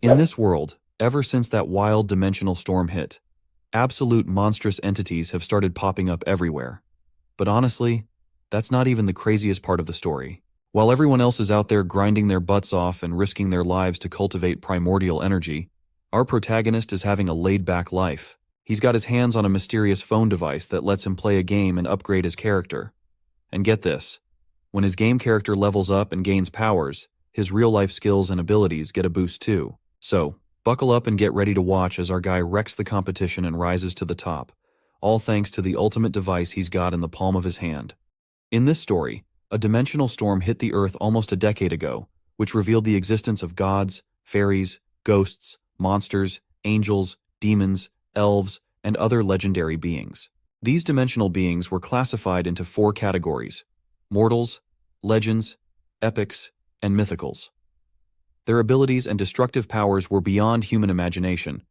In this world, ever since that wild dimensional storm hit, absolute monstrous entities have started popping up everywhere. But honestly, that's not even the craziest part of the story. While everyone else is out there grinding their butts off and risking their lives to cultivate primordial energy, our protagonist is having a laid-back life. He's got his hands on a mysterious phone device that lets him play a game and upgrade his character. And get this, when his game character levels up and gains powers, his real-life skills and abilities get a boost too. So, buckle up and get ready to watch as our guy wrecks the competition and rises to the top, all thanks to the ultimate device he's got in the palm of his hand. In this story, a dimensional storm hit the Earth almost a decade ago, which revealed the existence of gods, fairies, ghosts, monsters, angels, demons, elves, and other legendary beings. These dimensional beings were classified into 4 categories: mortals, legends, epics, and mythicals. Their abilities and destructive powers were beyond human imagination,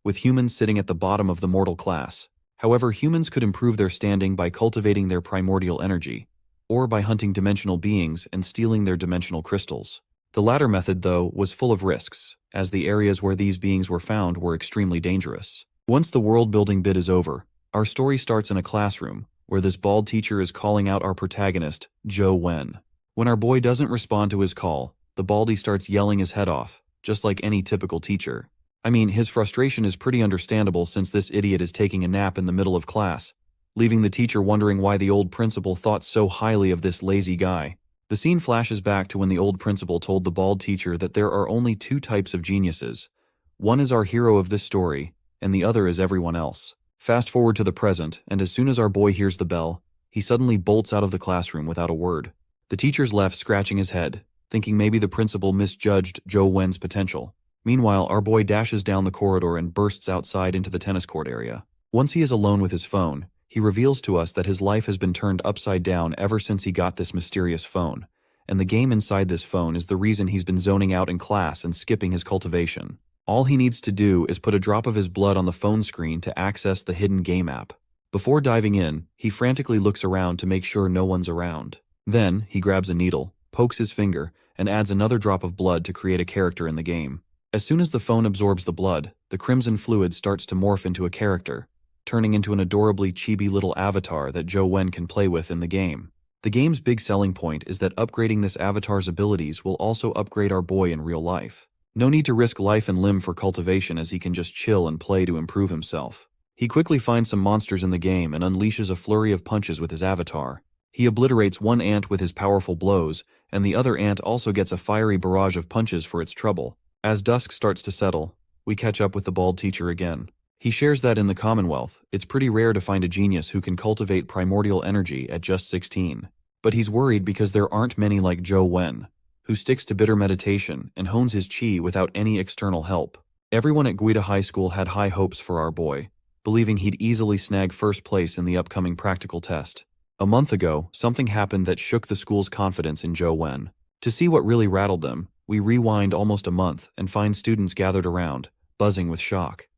with humans sitting at the bottom of the mortal class. However, humans could improve their standing by cultivating their primordial energy, or by hunting dimensional beings and stealing their dimensional crystals. The latter method, though, was full of risks, as the areas where these beings were found were extremely dangerous. Once the world-building bit is over, our story starts in a classroom, where this bald teacher is calling out our protagonist, Joe Wen. When our boy doesn't respond to his call, the baldy starts yelling his head off, just like any typical teacher. I mean, his frustration is pretty understandable since this idiot is taking a nap in the middle of class, leaving the teacher wondering why the old principal thought so highly of this lazy guy. The scene flashes back to when the old principal told the bald teacher that there are only 2 types of geniuses. One is our hero of this story, and the other is everyone else. Fast forward to the present, and as soon as our boy hears the bell, he suddenly bolts out of the classroom without a word. The teacher's left scratching his head, thinking maybe the principal misjudged Joe Wen's potential. Meanwhile, our boy dashes down the corridor and bursts outside into the tennis court area. Once he is alone with his phone, he reveals to us that his life has been turned upside down ever since he got this mysterious phone, and the game inside this phone is the reason he's been zoning out in class and skipping his cultivation. All he needs to do is put a drop of his blood on the phone screen to access the hidden game app. Before diving in, he frantically looks around to make sure no one's around. Then, he grabs a needle, pokes his finger, and adds another drop of blood to create a character in the game. As soon as the phone absorbs the blood, the crimson fluid starts to morph into a character, turning into an adorably chibi little avatar that Joe Wen can play with in the game. The game's big selling point is that upgrading this avatar's abilities will also upgrade our boy in real life. No need to risk life and limb for cultivation, as he can just chill and play to improve himself. He quickly finds some monsters in the game and unleashes a flurry of punches with his avatar. He obliterates one ant with his powerful blows, and the other ant also gets a fiery barrage of punches for its trouble. As dusk starts to settle, we catch up with the bald teacher again. He shares that in the Commonwealth, it's pretty rare to find a genius who can cultivate primordial energy at just 16. But he's worried because there aren't many like Joe Wen, who sticks to bitter meditation and hones his chi without any external help. Everyone at Guida High School had high hopes for our boy, believing he'd easily snag first place in the upcoming practical test. A month ago, something happened that shook the school's confidence in Joe Wen. To see what really rattled them, we rewind almost a month and find students gathered around, buzzing with shock.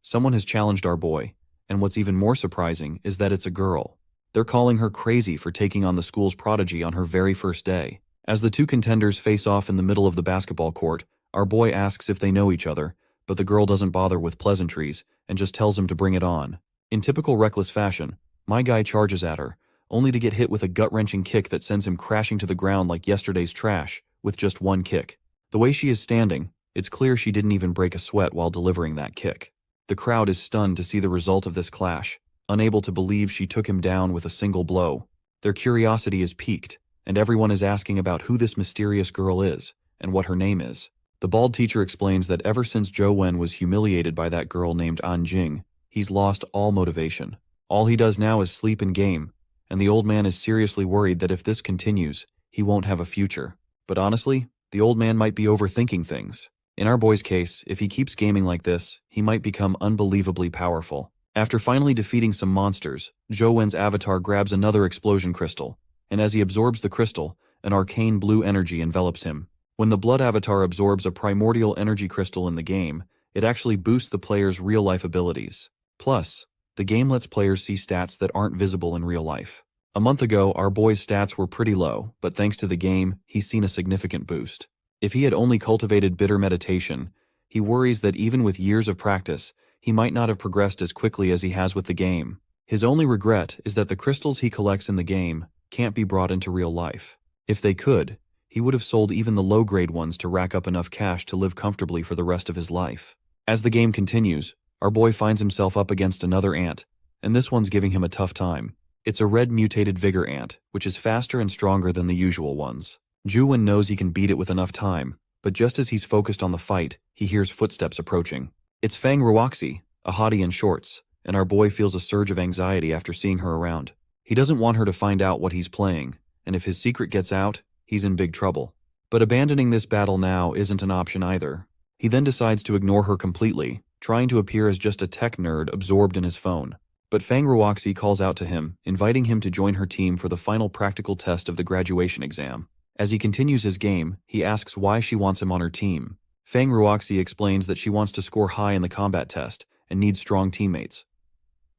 Someone has challenged our boy, and what's even more surprising is that it's a girl. They're calling her crazy for taking on the school's prodigy on her very first day. As the 2 contenders face off in the middle of the basketball court, our boy asks if they know each other, but the girl doesn't bother with pleasantries and just tells him to bring it on. In typical reckless fashion, my guy charges at her, only to get hit with a gut-wrenching kick that sends him crashing to the ground like yesterday's trash, with just one kick. The way she is standing, it's clear she didn't even break a sweat while delivering that kick. The crowd is stunned to see the result of this clash, unable to believe she took him down with a single blow. Their curiosity is piqued, and everyone is asking about who this mysterious girl is, and what her name is. The bald teacher explains that ever since Joe Wen was humiliated by that girl named An Jing, he's lost all motivation. All he does now is sleep and game, and the old man is seriously worried that if this continues, he won't have a future. But honestly, the old man might be overthinking things. In our boy's case, if he keeps gaming like this, he might become unbelievably powerful. After finally defeating some monsters, Joe Wen's avatar grabs another explosion crystal, and as he absorbs the crystal, an arcane blue energy envelops him. When the blood avatar absorbs a primordial energy crystal in the game, it actually boosts the player's real-life abilities. Plus, the game lets players see stats that aren't visible in real life. A month ago, our boy's stats were pretty low, but thanks to the game, he's seen a significant boost. If he had only cultivated bitter meditation, He worries that even with years of practice, he might not have progressed as quickly as he has with the game. His only regret is that the crystals he collects in the game can't be brought into real life. If they could, he would have sold even the low-grade ones to rack up enough cash to live comfortably for the rest of his life. As the game continues, our boy finds himself up against another ant, and this one's giving him a tough time. It's a red mutated vigor ant, which is faster and stronger than the usual ones. Juwon knows he can beat it with enough time, but just as he's focused on the fight, he hears footsteps approaching. It's Fang Ruoxi, a hottie in shorts, and our boy feels a surge of anxiety after seeing her around. He doesn't want her to find out what he's playing, and if his secret gets out, he's in big trouble. But abandoning this battle now isn't an option either. He then decides to ignore her completely, trying to appear as just a tech nerd absorbed in his phone. But Fang Ruoxi calls out to him, inviting him to join her team for the final practical test of the graduation exam. As he continues his game, he asks why she wants him on her team. Fang Ruoxi explains that she wants to score high in the combat test and needs strong teammates.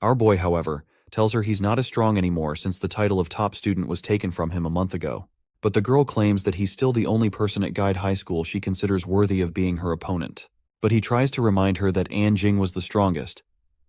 Our boy, however, tells her he's not as strong anymore since the title of top student was taken from him a month ago. But the girl claims that he's still the only person at Guide High School she considers worthy of being her opponent. But he tries to remind her that Anjing was the strongest.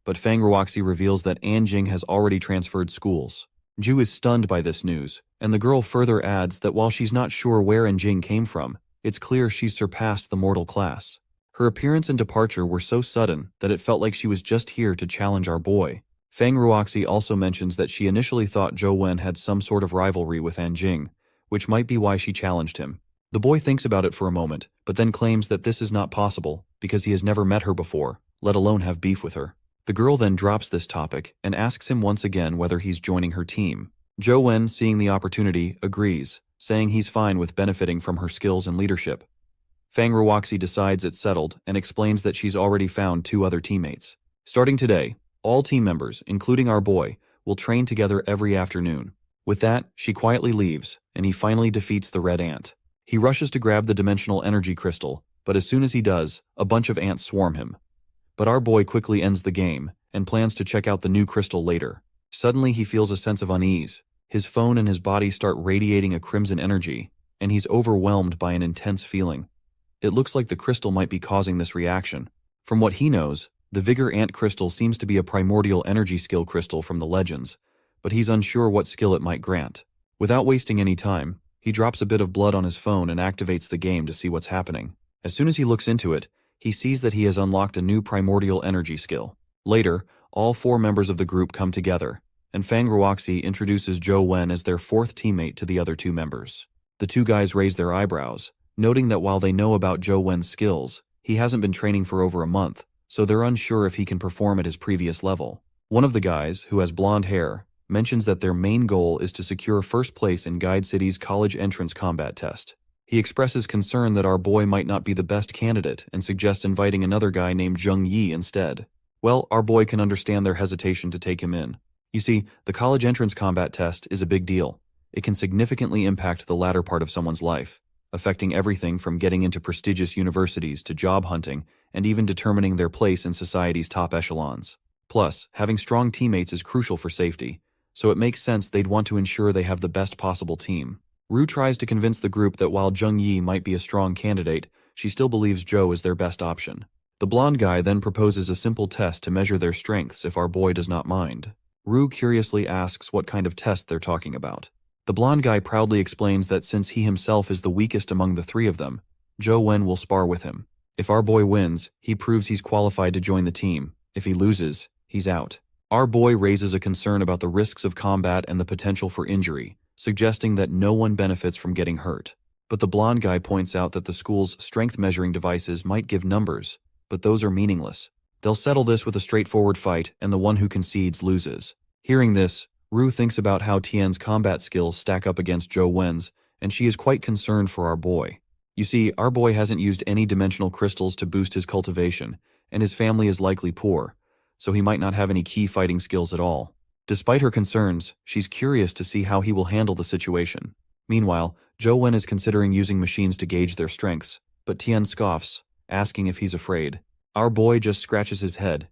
But Fang Ruoxi reveals that Anjing has already transferred schools. Ju is stunned by this news, and the girl further adds that while she's not sure where Anjing came from, it's clear she's surpassed the mortal class. Her appearance and departure were so sudden that it felt like she was just here to challenge our boy. Fang Ruoxi also mentions that she initially thought Zhou Wen had some sort of rivalry with Anjing, which might be why she challenged him. The boy thinks about it for a moment, but then claims that this is not possible because he has never met her before, let alone have beef with her. The girl then drops this topic and asks him once again whether he's joining her team. Zhou Wen, seeing the opportunity, agrees, saying he's fine with benefiting from her skills and leadership. Fang Ruoxi decides it's settled and explains that she's already found 2 other teammates. Starting today, all team members, including our boy, will train together every afternoon. With that, she quietly leaves, and he finally defeats the red ant. He rushes to grab the dimensional energy crystal, but as soon as he does, a bunch of ants swarm him. But our boy quickly ends the game, and plans to check out the new crystal later. Suddenly he feels a sense of unease. His phone and his body start radiating a crimson energy, and he's overwhelmed by an intense feeling. It looks like the crystal might be causing this reaction. From what he knows, the Vigor Ant Crystal seems to be a primordial energy skill crystal from the legends, but he's unsure what skill it might grant. Without wasting any time, he drops a bit of blood on his phone and activates the game to see what's happening. As soon as he looks into it, he sees that he has unlocked a new primordial energy skill. Later, all 4 members of the group come together, and Fang Ruoxi introduces Zhou Wen as their 4th teammate to the other 2 members. The 2 guys raise their eyebrows, noting that while they know about Zhou Wen's skills, he hasn't been training for over a month, so they're unsure if he can perform at his previous level. One of the guys, who has blonde hair, mentions that their main goal is to secure first place in Guide City's college entrance combat test. He expresses concern that our boy might not be the best candidate and suggests inviting another guy named Zheng Yi instead. Well, our boy can understand their hesitation to take him in. You see, the college entrance combat test is a big deal. It can significantly impact the latter part of someone's life, affecting everything from getting into prestigious universities to job hunting and even determining their place in society's top echelons. Plus, having strong teammates is crucial for safety, so it makes sense they'd want to ensure they have the best possible team. Rue tries to convince the group that while Zheng Yi might be a strong candidate, she still believes Zhou is their best option. The blonde guy then proposes a simple test to measure their strengths if our boy does not mind. Rue curiously asks what kind of test they're talking about. The blonde guy proudly explains that since he himself is the weakest among the 3 of them, Zhou Wen will spar with him. If our boy wins, he proves he's qualified to join the team. If he loses, he's out. Our boy raises a concern about the risks of combat and the potential for injury, suggesting that no one benefits from getting hurt. But the blonde guy points out that the school's strength measuring devices might give numbers, but those are meaningless. They'll settle this with a straightforward fight, and the one who concedes loses. Hearing this, Rue thinks about how Tian's combat skills stack up against Zhou Wen's, and she is quite concerned for our boy. You see, our boy hasn't used any dimensional crystals to boost his cultivation, and his family is likely poor, so he might not have any key fighting skills at all. Despite her concerns, she's curious to see how he will handle the situation. Meanwhile, Zhou Wen is considering using machines to gauge their strengths, but Tian scoffs, asking if he's afraid. Our boy just scratches his head,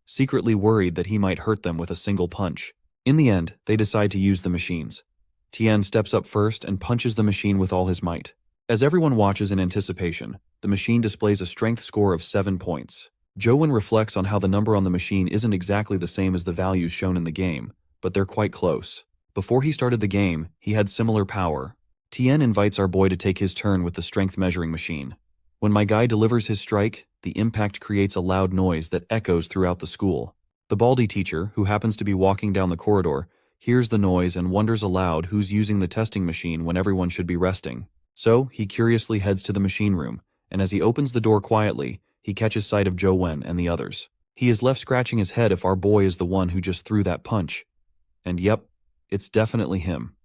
secretly worried that he might hurt them with a single punch. In the end, they decide to use the machines. Tian steps up first and punches the machine with all his might. As everyone watches in anticipation, the machine displays a strength score of 7 points. Joe-won reflects on how the number on the machine isn't exactly the same as the values shown in the game, but they're quite close. Before he started the game, he had similar power. Tien invites our boy to take his turn with the strength measuring machine. When my guy delivers his strike, the impact creates a loud noise that echoes throughout the school. The baldy teacher, who happens to be walking down the corridor, hears the noise and wonders aloud who's using the testing machine when everyone should be resting. So, he curiously heads to the machine room, and as he opens the door quietly, he catches sight of Joe-won and the others. He is left scratching his head if our boy is the one who just threw that punch. And yep, it's definitely him.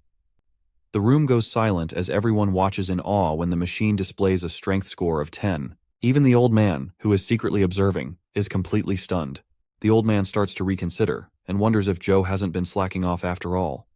The room goes silent as everyone watches in awe when the machine displays a strength score of 10. Even the old man, who is secretly observing, is completely stunned. The old man starts to reconsider, and wonders if Joe hasn't been slacking off after all.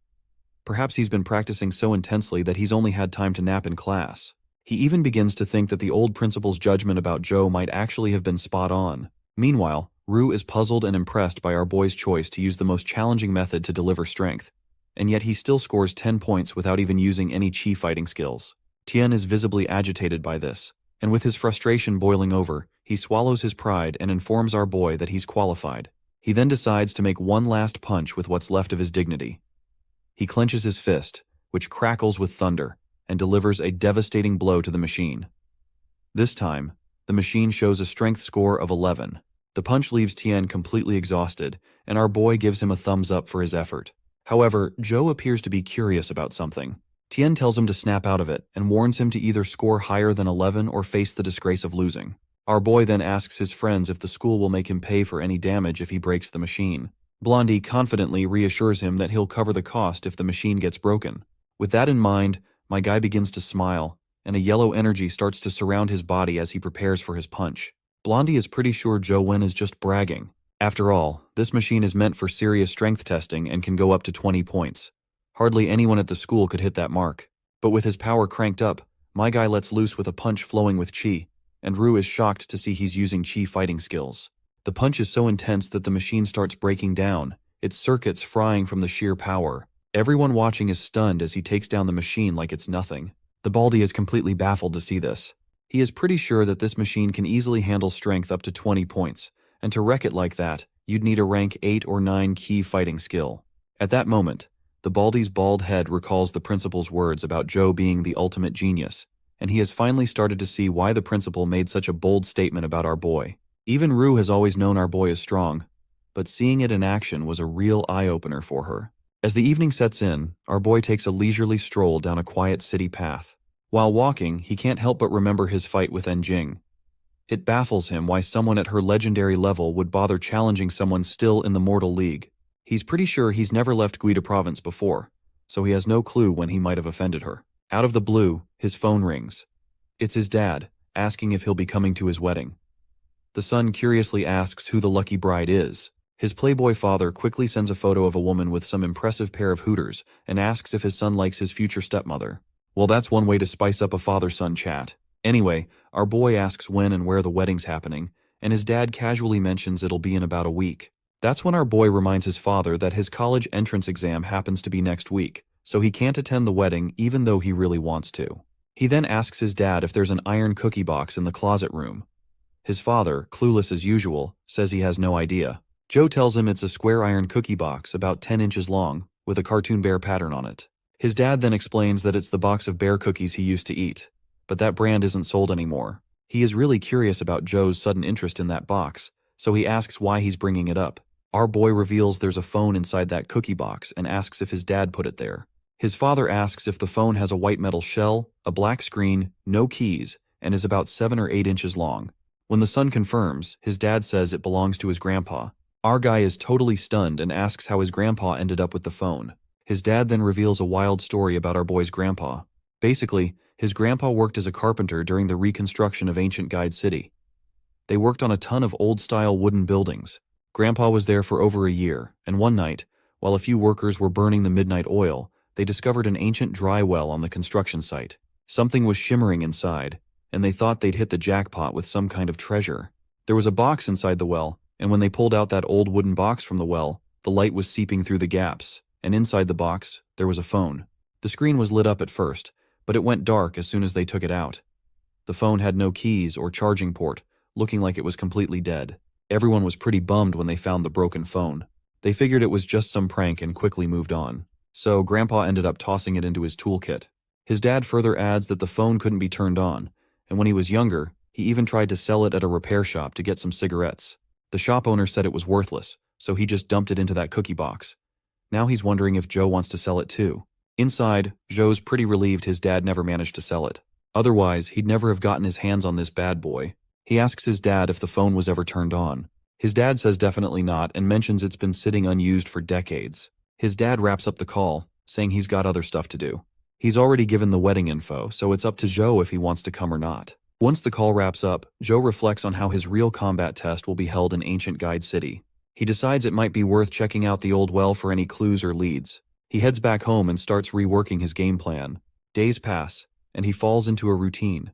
Perhaps he's been practicing so intensely that he's only had time to nap in class. He even begins to think that the old principal's judgment about Joe might actually have been spot on. Meanwhile, Rue is puzzled and impressed by our boy's choice to use the most challenging method to deliver strength, and yet he still scores 10 points without even using any chi fighting skills. Tien is visibly agitated by this, and with his frustration boiling over, he swallows his pride and informs our boy that he's qualified. He then decides to make one last punch with what's left of his dignity. He clenches his fist, which crackles with thunder, and delivers a devastating blow to the machine. This time, the machine shows a strength score of 11. The punch leaves Tien completely exhausted, and our boy gives him a thumbs up for his effort. However, Joe appears to be curious about something. Tien tells him to snap out of it and warns him to either score higher than 11 or face the disgrace of losing. Our boy then asks his friends if the school will make him pay for any damage if he breaks the machine. Blondie confidently reassures him that he'll cover the cost if the machine gets broken. With that in mind, my guy begins to smile, and a yellow energy starts to surround his body as he prepares for his punch. Blondie is pretty sure Joe-won is just bragging. After all, this machine is meant for serious strength testing and can go up to 20 points. Hardly anyone at the school could hit that mark. But with his power cranked up, my guy lets loose with a punch flowing with chi, and Rue is shocked to see he's using chi fighting skills. The punch is so intense that the machine starts breaking down, its circuits frying from the sheer power. Everyone watching is stunned as he takes down the machine like it's nothing. The baldy is completely baffled to see this. He is pretty sure that this machine can easily handle strength up to 20 points, and to wreck it like that, you'd need a rank 8 or 9 key fighting skill. At that moment, the baldy's bald head recalls the principal's words about Joe being the ultimate genius, and he has finally started to see why the principal made such a bold statement about our boy. Even Rue has always known our boy is strong, but seeing it in action was a real eye-opener for her. As the evening sets in, our boy takes a leisurely stroll down a quiet city path. While walking, he can't help but remember his fight with Enjing. It baffles him why someone at her legendary level would bother challenging someone still in the Mortal League. He's pretty sure he's never left Guida Province before, so he has no clue when he might have offended her. Out of the blue, his phone rings. It's his dad, asking if he'll be coming to his wedding. The son curiously asks who the lucky bride is. His playboy father quickly sends a photo of a woman with some impressive pair of hooters and asks if his son likes his future stepmother. Well, that's one way to spice up a father-son chat. Anyway, our boy asks when and where the wedding's happening, and his dad casually mentions it'll be in about a week. That's when our boy reminds his father that his college entrance exam happens to be next week, so he can't attend the wedding even though he really wants to. He then asks his dad if there's an iron cookie box in the closet room. His father, clueless as usual, says he has no idea. Joe tells him it's a square iron cookie box about 10 inches long, with a cartoon bear pattern on it. His dad then explains that it's the box of bear cookies he used to eat, but that brand isn't sold anymore. He is really curious about Joe's sudden interest in that box, so he asks why he's bringing it up. Our boy reveals there's a phone inside that cookie box and asks if his dad put it there. His father asks if the phone has a white metal shell, a black screen, no keys, and is about 7 or 8 inches long. When the son confirms, his dad says it belongs to his grandpa. Our guy is totally stunned and asks how his grandpa ended up with the phone. His dad then reveals a wild story about our boy's grandpa. Basically, his grandpa worked as a carpenter during the reconstruction of ancient Guide City. They worked on a ton of old-style wooden buildings. Grandpa was there for over a year, and one night, while a few workers were burning the midnight oil, they discovered an ancient dry well on the construction site. Something was shimmering inside, and they thought they'd hit the jackpot with some kind of treasure. There was a box inside the well, and when they pulled out that old wooden box from the well, the light was seeping through the gaps, and inside the box, there was a phone. The screen was lit up at first, but it went dark as soon as they took it out. The phone had no keys or charging port, looking like it was completely dead. Everyone was pretty bummed when they found the broken phone. They figured it was just some prank and quickly moved on. So Grandpa ended up tossing it into his toolkit. His dad further adds that the phone couldn't be turned on, and when he was younger, he even tried to sell it at a repair shop to get some cigarettes. The shop owner said it was worthless, so he just dumped it into that cookie box. Now he's wondering if Joe wants to sell it too. Inside, Joe's pretty relieved his dad never managed to sell it. Otherwise, he'd never have gotten his hands on this bad boy. He asks his dad if the phone was ever turned on. His dad says definitely not and mentions it's been sitting unused for decades. His dad wraps up the call, saying he's got other stuff to do. He's already given the wedding info, so it's up to Joe if he wants to come or not. Once the call wraps up, Joe reflects on how his real combat test will be held in ancient Guide City. He decides it might be worth checking out the old well for any clues or leads. He heads back home and starts reworking his game plan. Days pass, and he falls into a routine,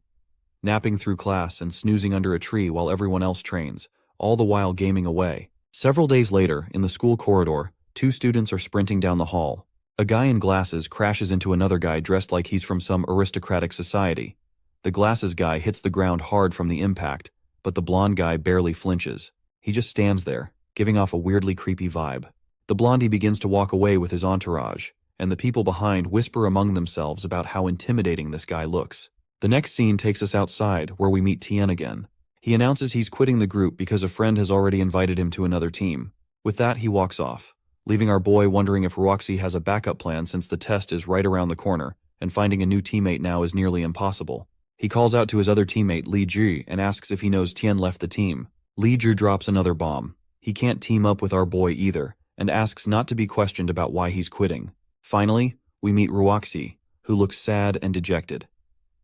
napping through class and snoozing under a tree while everyone else trains, all the while gaming away. Several days later, in the school corridor, two students are sprinting down the hall. A guy in glasses crashes into another guy dressed like he's from some aristocratic society. The glasses guy hits the ground hard from the impact, but the blonde guy barely flinches. He just stands there, giving off a weirdly creepy vibe. The blondie begins to walk away with his entourage, and the people behind whisper among themselves about how intimidating this guy looks. The next scene takes us outside, where we meet Tien again. He announces he's quitting the group because a friend has already invited him to another team. With that, he walks off, leaving our boy wondering if Roxy has a backup plan since the test is right around the corner, and finding a new teammate now is nearly impossible. He calls out to his other teammate, Li Ju, and asks if he knows Tien left the team. Li Ju drops another bomb. He can't team up with our boy either, and asks not to be questioned about why he's quitting. Finally, we meet Roxy, who looks sad and dejected.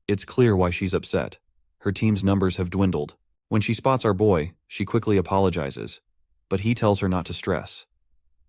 It's clear why she's upset. Her team's numbers have dwindled. When she spots our boy, she quickly apologizes, but he tells her not to stress.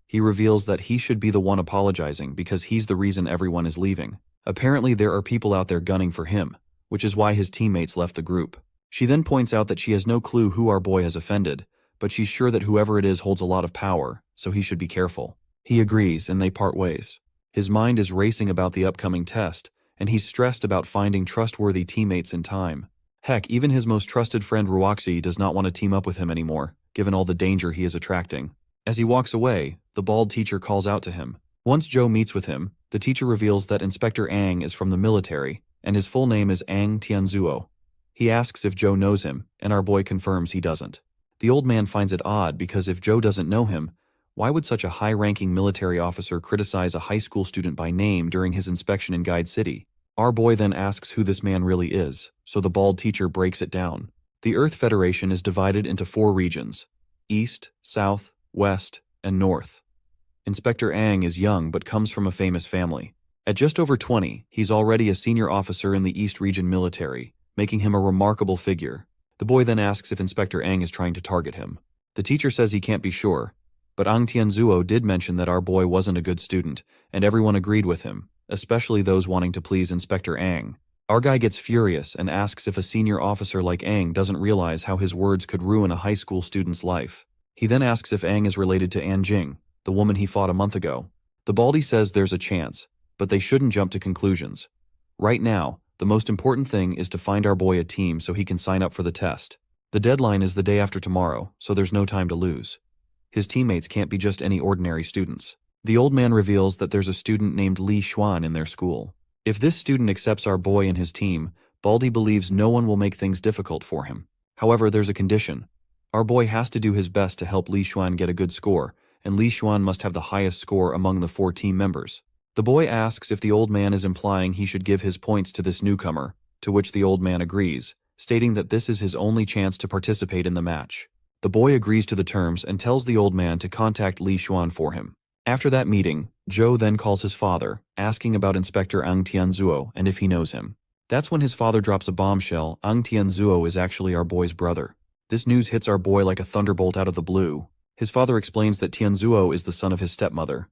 He reveals that he should be the one apologizing because he's the reason everyone is leaving. Apparently there are people out there gunning for him, which is why his teammates left the group. She then points out that she has no clue who our boy has offended, but she's sure that whoever it is holds a lot of power, so he should be careful. He agrees, and they part ways. His mind is racing about the upcoming test, and he's stressed about finding trustworthy teammates in time. Heck, even his most trusted friend Roxy does not want to team up with him anymore, given all the danger he is attracting. As he walks away, the bald teacher calls out to him. Once Joe meets with him, the teacher reveals that Inspector Ang is from the military, and his full name is Ang Tianzuo. He asks if Joe knows him, and our boy confirms he doesn't. The old man finds it odd because if Joe doesn't know him, why would such a high-ranking military officer criticize a high school student by name during his inspection in Guide City? Our boy then asks who this man really is, so the bald teacher breaks it down. The Earth Federation is divided into 4 regions: East, South, West, and North. Inspector Ang is young but comes from a famous family. At just over 20, he's already a senior officer in the East Region military, making him a remarkable figure. The boy then asks if Inspector Ang is trying to target him. The teacher says he can't be sure, but Ang Tianzuo did mention that our boy wasn't a good student, and everyone agreed with him, especially those wanting to please Inspector Ang. Our guy gets furious and asks if a senior officer like Ang doesn't realize how his words could ruin a high school student's life. He then asks if Ang is related to An Jing, the woman he fought a month ago. The baldy says there's a chance, but they shouldn't jump to conclusions. Right now, the most important thing is to find our boy a team so he can sign up for the test. The deadline is the day after tomorrow, so there's no time to lose. His teammates can't be just any ordinary students. The old man reveals that there's a student named Li Xuan in their school. If this student accepts our boy and his team, Baldy believes no one will make things difficult for him. However, there's a condition. Our boy has to do his best to help Li Xuan get a good score, and Li Xuan must have the highest score among the 4 team members. The boy asks if the old man is implying he should give his points to this newcomer, to which the old man agrees, stating that this is his only chance to participate in the match. The boy agrees to the terms and tells the old man to contact Li Xuan for him. After that meeting, Joe then calls his father, asking about Inspector Ang Tianzuo and if he knows him. That's when his father drops a bombshell. Ang Tianzuo is actually our boy's brother. This news hits our boy like a thunderbolt out of the blue. His father explains that Tianzuo is the son of his stepmother.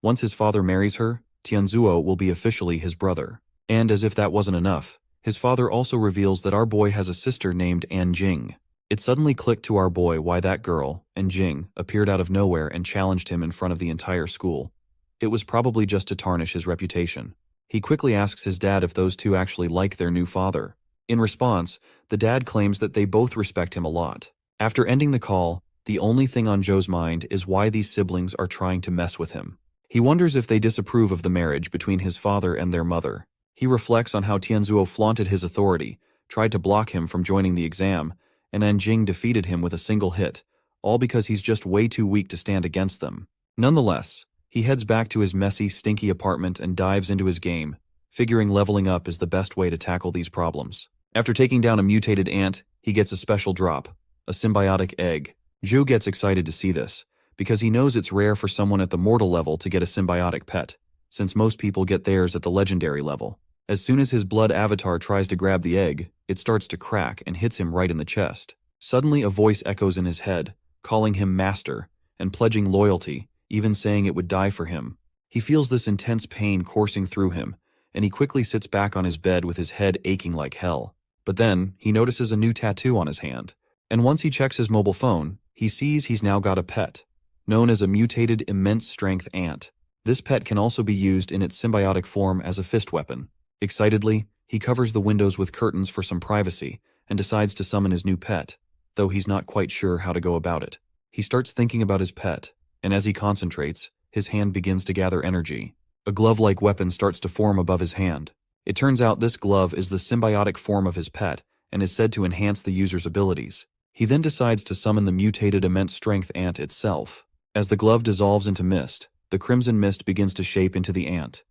Once his father marries her, Tianzuo will be officially his brother. And as if that wasn't enough, his father also reveals that our boy has a sister named An Jing. It suddenly clicked to our boy why that girl, An Jing, appeared out of nowhere and challenged him in front of the entire school. It was probably just to tarnish his reputation. He quickly asks his dad if those two actually like their new father. In response, the dad claims that they both respect him a lot. After ending the call, the only thing on Joe's mind is why these siblings are trying to mess with him. He wonders if they disapprove of the marriage between his father and their mother. He reflects on how Tianzuo flaunted his authority, tried to block him from joining the exam, and Anjing defeated him with a single hit, all because he's just way too weak to stand against them. Nonetheless, he heads back to his messy, stinky apartment and dives into his game, figuring leveling up is the best way to tackle these problems. After taking down a mutated ant, he gets a special drop, a symbiotic egg. Zhu gets excited to see this, because he knows it's rare for someone at the mortal level to get a symbiotic pet, since most people get theirs at the legendary level. As soon as his blood avatar tries to grab the egg, it starts to crack and hits him right in the chest. Suddenly a voice echoes in his head, calling him master, and pledging loyalty, even saying it would die for him. He feels this intense pain coursing through him, and he quickly sits back on his bed with his head aching like hell. But then, he notices a new tattoo on his hand, and once he checks his mobile phone, he sees he's now got a pet, known as a mutated immense strength ant. This pet can also be used in its symbiotic form as a fist weapon. Excitedly, he covers the windows with curtains for some privacy and decides to summon his new pet, though he's not quite sure how to go about it. He starts thinking about his pet, and as he concentrates, his hand begins to gather energy. A glove-like weapon starts to form above his hand. It turns out this glove is the symbiotic form of his pet and is said to enhance the user's abilities. He then decides to summon the mutated immense strength ant itself. As the glove dissolves into mist, the crimson mist begins to shape into the ant.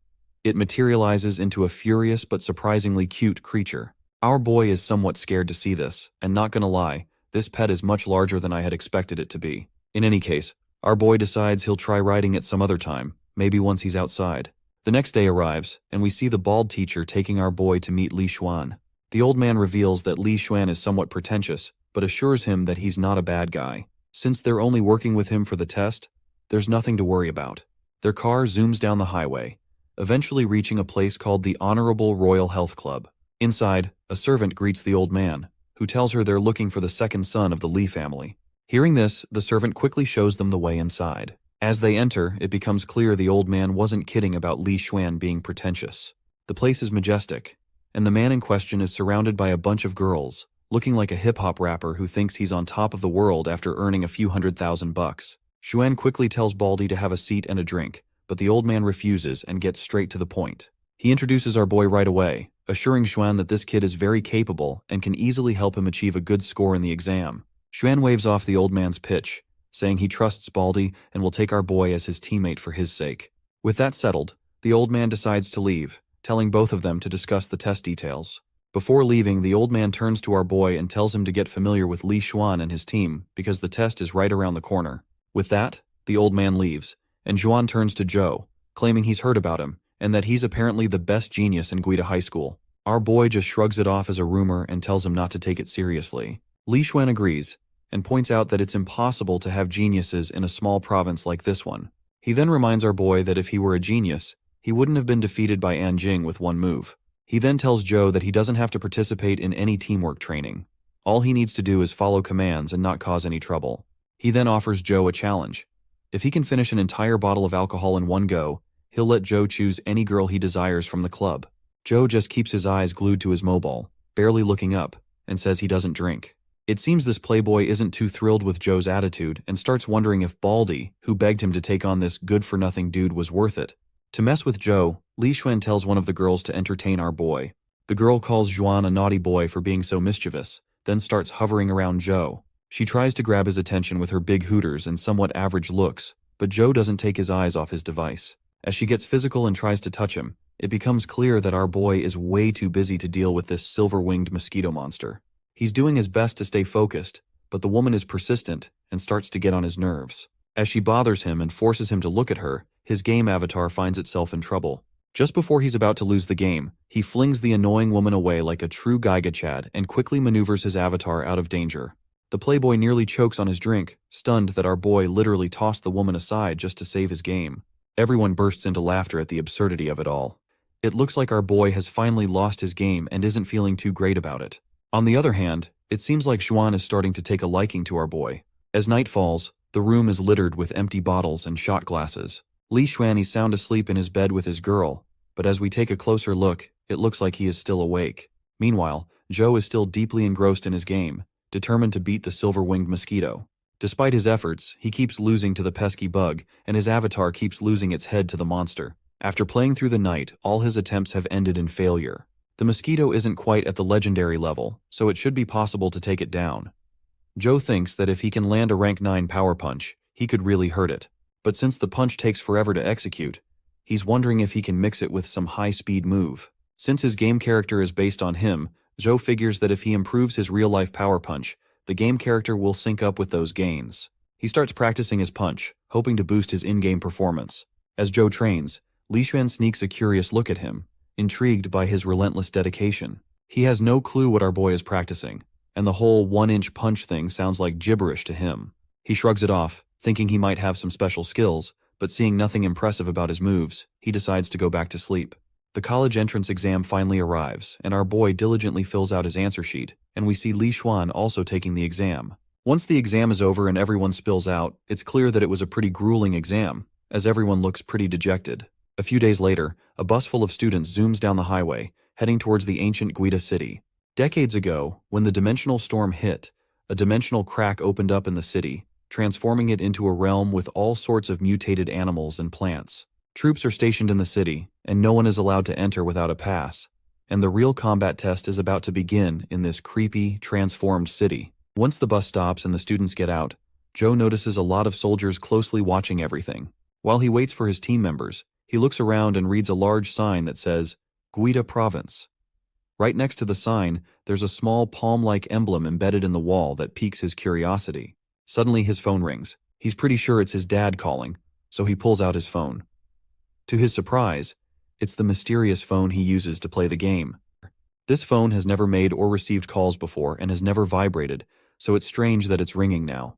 It materializes into a furious but surprisingly cute creature. Our boy is somewhat scared to see this, and not gonna lie, this pet is much larger than I had expected it to be. In any case, our boy decides he'll try riding it some other time, maybe once he's outside. The next day arrives, and we see the bald teacher taking our boy to meet Li Xuan. The old man reveals that Li Xuan is somewhat pretentious, but assures him that he's not a bad guy. Since they're only working with him for the test, there's nothing to worry about. Their car zooms down the highway, eventually reaching a place called the Honorable Royal Health Club. Inside, a servant greets the old man, who tells her they're looking for the second son of the Li family. Hearing this, the servant quickly shows them the way inside. As they enter, it becomes clear the old man wasn't kidding about Li Xuan being pretentious. The place is majestic, and the man in question is surrounded by a bunch of girls, looking like a hip-hop rapper who thinks he's on top of the world after earning a few $100,000. Xuan quickly tells Baldy to have a seat and a drink, but the old man refuses and gets straight to the point. He introduces our boy right away, assuring Xuan that this kid is very capable and can easily help him achieve a good score in the exam. Xuan waves off the old man's pitch, saying he trusts Baldy and will take our boy as his teammate for his sake. With that settled, the old man decides to leave, telling both of them to discuss the test details. Before leaving, the old man turns to our boy and tells him to get familiar with Li Xuan and his team because the test is right around the corner. With that, the old man leaves, and Xuan turns to Joe, claiming he's heard about him, and that he's apparently the best genius in Guida High School. Our boy just shrugs it off as a rumor and tells him not to take it seriously. Li Xuan agrees, and points out that it's impossible to have geniuses in a small province like this one. He then reminds our boy that if he were a genius, he wouldn't have been defeated by Anjing with one move. He then tells Joe that he doesn't have to participate in any teamwork training. All he needs to do is follow commands and not cause any trouble. He then offers Joe a challenge. If he can finish an entire bottle of alcohol in one go, he'll let Joe choose any girl he desires from the club. Joe just keeps his eyes glued to his mobile, barely looking up, and says he doesn't drink. It seems this playboy isn't too thrilled with Joe's attitude and starts wondering if Baldy, who begged him to take on this good-for-nothing dude, was worth it. To mess with Joe, Li Xuan tells one of the girls to entertain our boy. The girl calls Xuan a naughty boy for being so mischievous, then starts hovering around Joe. She tries to grab his attention with her big hooters and somewhat average looks, but Joe doesn't take his eyes off his device. As she gets physical and tries to touch him, it becomes clear that our boy is way too busy to deal with this silver-winged mosquito monster. He's doing his best to stay focused, but the woman is persistent and starts to get on his nerves. As she bothers him and forces him to look at her, his game avatar finds itself in trouble. Just before he's about to lose the game, he flings the annoying woman away like a true Gaiga Chad and quickly maneuvers his avatar out of danger. The playboy nearly chokes on his drink, stunned that our boy literally tossed the woman aside just to save his game. Everyone bursts into laughter at the absurdity of it all. It looks like our boy has finally lost his game and isn't feeling too great about it. On the other hand, it seems like Xuan is starting to take a liking to our boy. As night falls, the room is littered with empty bottles and shot glasses. Li Xuan is sound asleep in his bed with his girl, but as we take a closer look, it looks like he is still awake. Meanwhile, Joe is still deeply engrossed in his game, determined to beat the silver-winged mosquito. Despite his efforts, he keeps losing to the pesky bug, and his avatar keeps losing its head to the monster. After playing through the night, all his attempts have ended in failure. The mosquito isn't quite at the legendary level, so it should be possible to take it down. Joe thinks that if he can land a rank 9 power punch, he could really hurt it. But since the punch takes forever to execute, he's wondering if he can mix it with some high-speed move. Since his game character is based on him, Joe figures that if he improves his real-life power punch, the game character will sync up with those gains. He starts practicing his punch, hoping to boost his in-game performance. As Joe trains, Li Xuan sneaks a curious look at him, intrigued by his relentless dedication. He has no clue what our boy is practicing, and the whole 1-inch punch thing sounds like gibberish to him. He shrugs it off, thinking he might have some special skills, but seeing nothing impressive about his moves, he decides to go back to sleep. The college entrance exam finally arrives, and our boy diligently fills out his answer sheet, and we see Li Xuan also taking the exam. Once the exam is over and everyone spills out, it's clear that it was a pretty grueling exam, as everyone looks pretty dejected. A few days later, a bus full of students zooms down the highway, heading towards the ancient Guida city. Decades ago, when the dimensional storm hit, a dimensional crack opened up in the city, transforming it into a realm with all sorts of mutated animals and plants. Troops are stationed in the city, and no one is allowed to enter without a pass. And the real combat test is about to begin in this creepy, transformed city. Once the bus stops and the students get out, Joe notices a lot of soldiers closely watching everything. While he waits for his team members, he looks around and reads a large sign that says, Guida Province. Right next to the sign, there's a small palm-like emblem embedded in the wall that piques his curiosity. Suddenly his phone rings. He's pretty sure it's his dad calling, so he pulls out his phone. To his surprise, it's the mysterious phone he uses to play the game. This phone has never made or received calls before and has never vibrated, so it's strange that it's ringing now.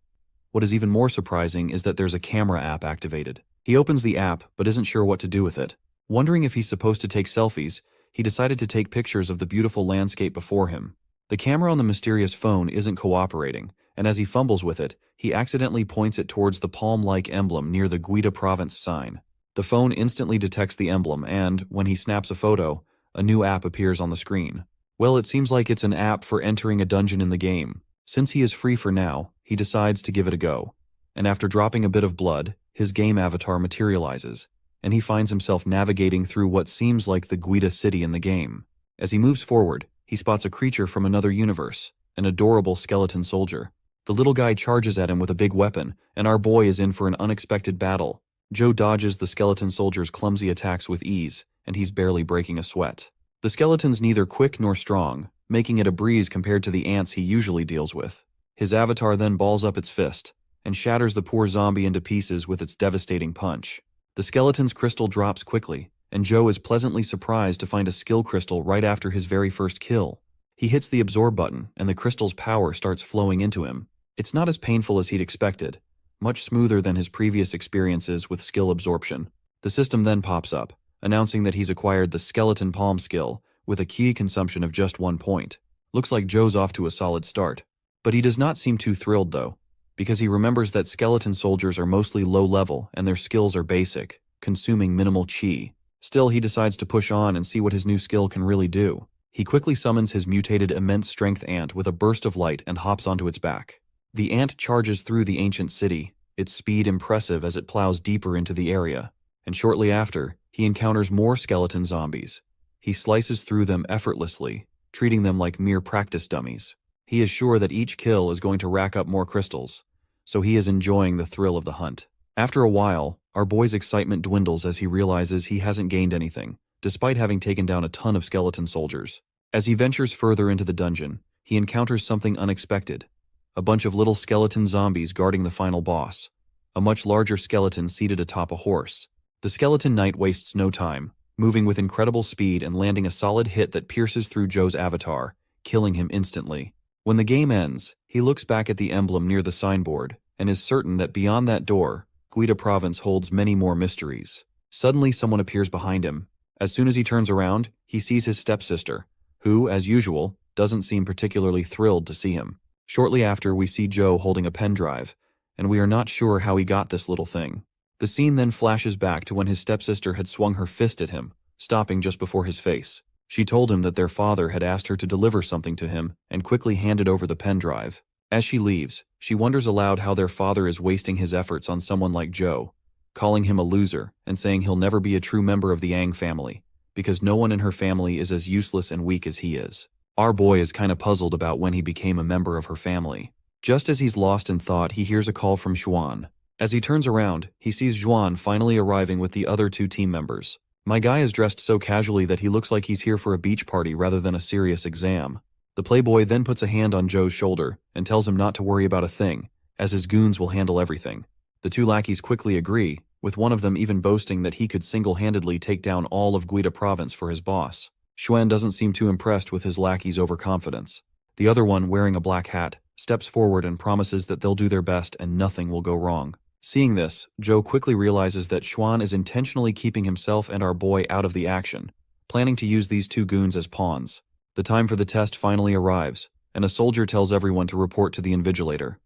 What is even more surprising is that there's a camera app activated. He opens the app but isn't sure what to do with it. Wondering if he's supposed to take selfies, he decided to take pictures of the beautiful landscape before him. The camera on the mysterious phone isn't cooperating, and as he fumbles with it, he accidentally points it towards the palm-like emblem near the Guida Province sign. The phone instantly detects the emblem and, when he snaps a photo, a new app appears on the screen. Well, it seems like it's an app for entering a dungeon in the game. Since he is free for now, he decides to give it a go. And after dropping a bit of blood, his game avatar materializes, and he finds himself navigating through what seems like the Guida city in the game. As he moves forward, he spots a creature from another universe, an adorable skeleton soldier. The little guy charges at him with a big weapon, and our boy is in for an unexpected battle. Joe dodges the skeleton soldier's clumsy attacks with ease, and he's barely breaking a sweat. The skeleton's neither quick nor strong, making it a breeze compared to the ants he usually deals with. His avatar then balls up its fist, and shatters the poor zombie into pieces with its devastating punch. The skeleton's crystal drops quickly, and Joe is pleasantly surprised to find a skill crystal right after his very first kill. He hits the absorb button, and the crystal's power starts flowing into him. It's not as painful as he'd expected, much smoother than his previous experiences with skill absorption. The system then pops up, announcing that he's acquired the Skeleton Palm skill with a key consumption of just 1 point. Looks like Joe's off to a solid start. But he does not seem too thrilled though, because he remembers that skeleton soldiers are mostly low level and their skills are basic, consuming minimal chi. Still, he decides to push on and see what his new skill can really do. He quickly summons his mutated immense strength ant with a burst of light and hops onto its back. The ant charges through the ancient city, its speed impressive as it plows deeper into the area, and shortly after, he encounters more skeleton zombies. He slices through them effortlessly, treating them like mere practice dummies. He is sure that each kill is going to rack up more crystals, so he is enjoying the thrill of the hunt. After a while, our boy's excitement dwindles as he realizes he hasn't gained anything, despite having taken down a ton of skeleton soldiers. As he ventures further into the dungeon, he encounters something unexpected. A bunch of little skeleton zombies guarding the final boss. A much larger skeleton seated atop a horse. The skeleton knight wastes no time, moving with incredible speed and landing a solid hit that pierces through Joe's avatar, killing him instantly. When the game ends, he looks back at the emblem near the signboard and is certain that beyond that door, Guida Province holds many more mysteries. Suddenly someone appears behind him. As soon as he turns around, he sees his stepsister, who, as usual, doesn't seem particularly thrilled to see him. Shortly after, we see Joe holding a pen drive, and we are not sure how he got this little thing. The scene then flashes back to when his stepsister had swung her fist at him, stopping just before his face. She told him that their father had asked her to deliver something to him and quickly handed over the pen drive. As she leaves, she wonders aloud how their father is wasting his efforts on someone like Joe, calling him a loser and saying he'll never be a true member of the Yang family, because no one in her family is as useless and weak as he is. Our boy is kinda puzzled about when he became a member of her family. Just as he's lost in thought, he hears a call from Xuan. As he turns around, he sees Xuan finally arriving with the other 2 team members. My guy is dressed so casually that he looks like he's here for a beach party rather than a serious exam. The playboy then puts a hand on Joe's shoulder and tells him not to worry about a thing, as his goons will handle everything. The 2 lackeys quickly agree, with one of them even boasting that he could single-handedly take down all of Guida province for his boss. Xuan doesn't seem too impressed with his lackey's overconfidence. The other one, wearing a black hat, steps forward and promises that they'll do their best and nothing will go wrong. Seeing this, Joe quickly realizes that Xuan is intentionally keeping himself and our boy out of the action, planning to use these 2 goons as pawns. The time for the test finally arrives, and a soldier tells everyone to report to the invigilator.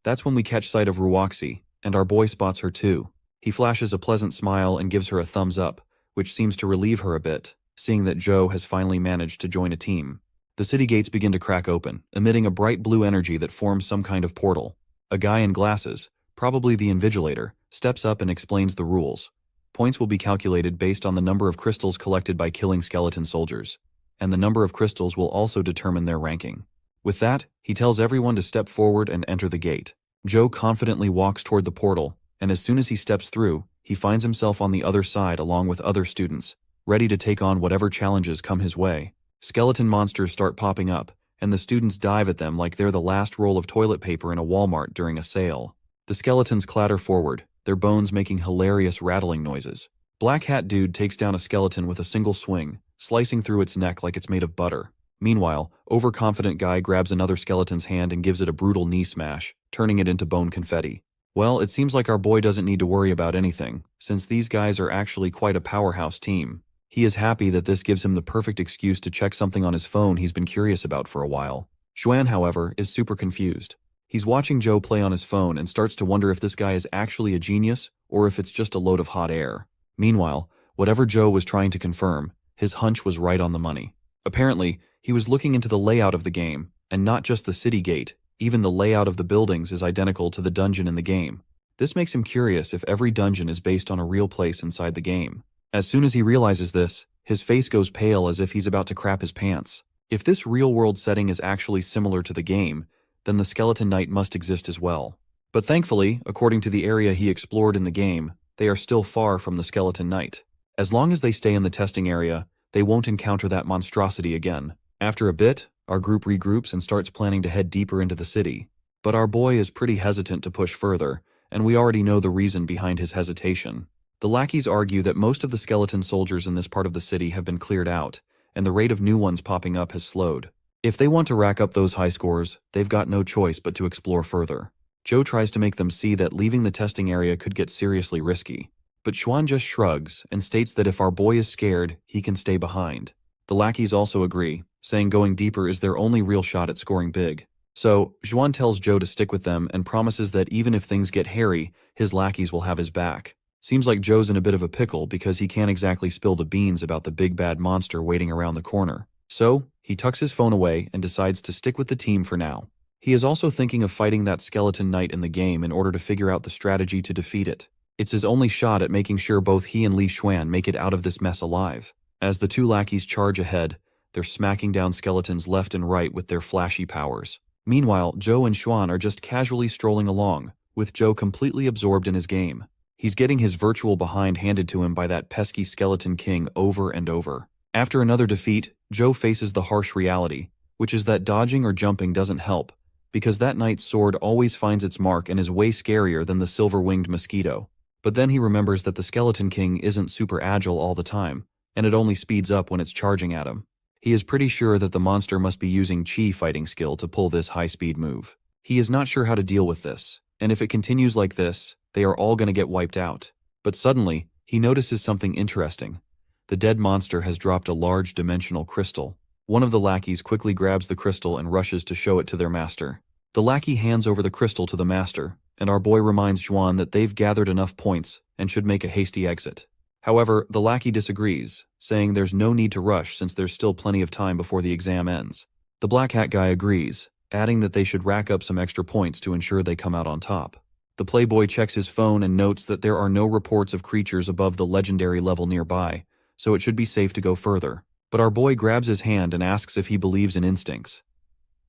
That's when we catch sight of Ruoxi, and our boy spots her too. He flashes a pleasant smile and gives her a thumbs up, which seems to relieve her a bit, seeing that Joe has finally managed to join a team. The city gates begin to crack open, emitting a bright blue energy that forms some kind of portal. A guy in glasses, probably the invigilator, steps up and explains the rules. Points will be calculated based on the number of crystals collected by killing skeleton soldiers, and the number of crystals will also determine their ranking. With that, he tells everyone to step forward and enter the gate. Joe confidently walks toward the portal, and as soon as he steps through, he finds himself on the other side along with other students, ready to take on whatever challenges come his way. Skeleton monsters start popping up, and the students dive at them like they're the last roll of toilet paper in a Walmart during a sale. The skeletons clatter forward, their bones making hilarious rattling noises. Black Hat Dude takes down a skeleton with a single swing, slicing through its neck like it's made of butter. Meanwhile, overconfident guy grabs another skeleton's hand and gives it a brutal knee smash, turning it into bone confetti. Well, it seems like our boy doesn't need to worry about anything, since these guys are actually quite a powerhouse team. He is happy that this gives him the perfect excuse to check something on his phone he's been curious about for a while. Xuan, however, is super confused. He's watching Joe play on his phone and starts to wonder if this guy is actually a genius or if it's just a load of hot air. Meanwhile, whatever Joe was trying to confirm, his hunch was right on the money. Apparently, he was looking into the layout of the game, and not just the city gate, even the layout of the buildings is identical to the dungeon in the game. This makes him curious if every dungeon is based on a real place inside the game. As soon as he realizes this, his face goes pale as if he's about to crap his pants. If this real-world setting is actually similar to the game, then the Skeleton Knight must exist as well. But thankfully, according to the area he explored in the game, they are still far from the Skeleton Knight. As long as they stay in the testing area, they won't encounter that monstrosity again. After a bit, our group regroups and starts planning to head deeper into the city. But our boy is pretty hesitant to push further, and we already know the reason behind his hesitation. The lackeys argue that most of the skeleton soldiers in this part of the city have been cleared out, and the rate of new ones popping up has slowed. If they want to rack up those high scores, they've got no choice but to explore further. Joe tries to make them see that leaving the testing area could get seriously risky, but Xuan just shrugs and states that if our boy is scared, he can stay behind. The lackeys also agree, saying going deeper is their only real shot at scoring big. So, Xuan tells Joe to stick with them and promises that even if things get hairy, his lackeys will have his back. Seems like Joe's in a bit of a pickle because he can't exactly spill the beans about the big bad monster waiting around the corner. So, he tucks his phone away and decides to stick with the team for now. He is also thinking of fighting that skeleton knight in the game in order to figure out the strategy to defeat it. It's his only shot at making sure both he and Li Xuan make it out of this mess alive. As the two lackeys charge ahead, they're smacking down skeletons left and right with their flashy powers. Meanwhile, Joe and Xuan are just casually strolling along, with Joe completely absorbed in his game. He's getting his virtual behind handed to him by that pesky skeleton king over and over. After another defeat, Joe faces the harsh reality, which is that dodging or jumping doesn't help, because that knight's sword always finds its mark and is way scarier than the silver-winged mosquito. But then he remembers that the skeleton king isn't super agile all the time, and it only speeds up when it's charging at him. He is pretty sure that the monster must be using chi fighting skill to pull this high-speed move. He is not sure how to deal with this, and if it continues like this, they are all going to get wiped out. But suddenly, he notices something interesting. The dead monster has dropped a large dimensional crystal. One of the lackeys quickly grabs the crystal and rushes to show it to their master. The lackey hands over the crystal to the master, and our boy reminds Xuan that they've gathered enough points and should make a hasty exit. However, the lackey disagrees, saying there's no need to rush since there's still plenty of time before the exam ends. The black hat guy agrees, adding that they should rack up some extra points to ensure they come out on top. The playboy checks his phone and notes that there are no reports of creatures above the legendary level nearby, so it should be safe to go further. But our boy grabs his hand and asks if he believes in instincts.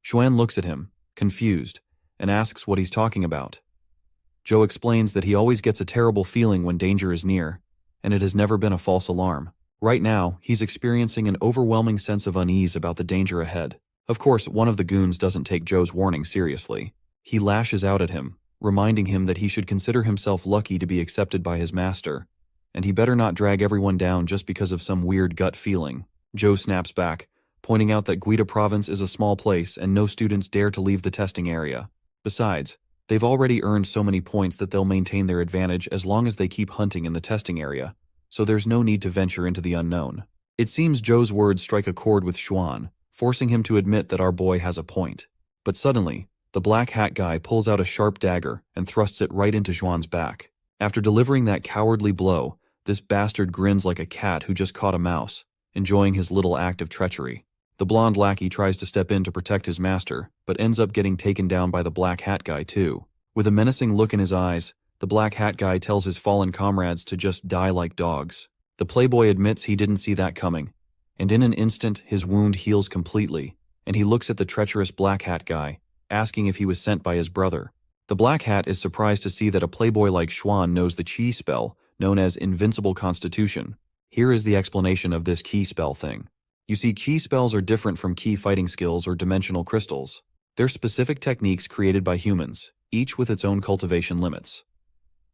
Xuan looks at him, confused, and asks what he's talking about. Joe explains that he always gets a terrible feeling when danger is near, and it has never been a false alarm. Right now, he's experiencing an overwhelming sense of unease about the danger ahead. Of course, one of the goons doesn't take Joe's warning seriously. He lashes out at him, reminding him that he should consider himself lucky to be accepted by his master, and he better not drag everyone down just because of some weird gut feeling. Joe snaps back, pointing out that Guida Province is a small place and no students dare to leave the testing area. Besides, they've already earned so many points that they'll maintain their advantage as long as they keep hunting in the testing area, so there's no need to venture into the unknown. It seems Joe's words strike a chord with Xuan, forcing him to admit that our boy has a point. But suddenly, the black hat guy pulls out a sharp dagger and thrusts it right into Xuan's back. After delivering that cowardly blow, this bastard grins like a cat who just caught a mouse, enjoying his little act of treachery. The blonde lackey tries to step in to protect his master, but ends up getting taken down by the black hat guy too. With a menacing look in his eyes, the black hat guy tells his fallen comrades to just die like dogs. The playboy admits he didn't see that coming, and in an instant his wound heals completely, and he looks at the treacherous black hat guy, asking if he was sent by his brother. The black hat is surprised to see that a playboy like Xuan knows the chi spell, known as Invincible Constitution. Here is the explanation of this ki spell thing. You see, ki spells are different from ki fighting skills or dimensional crystals. They're specific techniques created by humans, each with its own cultivation limits.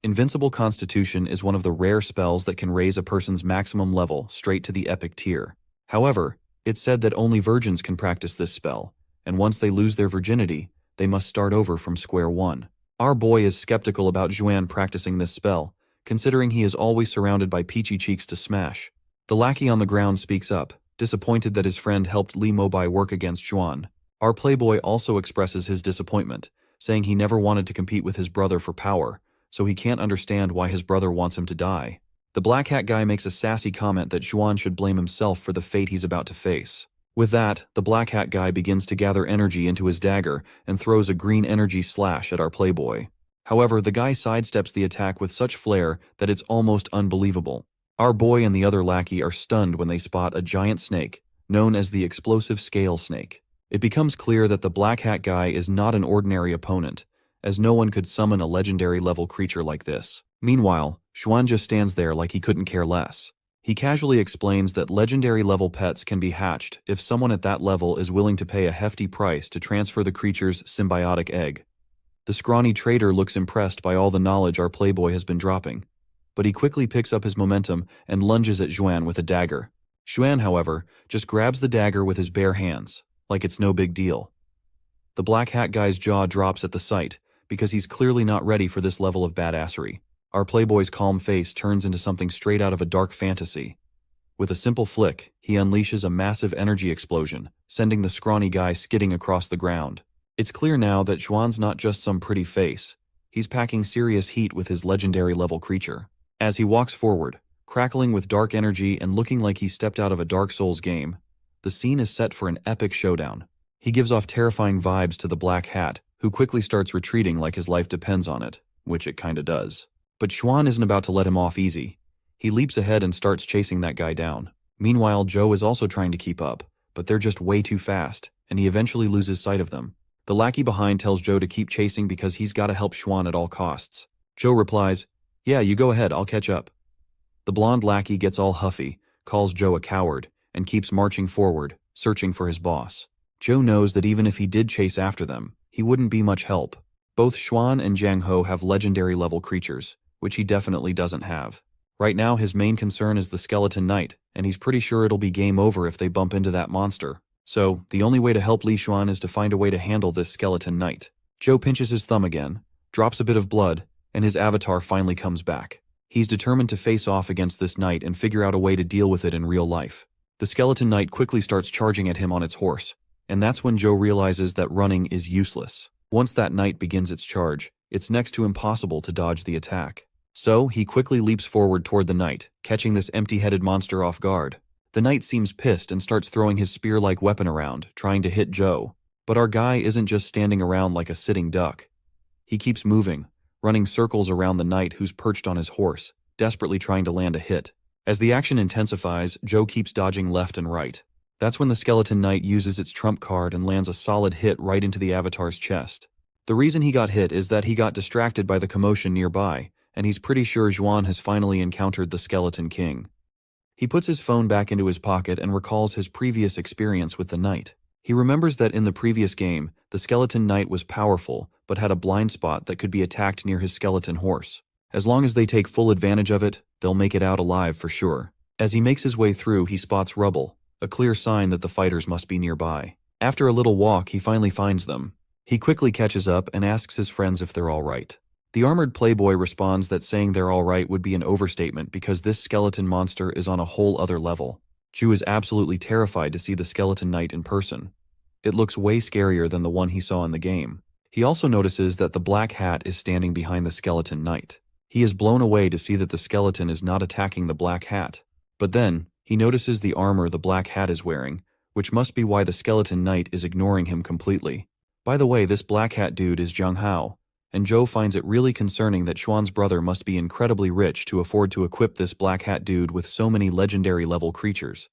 Invincible Constitution is one of the rare spells that can raise a person's maximum level straight to the epic tier. However, it's said that only virgins can practice this spell, and once they lose their virginity, they must start over from square one. Our boy is skeptical about Xuan practicing this spell, considering he is always surrounded by peachy cheeks to smash. The lackey on the ground speaks up, disappointed that his friend helped Li Mobai work against Xuan. Our playboy also expresses his disappointment, saying he never wanted to compete with his brother for power, so he can't understand why his brother wants him to die. The black hat guy makes a sassy comment that Xuan should blame himself for the fate he's about to face. With that, the black hat guy begins to gather energy into his dagger and throws a green energy slash at our playboy. However, the guy sidesteps the attack with such flair that it's almost unbelievable. Our boy and the other lackey are stunned when they spot a giant snake, known as the explosive scale snake. It becomes clear that the black hat guy is not an ordinary opponent, as no one could summon a legendary level creature like this. Meanwhile, Xuan just stands there like he couldn't care less. He casually explains that legendary level pets can be hatched if someone at that level is willing to pay a hefty price to transfer the creature's symbiotic egg. The scrawny trader looks impressed by all the knowledge our playboy has been dropping, but he quickly picks up his momentum and lunges at Xuan with a dagger. Xuan, however, just grabs the dagger with his bare hands, like it's no big deal. The black hat guy's jaw drops at the sight, because he's clearly not ready for this level of badassery. Our playboy's calm face turns into something straight out of a dark fantasy. With a simple flick, he unleashes a massive energy explosion, sending the scrawny guy skidding across the ground. It's clear now that Xuan's not just some pretty face. He's packing serious heat with his legendary level creature. As he walks forward, crackling with dark energy and looking like he stepped out of a Dark Souls game, the scene is set for an epic showdown. He gives off terrifying vibes to the black hat, who quickly starts retreating like his life depends on it, which it kinda does. But Xuan isn't about to let him off easy. He leaps ahead and starts chasing that guy down. Meanwhile, Joe is also trying to keep up, but they're just way too fast, and he eventually loses sight of them. The lackey behind tells Joe to keep chasing because he's got to help Xuan at all costs. Joe replies, "Yeah, you go ahead, I'll catch up." The blonde lackey gets all huffy, calls Joe a coward, and keeps marching forward, searching for his boss. Joe knows that even if he did chase after them, he wouldn't be much help. Both Xuan and Jiang Ho have legendary level creatures, which he definitely doesn't have. Right now, his main concern is the Skeleton Knight, and he's pretty sure it'll be game over if they bump into that monster. So, the only way to help Li Xuan is to find a way to handle this Skeleton Knight. Joe pinches his thumb again, drops a bit of blood, and his avatar finally comes back. He's determined to face off against this knight and figure out a way to deal with it in real life. The Skeleton Knight quickly starts charging at him on its horse, and that's when Joe realizes that running is useless. Once that knight begins its charge, it's next to impossible to dodge the attack. So, he quickly leaps forward toward the knight, catching this empty-headed monster off guard. The knight seems pissed and starts throwing his spear-like weapon around, trying to hit Joe. But our guy isn't just standing around like a sitting duck. He keeps moving, running circles around the knight who's perched on his horse, desperately trying to land a hit. As the action intensifies, Joe keeps dodging left and right. That's when the skeleton knight uses its trump card and lands a solid hit right into the avatar's chest. The reason he got hit is that he got distracted by the commotion nearby, and he's pretty sure Xuan has finally encountered the Skeleton King. He puts his phone back into his pocket and recalls his previous experience with the knight. He remembers that in the previous game, the skeleton knight was powerful, but had a blind spot that could be attacked near his skeleton horse. As long as they take full advantage of it, they'll make it out alive for sure. As he makes his way through, he spots rubble, a clear sign that the fighters must be nearby. After a little walk, he finally finds them. He quickly catches up and asks his friends if they're all right. The armored playboy responds that saying they're all right would be an overstatement because this skeleton monster is on a whole other level. Ju is absolutely terrified to see the skeleton knight in person. It looks way scarier than the one he saw in the game. He also notices that the black hat is standing behind the skeleton knight. He is blown away to see that the skeleton is not attacking the black hat. But then, he notices the armor the black hat is wearing, which must be why the skeleton knight is ignoring him completely. By the way, this black hat dude is Zhang Hao, and Joe finds it really concerning that Xuan's brother must be incredibly rich to afford to equip this black hat dude with so many legendary level creatures.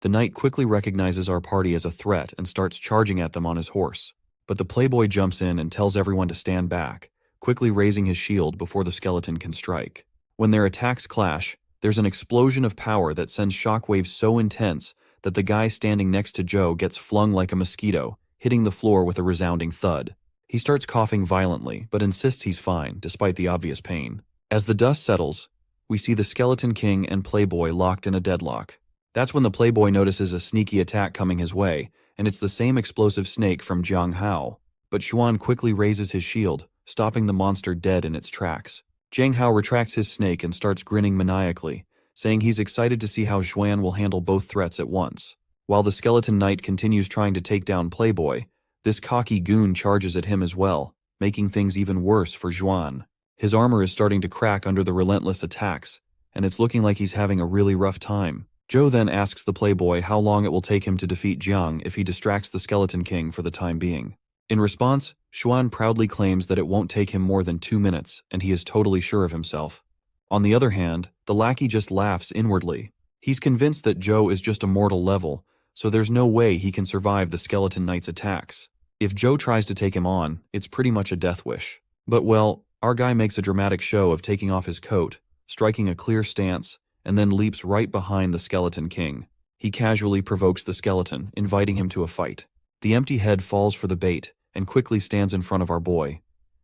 The knight quickly recognizes our party as a threat and starts charging at them on his horse. But the playboy jumps in and tells everyone to stand back, quickly raising his shield before the skeleton can strike. When their attacks clash, there's an explosion of power that sends shockwaves so intense that the guy standing next to Joe gets flung like a mosquito, hitting the floor with a resounding thud. He starts coughing violently, but insists he's fine, despite the obvious pain. As the dust settles, we see the Skeleton King and Playboy locked in a deadlock. That's when the Playboy notices a sneaky attack coming his way, and it's the same explosive snake from Zhang Hao. But Xuan quickly raises his shield, stopping the monster dead in its tracks. Zhang Hao retracts his snake and starts grinning maniacally, saying he's excited to see how Xuan will handle both threats at once. While the Skeleton Knight continues trying to take down Playboy, this cocky goon charges at him as well, making things even worse for Xuan. His armor is starting to crack under the relentless attacks, and it's looking like he's having a really rough time. Joe then asks the Playboy how long it will take him to defeat Jiang if he distracts the Skeleton King for the time being. In response, Xuan proudly claims that it won't take him more than 2 minutes, and he is totally sure of himself. On the other hand, the lackey just laughs inwardly. He's convinced that Joe is just a mortal level, so there's no way he can survive the Skeleton Knight's attacks. If Joe tries to take him on, it's pretty much a death wish. But well, our guy makes a dramatic show of taking off his coat, striking a clear stance, and then leaps right behind the Skeleton King. He casually provokes the skeleton, inviting him to a fight. The empty head falls for the bait, and quickly stands in front of our boy.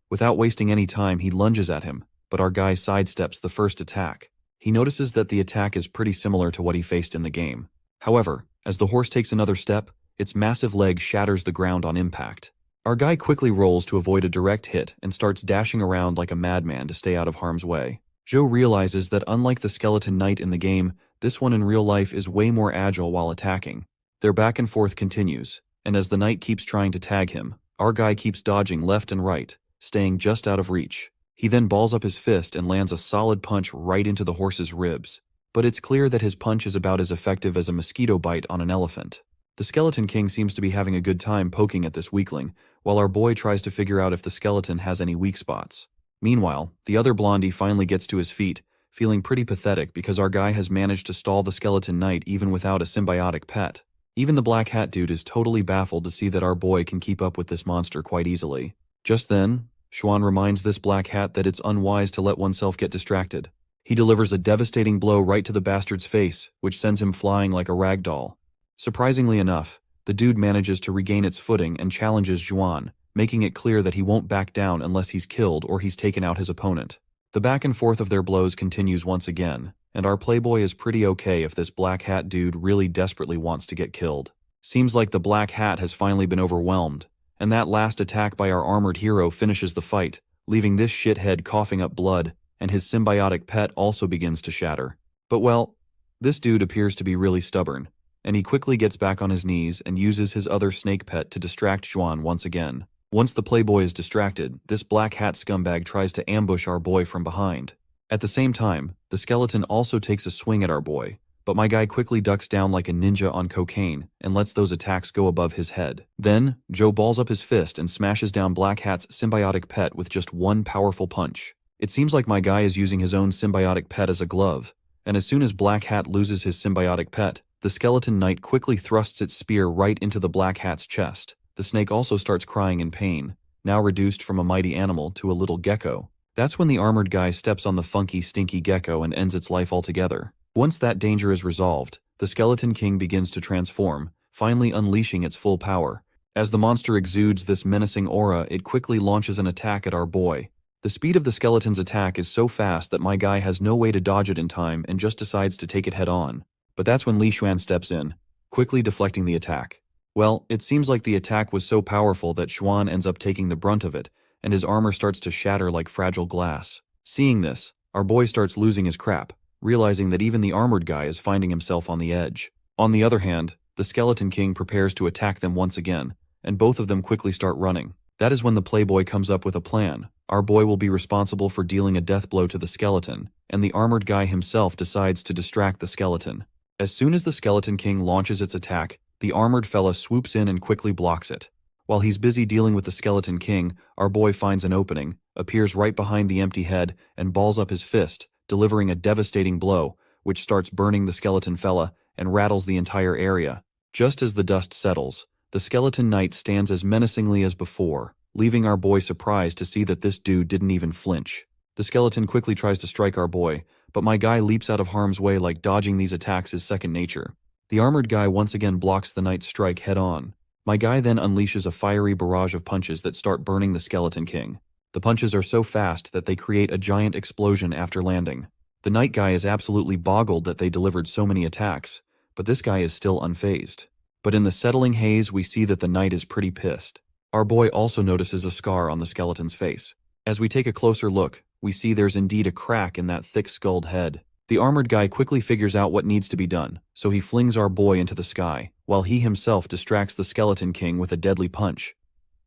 Without wasting any time, he lunges at him, but our guy sidesteps the first attack. He notices that the attack is pretty similar to what he faced in the game. However, as the horse takes another step, its massive leg shatters the ground on impact. Our guy quickly rolls to avoid a direct hit and starts dashing around like a madman to stay out of harm's way. Joe realizes that unlike the Skeleton Knight in the game, this one in real life is way more agile while attacking. Their back and forth continues, and as the knight keeps trying to tag him, our guy keeps dodging left and right, staying just out of reach. He then balls up his fist and lands a solid punch right into the horse's ribs. But it's clear that his punch is about as effective as a mosquito bite on an elephant. The Skeleton King seems to be having a good time poking at this weakling, while our boy tries to figure out if the skeleton has any weak spots. Meanwhile, the other blondie finally gets to his feet, feeling pretty pathetic because our guy has managed to stall the Skeleton Knight even without a symbiotic pet. Even the black hat dude is totally baffled to see that our boy can keep up with this monster quite easily. Just then, Xuan reminds this black hat that it's unwise to let oneself get distracted. He delivers a devastating blow right to the bastard's face, which sends him flying like a rag doll. Surprisingly enough, the dude manages to regain its footing and challenges Xuan, making it clear that he won't back down unless he's killed or he's taken out his opponent. The back and forth of their blows continues once again, and our playboy is pretty okay if this black hat dude really desperately wants to get killed. Seems like the black hat has finally been overwhelmed, and that last attack by our armored hero finishes the fight, leaving this shithead coughing up blood, and his symbiotic pet also begins to shatter. But well, this dude appears to be really stubborn, and he quickly gets back on his knees and uses his other snake pet to distract Xuan once again. Once the playboy is distracted, this black hat scumbag tries to ambush our boy from behind. At the same time, the skeleton also takes a swing at our boy, but my guy quickly ducks down like a ninja on cocaine and lets those attacks go above his head. Then, Joe balls up his fist and smashes down Black Hat's symbiotic pet with just one powerful punch. It seems like my guy is using his own symbiotic pet as a glove, and as soon as Black Hat loses his symbiotic pet, the skeleton knight quickly thrusts its spear right into the Black Hat's chest. The snake also starts crying in pain, now reduced from a mighty animal to a little gecko. That's when the armored guy steps on the funky, stinky gecko and ends its life altogether. Once that danger is resolved, the Skeleton King begins to transform, finally unleashing its full power. As the monster exudes this menacing aura, it quickly launches an attack at our boy. The speed of the skeleton's attack is so fast that my guy has no way to dodge it in time and just decides to take it head on. But that's when Li Xuan steps in, quickly deflecting the attack. Well, it seems like the attack was so powerful that Xuan ends up taking the brunt of it, and his armor starts to shatter like fragile glass. Seeing this, our boy starts losing his crap, realizing that even the armored guy is finding himself on the edge. On the other hand, the Skeleton King prepares to attack them once again, and both of them quickly start running. That is when the playboy comes up with a plan. Our boy will be responsible for dealing a death blow to the skeleton, and the armored guy himself decides to distract the skeleton. As soon as the Skeleton King launches its attack, the armored fella swoops in and quickly blocks it. While he's busy dealing with the Skeleton King, our boy finds an opening, appears right behind the empty head, and balls up his fist, delivering a devastating blow, which starts burning the skeleton fella and rattles the entire area. Just as the dust settles, the Skeleton Knight stands as menacingly as before, leaving our boy surprised to see that this dude didn't even flinch. The skeleton quickly tries to strike our boy, but my guy leaps out of harm's way like dodging these attacks is second nature. The armored guy once again blocks the knight's strike head on. My guy then unleashes a fiery barrage of punches that start burning the Skeleton King. The punches are so fast that they create a giant explosion after landing. The knight guy is absolutely boggled that they delivered so many attacks, but this guy is still unfazed. But in the settling haze, we see that the knight is pretty pissed. Our boy also notices a scar on the skeleton's face. As we take a closer look, we see there's indeed a crack in that thick-skulled head. The armored guy quickly figures out what needs to be done, so he flings our boy into the sky, while he himself distracts the Skeleton King with a deadly punch.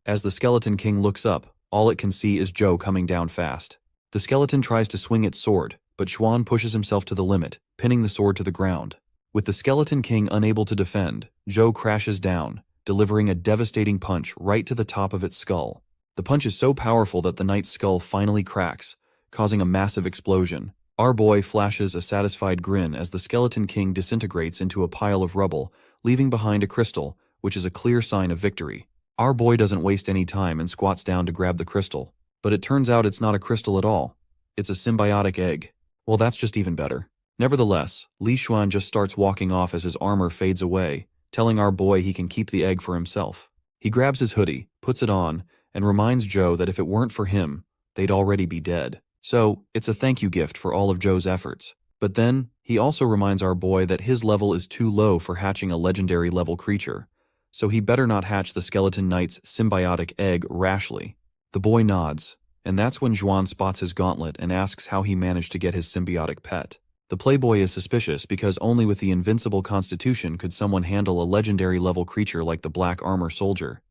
As the Skeleton King looks up, all it can see is Joe coming down fast. The skeleton tries to swing its sword, but Xuan pushes himself to the limit, pinning the sword to the ground. With the Skeleton King unable to defend, Joe crashes down, delivering a devastating punch right to the top of its skull. The punch is so powerful that the knight's skull finally cracks, causing a massive explosion. Our boy flashes a satisfied grin as the Skeleton King disintegrates into a pile of rubble, leaving behind a crystal, which is a clear sign of victory. Our boy doesn't waste any time and squats down to grab the crystal, but it turns out it's not a crystal at all. It's a symbiotic egg. Well, that's just even better. Nevertheless, Li Xuan just starts walking off as his armor fades away, telling our boy he can keep the egg for himself. He grabs his hoodie, puts it on, and reminds Joe that if it weren't for him, they'd already be dead. So, it's a thank you gift for all of Joe's efforts. But then, he also reminds our boy that his level is too low for hatching a legendary level creature, so he better not hatch the Skeleton Knight's symbiotic egg rashly. The boy nods, and that's when Xuan spots his gauntlet and asks how he managed to get his symbiotic pet. The playboy is suspicious because only with the invincible constitution could someone handle a legendary level creature like the Black Armor Soldier.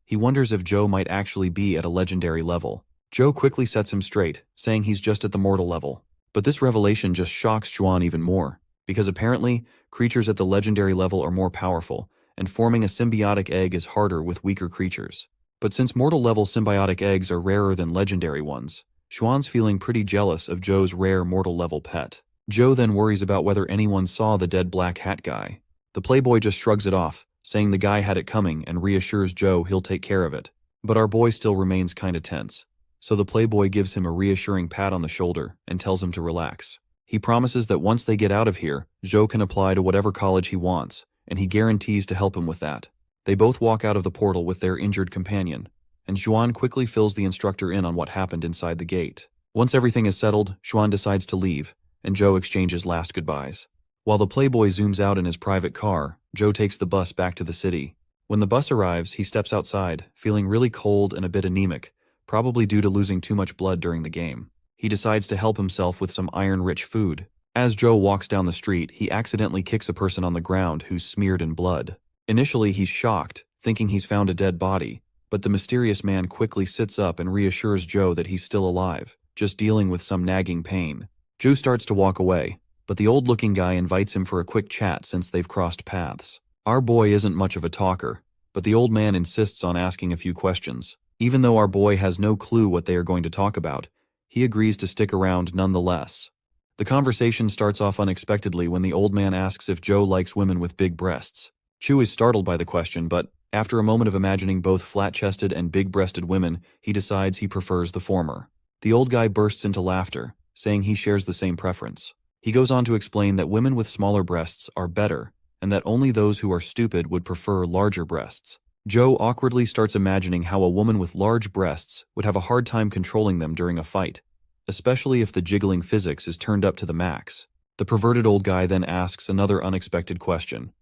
He wonders if Joe might actually be at a legendary level. Joe quickly sets him straight, saying he's just at the mortal level. But this revelation just shocks Xuan even more, because apparently, creatures at the legendary level are more powerful, and forming a symbiotic egg is harder with weaker creatures. But since mortal level symbiotic eggs are rarer than legendary ones, Xuan's feeling pretty jealous of Joe's rare mortal level pet. Joe then worries about whether anyone saw the dead black hat guy. The playboy just shrugs it off, saying the guy had it coming and reassures Joe he'll take care of it. But our boy still remains kinda tense. So the playboy gives him a reassuring pat on the shoulder and tells him to relax. He promises that once they get out of here, Joe can apply to whatever college he wants, and he guarantees to help him with that. They both walk out of the portal with their injured companion, and Xuan quickly fills the instructor in on what happened inside the gate. Once everything is settled, Xuan decides to leave, and Joe exchanges last goodbyes. While the playboy zooms out in his private car, Joe takes the bus back to the city. When the bus arrives, he steps outside, feeling really cold and a bit anemic, probably due to losing too much blood during the game. He decides to help himself with some iron-rich food. As Joe walks down the street, he accidentally kicks a person on the ground who's smeared in blood. Initially, he's shocked, thinking he's found a dead body, But the mysterious man quickly sits up and reassures Joe that he's still alive, just dealing with some nagging pain. Joe starts to walk away, but the old-looking guy invites him for a quick chat since they've crossed paths. Our boy isn't much of a talker, but the old man insists on asking a few questions. Even though our boy has no clue what they are going to talk about, he agrees to stick around nonetheless. The conversation starts off unexpectedly when the old man asks if Joe likes women with big breasts. Chu is startled by the question, but after a moment of imagining both flat-chested and big-breasted women, he decides he prefers the former. The old guy bursts into laughter, saying he shares the same preference. He goes on to explain that women with smaller breasts are better, and that only those who are stupid would prefer larger breasts. Joe awkwardly starts imagining how a woman with large breasts would have a hard time controlling them during a fight, especially if the jiggling physics is turned up to the max. The perverted old guy then asks another unexpected question.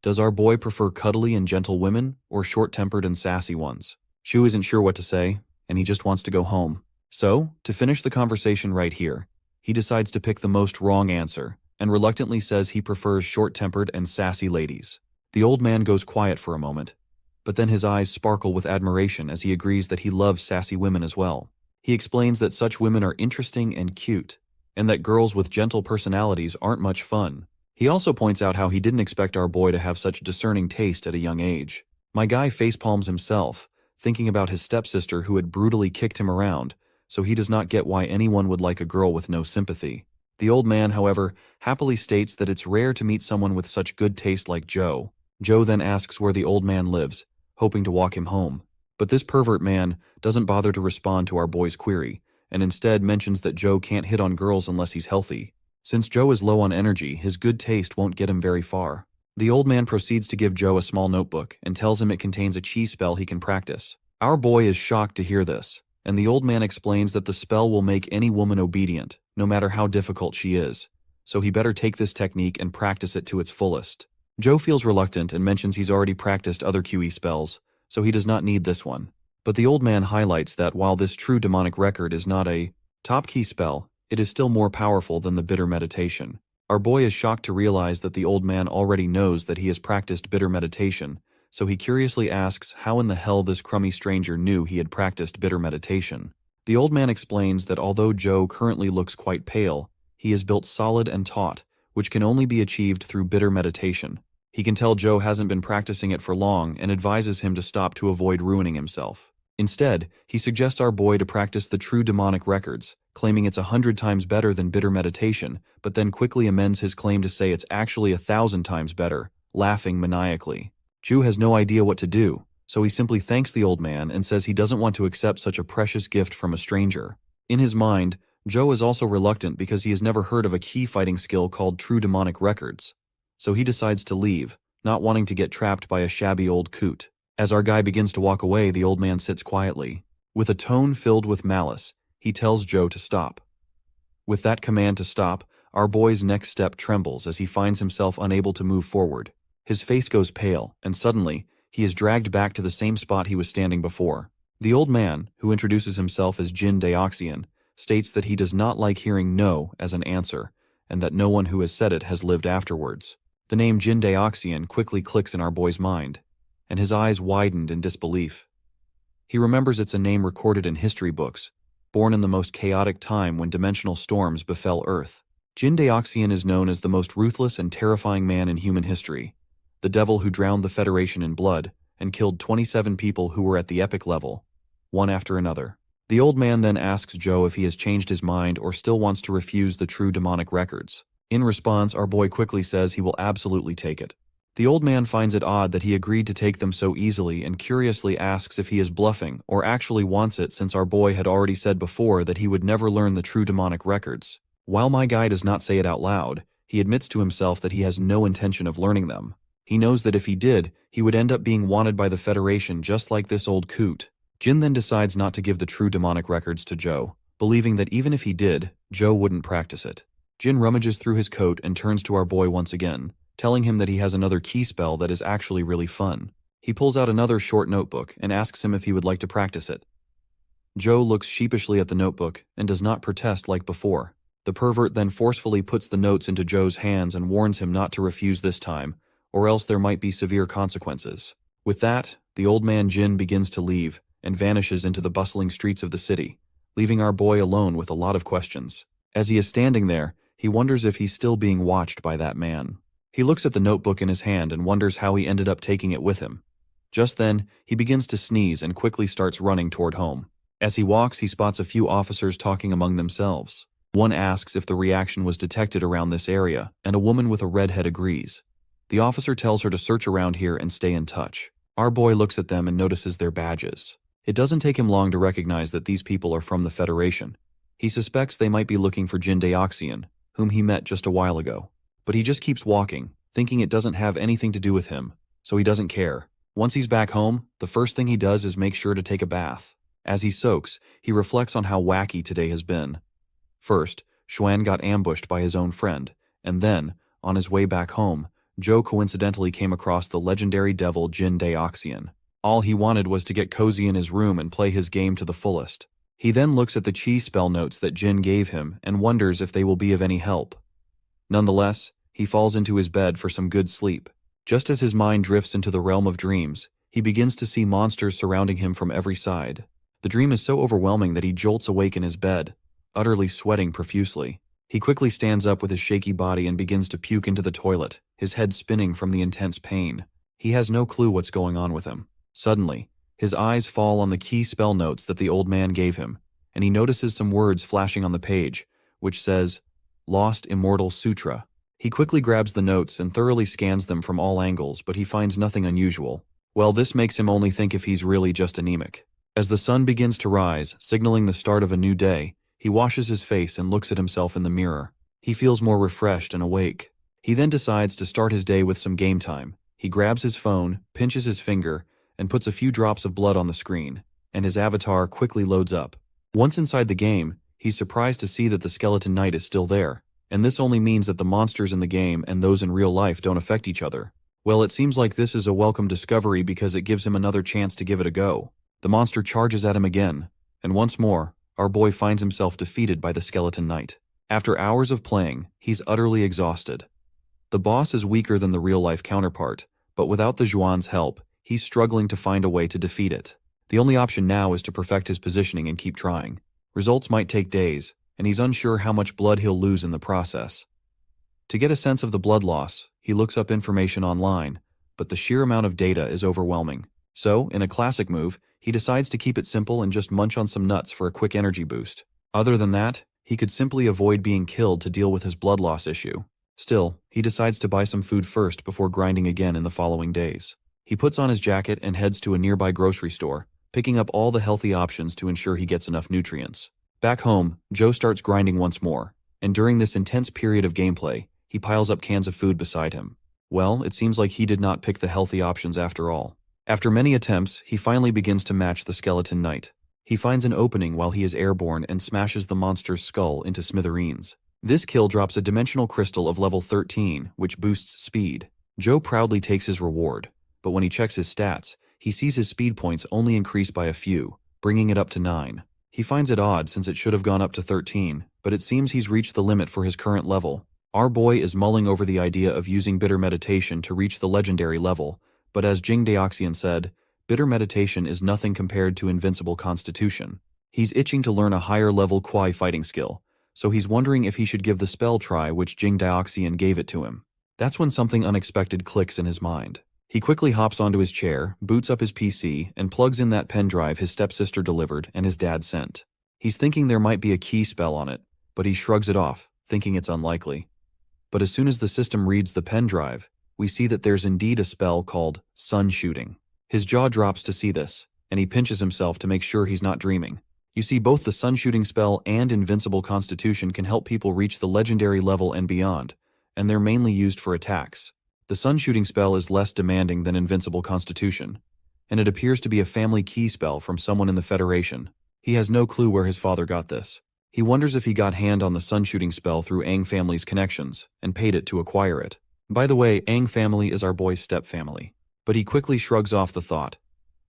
Does our boy prefer cuddly and gentle women, or short-tempered and sassy ones? Chu isn't sure what to say, and he just wants to go home. So, to finish the conversation right here, he decides to pick the most wrong answer, and reluctantly says he prefers short-tempered and sassy ladies. The old man goes quiet for a moment, but then his eyes sparkle with admiration as he agrees that he loves sassy women as well. He explains that such women are interesting and cute, and that girls with gentle personalities aren't much fun. He also points out how he didn't expect our boy to have such discerning taste at a young age. My guy facepalms himself, thinking about his stepsister who had brutally kicked him around, so he does not get why anyone would like a girl with no sympathy. The old man, however, happily states that it's rare to meet someone with such good taste like Joe. Joe then asks where the old man lives, hoping to walk him home. But this pervert man doesn't bother to respond to our boy's query, and instead mentions that Joe can't hit on girls unless he's healthy. Since Joe is low on energy, his good taste won't get him very far. The old man proceeds to give Joe a small notebook and tells him it contains a chi spell he can practice. Our boy is shocked to hear this, and the old man explains that the spell will make any woman obedient, no matter how difficult she is, so he better take this technique and practice it to its fullest. Joe feels reluctant and mentions he's already practiced other QE spells, so he does not need this one. But the old man highlights that while this true demonic record is not a top key spell, it is still more powerful than the bitter meditation. Our boy is shocked to realize that the old man already knows that he has practiced bitter meditation, so he curiously asks how in the hell this crummy stranger knew he had practiced bitter meditation. The old man explains that although Joe currently looks quite pale, he is built solid and taut, which can only be achieved through bitter meditation. He can tell Joe hasn't been practicing it for long and advises him to stop to avoid ruining himself. Instead, he suggests our boy to practice the true demonic records, claiming it's 100 times better than bitter meditation, but then quickly amends his claim to say it's actually 1,000 times better, laughing maniacally. Joe has no idea what to do, so he simply thanks the old man and says he doesn't want to accept such a precious gift from a stranger. In his mind, Joe is also reluctant because he has never heard of a key fighting skill called true demonic records, so he decides to leave, not wanting to get trapped by a shabby old coot. As our guy begins to walk away, the old man sits quietly. With a tone filled with malice, he tells Joe to stop. With that command to stop, our boy's next step trembles as he finds himself unable to move forward. His face goes pale, and suddenly, he is dragged back to the same spot he was standing before. The old man, who introduces himself as Jin Daoxian, states that he does not like hearing no as an answer, and that no one who has said it has lived afterwards. The name Jin Daoxian quickly clicks in our boy's mind, and his eyes widened in disbelief. He remembers it's a name recorded in history books, born in the most chaotic time when dimensional storms befell Earth. Jin Daoxian is known as the most ruthless and terrifying man in human history, the devil who drowned the Federation in blood and killed 27 people who were at the epic level, one after another. The old man then asks Joe if he has changed his mind or still wants to refuse the true demonic records. In response, our boy quickly says he will absolutely take it. The old man finds it odd that he agreed to take them so easily and curiously asks if he is bluffing or actually wants it, since our boy had already said before that he would never learn the true demonic records. While my guy does not say it out loud, he admits to himself that he has no intention of learning them. He knows that if he did, he would end up being wanted by the Federation just like this old coot. Jin then decides not to give the true demonic records to Joe, believing that even if he did, Joe wouldn't practice it. Jin rummages through his coat and turns to our boy once again, telling him that he has another key spell that is actually really fun. He pulls out another short notebook and asks him if he would like to practice it. Joe looks sheepishly at the notebook and does not protest like before. The pervert then forcefully puts the notes into Joe's hands and warns him not to refuse this time, or else there might be severe consequences. With that, the old man Jin begins to leave and vanishes into the bustling streets of the city, leaving our boy alone with a lot of questions. As he is standing there, he wonders if he's still being watched by that man. He looks at the notebook in his hand and wonders how he ended up taking it with him. Just then, he begins to sneeze and quickly starts running toward home. As he walks, he spots a few officers talking among themselves. One asks if the reaction was detected around this area, and a woman with a red head agrees. The officer tells her to search around here and stay in touch. Our boy looks at them and notices their badges. It doesn't take him long to recognize that these people are from the Federation. He suspects they might be looking for Jin Daoxian, whom he met just a while ago. But he just keeps walking, thinking it doesn't have anything to do with him, so he doesn't care. Once he's back home, the first thing he does is make sure to take a bath. As he soaks, he reflects on how wacky today has been. First, Xuan got ambushed by his own friend, and then, on his way back home, Zhou coincidentally came across the legendary devil Jin Daoxian. All he wanted was to get cozy in his room and play his game to the fullest. He then looks at the chi spell notes that Jin gave him and wonders if they will be of any help. Nonetheless, he falls into his bed for some good sleep. Just as his mind drifts into the realm of dreams, he begins to see monsters surrounding him from every side. The dream is so overwhelming that he jolts awake in his bed, utterly sweating profusely. He quickly stands up with his shaky body and begins to puke into the toilet, his head spinning from the intense pain. He has no clue what's going on with him. Suddenly, his eyes fall on the key spell notes that the old man gave him, and he notices some words flashing on the page, which says, Lost Immortal Sutra. He quickly grabs the notes and thoroughly scans them from all angles, but he finds nothing unusual. Well, this makes him only think if he's really just anemic. As the sun begins to rise, signaling the start of a new day, he washes his face and looks at himself in the mirror. He feels more refreshed and awake. He then decides to start his day with some game time. He grabs his phone, pinches his finger, and puts a few drops of blood on the screen, and his avatar quickly loads up. Once inside the game, he's surprised to see that the Skeleton Knight is still there, and this only means that the monsters in the game and those in real life don't affect each other. Well, it seems like this is a welcome discovery because it gives him another chance to give it a go. The monster charges at him again, and once more, our boy finds himself defeated by the Skeleton Knight. After hours of playing, he's utterly exhausted. The boss is weaker than the real-life counterpart, but without the Zhuan's help, he's struggling to find a way to defeat it. The only option now is to perfect his positioning and keep trying. Results might take days, and he's unsure how much blood he'll lose in the process. To get a sense of the blood loss, he looks up information online, but the sheer amount of data is overwhelming. So, in a classic move, he decides to keep it simple and just munch on some nuts for a quick energy boost. Other than that, he could simply avoid being killed to deal with his blood loss issue. Still, he decides to buy some food first before grinding again in the following days. He puts on his jacket and heads to a nearby grocery store, picking up all the healthy options to ensure he gets enough nutrients. Back home, Joe starts grinding once more, and during this intense period of gameplay, he piles up cans of food beside him. Well, it seems like he did not pick the healthy options after all. After many attempts, he finally begins to match the Skeleton Knight. He finds an opening while he is airborne and smashes the monster's skull into smithereens. This kill drops a dimensional crystal of level 13, which boosts speed. Joe proudly takes his reward, but when he checks his stats, he sees his speed points only increase by a few, bringing it up to 9. He finds it odd since it should have gone up to 13, but it seems he's reached the limit for his current level. Our boy is mulling over the idea of using bitter meditation to reach the legendary level, but as Jing Daoxian said, bitter meditation is nothing compared to invincible constitution. He's itching to learn a higher level Kuai fighting skill, so he's wondering if he should give the spell try which Jing Daoxian gave it to him. That's when something unexpected clicks in his mind. He quickly hops onto his chair, boots up his PC, and plugs in that pen drive his stepsister delivered and his dad sent. He's thinking there might be a key spell on it, but he shrugs it off, thinking it's unlikely. But as soon as the system reads the pen drive, we see that there's indeed a spell called Sun Shooting. His jaw drops to see this, and he pinches himself to make sure he's not dreaming. You see, both the Sun Shooting spell and Invincible Constitution can help people reach the legendary level and beyond, and they're mainly used for attacks. The Sun Shooting spell is less demanding than Invincible Constitution, and it appears to be a family key spell from someone in the Federation. He has no clue where his father got this. He wonders if he got hand on the Sun Shooting spell through Aang family's connections, and paid it to acquire it. By the way, Aang family is our boy's step-family. But he quickly shrugs off the thought,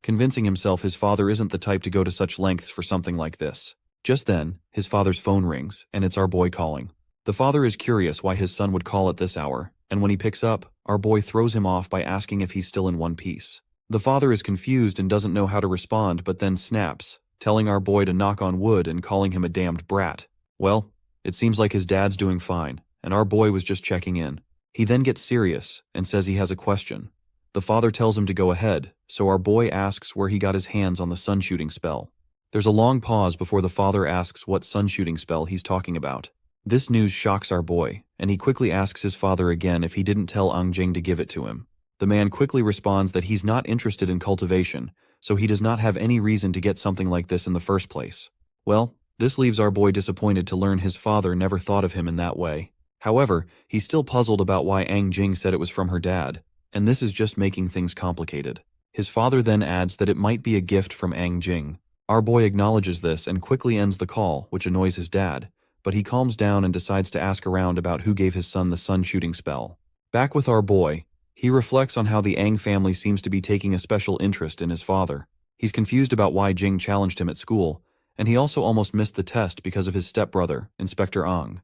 convincing himself his father isn't the type to go to such lengths for something like this. Just then, his father's phone rings, and it's our boy calling. The father is curious why his son would call at this hour, and when he picks up, our boy throws him off by asking if he's still in one piece. The father is confused and doesn't know how to respond, but then snaps, telling our boy to knock on wood and calling him a damned brat. Well, it seems like his dad's doing fine, and our boy was just checking in. He then gets serious and says he has a question. The father tells him to go ahead, so our boy asks where he got his hands on the sun shooting spell. There's a long pause before the father asks what sun shooting spell he's talking about. This news shocks our boy, and he quickly asks his father again if he didn't tell Jing to give it to him. The man quickly responds that he's not interested in cultivation, so he does not have any reason to get something like this in the first place. Well, this leaves our boy disappointed to learn his father never thought of him in that way. However, he's still puzzled about why Jing said it was from her dad, and this is just making things complicated. His father then adds that it might be a gift from Jing. Our boy acknowledges this and quickly ends the call, which annoys his dad, but he calms down and decides to ask around about who gave his son the sun shooting spell. Back with our boy, he reflects on how the Ang family seems to be taking a special interest in his father. He's confused about why Jing challenged him at school, and he also almost missed the test because of his stepbrother, Inspector Ang.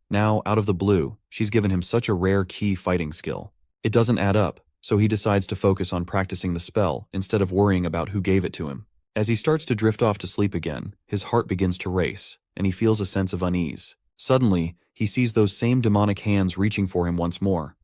Now, out of the blue, she's given him such a rare key fighting skill. It doesn't add up, so he decides to focus on practicing the spell instead of worrying about who gave it to him. As he starts to drift off to sleep again, his heart begins to race, and he feels a sense of unease. Suddenly, he sees those same demonic hands reaching for him once more.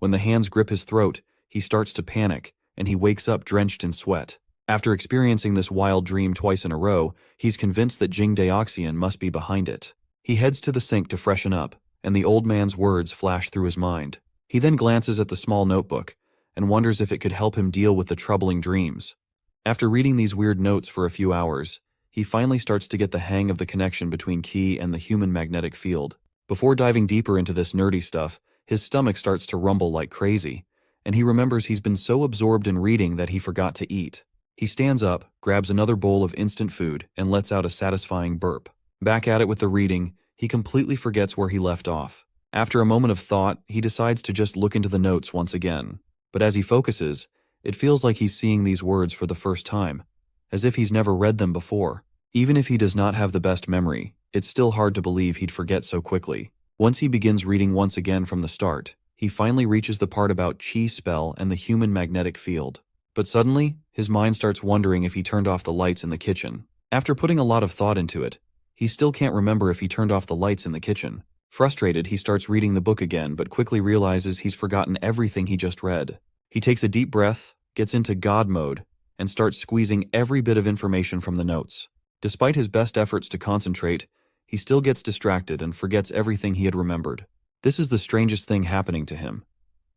When the hands grip his throat, he starts to panic, and he wakes up drenched in sweat. After experiencing this wild dream twice in a row, he's convinced that Jing Daoxian must be behind it. He heads to the sink to freshen up, and the old man's words flash through his mind. He then glances at the small notebook, and wonders if it could help him deal with the troubling dreams. After reading these weird notes for a few hours, he finally starts to get the hang of the connection between Qi and the human magnetic field. Before diving deeper into this nerdy stuff, his stomach starts to rumble like crazy, and he remembers he's been so absorbed in reading that he forgot to eat. He stands up, grabs another bowl of instant food, and lets out a satisfying burp. Back at it with the reading, he completely forgets where he left off. After a moment of thought, he decides to just look into the notes once again. But as he focuses, it feels like he's seeing these words for the first time, as if he's never read them before. Even if he does not have the best memory, it's still hard to believe he'd forget so quickly. Once he begins reading once again from the start, he finally reaches the part about Qi spell and the human magnetic field. But suddenly, his mind starts wondering if he turned off the lights in the kitchen. After putting a lot of thought into it, he still can't remember if he turned off the lights in the kitchen. Frustrated, he starts reading the book again, but quickly realizes he's forgotten everything he just read. He takes a deep breath, gets into God mode, and starts squeezing every bit of information from the notes. Despite his best efforts to concentrate, he still gets distracted and forgets everything he had remembered. This is the strangest thing happening to him.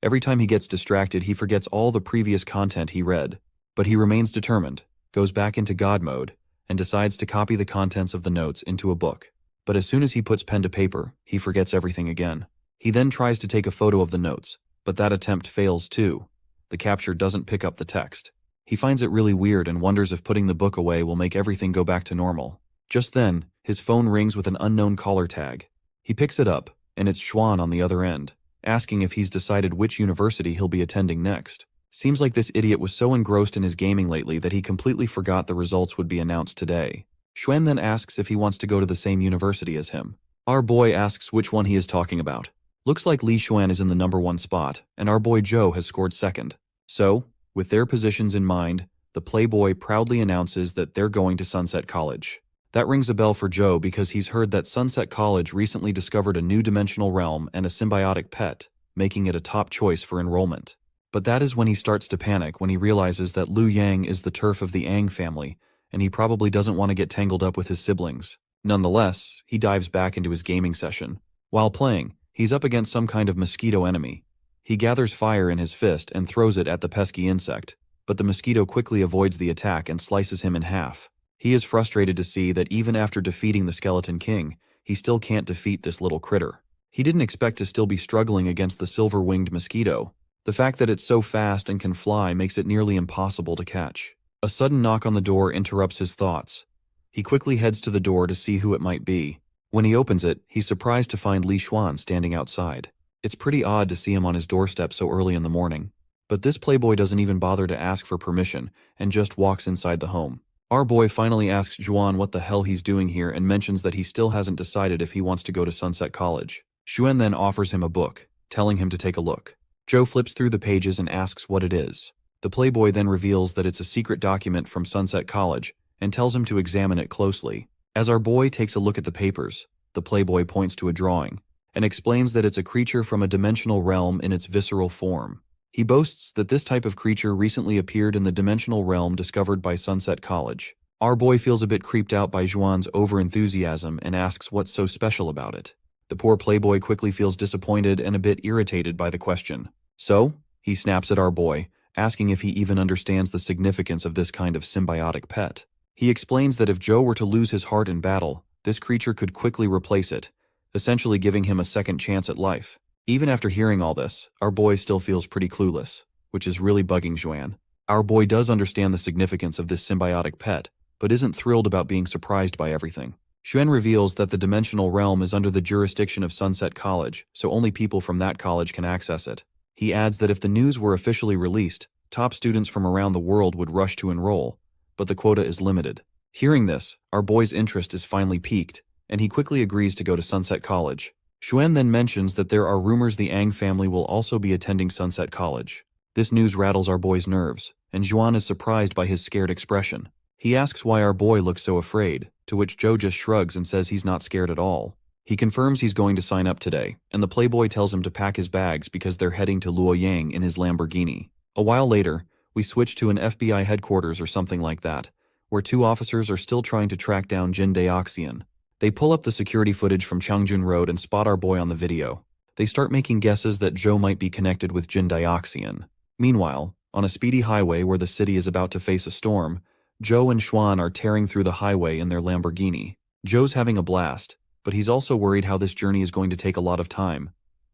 Every time he gets distracted, he forgets all the previous content he read. But he remains determined, goes back into God mode, and decides to copy the contents of the notes into a book. But as soon as he puts pen to paper, he forgets everything again. He then tries to take a photo of the notes, but that attempt fails too. The capture doesn't pick up the text. He finds it really weird and wonders if putting the book away will make everything go back to normal. Just then, his phone rings with an unknown caller tag. He picks it up, and it's Xuan on the other end, asking if he's decided which university he'll be attending next. Seems like this idiot was so engrossed in his gaming lately that he completely forgot the results would be announced today. Xuan then asks if he wants to go to the same university as him. Our boy asks which one he is talking about. Looks like Li Xuan is in the #1 spot, and our boy Joe has scored second. So, with their positions in mind, the playboy proudly announces that they're going to Sunset College. That rings a bell for Joe because he's heard that Sunset College recently discovered a new dimensional realm and a symbiotic pet, making it a top choice for enrollment. But that is when he starts to panic when he realizes that Liu Yang is the turf of the Ang family, and he probably doesn't want to get tangled up with his siblings. Nonetheless, he dives back into his gaming session. While playing, he's up against some kind of mosquito enemy. He gathers fire in his fist and throws it at the pesky insect, but the mosquito quickly avoids the attack and slices him in half. He is frustrated to see that even after defeating the Skeleton King, he still can't defeat this little critter. He didn't expect to still be struggling against the silver-winged mosquito. The fact that it's so fast and can fly makes it nearly impossible to catch. A sudden knock on the door interrupts his thoughts. He quickly heads to the door to see who it might be. When he opens it, he's surprised to find Li Xuan standing outside. It's pretty odd to see him on his doorstep so early in the morning. But this playboy doesn't even bother to ask for permission and just walks inside the home. Our boy finally asks Juan what the hell he's doing here and mentions that he still hasn't decided if he wants to go to Sunset College. Xuan then offers him a book, telling him to take a look. Joe flips through the pages and asks what it is. The playboy then reveals that it's a secret document from Sunset College and tells him to examine it closely. As our boy takes a look at the papers, the playboy points to a drawing and explains that it's a creature from a dimensional realm in its visceral form. He boasts that this type of creature recently appeared in the dimensional realm discovered by Sunset College. Our boy feels a bit creeped out by Juan's overenthusiasm and asks what's so special about it. The poor playboy quickly feels disappointed and a bit irritated by the question. So, he snaps at our boy, asking if he even understands the significance of this kind of symbiotic pet. He explains that if Joe were to lose his heart in battle, this creature could quickly replace it, essentially giving him a second chance at life. Even after hearing all this, our boy still feels pretty clueless, which is really bugging Juan. Our boy does understand the significance of this symbiotic pet, but isn't thrilled about being surprised by everything. Xuan reveals that the dimensional realm is under the jurisdiction of Sunset College, so only people from that college can access it. He adds that if the news were officially released, top students from around the world would rush to enroll, but the quota is limited. Hearing this, our boy's interest is finally piqued, and he quickly agrees to go to Sunset College. Xuan then mentions that there are rumors the Ang family will also be attending Sunset College. This news rattles our boy's nerves, and Xuan is surprised by his scared expression. He asks why our boy looks so afraid, to which Joe just shrugs and says he's not scared at all. He confirms he's going to sign up today, and the playboy tells him to pack his bags because they're heading to Luoyang in his Lamborghini. A while later, we switch to an FBI headquarters or something like that, where two officers are still trying to track down Jin Daoxian. They pull up the security footage from Changjun Road and spot our boy on the video. They start making guesses that Joe might be connected with Jin Daoxian. Meanwhile, on a speedy highway where the city is about to face a storm, Joe and Xuan are tearing through the highway in their Lamborghini. Joe's having a blast, but he's also worried how this journey is going to take a lot of time,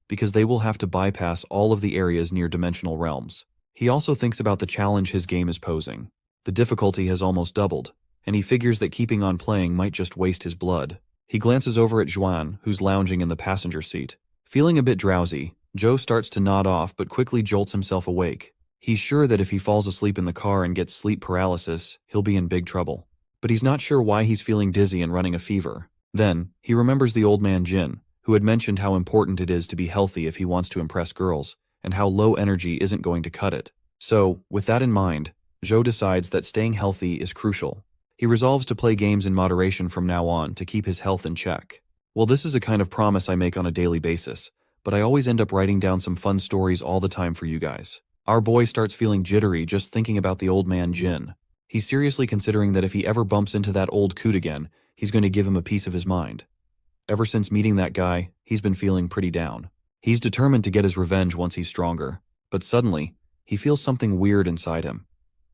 because they will have to bypass all of the areas near dimensional realms. He also thinks about the challenge his game is posing. The difficulty has almost doubled, and he figures that keeping on playing might just waste his blood. He glances over at Juan, who's lounging in the passenger seat. Feeling a bit drowsy, Joe starts to nod off but quickly jolts himself awake. He's sure that if he falls asleep in the car and gets sleep paralysis, he'll be in big trouble. But he's not sure why he's feeling dizzy and running a fever. Then, he remembers the old man Jin, who had mentioned how important it is to be healthy if he wants to impress girls, and how low energy isn't going to cut it. So, with that in mind, Joe decides that staying healthy is crucial. He resolves to play games in moderation from now on to keep his health in check. Well, this is a kind of promise I make on a daily basis, but I always end up writing down some fun stories all the time for you guys. Our boy starts feeling jittery just thinking about the old man Jin. He's seriously considering that if he ever bumps into that old coot again, he's going to give him a piece of his mind. Ever since meeting that guy, he's been feeling pretty down. He's determined to get his revenge once he's stronger, but suddenly, he feels something weird inside him.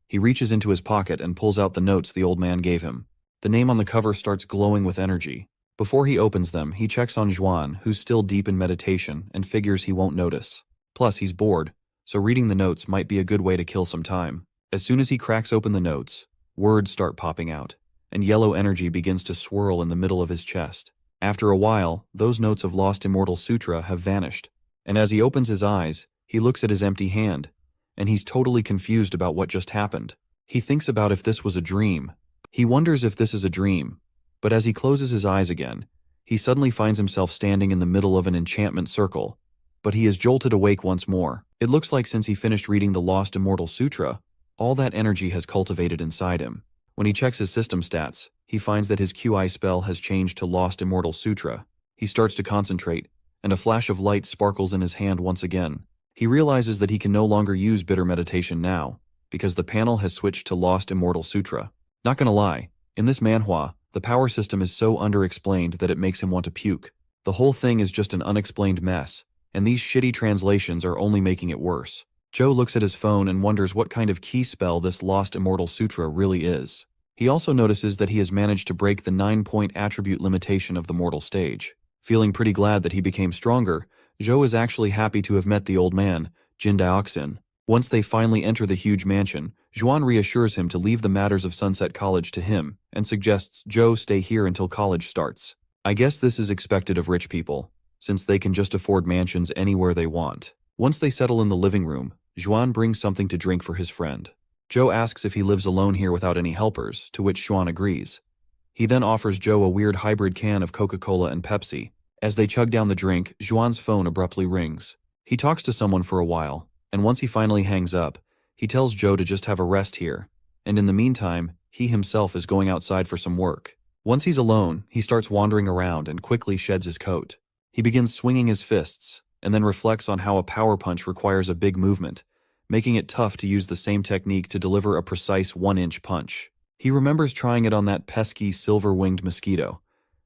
He reaches into his pocket and pulls out the notes the old man gave him. The name on the cover starts glowing with energy. Before he opens them, he checks on Juan, who's still deep in meditation, and figures he won't notice. Plus, he's bored, so reading the notes might be a good way to kill some time. As soon as he cracks open the notes, words start popping out, and yellow energy begins to swirl in the middle of his chest. After a while, those notes of Lost Immortal Sutra have vanished, and as he opens his eyes, he looks at his empty hand, and he's totally confused about what just happened. He thinks about if this was a dream. He wonders if this is a dream, but as he closes his eyes again, he suddenly finds himself standing in the middle of an enchantment circle, but he is jolted awake once more. It looks like since he finished reading the Lost Immortal Sutra, all that energy has cultivated inside him. When he checks his system stats, he finds that his QI spell has changed to Lost Immortal Sutra. He starts to concentrate, and a flash of light sparkles in his hand once again. He realizes that he can no longer use bitter meditation now, because the panel has switched to Lost Immortal Sutra. Not gonna lie, in this manhwa, the power system is so underexplained that it makes him want to puke. The whole thing is just an unexplained mess, and these shitty translations are only making it worse. Joe looks at his phone and wonders what kind of key spell this Lost Immortal Sutra really is. He also notices that he has managed to break the 9-point attribute limitation of the mortal stage. Feeling pretty glad that he became stronger, Joe is actually happy to have met the old man, Jin Daoxin. Once they finally enter the huge mansion, Juan reassures him to leave the matters of Sunset College to him, and suggests Joe stay here until college starts. I guess this is expected of rich people, since they can just afford mansions anywhere they want. Once they settle in the living room, Juan brings something to drink for his friend. Joe asks if he lives alone here without any helpers, to which Juan agrees. He then offers Joe a weird hybrid can of Coca-Cola and Pepsi. As they chug down the drink, Juan's phone abruptly rings. He talks to someone for a while, and once he finally hangs up, He tells Joe to just have a rest here, and in the meantime, he himself is going outside for some work. Once he's alone, he starts wandering around and quickly sheds his coat. He begins swinging his fists, and then reflects on how a power punch requires a big movement, making it tough to use the same technique to deliver a precise 1-inch punch. He remembers trying it on that pesky silver-winged mosquito,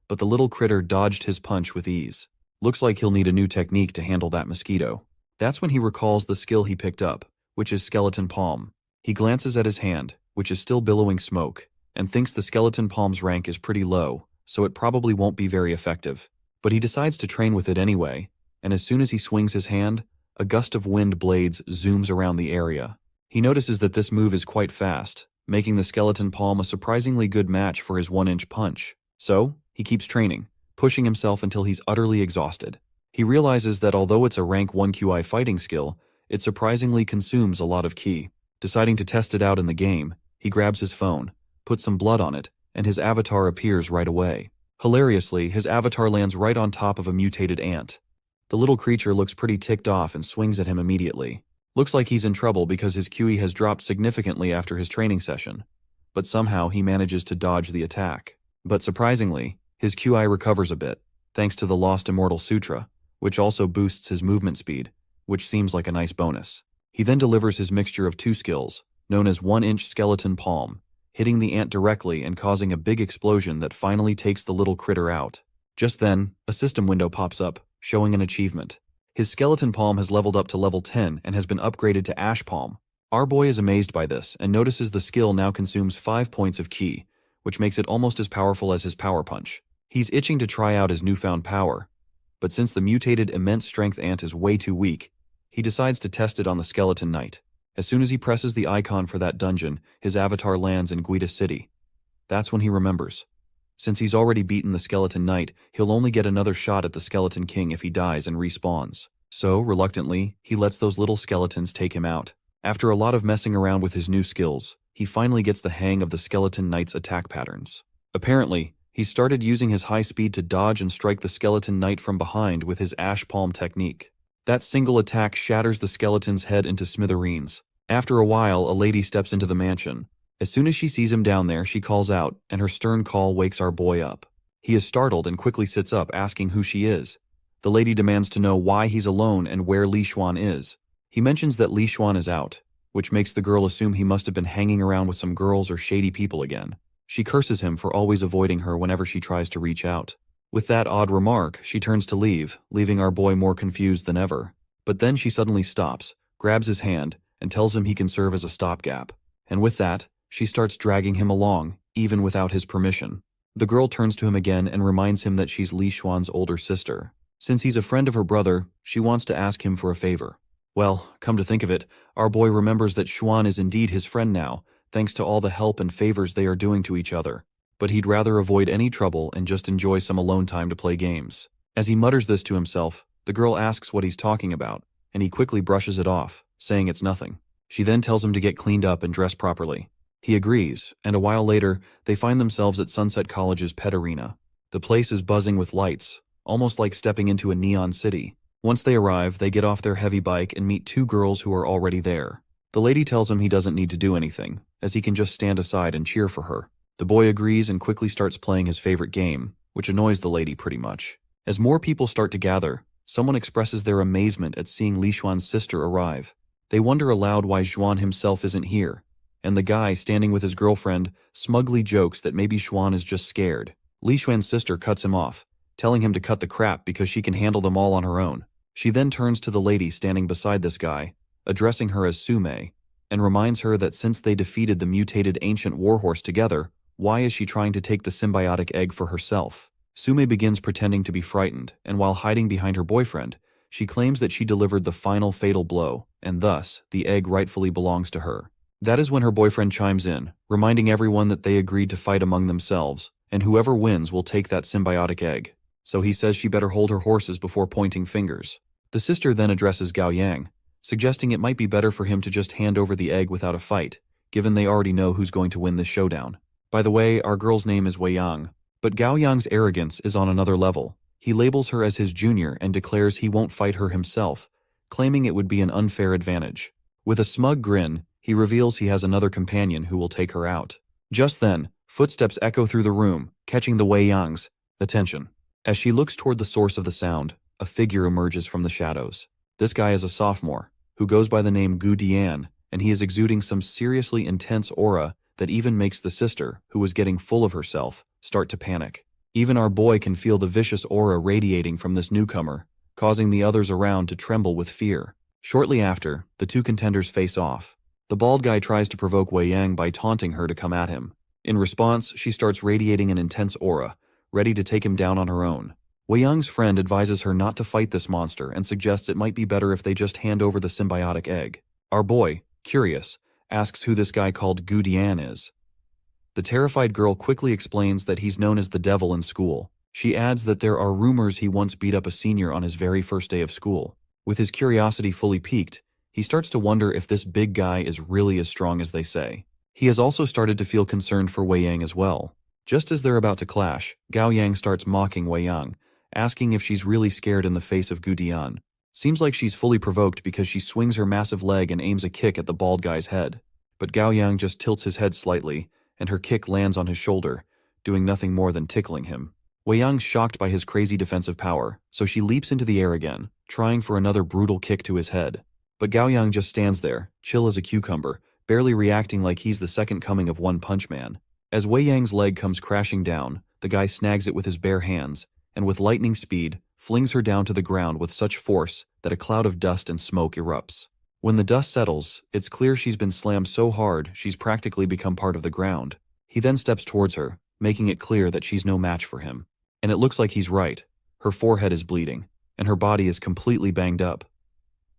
but the little critter dodged his punch with ease. Looks like he'll need a new technique to handle that mosquito. That's when he recalls the skill he picked up, which is skeleton palm. He glances at his hand, which is still billowing smoke, and thinks the skeleton palm's rank is pretty low, so it probably won't be very effective. But he decides to train with it anyway, and as soon as he swings his hand, a gust of wind blades zooms around the area. He notices that this move is quite fast, making the skeleton palm a surprisingly good match for his 1-inch punch. So, he keeps training, pushing himself until he's utterly exhausted. He realizes that although it's a rank 1 QI fighting skill, it surprisingly consumes a lot of ki. Deciding to test it out in the game, he grabs his phone, puts some blood on it, and his avatar appears right away. Hilariously, his avatar lands right on top of a mutated ant. The little creature looks pretty ticked off and swings at him immediately. Looks like he's in trouble because his QE has dropped significantly after his training session, but somehow he manages to dodge the attack. But surprisingly, his QI recovers a bit, thanks to the Lost Immortal Sutra, which also boosts his movement speed, which seems like a nice bonus. He then delivers his mixture of 2 skills, known as 1-inch skeleton palm, hitting the ant directly and causing a big explosion that finally takes the little critter out. Just then, a system window pops up, showing an achievement. His skeleton palm has leveled up to level 10 and has been upgraded to ash palm. Our boy is amazed by this and notices the skill now consumes 5 points of ki, which makes it almost as powerful as his power punch. He's itching to try out his newfound power, but since the mutated immense strength ant is way too weak, he decides to test it on the skeleton knight. As soon as he presses the icon for that dungeon, his avatar lands in Guida City. That's when he remembers. Since he's already beaten the skeleton knight, he'll only get another shot at the skeleton king if he dies and respawns. So, reluctantly, he lets those little skeletons take him out. After a lot of messing around with his new skills, he finally gets the hang of the skeleton knight's attack patterns. Apparently, he started using his high speed to dodge and strike the skeleton knight from behind with his ash palm technique. That single attack shatters the skeleton's head into smithereens. After a while, a lady steps into the mansion. As soon as she sees him down there, she calls out, and her stern call wakes our boy up. He is startled and quickly sits up, asking who she is. The lady demands to know why he's alone and where Li Xuan is. He mentions that Li Xuan is out, which makes the girl assume he must have been hanging around with some girls or shady people again. She curses him for always avoiding her whenever she tries to reach out. With that odd remark, she turns to leave, leaving our boy more confused than ever. But then she suddenly stops, grabs his hand, and tells him he can serve as a stopgap. And with that, she starts dragging him along, even without his permission. The girl turns to him again and reminds him that she's Li Xuan's older sister. Since he's a friend of her brother, she wants to ask him for a favor. Well, come to think of it, our boy remembers that Xuan is indeed his friend now, thanks to all the help and favors they are doing to each other. But he'd rather avoid any trouble and just enjoy some alone time to play games. As he mutters this to himself, the girl asks what he's talking about, and he quickly brushes it off, saying it's nothing. She then tells him to get cleaned up and dress properly. He agrees, and a while later, they find themselves at Sunset College's pet arena. The place is buzzing with lights, almost like stepping into a neon city. Once they arrive, they get off their heavy bike and meet 2 girls who are already there. The lady tells him he doesn't need to do anything, as he can just stand aside and cheer for her. The boy agrees and quickly starts playing his favorite game, which annoys the lady pretty much. As more people start to gather, someone expresses their amazement at seeing Li Xuan's sister arrive. They wonder aloud why Xuan himself isn't here, and the guy standing with his girlfriend smugly jokes that maybe Xuan is just scared. Li Xuan's sister cuts him off, telling him to cut the crap because she can handle them all on her own. She then turns to the lady standing beside this guy, addressing her as Sume, and reminds her that since they defeated the mutated ancient warhorse together, why is she trying to take the symbiotic egg for herself? Sume begins pretending to be frightened, and while hiding behind her boyfriend, she claims that she delivered the final fatal blow, and thus, the egg rightfully belongs to her. That is when her boyfriend chimes in, reminding everyone that they agreed to fight among themselves, and whoever wins will take that symbiotic egg. So he says she better hold her horses before pointing fingers. The sister then addresses Gao Yang, suggesting it might be better for him to just hand over the egg without a fight, given they already know who's going to win this showdown. By the way, our girl's name is Wei Yang, but Gao Yang's arrogance is on another level. He labels her as his junior and declares he won't fight her himself, claiming it would be an unfair advantage. With a smug grin, he reveals he has another companion who will take her out. Just then, footsteps echo through the room, catching the Wei Yang's attention. As she looks toward the source of the sound, a figure emerges from the shadows. This guy is a sophomore, who goes by the name Gu Dian, and he is exuding some seriously intense aura that even makes the sister, who was getting full of herself, start to panic. Even our boy can feel the vicious aura radiating from this newcomer, causing the others around to tremble with fear. Shortly after, the two contenders face off. The bald guy tries to provoke Wei Yang by taunting her to come at him. In response, she starts radiating an intense aura, ready to take him down on her own. Wei Yang's friend advises her not to fight this monster and suggests it might be better if they just hand over the symbiotic egg. Our boy, curious, asks who this guy called Gu Dian is. The terrified girl quickly explains that he's known as the devil in school. She adds that there are rumors he once beat up a senior on his very first day of school. With his curiosity fully piqued, he starts to wonder if this big guy is really as strong as they say. He has also started to feel concerned for Wei Yang as well. Just as they're about to clash, Gao Yang starts mocking Wei Yang, asking if she's really scared in the face of Gu Dian. Seems like she's fully provoked because she swings her massive leg and aims a kick at the bald guy's head. But Gao Yang just tilts his head slightly, and her kick lands on his shoulder, doing nothing more than tickling him. Wei Yang's shocked by his crazy defensive power, so she leaps into the air again, trying for another brutal kick to his head. But Gao Yang just stands there, chill as a cucumber, barely reacting like he's the second coming of One Punch Man. As Wei Yang's leg comes crashing down, the guy snags it with his bare hands, and with lightning speed, flings her down to the ground with such force that a cloud of dust and smoke erupts. When the dust settles, it's clear she's been slammed so hard she's practically become part of the ground. He then steps towards her, making it clear that she's no match for him. And it looks like he's right. Her forehead is bleeding, and her body is completely banged up.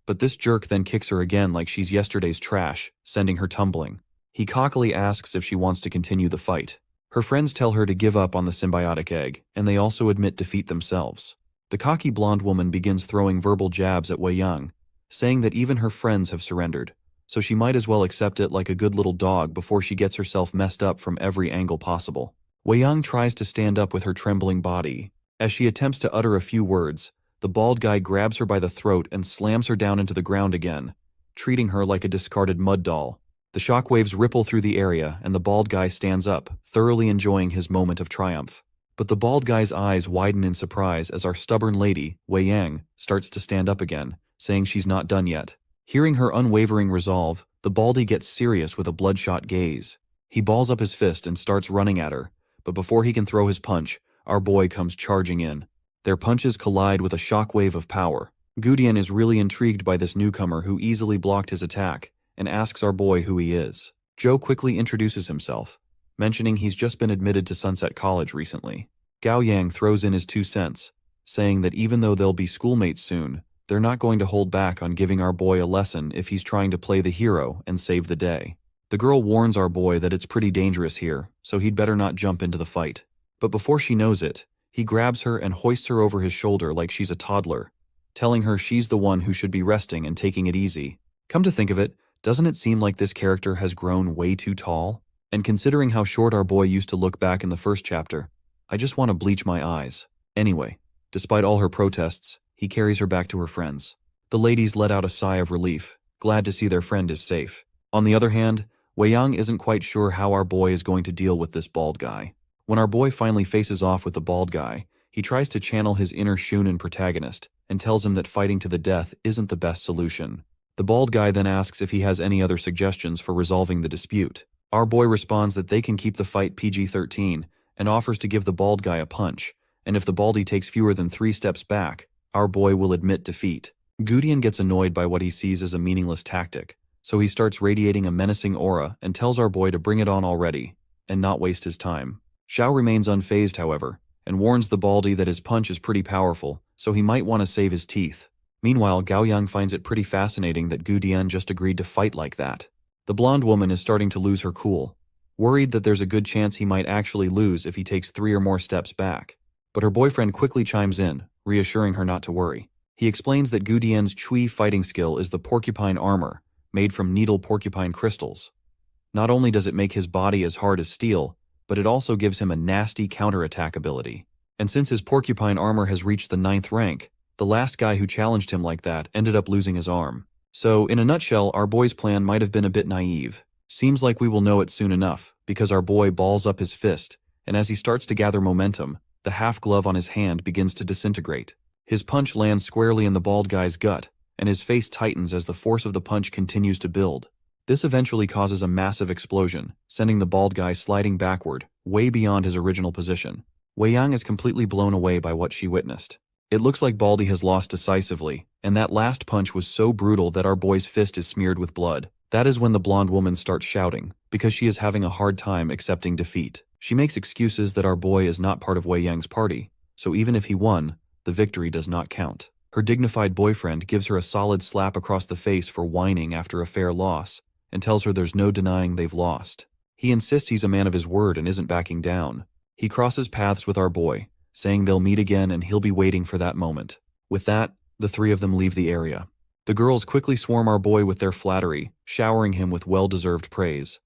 But this jerk then kicks her again like she's yesterday's trash, sending her tumbling. He cockily asks if she wants to continue the fight. Her friends tell her to give up on the symbiotic egg, and they also admit defeat themselves. The cocky blonde woman begins throwing verbal jabs at Wei Yang, saying that even her friends have surrendered, so she might as well accept it like a good little dog before she gets herself messed up from every angle possible. Wei Yang tries to stand up with her trembling body. As she attempts to utter a few words, the bald guy grabs her by the throat and slams her down into the ground again, treating her like a discarded mud doll. The shockwaves ripple through the area and the bald guy stands up, thoroughly enjoying his moment of triumph. But the bald guy's eyes widen in surprise as our stubborn lady, Wei Yang, starts to stand up again, saying she's not done yet. Hearing her unwavering resolve, the baldy gets serious with a bloodshot gaze. He balls up his fist and starts running at her, but before he can throw his punch, our boy comes charging in. Their punches collide with a shockwave of power. Gu Dian is really intrigued by this newcomer who easily blocked his attack, and asks our boy who he is. Joe quickly introduces himself, mentioning he's just been admitted to Sunset College recently. Gao Yang throws in his 2 cents, saying that even though they'll be schoolmates soon, they're not going to hold back on giving our boy a lesson if he's trying to play the hero and save the day. The girl warns our boy that it's pretty dangerous here, so he'd better not jump into the fight. But before she knows it, he grabs her and hoists her over his shoulder like she's a toddler, telling her she's the one who should be resting and taking it easy. Come to think of it, doesn't it seem like this character has grown way too tall? And considering how short our boy used to look back in the first chapter, I just want to bleach my eyes. Anyway, despite all her protests, he carries her back to her friends. The ladies let out a sigh of relief, glad to see their friend is safe. On the other hand, Wei Yang isn't quite sure how our boy is going to deal with this bald guy. When our boy finally faces off with the bald guy, he tries to channel his inner Shunin protagonist and tells him that fighting to the death isn't the best solution. The bald guy then asks if he has any other suggestions for resolving the dispute. Our boy responds that they can keep the fight PG-13 and offers to give the bald guy a punch, and if the baldy takes fewer than 3 steps back, our boy will admit defeat. Gu Dian gets annoyed by what he sees as a meaningless tactic, so he starts radiating a menacing aura and tells our boy to bring it on already, and not waste his time. Xiao remains unfazed, however, and warns the baldy that his punch is pretty powerful, so he might want to save his teeth. Meanwhile, Gao Yang finds it pretty fascinating that Gu Dian just agreed to fight like that. The blonde woman is starting to lose her cool, worried that there's a good chance he might actually lose if he takes 3 or more steps back. But her boyfriend quickly chimes in, reassuring her not to worry. He explains that Gu Dian's Chui fighting skill is the porcupine armor, made from needle porcupine crystals. Not only does it make his body as hard as steel, but it also gives him a nasty counterattack ability. And since his porcupine armor has reached the 9th rank, the last guy who challenged him like that ended up losing his arm. So, in a nutshell, our boy's plan might have been a bit naive. Seems like we will know it soon enough, because our boy balls up his fist, and as he starts to gather momentum, the half-glove on his hand begins to disintegrate. His punch lands squarely in the bald guy's gut, and his face tightens as the force of the punch continues to build. This eventually causes a massive explosion, sending the bald guy sliding backward, way beyond his original position. Wei Yang is completely blown away by what she witnessed. It looks like Baldy has lost decisively, and that last punch was so brutal that our boy's fist is smeared with blood. That is when the blonde woman starts shouting, because she is having a hard time accepting defeat. She makes excuses that our boy is not part of Wei Yang's party, so even if he won, the victory does not count. Her dignified boyfriend gives her a solid slap across the face for whining after a fair loss, and tells her there's no denying they've lost. He insists he's a man of his word and isn't backing down. He crosses paths with our boy, saying they'll meet again and he'll be waiting for that moment. With that, the three of them leave the area. The girls quickly swarm our boy with their flattery, showering him with well-deserved praise.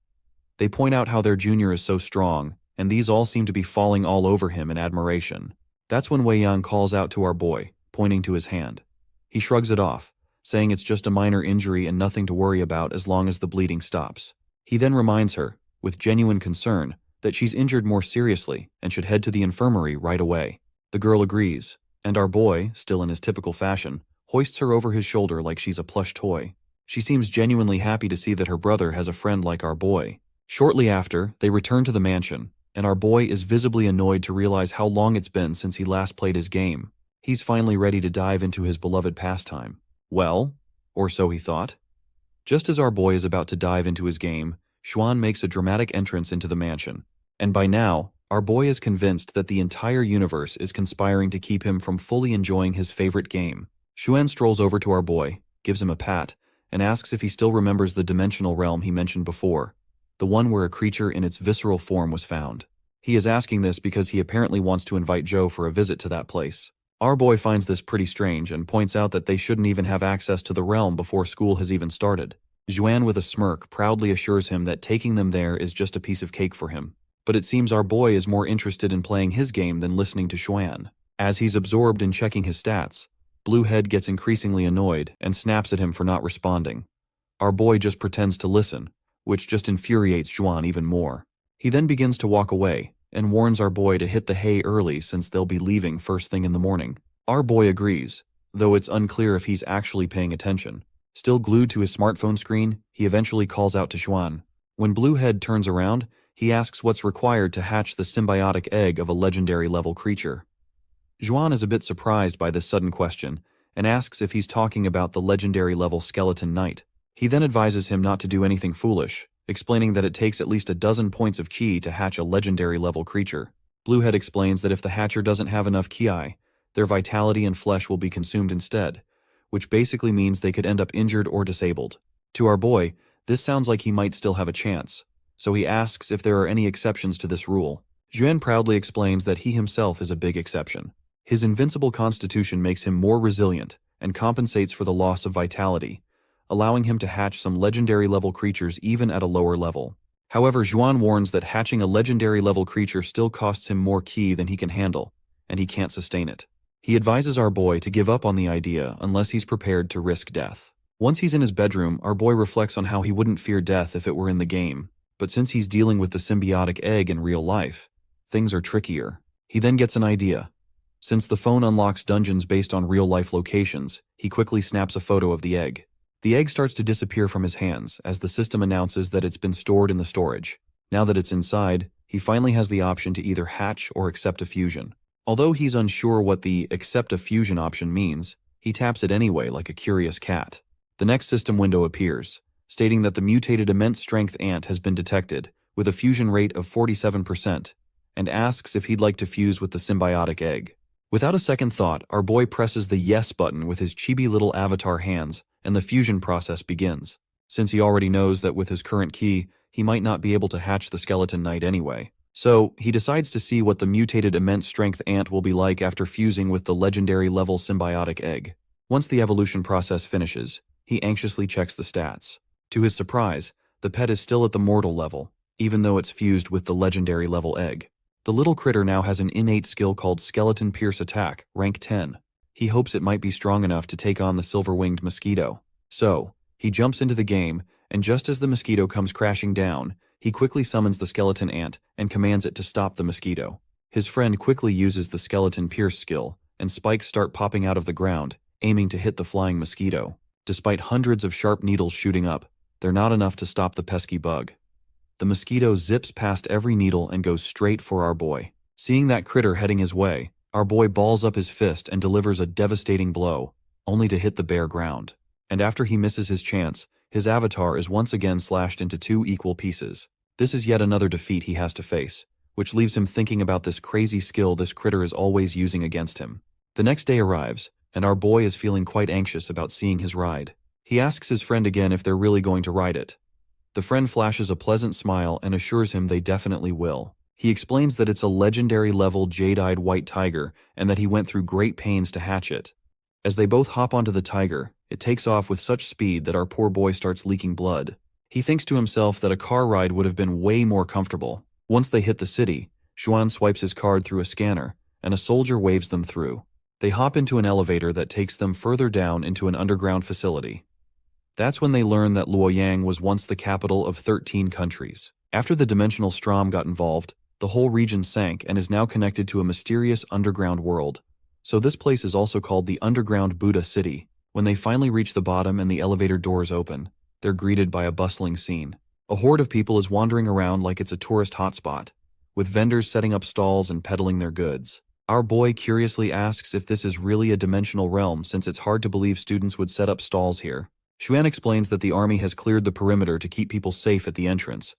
They point out how their junior is so strong, and these all seem to be falling all over him in admiration. That's when Wei Yang calls out to our boy, pointing to his hand. He shrugs it off, saying it's just a minor injury and nothing to worry about as long as the bleeding stops. He then reminds her, with genuine concern, that she's injured more seriously and should head to the infirmary right away. The girl agrees, and our boy, still in his typical fashion, hoists her over his shoulder like she's a plush toy. She seems genuinely happy to see that her brother has a friend like our boy. Shortly after, they return to the mansion, and our boy is visibly annoyed to realize how long it's been since he last played his game. He's finally ready to dive into his beloved pastime. Well, or so he thought. Just as our boy is about to dive into his game, Xuan makes a dramatic entrance into the mansion. And by now, our boy is convinced that the entire universe is conspiring to keep him from fully enjoying his favorite game. Xuan strolls over to our boy, gives him a pat, and asks if he still remembers the dimensional realm he mentioned before, the one where a creature in its visceral form was found. He is asking this because he apparently wants to invite Joe for a visit to that place. Our boy finds this pretty strange and points out that they shouldn't even have access to the realm before school has even started. Xuan, with a smirk, proudly assures him that taking them there is just a piece of cake for him. But it seems our boy is more interested in playing his game than listening to Xuan. As he's absorbed in checking his stats, Bluehead gets increasingly annoyed and snaps at him for not responding. Our boy just pretends to listen, which just infuriates Xuan even more. He then begins to walk away and warns our boy to hit the hay early since they'll be leaving first thing in the morning. Our boy agrees, though it's unclear if he's actually paying attention. Still glued to his smartphone screen, he eventually calls out to Xuan. When Bluehead turns around, he asks what's required to hatch the symbiotic egg of a legendary level creature. Xuan is a bit surprised by this sudden question and asks if he's talking about the legendary level skeleton knight. He then advises him not to do anything foolish, explaining that it takes at least a dozen points of ki to hatch a legendary level creature. Bluehead explains that if the hatcher doesn't have enough ki, their vitality and flesh will be consumed instead, which basically means they could end up injured or disabled. To our boy, this sounds like he might still have a chance, so he asks if there are any exceptions to this rule. Xuan proudly explains that he himself is a big exception. His invincible constitution makes him more resilient and compensates for the loss of vitality, allowing him to hatch some legendary level creatures even at a lower level. However, Xuan warns that hatching a legendary level creature still costs him more ki than he can handle, and he can't sustain it. He advises our boy to give up on the idea unless he's prepared to risk death. Once he's in his bedroom, our boy reflects on how he wouldn't fear death if it were in the game, but since he's dealing with the symbiotic egg in real life, things are trickier. He then gets an idea. Since the phone unlocks dungeons based on real-life locations, he quickly snaps a photo of the egg. The egg starts to disappear from his hands as the system announces that it's been stored in the storage. Now that it's inside, he finally has the option to either hatch or accept a fusion. Although he's unsure what the accept a fusion option means, he taps it anyway like a curious cat. The next system window appears, stating that the mutated immense strength ant has been detected, with a fusion rate of 47%, and asks if he'd like to fuse with the symbiotic egg. Without a second thought, our boy presses the yes button with his chibi little avatar hands, and the fusion process begins. Since he already knows that with his current ki, he might not be able to hatch the skeleton knight anyway. So, he decides to see what the mutated immense strength ant will be like after fusing with the legendary level symbiotic egg. Once the evolution process finishes, he anxiously checks the stats. To his surprise, the pet is still at the mortal level, even though it's fused with the legendary level egg. The little critter now has an innate skill called Skeleton Pierce Attack, rank 10. He hopes it might be strong enough to take on the silver-winged mosquito. So, He jumps into the game, and just as the mosquito comes crashing down, he quickly summons the skeleton ant and commands it to stop the mosquito. His friend quickly uses the skeleton pierce skill, and spikes start popping out of the ground, aiming to hit the flying mosquito. Despite hundreds of sharp needles shooting up, they're not enough to stop the pesky bug. The mosquito zips past every needle and goes straight for our boy. Seeing that critter heading his way, our boy balls up his fist and delivers a devastating blow, only to hit the bare ground. And after he misses his chance, his avatar is once again slashed into 2 equal pieces. This is yet another defeat he has to face, which leaves him thinking about this crazy skill this critter is always using against him. The next day arrives, and our boy is feeling quite anxious about seeing his ride. He asks his friend again if they're really going to ride it. The friend flashes a pleasant smile and assures him they definitely will. He explains that it's a legendary level jade-eyed white tiger and that he went through great pains to hatch it. As they both hop onto the tiger, it takes off with such speed that our poor boy starts leaking blood. He thinks to himself that a car ride would have been way more comfortable. Once they hit the city, Xuan swipes his card through a scanner, and a soldier waves them through. They hop into an elevator that takes them further down into an underground facility. That's when they learn that Luoyang was once the capital of 13 countries. After the dimensional Strom got involved, the whole region sank and is now connected to a mysterious underground world. So this place is also called the Underground Buddha City. When they finally reach the bottom and the elevator doors open, they're greeted by a bustling scene. A horde of people is wandering around like it's a tourist hotspot, with vendors setting up stalls and peddling their goods. Our boy curiously asks if this is really a dimensional realm since it's hard to believe students would set up stalls here. Xuan explains that the army has cleared the perimeter to keep people safe at the entrance,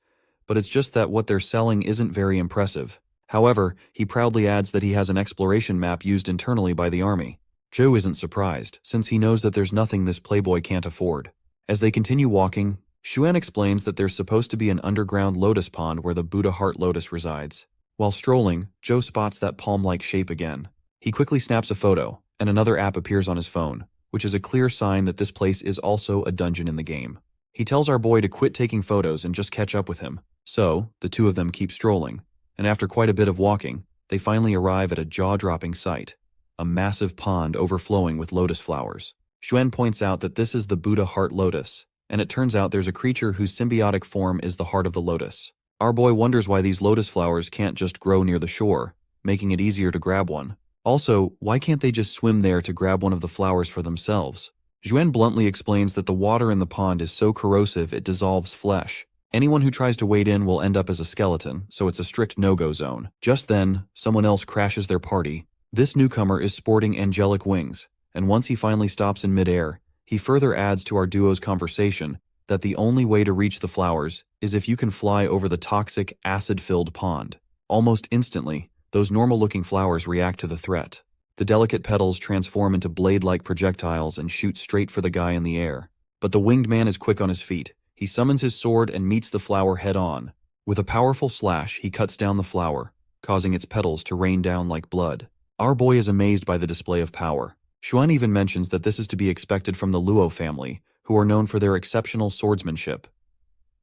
but it's just that what they're selling isn't very impressive. However, he proudly adds that he has an exploration map used internally by the army. Joe isn't surprised, since he knows that there's nothing this playboy can't afford. As they continue walking, Xuan explains that there's supposed to be an underground lotus pond where the Buddha heart lotus resides. While strolling, Joe spots that palm-like shape again. He quickly snaps a photo, and another app appears on his phone, which is a clear sign that this place is also a dungeon in the game. He tells our boy to quit taking photos and just catch up with him. So, the two of them keep strolling, and after quite a bit of walking, they finally arrive at a jaw-dropping sight. A massive pond overflowing with lotus flowers. Xuan points out that this is the Buddha heart lotus, and it turns out there's a creature whose symbiotic form is the heart of the lotus. Our boy wonders why these lotus flowers can't just grow near the shore, making it easier to grab one. Also, why can't they just swim there to grab one of the flowers for themselves? Xuan bluntly explains that the water in the pond is so corrosive it dissolves flesh. Anyone who tries to wade in will end up as a skeleton, so it's a strict no-go zone. Just then, someone else crashes their party. This newcomer is sporting angelic wings, and once he finally stops in midair, he further adds to our duo's conversation that the only way to reach the flowers is if you can fly over the toxic, acid-filled pond. Almost instantly, those normal-looking flowers react to the threat. The delicate petals transform into blade-like projectiles and shoot straight for the guy in the air. But the winged man is quick on his feet. He summons his sword and meets the flower head-on. With a powerful slash, he cuts down the flower, causing its petals to rain down like blood. Our boy is amazed by the display of power. Xuan even mentions that this is to be expected from the Luo family, who are known for their exceptional swordsmanship.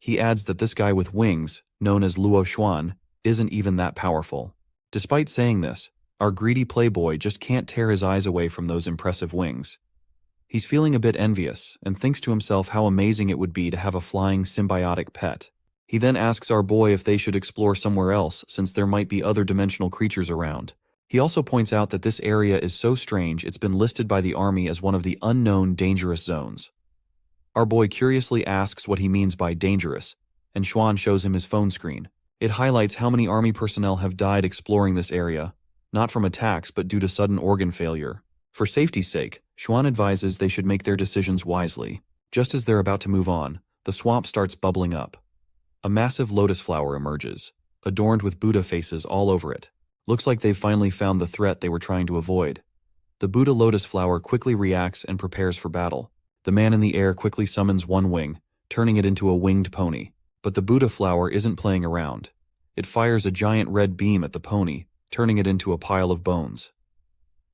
He adds that this guy with wings, known as Luo Xuan, isn't even that powerful. Despite saying this, our greedy playboy just can't tear his eyes away from those impressive wings. He's feeling a bit envious and thinks to himself how amazing it would be to have a flying symbiotic pet. He then asks our boy if they should explore somewhere else since there might be other dimensional creatures around. He also points out that this area is so strange it's been listed by the army as one of the unknown dangerous zones. Our boy curiously asks what he means by dangerous, and Xuan shows him his phone screen. It highlights how many army personnel have died exploring this area, not from attacks but due to sudden organ failure. For safety's sake, Xuan advises they should make their decisions wisely. Just as they're about to move on, the swamp starts bubbling up. A massive lotus flower emerges, adorned with Buddha faces all over it. Looks like they've finally found the threat they were trying to avoid. The Buddha lotus flower quickly reacts and prepares for battle. The man in the air quickly summons one wing, turning it into a winged pony. But the Buddha flower isn't playing around. It fires a giant red beam at the pony, turning it into a pile of bones.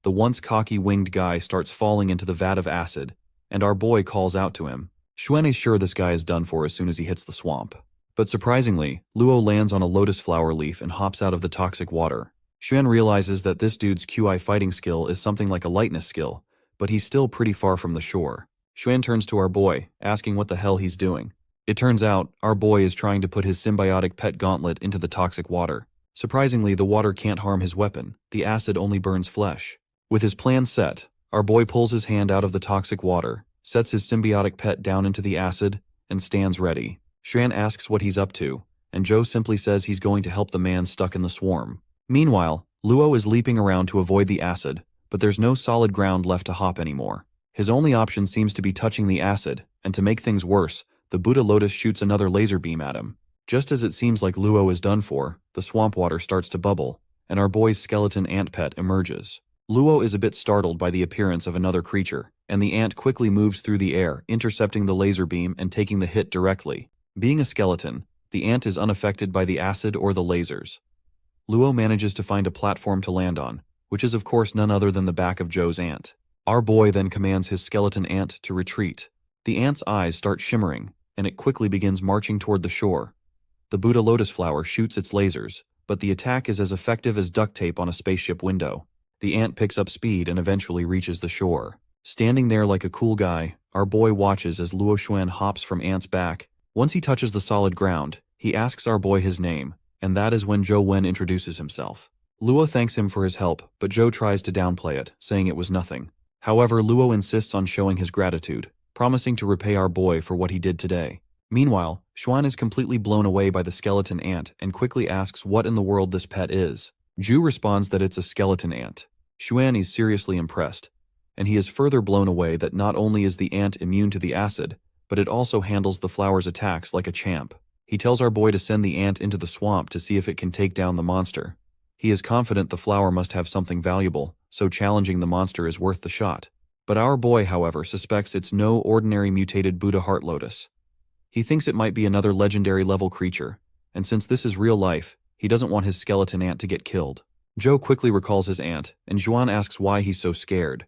The once cocky winged guy starts falling into the vat of acid, and our boy calls out to him. Xuan is sure this guy is done for as soon as he hits the swamp. But surprisingly, Luo lands on a lotus flower leaf and hops out of the toxic water. Xuan realizes that this dude's QI fighting skill is something like a lightness skill, but he's still pretty far from the shore. Xuan turns to our boy, asking what the hell he's doing. It turns out, our boy is trying to put his symbiotic pet gauntlet into the toxic water. Surprisingly, the water can't harm his weapon, the acid only burns flesh. With his plan set, our boy pulls his hand out of the toxic water, sets his symbiotic pet down into the acid, and stands ready. Xuan asks what he's up to, and Joe simply says he's going to help the man stuck in the swarm. Meanwhile, Luo is leaping around to avoid the acid, but there's no solid ground left to hop anymore. His only option seems to be touching the acid, and to make things worse, the Buddha Lotus shoots another laser beam at him. Just as it seems like Luo is done for, the swamp water starts to bubble, and our boy's skeleton ant pet emerges. Luo is a bit startled by the appearance of another creature, and the ant quickly moves through the air, intercepting the laser beam and taking the hit directly. Being a skeleton, the ant is unaffected by the acid or the lasers. Luo manages to find a platform to land on, which is of course none other than the back of Joe's ant. Our boy then commands his skeleton ant to retreat. The ant's eyes start shimmering, and it quickly begins marching toward the shore. The Buddha Lotus flower shoots its lasers, but the attack is as effective as duct tape on a spaceship window. The ant picks up speed and eventually reaches the shore. Standing there like a cool guy, our boy watches as Luo Xuan hops from Ant's back. Once he touches the solid ground, he asks our boy his name, and that is when Zhou Wen introduces himself. Luo thanks him for his help, but Zhou tries to downplay it, saying it was nothing. However, Luo insists on showing his gratitude, promising to repay our boy for what he did today. Meanwhile, Xuan is completely blown away by the skeleton ant and quickly asks what in the world this pet is. Zhu responds that it's a skeleton ant. Xuan is seriously impressed, and he is further blown away that not only is the ant immune to the acid, but it also handles the flower's attacks like a champ. He tells our boy to send the ant into the swamp to see if it can take down the monster. He is confident the flower must have something valuable, so challenging the monster is worth the shot. But our boy, however, suspects it's no ordinary mutated Buddha heart lotus. He thinks it might be another legendary level creature, and since this is real life, he doesn't want his skeleton ant to get killed. Zhou quickly recalls his aunt, and Xuan asks why he's so scared,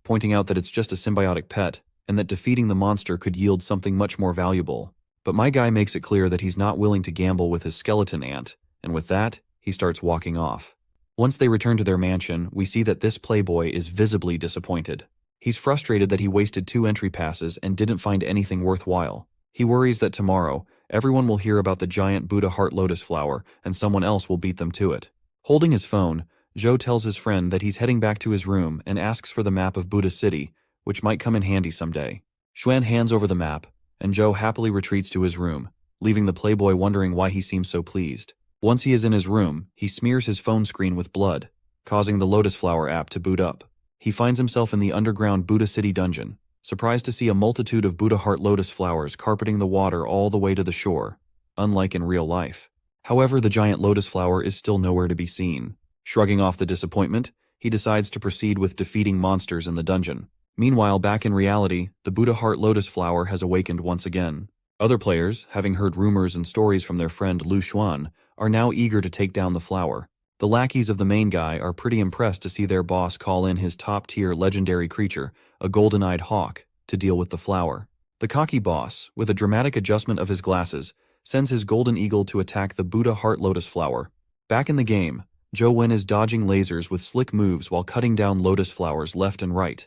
pointing out that it's just a symbiotic pet, and that defeating the monster could yield something much more valuable. But my guy makes it clear that he's not willing to gamble with his skeleton ant, and with that, he starts walking off. Once they return to their mansion, we see that this playboy is visibly disappointed. He's frustrated that he wasted 2 entry passes and didn't find anything worthwhile. He worries that tomorrow, everyone will hear about the giant Buddha heart lotus flower, and someone else will beat them to it. Holding his phone, Zhou tells his friend that he's heading back to his room and asks for the map of Buddha City, which might come in handy someday. Xuan hands over the map, and Zhou happily retreats to his room, leaving the playboy wondering why he seems so pleased. Once he is in his room, he smears his phone screen with blood, causing the Lotus Flower app to boot up. He finds himself in the underground Buddha City dungeon, surprised to see a multitude of Buddha heart lotus flowers carpeting the water all the way to the shore, unlike in real life. However, the giant lotus flower is still nowhere to be seen. Shrugging off the disappointment, he decides to proceed with defeating monsters in the dungeon. Meanwhile, back in reality, the Buddha heart lotus flower has awakened once again. Other players, having heard rumors and stories from their friend Lu Xuan, are now eager to take down the flower. The lackeys of the main guy are pretty impressed to see their boss call in his top-tier legendary creature, a golden-eyed hawk, to deal with the flower. The cocky boss, with a dramatic adjustment of his glasses, sends his golden eagle to attack the Buddha heart lotus flower. Back in the game, Zhou Wen is dodging lasers with slick moves while cutting down lotus flowers left and right.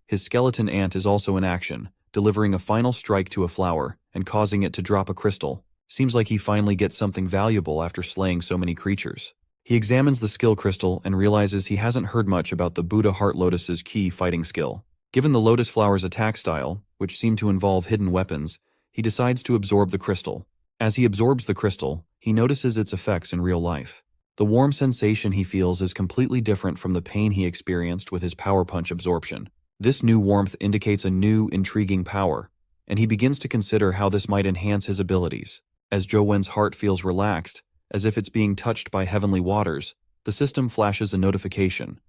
His skeleton ant is also in action, delivering a final strike to a flower and causing it to drop a crystal. Seems like he finally gets something valuable after slaying so many creatures. He examines the skill crystal and realizes he hasn't heard much about the Buddha heart lotus's key fighting skill. Given the lotus flower's attack style, which seemed to involve hidden weapons, he decides to absorb the crystal. As he absorbs the crystal, he notices its effects in real life. The warm sensation he feels is completely different from the pain he experienced with his power punch absorption. This new warmth indicates a new, intriguing power, and he begins to consider how this might enhance his abilities. As Zhou Wen's heart feels relaxed, as if it's being touched by heavenly waters, the system flashes a notification.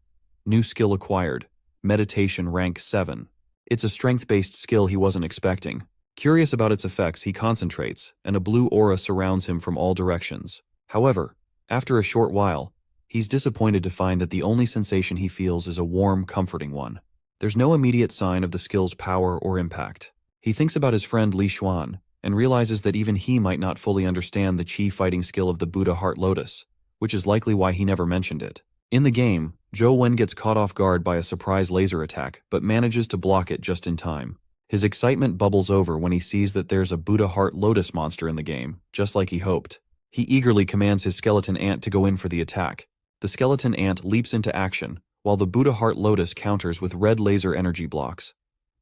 New skill acquired. Meditation rank 7. It's a strength-based skill he wasn't expecting. Curious about its effects, he concentrates, and a blue aura surrounds him from all directions. However, after a short while, he's disappointed to find that the only sensation he feels is a warm, comforting one. There's no immediate sign of the skill's power or impact. He thinks about his friend Li Xuan, and realizes that even he might not fully understand the chi fighting skill of the Buddha heart lotus, which is likely why he never mentioned it. In the game, Zhou Wen gets caught off guard by a surprise laser attack, but manages to block it just in time. His excitement bubbles over when he sees that there's a Buddha heart lotus monster in the game, just like he hoped. He eagerly commands his skeleton ant to go in for the attack. The skeleton ant leaps into action, while the Buddha heart lotus counters with red laser energy blocks.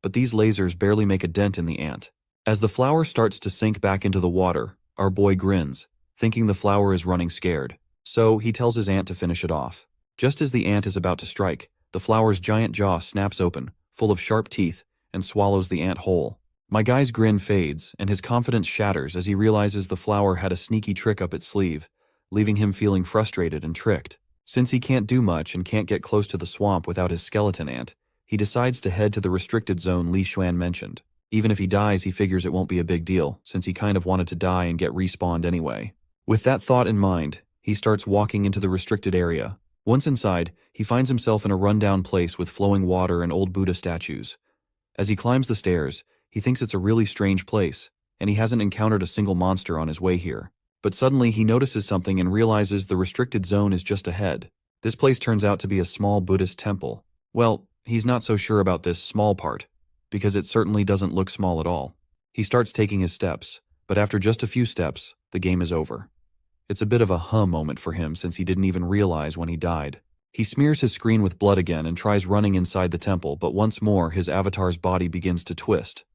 But these lasers barely make a dent in the ant. As the flower starts to sink back into the water, our boy grins, thinking the flower is running scared. So he tells his ant to finish it off. Just as the ant is about to strike, the flower's giant jaw snaps open, full of sharp teeth, and swallows the ant whole. My guy's grin fades, and his confidence shatters as he realizes the flower had a sneaky trick up its sleeve, leaving him feeling frustrated and tricked. Since he can't do much and can't get close to the swamp without his skeleton ant, he decides to head to the restricted zone Li Xuan mentioned. Even if he dies, he figures it won't be a big deal, since he kind of wanted to die and get respawned anyway. With that thought in mind, he starts walking into the restricted area. Once inside, he finds himself in a rundown place with flowing water and old Buddha statues. As he climbs the stairs, he thinks it's a really strange place, and he hasn't encountered a single monster on his way here. But suddenly he notices something and realizes the restricted zone is just ahead. This place turns out to be a small Buddhist temple. Well, he's not so sure about this small part, because it certainly doesn't look small at all. He starts taking his steps, but after just a few steps, the game is over. It's a bit of a huh moment for him since he didn't even realize when he died. He smears his screen with blood again and tries running inside the temple, but once more his avatar's body begins to twist.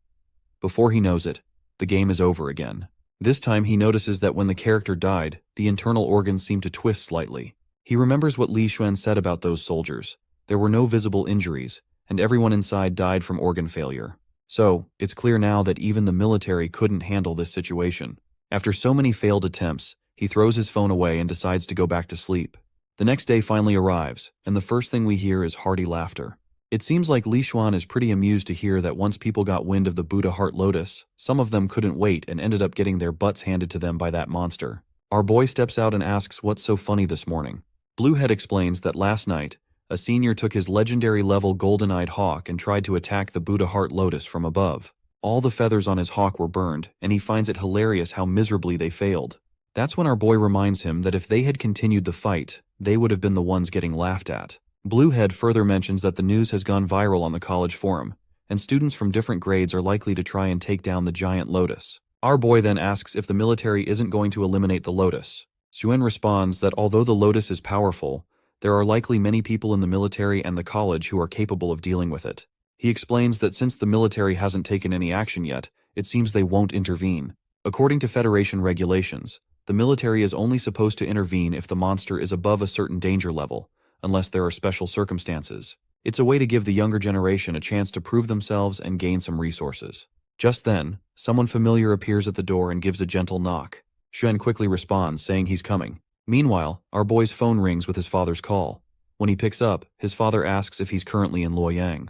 Before he knows it, the game is over again. This time he notices that when the character died, the internal organs seem to twist slightly. He remembers what Li Xuan said about those soldiers. There were no visible injuries, and everyone inside died from organ failure. So, it's clear now that even the military couldn't handle this situation. After so many failed attempts, he throws his phone away and decides to go back to sleep. The next day finally arrives, and the first thing we hear is hearty laughter. It seems like Li Xuan is pretty amused to hear that once people got wind of the Buddha heart lotus, some of them couldn't wait and ended up getting their butts handed to them by that monster. Our boy steps out and asks what's so funny this morning. Bluehead explains that last night, a senior took his legendary level golden-eyed hawk and tried to attack the Buddha heart lotus from above. All the feathers on his hawk were burned, and he finds it hilarious how miserably they failed. That's when our boy reminds him that if they had continued the fight, they would have been the ones getting laughed at. Bluehead further mentions that the news has gone viral on the college forum, and students from different grades are likely to try and take down the giant lotus. Our boy then asks if the military isn't going to eliminate the lotus. Xuan responds that although the lotus is powerful, there are likely many people in the military and the college who are capable of dealing with it. He explains that since the military hasn't taken any action yet, it seems they won't intervene. According to Federation regulations, the military is only supposed to intervene if the monster is above a certain danger level, unless there are special circumstances. It's a way to give the younger generation a chance to prove themselves and gain some resources. Just then, someone familiar appears at the door and gives a gentle knock. Xuan quickly responds, saying he's coming. Meanwhile, our boy's phone rings with his father's call. When he picks up, his father asks if he's currently in Luoyang.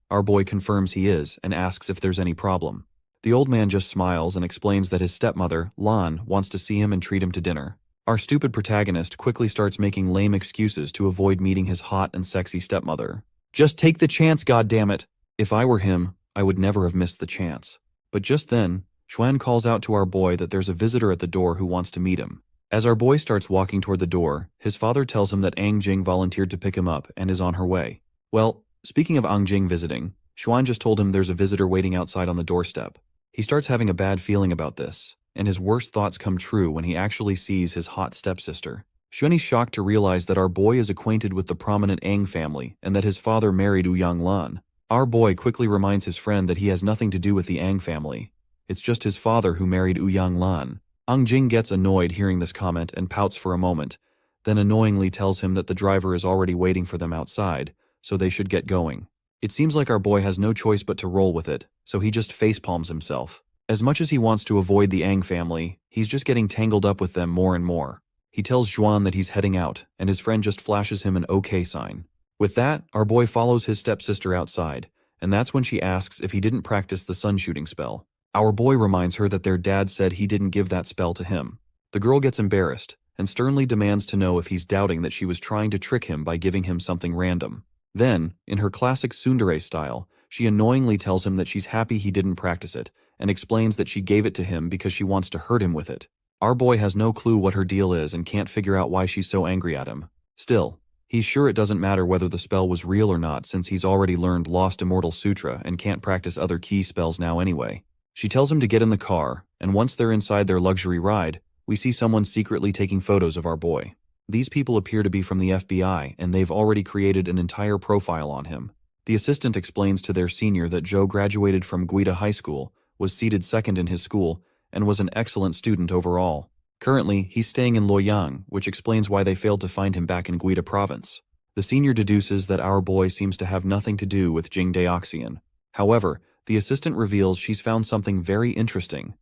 Our boy confirms he is and asks if there's any problem. The old man just smiles and explains that his stepmother, Lan, wants to see him and treat him to dinner. Our stupid protagonist quickly starts making lame excuses to avoid meeting his hot and sexy stepmother. Just take the chance, goddammit! If I were him, I would never have missed the chance. But just then, Xuan calls out to our boy that there's a visitor at the door who wants to meet him. As our boy starts walking toward the door, his father tells him that Ang Jing volunteered to pick him up and is on her way. Well, speaking of Ang Jing visiting, Xuan just told him there's a visitor waiting outside on the doorstep. He starts having a bad feeling about this, and his worst thoughts come true when he actually sees his hot stepsister. Xuan is shocked to realize that our boy is acquainted with the prominent Ang family and that his father married Ouyang Lan. Our boy quickly reminds his friend that he has nothing to do with the Ang family. It's just his father who married Ouyang Lan. Ang Jing gets annoyed hearing this comment and pouts for a moment, then annoyingly tells him that the driver is already waiting for them outside, so they should get going. It seems like our boy has no choice but to roll with it, so he just facepalms himself. As much as he wants to avoid the Ang family, he's just getting tangled up with them more and more. He tells Xuan that he's heading out, and his friend just flashes him an OK sign. With that, our boy follows his stepsister outside, and that's when she asks if he didn't practice the sun shooting spell. Our boy reminds her that their dad said he didn't give that spell to him. The girl gets embarrassed, and sternly demands to know if he's doubting that she was trying to trick him by giving him something random. Then, in her classic tsundere style, she annoyingly tells him that she's happy he didn't practice it, and explains that she gave it to him because she wants to hurt him with it. Our boy has no clue what her deal is and can't figure out why she's so angry at him. Still, He's sure it doesn't matter whether the spell was real or not since he's already learned Lost Immortal Sutra and can't practice other key spells now anyway. She tells him to get in the car, and once they're inside their luxury ride, we see someone secretly taking photos of our boy. These people appear to be from the FBI, and they've already created an entire profile on him. The assistant explains to their senior that Joe graduated from Guida High School, was seated second in his school, and was an excellent student overall. Currently, he's staying in Luoyang, which explains why they failed to find him back in Guida province. The senior deduces that our boy seems to have nothing to do with Jing Daoxian. However, the assistant reveals she's found something very interesting.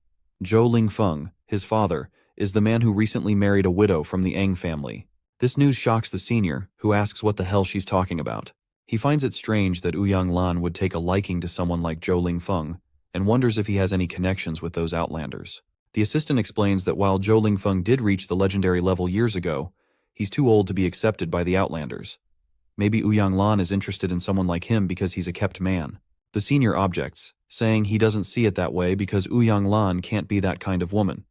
Zhou Lingfeng, his father, is the man who recently married a widow from the Ang family. This news shocks the senior, who asks what the hell she's talking about. He finds it strange that Ouyang Lan would take a liking to someone like Zhou Lingfeng, and wonders if he has any connections with those outlanders. The assistant explains that while Zhou Lingfeng did reach the legendary level years ago, he's too old to be accepted by the outlanders. Maybe Ouyang Lan is interested in someone like him because he's a kept man. The senior objects, saying he doesn't see it that way because Ouyang Lan can't be that kind of woman.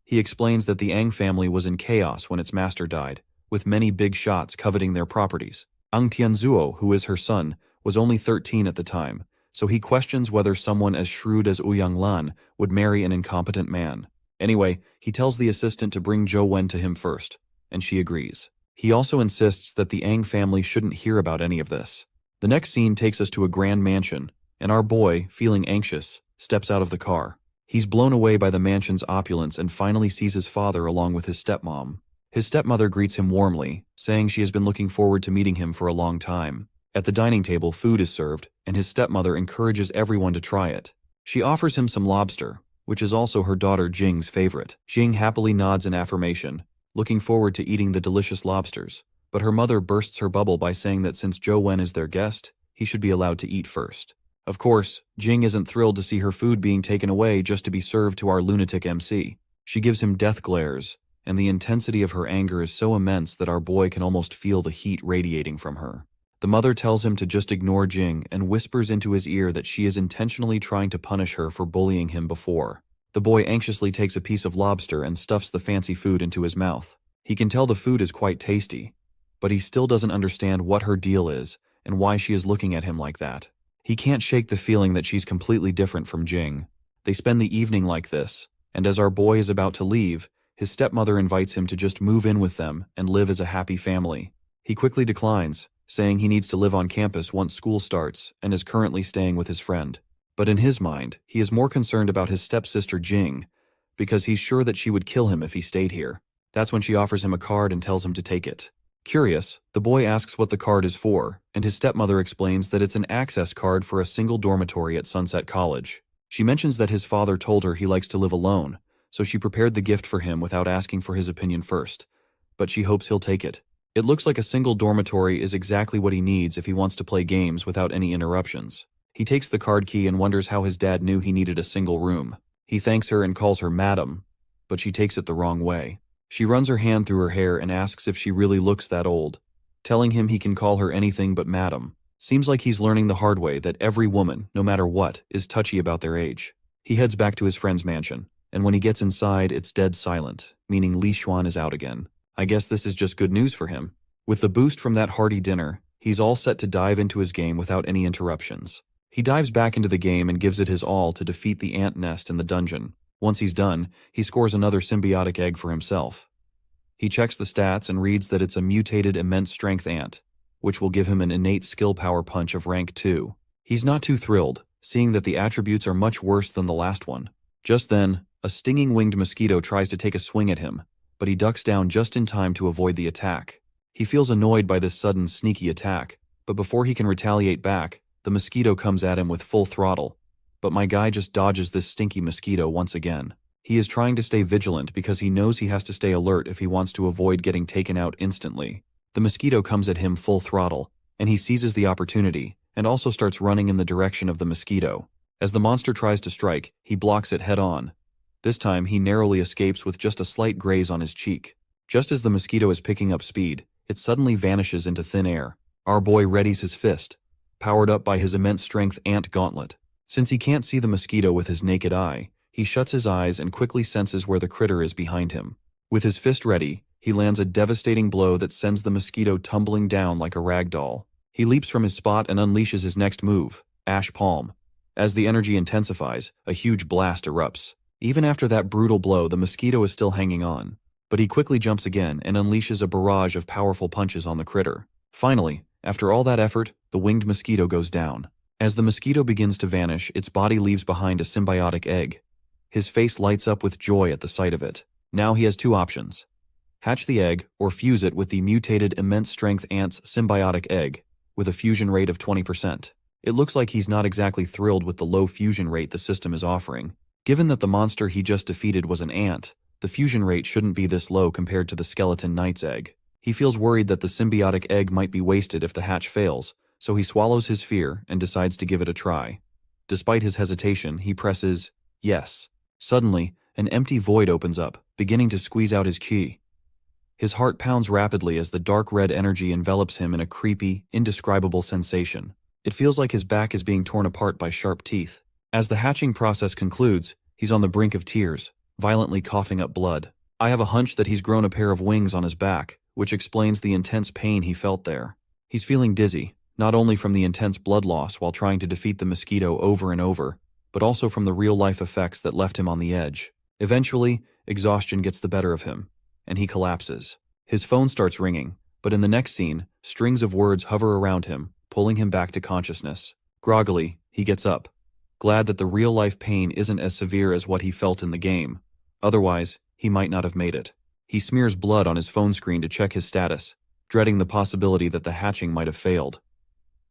He explains that the Ang family was in chaos when its master died, with many big shots coveting their properties. Ang Tianzuo, who is her son, was only 13 at the time, so he questions whether someone as shrewd as Ouyang Lan would marry an incompetent man. Anyway, he tells the assistant to bring Zhou Wen to him first, and she agrees. He also insists that the Ang family shouldn't hear about any of this. The next scene takes us to a grand mansion, and our boy, feeling anxious, steps out of the car. He's blown away by the mansion's opulence and finally sees his father along with his stepmom. His stepmother greets him warmly, saying she has been looking forward to meeting him for a long time. At the dining table, food is served, and his stepmother encourages everyone to try it. She offers him some lobster, which is also her daughter Jing's favorite. Jing happily nods in affirmation, looking forward to eating the delicious lobsters, but her mother bursts her bubble by saying that since Zhou Wen is their guest, he should be allowed to eat first. Of course, Jing isn't thrilled to see her food being taken away just to be served to our lunatic MC. She gives him death glares, and the intensity of her anger is so immense that our boy can almost feel the heat radiating from her. The mother tells him to just ignore Jing and whispers into his ear that she is intentionally trying to punish her for bullying him before. The boy anxiously takes a piece of lobster and stuffs the fancy food into his mouth. He can tell the food is quite tasty, but he still doesn't understand what her deal is and why she is looking at him like that. He can't shake the feeling that she's completely different from Jing. They spend the evening like this, and as our boy is about to leave, his stepmother invites him to just move in with them and live as a happy family. He quickly declines, saying he needs to live on campus once school starts and is currently staying with his friend. But in his mind, he is more concerned about his stepsister Jing, because he's sure that she would kill him if he stayed here. That's when she offers him a card and tells him to take it. Curious, the boy asks what the card is for, and his stepmother explains that it's an access card for a single dormitory at Sunset College. She mentions that his father told her he likes to live alone, so she prepared the gift for him without asking for his opinion first, but she hopes he'll take it. It looks like a single dormitory is exactly what he needs if he wants to play games without any interruptions. He takes the card key and wonders how his dad knew he needed a single room. He thanks her and calls her madam, but she takes it the wrong way. She runs her hand through her hair and asks if she really looks that old, telling him he can call her anything but madam. Seems like he's learning the hard way that every woman, no matter what, is touchy about their age. He heads back to his friend's mansion, and when he gets inside, it's dead silent, meaning Li Xuan is out again. I guess this is just good news for him. With the boost from that hearty dinner, he's all set to dive into his game without any interruptions. He dives back into the game and gives it his all to defeat the ant nest in the dungeon. Once he's done, he scores another symbiotic egg for himself. He checks the stats and reads that it's a mutated immense strength ant, which will give him an innate skill power punch of rank 2. He's not too thrilled, seeing that the attributes are much worse than the last one. Just then, a stinging winged mosquito tries to take a swing at him, but he ducks down just in time to avoid the attack. He feels annoyed by this sudden sneaky attack, but before he can retaliate back, the mosquito comes at him with full throttle. But my guy just dodges this stinky mosquito once again. He is trying to stay vigilant because he knows he has to stay alert if he wants to avoid getting taken out instantly. The mosquito comes at him full throttle, and he seizes the opportunity, and also starts running in the direction of the mosquito. As the monster tries to strike, he blocks it head-on. This time, he narrowly escapes with just a slight graze on his cheek. Just as the mosquito is picking up speed, it suddenly vanishes into thin air. Our boy readies his fist, powered up by his immense strength ant gauntlet. Since he can't see the mosquito with his naked eye, he shuts his eyes and quickly senses where the critter is behind him. With his fist ready, He lands a devastating blow that sends the mosquito tumbling down like a rag doll. He leaps from his spot and unleashes his next move, Ash Palm. As the energy intensifies, a huge blast erupts. Even after that brutal blow, the mosquito is still hanging on. But he quickly jumps again and unleashes a barrage of powerful punches on the critter. Finally, after all that effort, the winged mosquito goes down. As the mosquito begins to vanish, its body leaves behind a symbiotic egg. His face lights up with joy at the sight of it. Now he has two options: hatch the egg or fuse it with the mutated immense strength ant's symbiotic egg, with a fusion rate of 20%. It looks like he's not exactly thrilled with the low fusion rate the system is offering. Given that the monster he just defeated was an ant, the fusion rate shouldn't be this low compared to the skeleton knight's egg. He feels worried that the symbiotic egg might be wasted if the hatch fails, so he swallows his fear and decides to give it a try. Despite his hesitation, he presses yes. Suddenly, an empty void opens up, beginning to squeeze out his chi. His heart pounds rapidly as the dark red energy envelops him in a creepy, indescribable sensation. It feels like his back is being torn apart by sharp teeth. As the hatching process concludes, he's on the brink of tears, violently coughing up blood. I have a hunch that he's grown a pair of wings on his back, which explains the intense pain he felt there. He's feeling dizzy, not only from the intense blood loss while trying to defeat the mosquito over and over, but also from the real-life effects that left him on the edge. Eventually, exhaustion gets the better of him, and he collapses. His phone starts ringing, but in the next scene, strings of words hover around him, pulling him back to consciousness. Groggily, he gets up, glad that the real-life pain isn't as severe as what he felt in the game. Otherwise, he might not have made it. He smears blood on his phone screen to check his status, dreading the possibility that the hatching might have failed.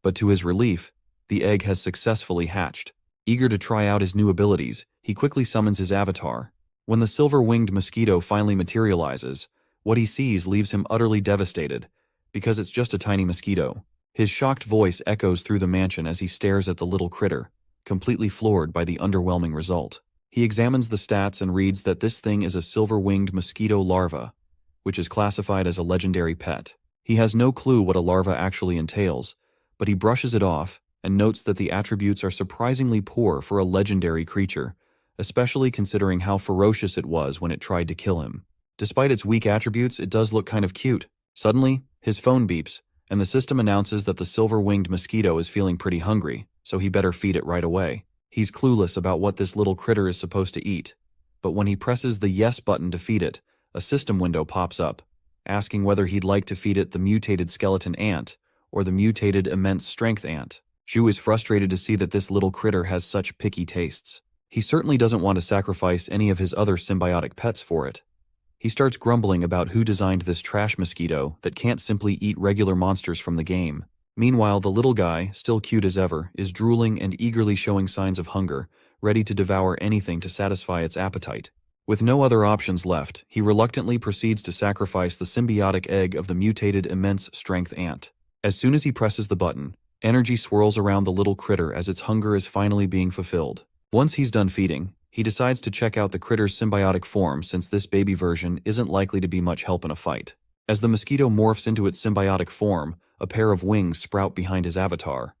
But to his relief, the egg has successfully hatched. Eager to try out his new abilities, he quickly summons his avatar. When the silver-winged mosquito finally materializes, what he sees leaves him utterly devastated, because it's just a tiny mosquito. His shocked voice echoes through the mansion as he stares at the little critter, completely floored by the underwhelming result. He examines the stats and reads that this thing is a silver-winged mosquito larva, which is classified as a legendary pet. He has no clue what a larva actually entails, but he brushes it off and notes that the attributes are surprisingly poor for a legendary creature, especially considering how ferocious it was when it tried to kill him. Despite its weak attributes, it does look kind of cute. Suddenly, his phone beeps, and the system announces that the silver-winged mosquito is feeling pretty hungry, so he better feed it right away. He's clueless about what this little critter is supposed to eat, but when he presses the yes button to feed it, a system window pops up, asking whether he'd like to feed it the mutated skeleton ant or the mutated immense strength ant. Zhu is frustrated to see that this little critter has such picky tastes. He certainly doesn't want to sacrifice any of his other symbiotic pets for it. He starts grumbling about who designed this trash mosquito that can't simply eat regular monsters from the game. Meanwhile, the little guy, still cute as ever, is drooling and eagerly showing signs of hunger, ready to devour anything to satisfy its appetite. With no other options left, he reluctantly proceeds to sacrifice the symbiotic egg of the mutated immense strength ant. As soon as he presses the button, energy swirls around the little critter as its hunger is finally being fulfilled. Once he's done feeding, he decides to check out the critter's symbiotic form since this baby version isn't likely to be much help in a fight. As the mosquito morphs into its symbiotic form, a pair of wings sprout behind his avatar.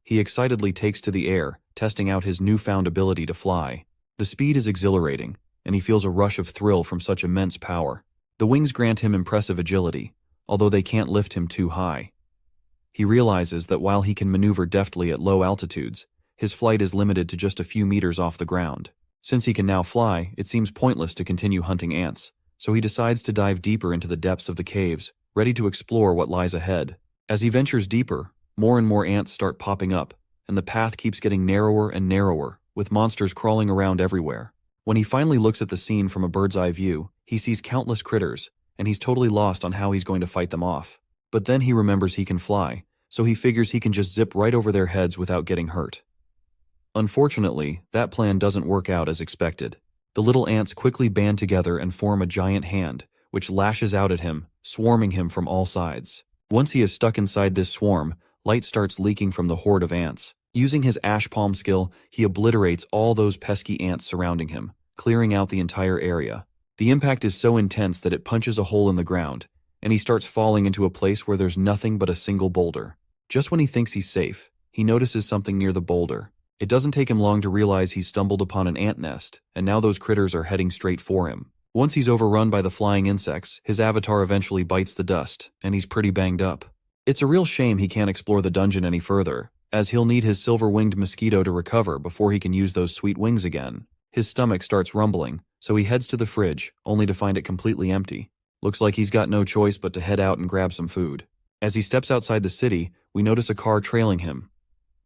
He excitedly takes to the air, testing out his newfound ability to fly. The speed is exhilarating, and he feels a rush of thrill from such immense power. The wings grant him impressive agility, although they can't lift him too high. He realizes that while he can maneuver deftly at low altitudes, his flight is limited to just a few meters off the ground. Since he can now fly, it seems pointless to continue hunting ants, so he decides to dive deeper into the depths of the caves, ready to explore what lies ahead. As he ventures deeper, more and more ants start popping up, and the path keeps getting narrower and narrower, with monsters crawling around everywhere. When he finally looks at the scene from a bird's-eye view, he sees countless critters, and he's totally lost on how he's going to fight them off. But then he remembers he can fly, so he figures he can just zip right over their heads without getting hurt. Unfortunately, that plan doesn't work out as expected. The little ants quickly band together and form a giant hand, which lashes out at him, swarming him from all sides. Once he is stuck inside this swarm, light starts leaking from the horde of ants. Using his ash palm skill, he obliterates all those pesky ants surrounding him, clearing out the entire area. The impact is so intense that it punches a hole in the ground, and he starts falling into a place where there's nothing but a single boulder. Just when he thinks he's safe, he notices something near the boulder. It doesn't take him long to realize he's stumbled upon an ant nest, and now those critters are heading straight for him. Once he's overrun by the flying insects, his avatar eventually bites the dust, and he's pretty banged up. It's a real shame he can't explore the dungeon any further, as he'll need his silver-winged mosquito to recover before he can use those sweet wings again. His stomach starts rumbling, so he heads to the fridge, only to find it completely empty. Looks like he's got no choice but to head out and grab some food. As he steps outside the city, we notice a car trailing him.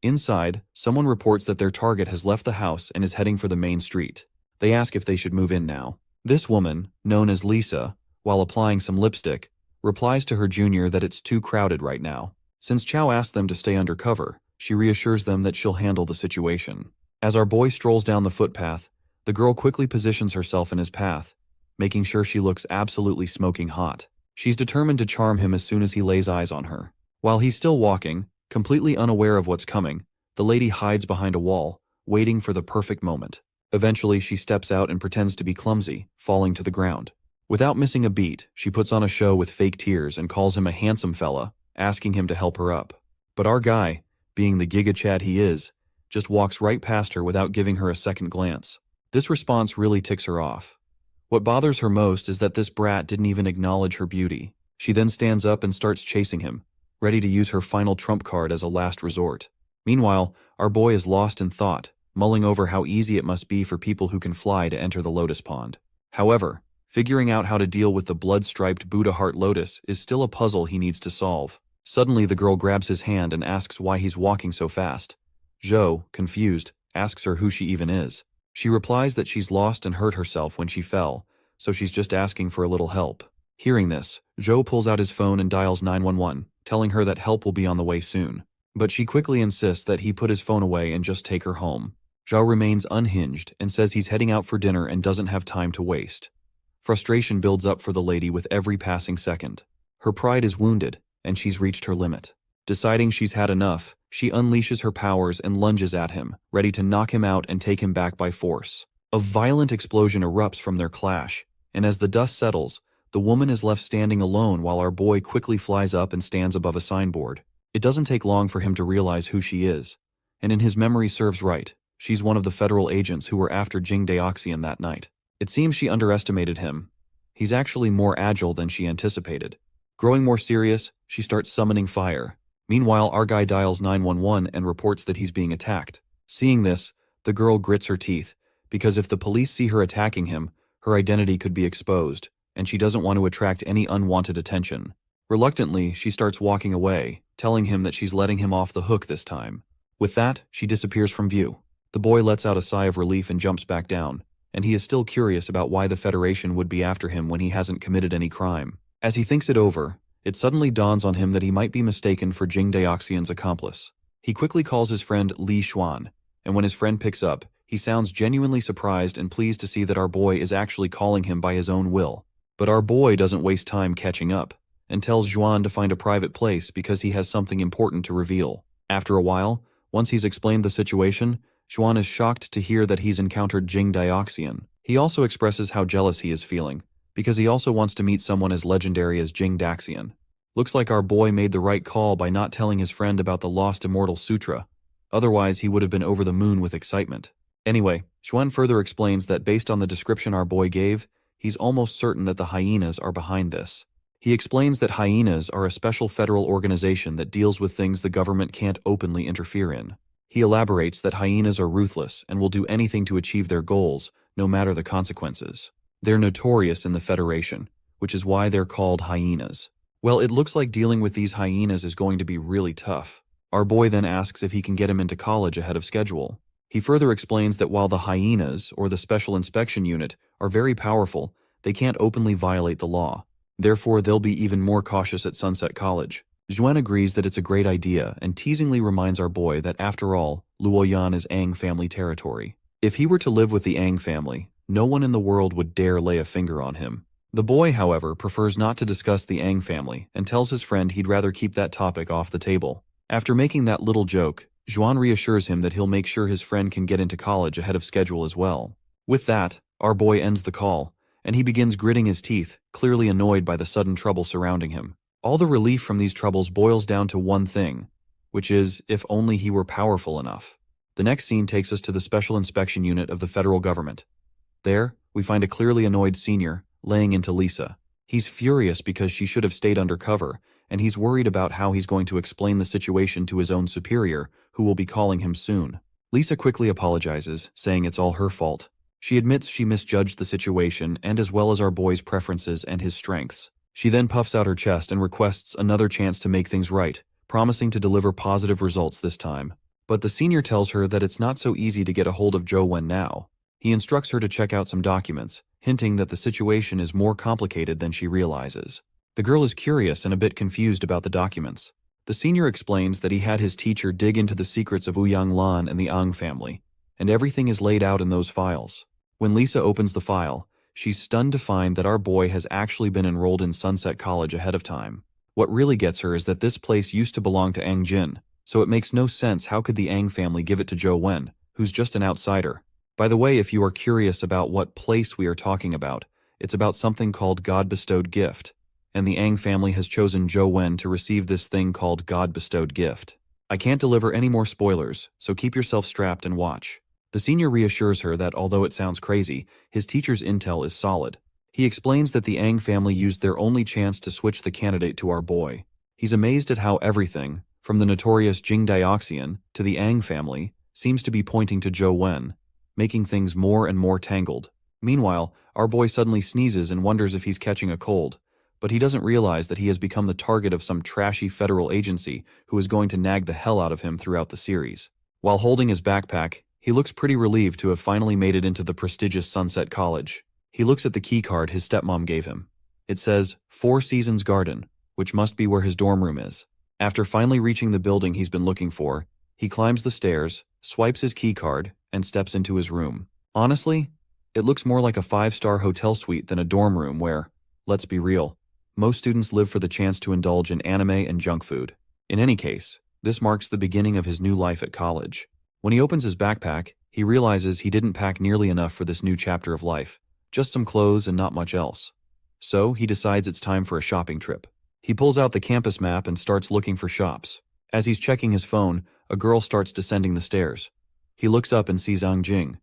Inside, someone reports that their target has left the house and is heading for the main street. They ask if they should move in now. This woman, known as Lisa, while applying some lipstick, replies to her junior that it's too crowded right now. Since Chow asked them to stay undercover, she reassures them that she'll handle the situation. As our boy strolls down the footpath, the girl quickly positions herself in his path, making sure she looks absolutely smoking hot. She's determined to charm him as soon as he lays eyes on her. While he's still walking, completely unaware of what's coming, the lady hides behind a wall, waiting for the perfect moment. Eventually, she steps out and pretends to be clumsy, falling to the ground. Without missing a beat, she puts on a show with fake tears and calls him a handsome fella, asking him to help her up. But our guy, being the Giga Chad he is, just walks right past her without giving her a second glance. This response really ticks her off. What bothers her most is that this brat didn't even acknowledge her beauty. She then stands up and starts chasing him, ready to use her final trump card as a last resort. Meanwhile, our boy is lost in thought, mulling over how easy it must be for people who can fly to enter the lotus pond. However, figuring out how to deal with the blood-striped Buddha heart lotus is still a puzzle he needs to solve. Suddenly, the girl grabs his hand and asks why he's walking so fast. Zhou, confused, asks her who she even is. She replies that she's lost and hurt herself when she fell, so she's just asking for a little help. Hearing this, Zhou pulls out his phone and dials 911, telling her that help will be on the way soon. But she quickly insists that he put his phone away and just take her home. Zhou remains unhinged and says he's heading out for dinner and doesn't have time to waste. Frustration builds up for the lady with every passing second. Her pride is wounded, and she's reached her limit. Deciding she's had enough, she unleashes her powers and lunges at him, ready to knock him out and take him back by force. A violent explosion erupts from their clash, and as the dust settles, the woman is left standing alone while our boy quickly flies up and stands above a signboard. It doesn't take long for him to realize who she is, and in his memory serves right, she's one of the federal agents who were after Jing Daoxian that night. It seems she underestimated him. He's actually more agile than she anticipated. Growing more serious, she starts summoning fire. Meanwhile, our guy dials 911 and reports that he's being attacked. Seeing this, the girl grits her teeth, because if the police see her attacking him, her identity could be exposed, and she doesn't want to attract any unwanted attention. Reluctantly, she starts walking away, telling him that she's letting him off the hook this time. With that, she disappears from view. The boy lets out a sigh of relief and jumps back down, and he is still curious about why the Federation would be after him when he hasn't committed any crime. As he thinks it over, it suddenly dawns on him that he might be mistaken for Jing Daoxian's accomplice. He quickly calls his friend Li Xuan, and when his friend picks up, he sounds genuinely surprised and pleased to see that our boy is actually calling him by his own will. But our boy doesn't waste time catching up, and tells Xuan to find a private place because he has something important to reveal. After a while, once he's explained the situation, Xuan is shocked to hear that he's encountered Jing Daoxian. He also expresses how jealous he is feeling, because he also wants to meet someone as legendary as Jing Daoxian. Looks like our boy made the right call by not telling his friend about the Lost Immortal Sutra, otherwise he would have been over the moon with excitement. Anyway, Xuan further explains that based on the description our boy gave, he's almost certain that the hyenas are behind this. He explains that hyenas are a special federal organization that deals with things the government can't openly interfere in. He elaborates that hyenas are ruthless and will do anything to achieve their goals, no matter the consequences. They're notorious in the Federation, which is why they're called hyenas. Well, it looks like dealing with these hyenas is going to be really tough. Our boy then asks if he can get him into college ahead of schedule. He further explains that while the hyenas, or the Special Inspection Unit, are very powerful, they can't openly violate the law. Therefore, they'll be even more cautious at Sunset College. Xuan agrees that it's a great idea and teasingly reminds our boy that after all, Luoyan is Ang family territory. If he were to live with the Ang family, no one in the world would dare lay a finger on him. The boy, however, prefers not to discuss the Ang family and tells his friend he'd rather keep that topic off the table. After making that little joke, Xuan reassures him that he'll make sure his friend can get into college ahead of schedule as well. With that, our boy ends the call, and he begins gritting his teeth, clearly annoyed by the sudden trouble surrounding him. All the relief from these troubles boils down to one thing, which is, if only he were powerful enough. The next scene takes us to the Special Inspection Unit of the federal government. There, we find a clearly annoyed senior, laying into Lisa. He's furious because she should have stayed undercover, and he's worried about how he's going to explain the situation to his own superior, who will be calling him soon. Lisa quickly apologizes, saying it's all her fault. She admits she misjudged the situation and as well as our boy's preferences and his strengths. She then puffs out her chest and requests another chance to make things right, promising to deliver positive results this time. But the senior tells her that it's not so easy to get a hold of Jo Wen now. He instructs her to check out some documents, hinting that the situation is more complicated than she realizes. The girl is curious and a bit confused about the documents. The senior explains that he had his teacher dig into the secrets of Ouyang Lan and the Ang family, and everything is laid out in those files. When Lisa opens the file, she's stunned to find that our boy has actually been enrolled in Sunset College ahead of time. What really gets her is that this place used to belong to Ang Jin, so it makes no sense how could the Ang family give it to Jo Wen, who's just an outsider. By the way, if you are curious about what place we are talking about, it's about something called God-bestowed gift, and the Ang family has chosen Jo Wen to receive this thing called God-bestowed gift. I can't deliver any more spoilers, so keep yourself strapped and watch. The senior reassures her that although it sounds crazy, his teacher's intel is solid. He explains that the Ang family used their only chance to switch the candidate to our boy. He's amazed at how everything, from the notorious Jing Dioxian to the Ang family, seems to be pointing to Jo Wen, making things more and more tangled. Meanwhile, our boy suddenly sneezes and wonders if he's catching a cold, but he doesn't realize that he has become the target of some trashy federal agency who is going to nag the hell out of him throughout the series. While holding his backpack, he looks pretty relieved to have finally made it into the prestigious Sunset College. He looks at the key card his stepmom gave him. It says, 4 Seasons Garden, which must be where his dorm room is. After finally reaching the building he's been looking for, he climbs the stairs, swipes his key card, and steps into his room. Honestly, it looks more like a 5-star hotel suite than a dorm room where, let's be real, most students live for the chance to indulge in anime and junk food. In any case, this marks the beginning of his new life at college. When he opens his backpack, he realizes he didn't pack nearly enough for this new chapter of life, just some clothes and not much else. So he decides it's time for a shopping trip. He pulls out the campus map and starts looking for shops. As he's checking his phone, a girl starts descending the stairs. He looks up and sees Ang Jing.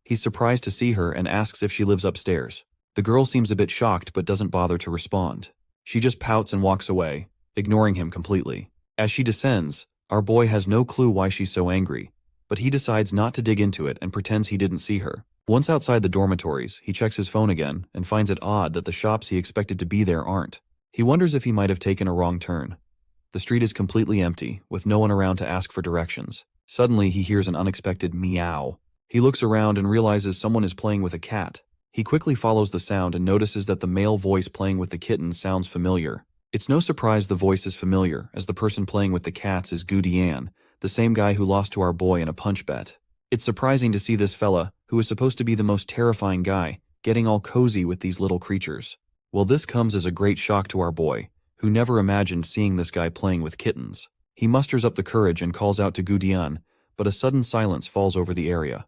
He's surprised to see her and asks if she lives upstairs. The girl seems a bit shocked but doesn't bother to respond. She just pouts and walks away, ignoring him completely. As she descends, our boy has no clue why she's so angry, but he decides not to dig into it and pretends he didn't see her. Once outside the dormitories, he checks his phone again and finds it odd that the shops he expected to be there aren't. He wonders if he might have taken a wrong turn. The street is completely empty, with no one around to ask for directions. Suddenly, he hears an unexpected meow. He looks around and realizes someone is playing with a cat. He quickly follows the sound and notices that the male voice playing with the kitten sounds familiar. It's no surprise the voice is familiar, as the person playing with the cats is Gu Dian, the same guy who lost to our boy in a punch bet. It's surprising to see this fella, who is supposed to be the most terrifying guy, getting all cozy with these little creatures. Well, this comes as a great shock to our boy, who never imagined seeing this guy playing with kittens. He musters up the courage and calls out to Gu Dian, but a sudden silence falls over the area.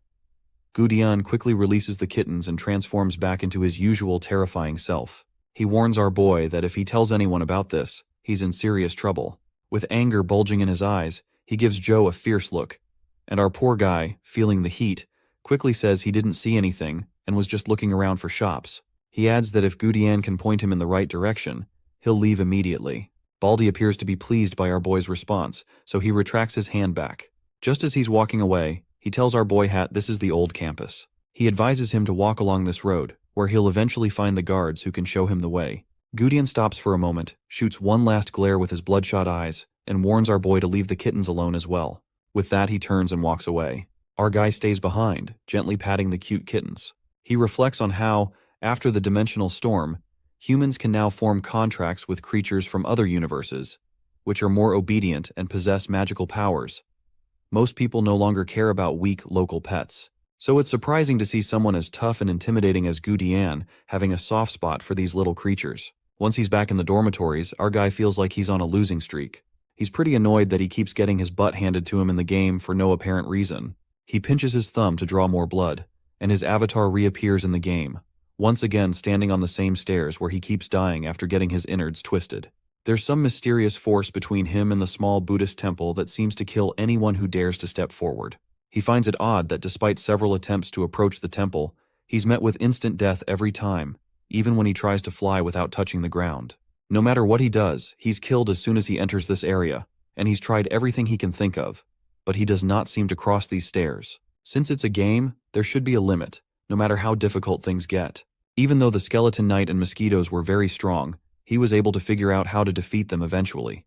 Gu Dian quickly releases the kittens and transforms back into his usual terrifying self. He warns our boy that if he tells anyone about this, he's in serious trouble. With anger bulging in his eyes, he gives Joe a fierce look, and our poor guy, feeling the heat, quickly says he didn't see anything and was just looking around for shops. He adds that if Gu Dian can point him in the right direction, he'll leave immediately. Baldy appears to be pleased by our boy's response, so he retracts his hand back. Just as he's walking away, he tells our boy Hat this is the old campus. He advises him to walk along this road, where he'll eventually find the guards who can show him the way. Gu Dian stops for a moment, shoots one last glare with his bloodshot eyes, and warns our boy to leave the kittens alone as well. With that, he turns and walks away. Our guy stays behind, gently patting the cute kittens. He reflects on how, after the dimensional storm, humans can now form contracts with creatures from other universes, which are more obedient and possess magical powers. Most people no longer care about weak local pets. So it's surprising to see someone as tough and intimidating as Gu Dian having a soft spot for these little creatures. Once he's back in the dormitories, our guy feels like he's on a losing streak. He's pretty annoyed that he keeps getting his butt handed to him in the game for no apparent reason. He pinches his thumb to draw more blood, and his avatar reappears in the game, once again standing on the same stairs where he keeps dying after getting his innards twisted. There's some mysterious force between him and the small Buddhist temple that seems to kill anyone who dares to step forward. He finds it odd that despite several attempts to approach the temple, He's met with instant death every time, even when he tries to fly without touching the ground. No matter what he does, he's killed as soon as he enters this area, and he's tried everything he can think of, but he does not seem to cross these stairs. Since it's a game, there should be a limit, no matter how difficult things get. Even though the Skeleton Knight and mosquitoes were very strong, he was able to figure out how to defeat them eventually.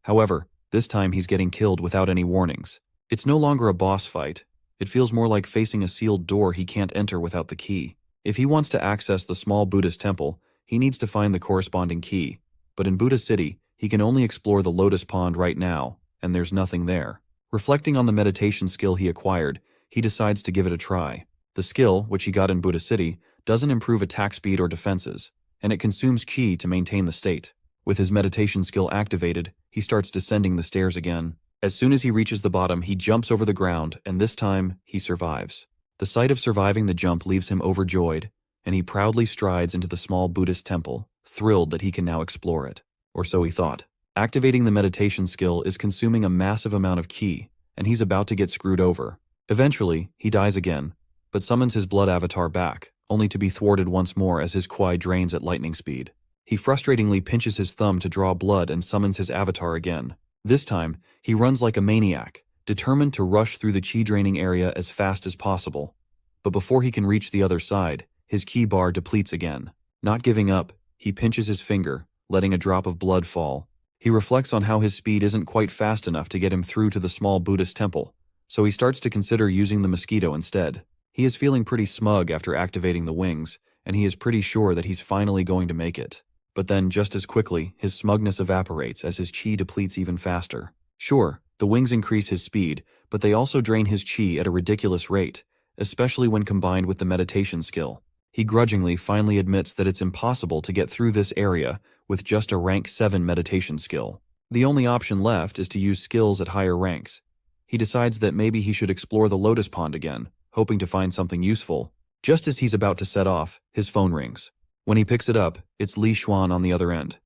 However, this time he's getting killed without any warnings. It's no longer a boss fight. It feels more like facing a sealed door he can't enter without the key. If he wants to access the small Buddhist temple, he needs to find the corresponding key. But in Buddha City, he can only explore the Lotus Pond right now, and there's nothing there. Reflecting on the meditation skill he acquired, he decides to give it a try. The skill, which he got in Buddha City, doesn't improve attack speed or defenses, and it consumes chi to maintain the state. With his meditation skill activated, he starts descending the stairs again. As soon as he reaches the bottom, he jumps over the ground, and this time, he survives. The sight of surviving the jump leaves him overjoyed, and he proudly strides into the small Buddhist temple, thrilled that he can now explore it. Or so he thought. Activating the meditation skill is consuming a massive amount of ki, and he's about to get screwed over. Eventually, he dies again, but summons his blood avatar back, only to be thwarted once more as his Kwai drains at lightning speed. He frustratingly pinches his thumb to draw blood and summons his avatar again. This time, he runs like a maniac, determined to rush through the chi-draining area as fast as possible. But before he can reach the other side, his ki bar depletes again. Not giving up, he pinches his finger, letting a drop of blood fall. He reflects on how his speed isn't quite fast enough to get him through to the small Buddhist temple, so he starts to consider using the mosquito instead. He is feeling pretty smug after activating the wings, and he is pretty sure that he's finally going to make it. But then, just as quickly, his smugness evaporates as his chi depletes even faster. Sure, the wings increase his speed, but they also drain his chi at a ridiculous rate, especially when combined with the meditation skill. He grudgingly finally admits that it's impossible to get through this area with just a rank 7 meditation skill. The only option left is to use skills at higher ranks. He decides that maybe he should explore the Lotus Pond again, hoping to find something useful. Just as he's about to set off, his phone rings. When he picks it up, it's Li Xuan on the other end.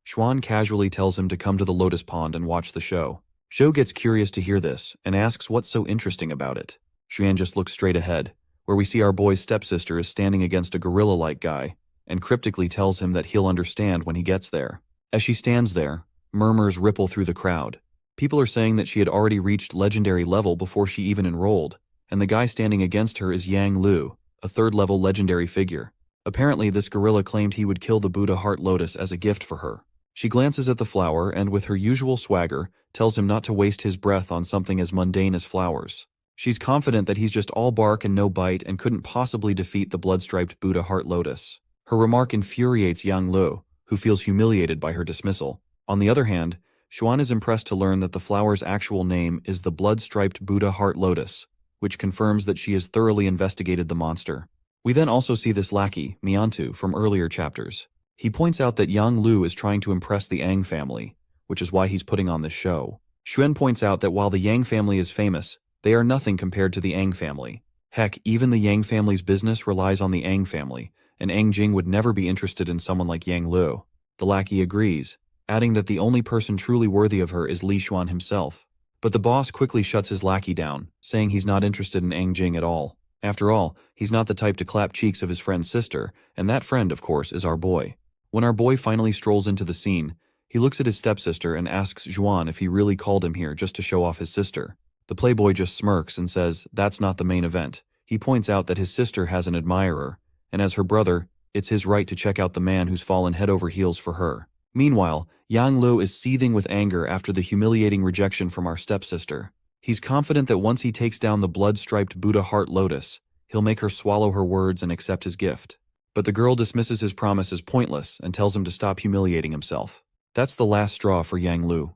Xuan casually tells him to come to the Lotus Pond and watch the show. Zhou gets curious to hear this and asks what's so interesting about it. Xuan just looks straight ahead, where we see our boy's stepsister is standing against a gorilla-like guy, and cryptically tells him that he'll understand when he gets there. As she stands there, murmurs ripple through the crowd. People are saying that she had already reached legendary level before she even enrolled, and the guy standing against her is Yang Lu, a third-level legendary figure. Apparently, this gorilla claimed he would kill the Buddha Heart Lotus as a gift for her. She glances at the flower and, with her usual swagger, tells him not to waste his breath on something as mundane as flowers. She's confident that he's just all bark and no bite and couldn't possibly defeat the blood-striped Buddha Heart Lotus. Her remark infuriates Yang Lu, who feels humiliated by her dismissal. On the other hand, Xuan is impressed to learn that the flower's actual name is the blood-striped Buddha Heart Lotus, which confirms that she has thoroughly investigated the monster. We then also see this lackey, Miantu, from earlier chapters. He points out that Yang Lu is trying to impress the Ang family, which is why he's putting on this show. Xuan points out that while the Yang family is famous, they are nothing compared to the Ang family. Heck, even the Yang family's business relies on the Ang family, and Ang Jing would never be interested in someone like Yang Lu. The lackey agrees, adding that the only person truly worthy of her is Li Xuan himself. But the boss quickly shuts his lackey down, saying he's not interested in Ang Jing at all. After all, he's not the type to clap cheeks of his friend's sister, and that friend, of course, is our boy. When our boy finally strolls into the scene, he looks at his stepsister and asks Xuan if he really called him here just to show off his sister. The playboy just smirks and says that's not the main event. He points out that his sister has an admirer, and as her brother, it's his right to check out the man who's fallen head over heels for her. Meanwhile, Yang Lu is seething with anger after the humiliating rejection from our stepsister. He's confident that once he takes down the blood-striped Buddha Heart Lotus, he'll make her swallow her words and accept his gift. But the girl dismisses his promise as pointless and tells him to stop humiliating himself. That's the last straw for Yang Lu.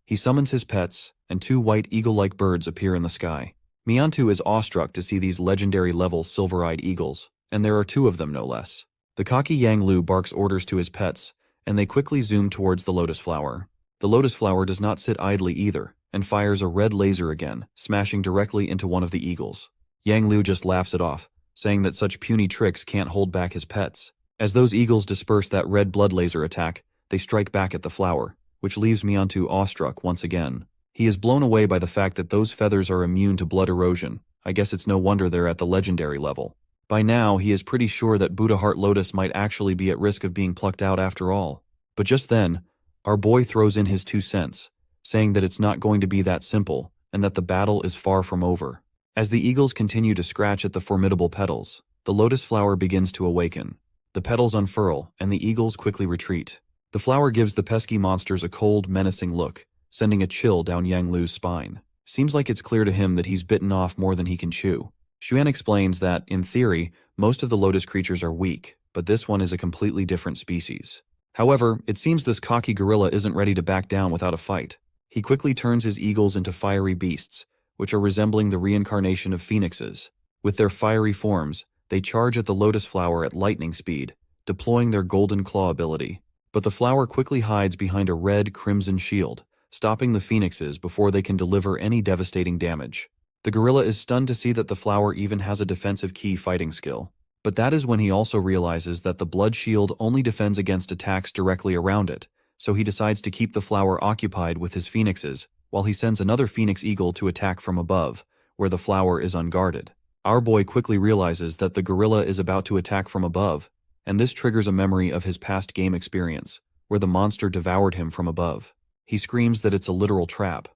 He summons his pets, and 2 white eagle-like birds appear in the sky. Miantu is awestruck to see these legendary-level silver-eyed eagles, and there are 2 of them no less. The cocky Yang Lu barks orders to his pets, and they quickly zoom towards the lotus flower. The lotus flower does not sit idly either, and fires a red laser again, smashing directly into one of the eagles. Yang Lu just laughs it off, saying that such puny tricks can't hold back his pets. As those eagles disperse that red blood laser attack, they strike back at the flower, which leaves Miantu awestruck once again. He is blown away by the fact that those feathers are immune to blood erosion. I guess it's no wonder they're at the legendary level. By now, he is pretty sure that Buddha Heart Lotus might actually be at risk of being plucked out after all. But just then, our boy throws in his 2 cents, saying that it's not going to be that simple, and that the battle is far from over. As the eagles continue to scratch at the formidable petals, the lotus flower begins to awaken. The petals unfurl, and the eagles quickly retreat. The flower gives the pesky monsters a cold, menacing look, sending a chill down Yang Lu's spine. Seems like it's clear to him that he's bitten off more than he can chew. Xuan explains that, in theory, most of the lotus creatures are weak, but this one is a completely different species. However, it seems this cocky gorilla isn't ready to back down without a fight. He quickly turns his eagles into fiery beasts, which are resembling the reincarnation of phoenixes. With their fiery forms, they charge at the lotus flower at lightning speed, deploying their golden claw ability. But the flower quickly hides behind a red-crimson shield, stopping the phoenixes before they can deliver any devastating damage. The gorilla is stunned to see that the flower even has a defensive key fighting skill. But that is when he also realizes that the blood shield only defends against attacks directly around it, so he decides to keep the flower occupied with his phoenixes, while he sends another phoenix eagle to attack from above, where the flower is unguarded. Our boy quickly realizes that the gorilla is about to attack from above, and this triggers a memory of his past game experience, where the monster devoured him from above. He screams that it's a literal trap.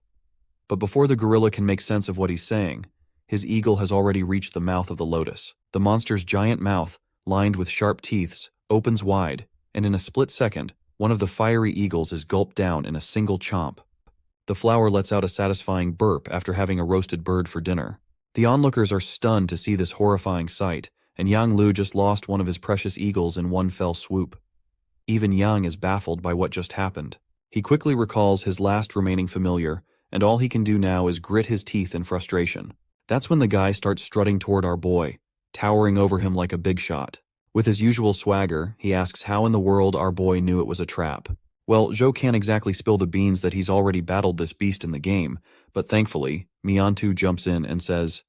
But before the gorilla can make sense of what he's saying, his eagle has already reached the mouth of the lotus. The monster's giant mouth, lined with sharp teeth, opens wide, and in a split second, one of the fiery eagles is gulped down in a single chomp. The flower lets out a satisfying burp after having a roasted bird for dinner. The onlookers are stunned to see this horrifying sight, and Yang Lu just lost one of his precious eagles in one fell swoop. Even Yang is baffled by what just happened. He quickly recalls his last remaining familiar, and all he can do now is grit his teeth in frustration. That's when the guy starts strutting toward our boy, towering over him like a big shot. With his usual swagger, he asks how in the world our boy knew it was a trap. Well, Zhou can't exactly spill the beans that he's already battled this beast in the game, but thankfully, Miantu jumps in and says,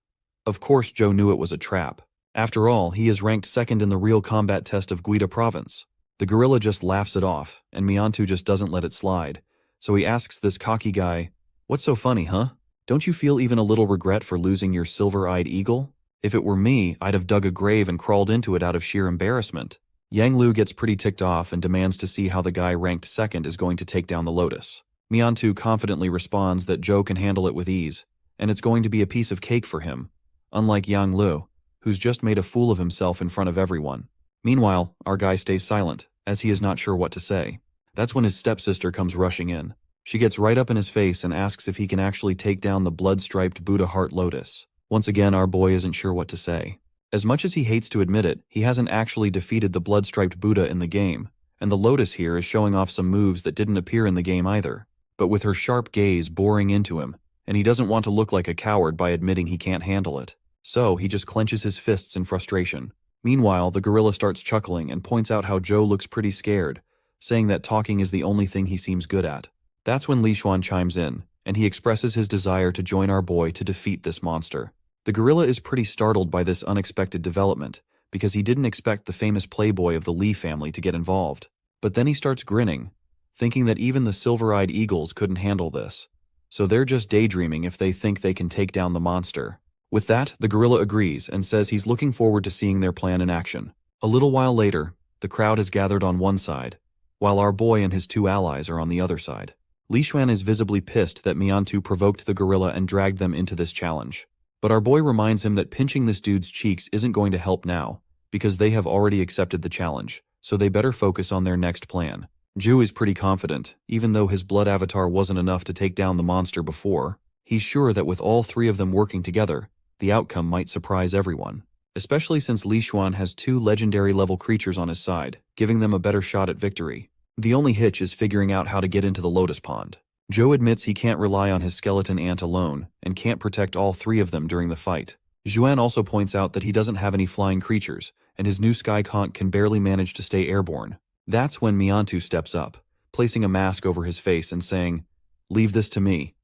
"Of course Zhou knew it was a trap. After all, he is ranked second in the real combat test of Guida province." The gorilla just laughs it off, and Miantu just doesn't let it slide. So he asks this cocky guy, "What's so funny, huh? Don't you feel even a little regret for losing your silver-eyed eagle? If it were me, I'd have dug a grave and crawled into it out of sheer embarrassment." Yang Lu gets pretty ticked off and demands to see how the guy ranked second is going to take down the lotus. Miantu confidently responds that Zhou can handle it with ease, and it's going to be a piece of cake for him, unlike Yang Lu, who's just made a fool of himself in front of everyone. Meanwhile, our guy stays silent, as he is not sure what to say. That's when his stepsister comes rushing in. She gets right up in his face and asks if he can actually take down the blood-striped Buddha Heart Lotus. Once again, our boy isn't sure what to say. As much as he hates to admit it, he hasn't actually defeated the blood-striped Buddha in the game, and the Lotus here is showing off some moves that didn't appear in the game either. But with her sharp gaze boring into him, and he doesn't want to look like a coward by admitting he can't handle it. So he just clenches his fists in frustration. Meanwhile, the gorilla starts chuckling and points out how Zhou looks pretty scared, saying that talking is the only thing he seems good at. That's when Li Xuan chimes in, and he expresses his desire to join our boy to defeat this monster. The gorilla is pretty startled by this unexpected development, because he didn't expect the famous playboy of the Li family to get involved. But then he starts grinning, thinking that even the silver-eyed eagles couldn't handle this. So they're just daydreaming if they think they can take down the monster. With that, the gorilla agrees and says he's looking forward to seeing their plan in action. A little while later, the crowd has gathered on one side, while our boy and his two allies are on the other side. Li Xuan is visibly pissed that Miantu provoked the gorilla and dragged them into this challenge. But our boy reminds him that pinching this dude's cheeks isn't going to help now, because they have already accepted the challenge, so they better focus on their next plan. Zhu is pretty confident, even though his blood avatar wasn't enough to take down the monster before. He's sure that with all three of them working together, the outcome might surprise everyone, especially since Li Xuan has two legendary-level creatures on his side, giving them a better shot at victory. The only hitch is figuring out how to get into the lotus pond. Zhou admits he can't rely on his skeleton ant alone and can't protect all three of them during the fight. Xuan also points out that he doesn't have any flying creatures, and his new sky conch can barely manage to stay airborne. That's when Miantu steps up, placing a mask over his face and saying, "Leave this to me."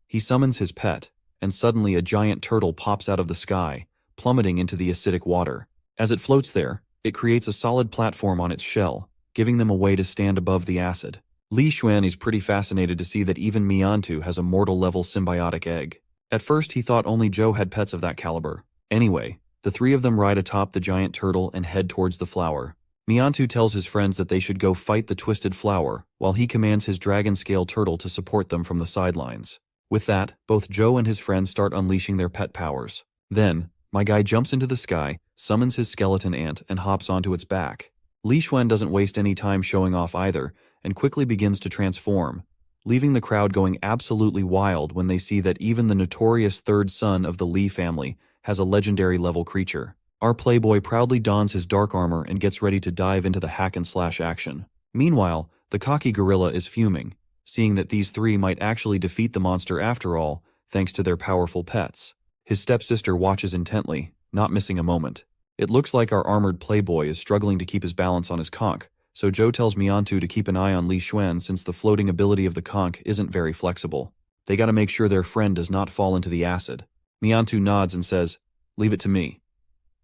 He summons his pet, and suddenly a giant turtle pops out of the sky, plummeting into the acidic water. As it floats there, it creates a solid platform on its shell, giving them a way to stand above the acid. Li Xuan is pretty fascinated to see that even Miantu has a mortal-level symbiotic egg. At first, he thought only Zhou had pets of that caliber. Anyway, The three of them ride atop the giant turtle and head towards the flower. Miantu tells his friends that they should go fight the twisted flower, while he commands his dragon-scale turtle to support them from the sidelines. With that, both Joe and his friends start unleashing their pet powers. Then, my guy jumps into the sky, summons his skeleton ant, and hops onto its back. Li Xuan doesn't waste any time showing off either, and quickly begins to transform, leaving the crowd going absolutely wild when they see that even the notorious third son of the Li family has a legendary level creature. Our playboy proudly dons his dark armor and gets ready to dive into the hack-and-slash action. Meanwhile, the cocky gorilla is fuming, seeing that these three might actually defeat the monster after all, thanks to their powerful pets. His stepsister watches intently, not missing a moment. It looks like our armored playboy is struggling to keep his balance on his conch, so Joe tells Miantu to keep an eye on Li Xuan since the floating ability of the conch isn't very flexible. They gotta make sure their friend does not fall into the acid. Miantu nods and says, "Leave it to me."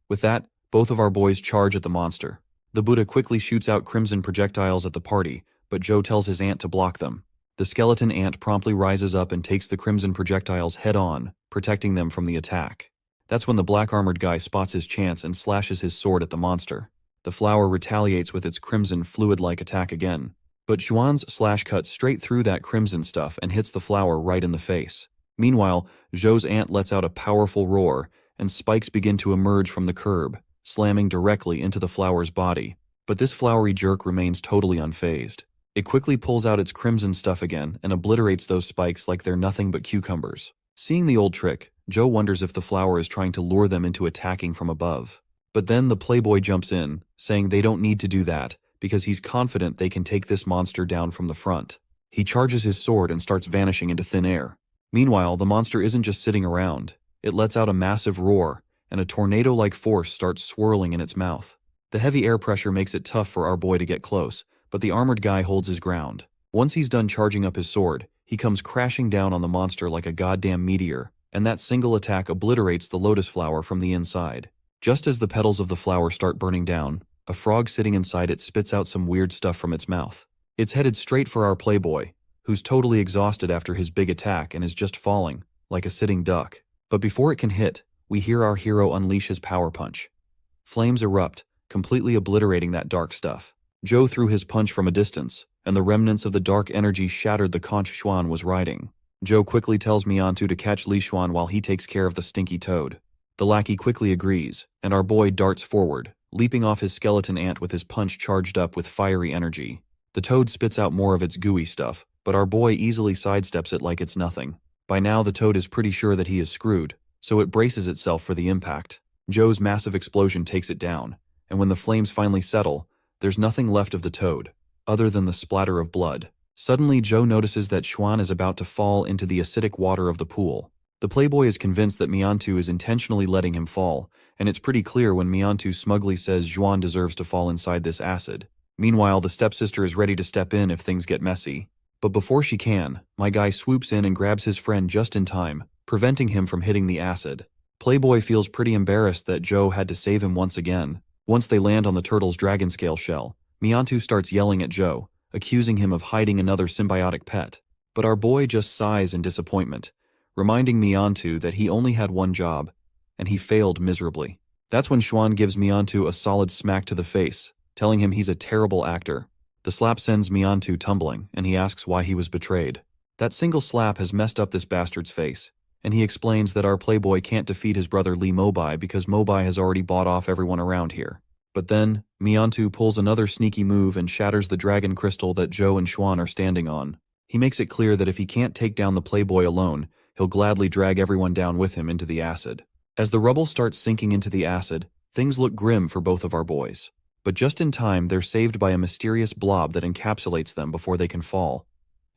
With that, both of our boys charge at the monster. The Buddha quickly shoots out crimson projectiles at the party, but Joe tells his ant to block them. The skeleton ant promptly rises up and takes the crimson projectiles head-on, protecting them from the attack. That's when the black-armored guy spots his chance and slashes his sword at the monster. The flower retaliates with its crimson fluid-like attack again. But Xuan's slash cuts straight through that crimson stuff and hits the flower right in the face. Meanwhile, Zhou's ant lets out a powerful roar, and spikes begin to emerge from the curb, slamming directly into the flower's body. But this flowery jerk remains totally unfazed. It quickly pulls out its crimson stuff again and obliterates those spikes like they're nothing but cucumbers. Seeing the old trick, Zhou wonders if the flower is trying to lure them into attacking from above. But then the playboy jumps in, saying they don't need to do that, because he's confident they can take this monster down from the front. He charges his sword and starts vanishing into thin air. Meanwhile, the monster isn't just sitting around. It lets out a massive roar, and a tornado-like force starts swirling in its mouth. The heavy air pressure makes it tough for our boy to get close, but the armored guy holds his ground. Once he's done charging up his sword, he comes crashing down on the monster like a goddamn meteor, and that single attack obliterates the lotus flower from the inside. Just as the petals of the flower start burning down, a frog sitting inside it spits out some weird stuff from its mouth. It's headed straight for our playboy, who's totally exhausted after his big attack and is just falling, like a sitting duck. But before it can hit, we hear our hero unleash his power punch. Flames erupt, completely obliterating that dark stuff. Joe threw his punch from a distance, and the remnants of the dark energy shattered the conch Xuan was riding. Joe quickly tells Miantu to catch Li Xuan while he takes care of the stinky toad. The lackey quickly agrees, and our boy darts forward, leaping off his skeleton ant with his punch charged up with fiery energy. The toad spits out more of its gooey stuff, but our boy easily sidesteps it like it's nothing. By now the toad is pretty sure that he is screwed, so it braces itself for the impact. Joe's massive explosion takes it down, and when the flames finally settle, there's nothing left of the toad, other than the splatter of blood. Suddenly Joe notices that Xuan is about to fall into the acidic water of the pool. The playboy is convinced that Miantu is intentionally letting him fall, and it's pretty clear when Miantu smugly says Xuan deserves to fall inside this acid. Meanwhile, the stepsister is ready to step in if things get messy. But before she can, my guy swoops in and grabs his friend just in time, preventing him from hitting the acid. Playboy feels pretty embarrassed that Joe had to save him once again. Once they land on the turtle's dragon scale shell, Miantu starts yelling at Joe, accusing him of hiding another symbiotic pet. But our boy just sighs in disappointment, reminding Miantu that he only had one job, and he failed miserably. That's when Xuan gives Miantu a solid smack to the face, telling him he's a terrible actor. The slap sends Miantu tumbling, and he asks why he was betrayed. That single slap has messed up this bastard's face, and he explains that our playboy can't defeat his brother Li Mobai because Mobai has already bought off everyone around here. But then, Miantu pulls another sneaky move and shatters the dragon crystal that Joe and Xuan are standing on. He makes it clear that if he can't take down the playboy alone, he'll gladly drag everyone down with him into the acid. As the rubble starts sinking into the acid, things look grim for both of our boys. But just in time, they're saved by a mysterious blob that encapsulates them before they can fall.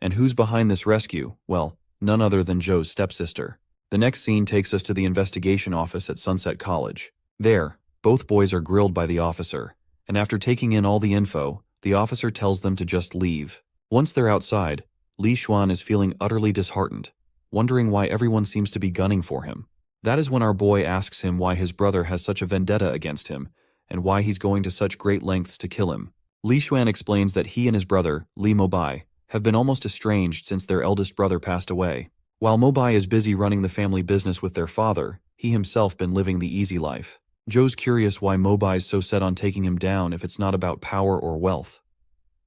And who's behind this rescue? Well, none other than Joe's stepsister. The next scene takes us to the investigation office at Sunset College. There, both boys are grilled by the officer, and after taking in all the info, the officer tells them to just leave. Once they're outside, Li Xuan is feeling utterly disheartened, wondering why everyone seems to be gunning for him. That is when our boy asks him why his brother has such a vendetta against him, and why he's going to such great lengths to kill him. Li Xuan explains that he and his brother, Li Mobai, have been almost estranged since their eldest brother passed away. While Mobai is busy running the family business with their father, he himself been living the easy life. Joe's curious why Mobai's so set on taking him down if it's not about power or wealth.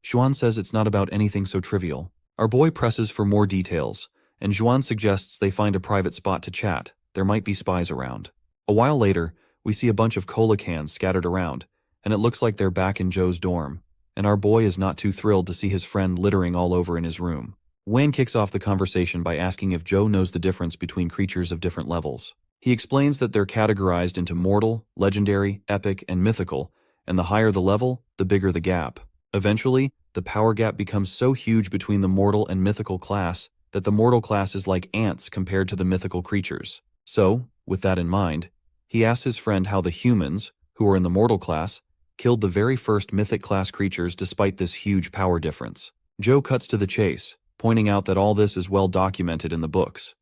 Xuan says it's not about anything so trivial. Our boy presses for more details, and Xuan suggests they find a private spot to chat. There might be spies around. A while later, we see a bunch of cola cans scattered around, and it looks like they're back in Joe's dorm, and our boy is not too thrilled to see his friend littering all over in his room. Wayne kicks off the conversation by asking if Joe knows the difference between creatures of different levels. He explains that they're categorized into mortal, legendary, epic, and mythical, and the higher the level, the bigger the gap. Eventually, the power gap becomes so huge between the mortal and mythical class that the mortal class is like ants compared to the mythical creatures. So, with that in mind, he asks his friend how the humans, who are in the mortal class, killed the very first mythic class creatures despite this huge power difference. Joe cuts to the chase, pointing out that all this is well documented in the books.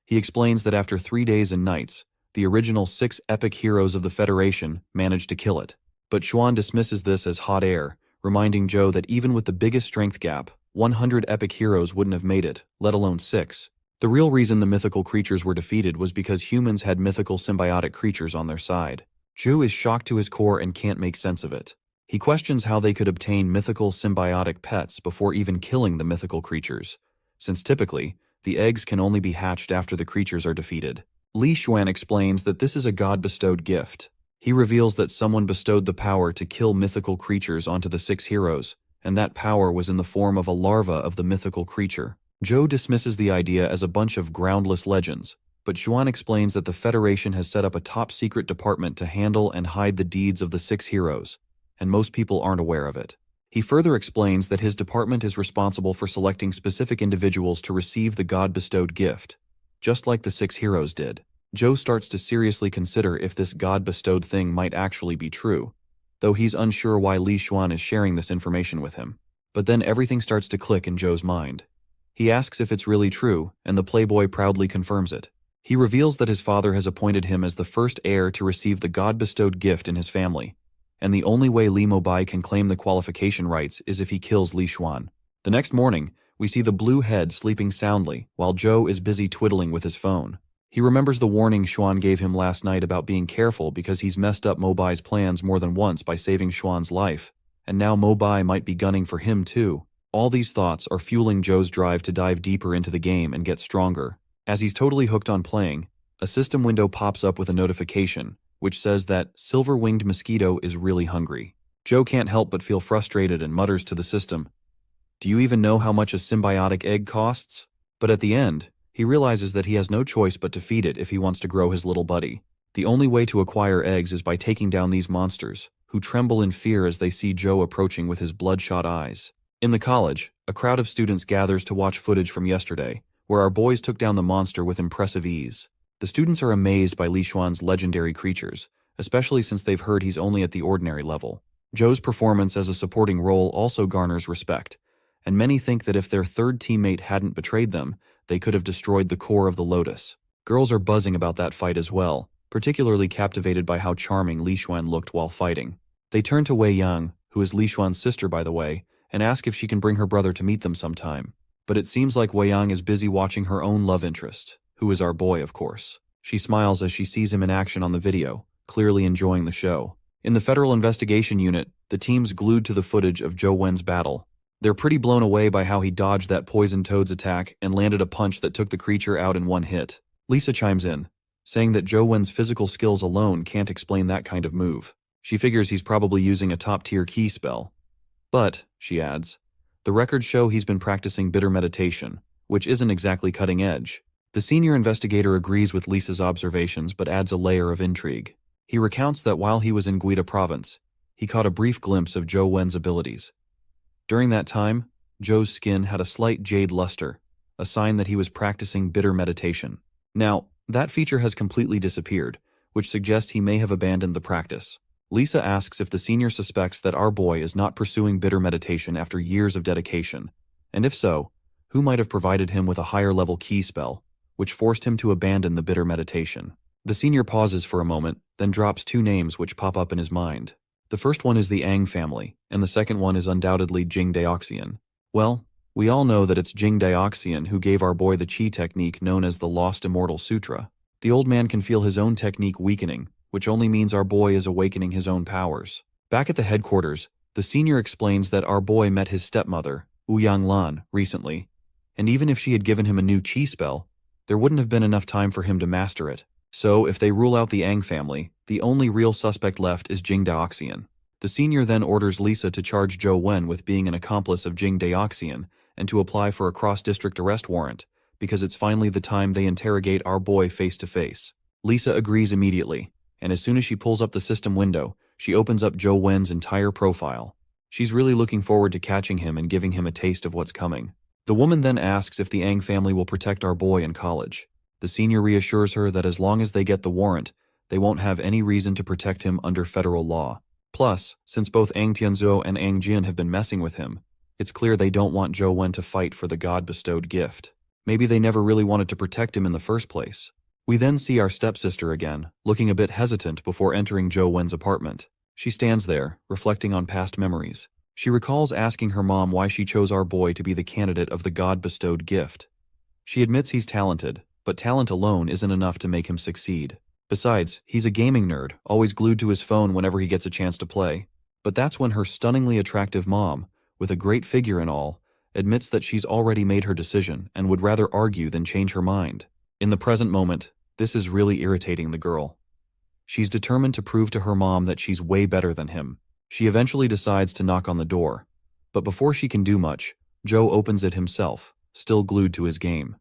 He explains that after 3 days and nights, the original 6 epic heroes of the Federation managed to kill it. But Xuan dismisses this as hot air, reminding Joe that even with the biggest strength gap, 100 epic heroes wouldn't have made it, let alone 6. The real reason the mythical creatures were defeated was because humans had mythical symbiotic creatures on their side. Joe is shocked to his core and can't make sense of it. He questions how they could obtain mythical symbiotic pets before even killing the mythical creatures, since typically, the eggs can only be hatched after the creatures are defeated. Li Xuan explains that this is a god-bestowed gift. He reveals that someone bestowed the power to kill mythical creatures onto the 6 heroes, and that power was in the form of a larva of the mythical creature. Joe dismisses the idea as a bunch of groundless legends, but Xuan explains that the Federation has set up a top-secret department to handle and hide the deeds of the 6 heroes, and most people aren't aware of it. He further explains that his department is responsible for selecting specific individuals to receive the god-bestowed gift, just like the 6 heroes did. Joe starts to seriously consider if this god-bestowed thing might actually be true, though he's unsure why Li Xuan is sharing this information with him. But then everything starts to click in Joe's mind. He asks if it's really true, and the playboy proudly confirms it. He reveals that his father has appointed him as the first heir to receive the god-bestowed gift in his family, and the only way Li Mobai can claim the qualification rights is if he kills Li Xuan. The next morning, we see the blue head sleeping soundly while Joe is busy twiddling with his phone. He remembers the warning Xuan gave him last night about being careful because he's messed up Mobai's plans more than once by saving Xuan's life, and now Mobai might be gunning for him too. All these thoughts are fueling Joe's drive to dive deeper into the game and get stronger. As he's totally hooked on playing, a system window pops up with a notification, which says that silver-winged mosquito is really hungry. Joe can't help but feel frustrated and mutters to the system, "Do you even know how much a symbiotic egg costs?" But at the end, he realizes that he has no choice but to feed it if he wants to grow his little buddy. The only way to acquire eggs is by taking down these monsters, who tremble in fear as they see Joe approaching with his bloodshot eyes. In the college, a crowd of students gathers to watch footage from yesterday, where our boys took down the monster with impressive ease. The students are amazed by Li Xuan's legendary creatures, especially since they've heard he's only at the ordinary level. Joe's performance as a supporting role also garners respect, and many think that if their third teammate hadn't betrayed them, they could have destroyed the core of the Lotus. Girls are buzzing about that fight as well, particularly captivated by how charming Li Xuan looked while fighting. They turn to Wei Yang, who is Li Xuan's sister by the way, and ask if she can bring her brother to meet them sometime. But it seems like Wei Yang is busy watching her own love interest, who is our boy of course. She smiles as she sees him in action on the video, clearly enjoying the show. In the Federal Investigation Unit, the team's glued to the footage of Zhou Wen's battle. They're pretty blown away by how he dodged that poison toad's attack and landed a punch that took the creature out in one hit. Lisa chimes in, saying that Zhou Wen's physical skills alone can't explain that kind of move. She figures he's probably using a top-tier key spell. But, she adds, the records show he's been practicing bitter meditation, which isn't exactly cutting edge. The senior investigator agrees with Lisa's observations but adds a layer of intrigue. He recounts that while he was in Guida province, he caught a brief glimpse of Zhou Wen's abilities. During that time, Zhou's skin had a slight jade luster, a sign that he was practicing bitter meditation. Now, that feature has completely disappeared, which suggests he may have abandoned the practice. Lisa asks if the senior suspects that our boy is not pursuing bitter meditation after years of dedication, and if so, who might have provided him with a higher-level key spell, which forced him to abandon the bitter meditation. The senior pauses for a moment, then drops 2 names which pop up in his mind. The first one is the Ang family, and the second one is undoubtedly Jing Daoxian. Well, we all know that it's Jing Daoxian who gave our boy the chi technique known as the Lost Immortal Sutra. The old man can feel his own technique weakening, which only means our boy is awakening his own powers. Back at the headquarters, the senior explains that our boy met his stepmother, Ouyang Lan, recently, and even if she had given him a new chi spell, there wouldn't have been enough time for him to master it. So, if they rule out the Ang family, the only real suspect left is Jing Daoxian. The senior then orders Lisa to charge Zhou Wen with being an accomplice of Jing Daoxian and to apply for a cross-district arrest warrant, because it's finally the time they interrogate our boy face-to-face. Lisa agrees immediately, and as soon as she pulls up the system window, she opens up Zhou Wen's entire profile. She's really looking forward to catching him and giving him a taste of what's coming. The woman then asks if the Ang family will protect our boy in college. The senior reassures her that as long as they get the warrant, they won't have any reason to protect him under federal law. Plus, since both Ang Tianzhou and Ang Jin have been messing with him, it's clear they don't want Zhou Wen to fight for the God-bestowed gift. Maybe they never really wanted to protect him in the first place. We then see our stepsister again, looking a bit hesitant before entering Zhou Wen's apartment. She stands there, reflecting on past memories. She recalls asking her mom why she chose our boy to be the candidate of the God-bestowed gift. She admits he's talented, but talent alone isn't enough to make him succeed. Besides, he's a gaming nerd, always glued to his phone whenever he gets a chance to play. But that's when her stunningly attractive mom, with a great figure and all, admits that she's already made her decision and would rather argue than change her mind. In the present moment, this is really irritating the girl. She's determined to prove to her mom that she's way better than him. She eventually decides to knock on the door, but before she can do much, Zhou opens it himself, still glued to his game.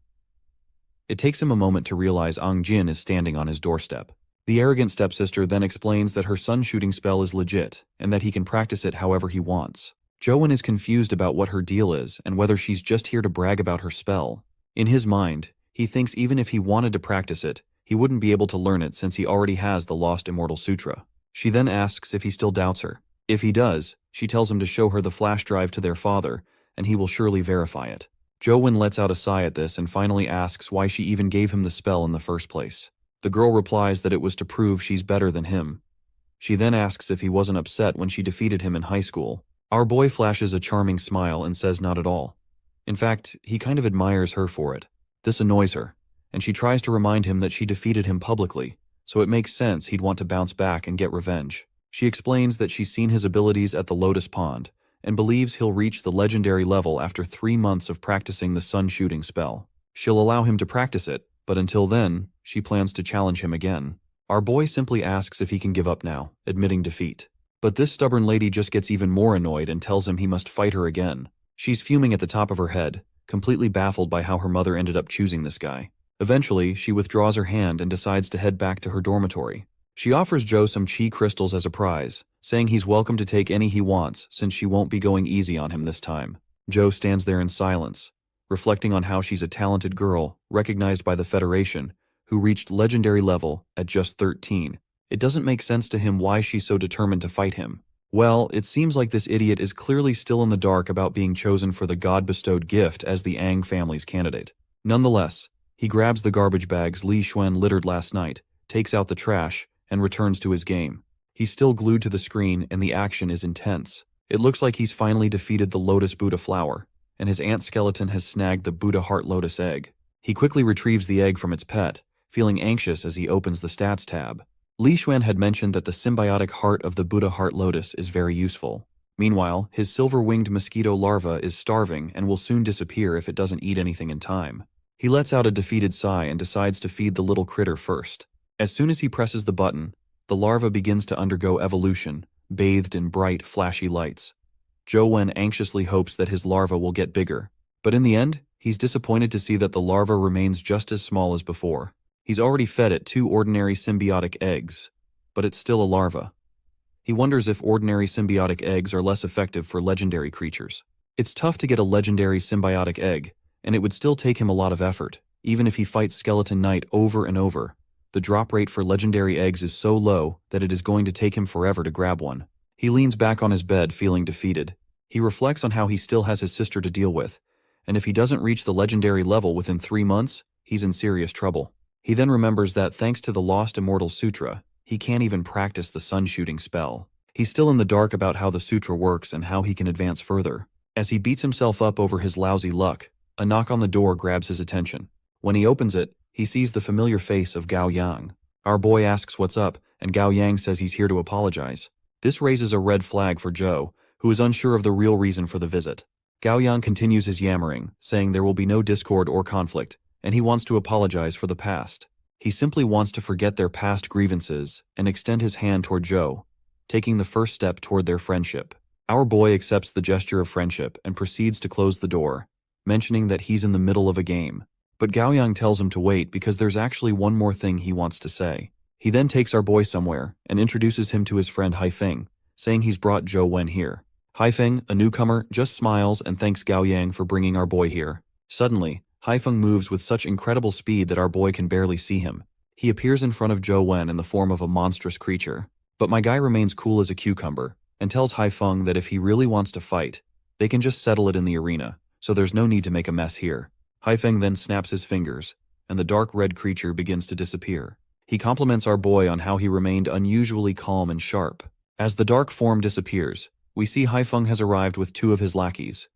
It takes him a moment to realize Ang Jin is standing on his doorstep. The arrogant stepsister then explains that her sun shooting spell is legit and that he can practice it however he wants. Zhou is confused about what her deal is and whether she's just here to brag about her spell. In his mind, he thinks even if he wanted to practice it, he wouldn't be able to learn it since he already has the Lost Immortal Sutra. She then asks if he still doubts her. If he does, she tells him to show her the flash drive to their father, and he will surely verify it. Zhou lets out a sigh at this and finally asks why she even gave him the spell in the first place. The girl replies that it was to prove she's better than him. She then asks if he wasn't upset when she defeated him in high school. Our boy flashes a charming smile and says not at all. In fact, he kind of admires her for it. This annoys her, and she tries to remind him that she defeated him publicly, so it makes sense he'd want to bounce back and get revenge. She explains that she's seen his abilities at the Lotus Pond, and believes he'll reach the legendary level after 3 months of practicing the sun shooting spell. She'll allow him to practice it, but until then, she plans to challenge him again. Our boy simply asks if he can give up now, admitting defeat. But this stubborn lady just gets even more annoyed and tells him he must fight her again. She's fuming at the top of her head, completely baffled by how her mother ended up choosing this guy. Eventually, she withdraws her hand and decides to head back to her dormitory. She offers Zhou some chi crystals as a prize, saying he's welcome to take any he wants since she won't be going easy on him this time. Zhou stands there in silence, reflecting on how she's a talented girl, recognized by the Federation, who reached legendary level at just 13. It doesn't make sense to him why she's so determined to fight him. Well, it seems like this idiot is clearly still in the dark about being chosen for the God-bestowed gift as the Ang family's candidate. Nonetheless, he grabs the garbage bags Li Xuan littered last night, takes out the trash, and returns to his game. He's still glued to the screen and the action is intense. It looks like he's finally defeated the Lotus Buddha flower, and his ant skeleton has snagged the Buddha Heart Lotus egg. He quickly retrieves the egg from its pet, feeling anxious as he opens the stats tab. Li Xuan had mentioned that the symbiotic heart of the Buddha Heart Lotus is very useful. Meanwhile, his silver-winged mosquito larva is starving and will soon disappear if it doesn't eat anything in time. He lets out a defeated sigh and decides to feed the little critter first. As soon as he presses the button, the larva begins to undergo evolution, bathed in bright, flashy lights. Zhou Wen anxiously hopes that his larva will get bigger, but in the end, he's disappointed to see that the larva remains just as small as before. He's already fed it 2 ordinary symbiotic eggs, but it's still a larva. He wonders if ordinary symbiotic eggs are less effective for legendary creatures. It's tough to get a legendary symbiotic egg, and it would still take him a lot of effort, even if he fights Skeleton Knight over and over. The drop rate for legendary eggs is so low that it is going to take him forever to grab one. He leans back on his bed feeling defeated. He reflects on how he still has his sister to deal with, and if he doesn't reach the legendary level within 3 months, he's in serious trouble. He then remembers that thanks to the Lost Immortal Sutra, he can't even practice the sun shooting spell. He's still in the dark about how the sutra works and how he can advance further. As he beats himself up over his lousy luck, a knock on the door grabs his attention. When he opens it, he sees the familiar face of Gao Yang. Our boy asks what's up, and Gao Yang says he's here to apologize. This raises a red flag for Zhou, who is unsure of the real reason for the visit. Gao Yang continues his yammering, saying there will be no discord or conflict, and he wants to apologize for the past. He simply wants to forget their past grievances and extend his hand toward Zhou, taking the first step toward their friendship. Our boy accepts the gesture of friendship and proceeds to close the door, mentioning that he's in the middle of a game. But Gao Yang tells him to wait because there's actually one more thing he wants to say. He then takes our boy somewhere and introduces him to his friend Haifeng, saying he's brought Zhou Wen here. Haifeng, a newcomer, just smiles and thanks Gao Yang for bringing our boy here. Suddenly, Haifeng moves with such incredible speed that our boy can barely see him. He appears in front of Zhou Wen in the form of a monstrous creature. But my guy remains cool as a cucumber and tells Haifeng that if he really wants to fight, they can just settle it in the arena, so there's no need to make a mess here. Haifeng then snaps his fingers, and the dark red creature begins to disappear. He compliments our boy on how he remained unusually calm and sharp. As the dark form disappears, we see Haifeng has arrived with two of his lackeys.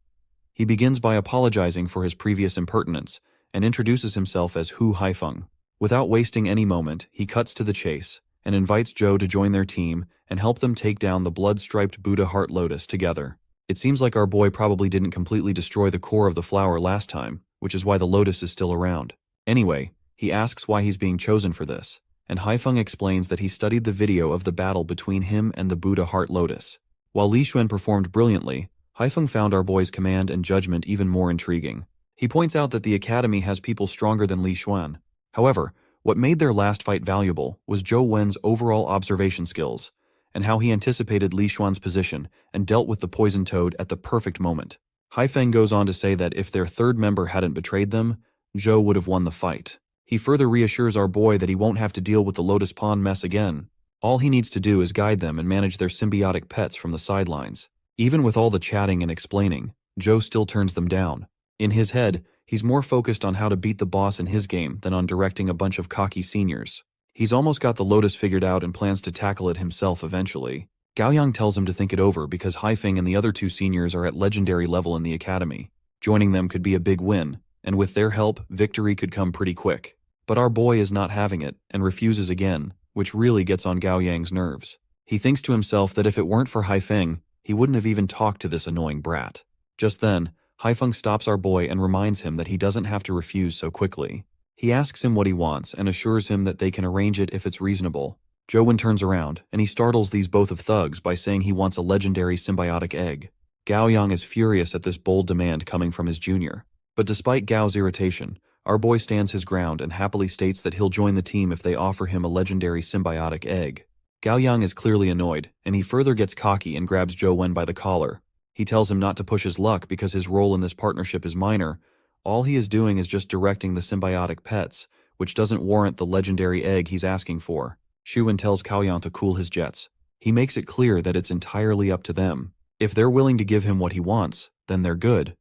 He begins by apologizing for his previous impertinence and introduces himself as Hu Haifeng. Without wasting any moment, he cuts to the chase and invites Zhou to join their team and help them take down the blood-striped Buddha heart lotus together. It seems like our boy probably didn't completely destroy the core of the flower last time, which is why the lotus is still around. Anyway, he asks why he's being chosen for this, and Haifeng explains that he studied the video of the battle between him and the Buddha heart lotus. While Li Xuan performed brilliantly, Haifeng found our boy's command and judgment even more intriguing. He points out that the academy has people stronger than Li Xuan. However, what made their last fight valuable was Zhou Wen's overall observation skills, and how he anticipated Li Xuan's position and dealt with the poison toad at the perfect moment. Haifeng goes on to say that if their third member hadn't betrayed them, Zhou would have won the fight. He further reassures our boy that he won't have to deal with the Lotus Pond mess again. All he needs to do is guide them and manage their symbiotic pets from the sidelines. Even with all the chatting and explaining, Zhou still turns them down. In his head, he's more focused on how to beat the boss in his game than on directing a bunch of cocky seniors. He's almost got the Lotus figured out and plans to tackle it himself eventually. Gao Yang tells him to think it over because Haifeng and the other two seniors are at legendary level in the academy. Joining them could be a big win, and with their help, victory could come pretty quick. But our boy is not having it and refuses again, which really gets on Gao Yang's nerves. He thinks to himself that if it weren't for Haifeng, he wouldn't have even talked to this annoying brat. Just then, Haifeng stops our boy and reminds him that he doesn't have to refuse so quickly. He asks him what he wants and assures him that they can arrange it if it's reasonable. Zhou Wen turns around, and he startles these both of thugs by saying he wants a legendary symbiotic egg. Gao Yang is furious at this bold demand coming from his junior. But despite Gao's irritation, our boy stands his ground and happily states that he'll join the team if they offer him a legendary symbiotic egg. Gao Yang is clearly annoyed, and he further gets cocky and grabs Zhou Wen by the collar. He tells him not to push his luck because his role in this partnership is minor. All he is doing is just directing the symbiotic pets, which doesn't warrant the legendary egg he's asking for. Xu Wen tells Cao Yang to cool his jets. He makes it clear that it's entirely up to them. If they're willing to give him what he wants, then they're good.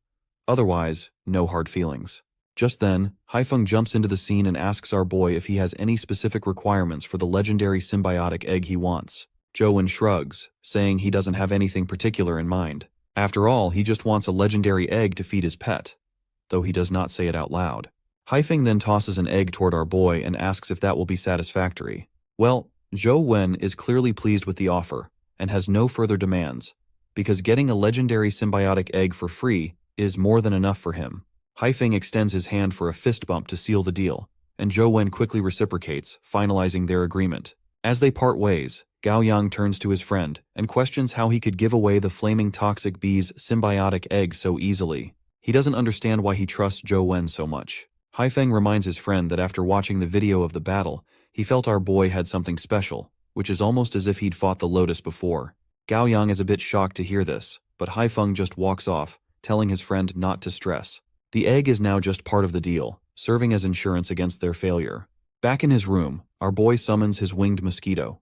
Otherwise, no hard feelings. Just then, Haifeng jumps into the scene and asks our boy if he has any specific requirements for the legendary symbiotic egg he wants. Zhou Wen shrugs, saying he doesn't have anything particular in mind. After all, he just wants a legendary egg to feed his pet, though he does not say it out loud. Haifeng then tosses an egg toward our boy and asks if that will be satisfactory. Well, Zhou Wen is clearly pleased with the offer and has no further demands, because getting a legendary symbiotic egg for free is more than enough for him. Haifeng extends his hand for a fist bump to seal the deal, and Zhou Wen quickly reciprocates, finalizing their agreement. As they part ways, Gao Yang turns to his friend and questions how he could give away the flaming toxic bee's symbiotic egg so easily. He doesn't understand why he trusts Zhou Wen so much. Haifeng reminds his friend that after watching the video of the battle, he felt our boy had something special, which is almost as if he'd fought the Lotus before. Gao Yang is a bit shocked to hear this, but Haifeng just walks off, telling his friend not to stress. The egg is now just part of the deal, serving as insurance against their failure. Back in his room, our boy summons his winged mosquito.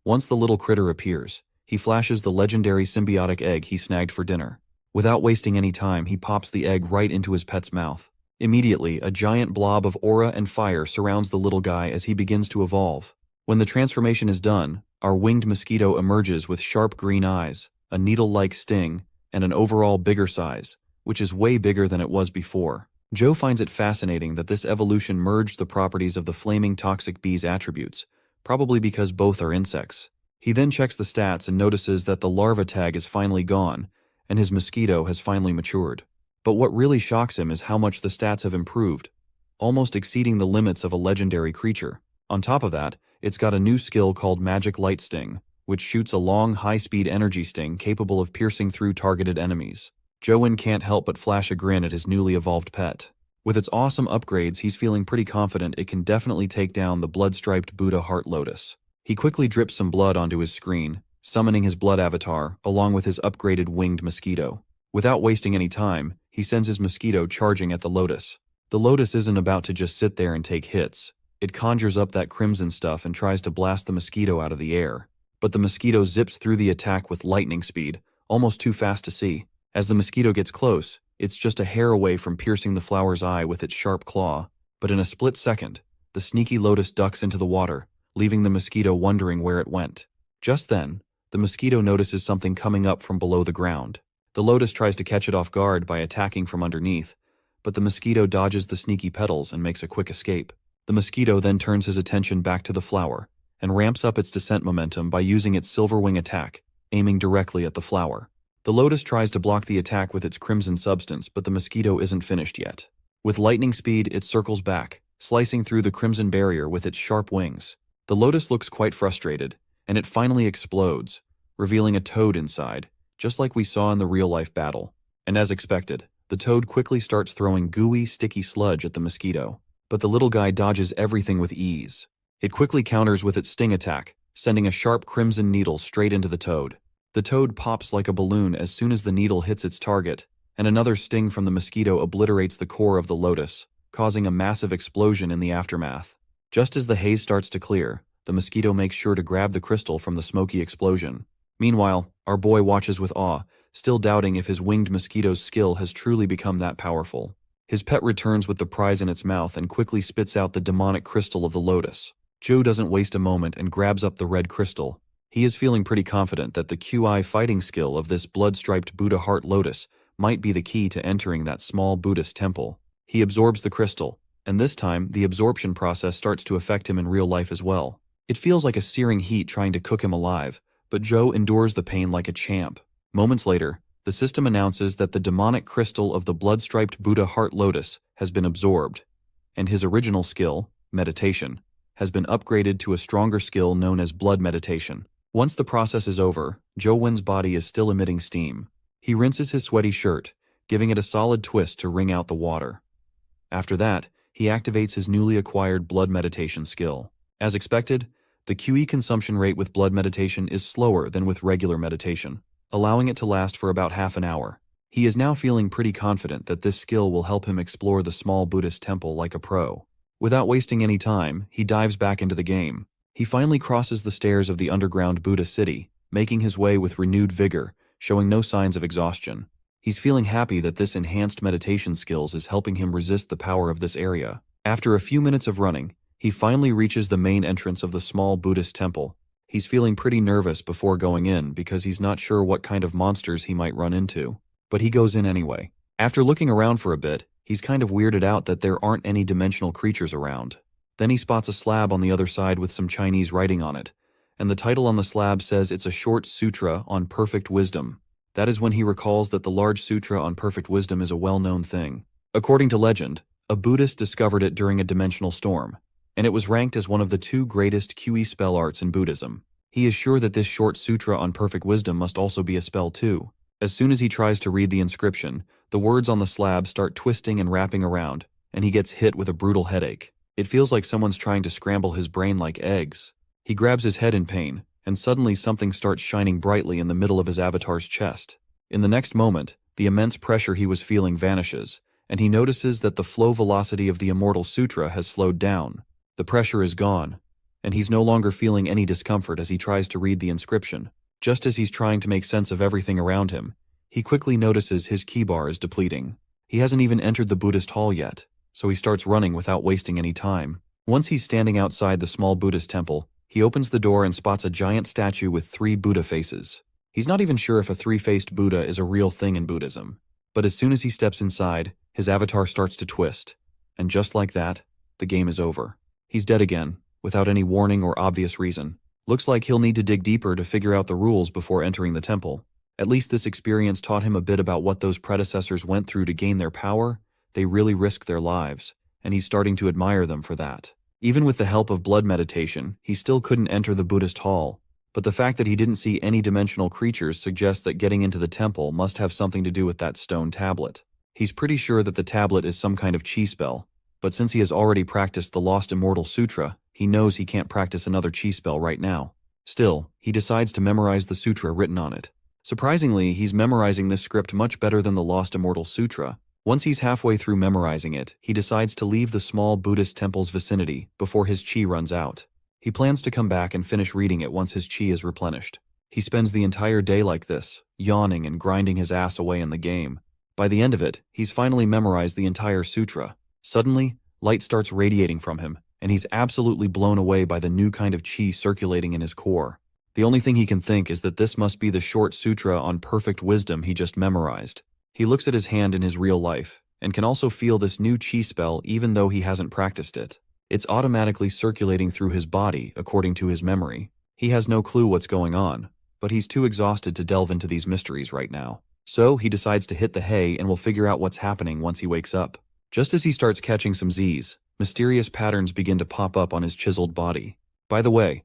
Once the little critter appears, he flashes the legendary symbiotic egg he snagged for dinner. Without wasting any time, he pops the egg right into his pet's mouth. Immediately, a giant blob of aura and fire surrounds the little guy as he begins to evolve. When the transformation is done, our winged mosquito emerges with sharp green eyes, a needle-like sting, and an overall bigger size, which is way bigger than it was before. Joe finds it fascinating that this evolution merged the properties of the flaming toxic bee's attributes, probably because both are insects. He then checks the stats and notices that the larva tag is finally gone, and his mosquito has finally matured. But what really shocks him is how much the stats have improved, almost exceeding the limits of a legendary creature. On top of that, it's got a new skill called Magic Light Sting, which shoots a long, high-speed energy sting capable of piercing through targeted enemies. Joe can't help but flash a grin at his newly evolved pet. With its awesome upgrades, he's feeling pretty confident it can definitely take down the blood-striped Buddha Heart Lotus. He quickly drips some blood onto his screen, summoning his blood avatar, along with his upgraded winged mosquito. Without wasting any time, he sends his mosquito charging at the lotus. The lotus isn't about to just sit there and take hits. It conjures up that crimson stuff and tries to blast the mosquito out of the air. But the mosquito zips through the attack with lightning speed, almost too fast to see. As the mosquito gets close, it's just a hair away from piercing the flower's eye with its sharp claw. But in a split second, the sneaky lotus ducks into the water, leaving the mosquito wondering where it went. Just then, the mosquito notices something coming up from below the ground. The lotus tries to catch it off guard by attacking from underneath, but the mosquito dodges the sneaky petals and makes a quick escape. The mosquito then turns his attention back to the flower and ramps up its descent momentum by using its silver wing attack, aiming directly at the flower. The lotus tries to block the attack with its crimson substance, but the mosquito isn't finished yet. With lightning speed, it circles back, slicing through the crimson barrier with its sharp wings. The lotus looks quite frustrated, and it finally explodes, revealing a toad inside, just like we saw in the real-life battle. And as expected, the toad quickly starts throwing gooey, sticky sludge at the mosquito. But the little guy dodges everything with ease. It quickly counters with its sting attack, sending a sharp crimson needle straight into the toad. The toad pops like a balloon as soon as the needle hits its target, and another sting from the mosquito obliterates the core of the lotus, causing a massive explosion in the aftermath. Just as the haze starts to clear, the mosquito makes sure to grab the crystal from the smoky explosion. Meanwhile, our boy watches with awe, still doubting if his winged mosquito's skill has truly become that powerful. His pet returns with the prize in its mouth and quickly spits out the demonic crystal of the lotus. Joe doesn't waste a moment and grabs up the red crystal. He is feeling pretty confident that the QI fighting skill of this blood-striped Buddha Heart Lotus might be the key to entering that small Buddhist temple. He absorbs the crystal, and this time the absorption process starts to affect him in real life as well. It feels like a searing heat trying to cook him alive, but Joe endures the pain like a champ. Moments later, the system announces that the demonic crystal of the blood-striped Buddha Heart Lotus has been absorbed, and his original skill, meditation, has been upgraded to a stronger skill known as blood meditation. Once the process is over, Joe-Win's body is still emitting steam. He rinses his sweaty shirt, giving it a solid twist to wring out the water. After that, he activates his newly acquired blood meditation skill. As expected, the QE consumption rate with blood meditation is slower than with regular meditation, allowing it to last for about half an hour. He is now feeling pretty confident that this skill will help him explore the small Buddhist temple like a pro. Without wasting any time, he dives back into the game. He finally crosses the stairs of the underground Buddha city, making his way with renewed vigor, showing no signs of exhaustion. He's feeling happy that this enhanced meditation skills is helping him resist the power of this area. After a few minutes of running, he finally reaches the main entrance of the small Buddhist temple. He's feeling pretty nervous before going in because he's not sure what kind of monsters he might run into. But he goes in anyway. After looking around for a bit, he's kind of weirded out that there aren't any dimensional creatures around. Then he spots a slab on the other side with some Chinese writing on it, and the title on the slab says it's a short sutra on perfect wisdom. That is when he recalls that the large sutra on perfect wisdom is a well-known thing. According to legend, a Buddhist discovered it during a dimensional storm, and it was ranked as one of the 2 greatest QE spell arts in Buddhism. He is sure that this short sutra on perfect wisdom must also be a spell too. As soon as he tries to read the inscription, the words on the slab start twisting and wrapping around, and he gets hit with a brutal headache. It feels like someone's trying to scramble his brain like eggs. He grabs his head in pain, and suddenly something starts shining brightly in the middle of his avatar's chest. In the next moment, the immense pressure he was feeling vanishes, and he notices that the flow velocity of the Immortal Sutra has slowed down. The pressure is gone, and he's no longer feeling any discomfort as he tries to read the inscription. Just as he's trying to make sense of everything around him, he quickly notices his ki bar is depleting. He hasn't even entered the Buddhist hall yet, so he starts running without wasting any time. Once he's standing outside the small Buddhist temple, he opens the door and spots a giant statue with 3 Buddha faces. He's not even sure if a 3-faced Buddha is a real thing in Buddhism, but as soon as he steps inside, His avatar starts to twist, and just like that, the game is over. He's dead again, without any warning or obvious reason. Looks like he'll need to dig deeper to figure out the rules before entering the temple. At least this experience taught him a bit about what those predecessors went through to gain their power. They really risked their lives, and he's starting to admire them for that. Even with the help of blood meditation, he still couldn't enter the Buddhist hall, but the fact that he didn't see any dimensional creatures suggests that getting into the temple must have something to do with that stone tablet. He's pretty sure that the tablet is some kind of chi spell, but since he has already practiced the Lost Immortal Sutra, he knows he can't practice another chi spell right now. Still, he decides to memorize the sutra written on it. Surprisingly, he's memorizing this script much better than the Lost Immortal Sutra. Once he's halfway through memorizing it, he decides to leave the small Buddhist temple's vicinity before his chi runs out. He plans to come back and finish reading it once his chi is replenished. He spends the entire day like this, yawning and grinding his ass away in the game. By the end of it, he's finally memorized the entire sutra. Suddenly, light starts radiating from him, and he's absolutely blown away by the new kind of chi circulating in his core. The only thing he can think is that this must be the short sutra on perfect wisdom he just memorized. He looks at his hand in his real life, and can also feel this new chi spell even though he hasn't practiced it. It's automatically circulating through his body according to his memory. He has no clue what's going on, but he's too exhausted to delve into these mysteries right now. So he decides to hit the hay and will figure out what's happening once he wakes up. Just as he starts catching some Z's, mysterious patterns begin to pop up on his chiseled body. By the way,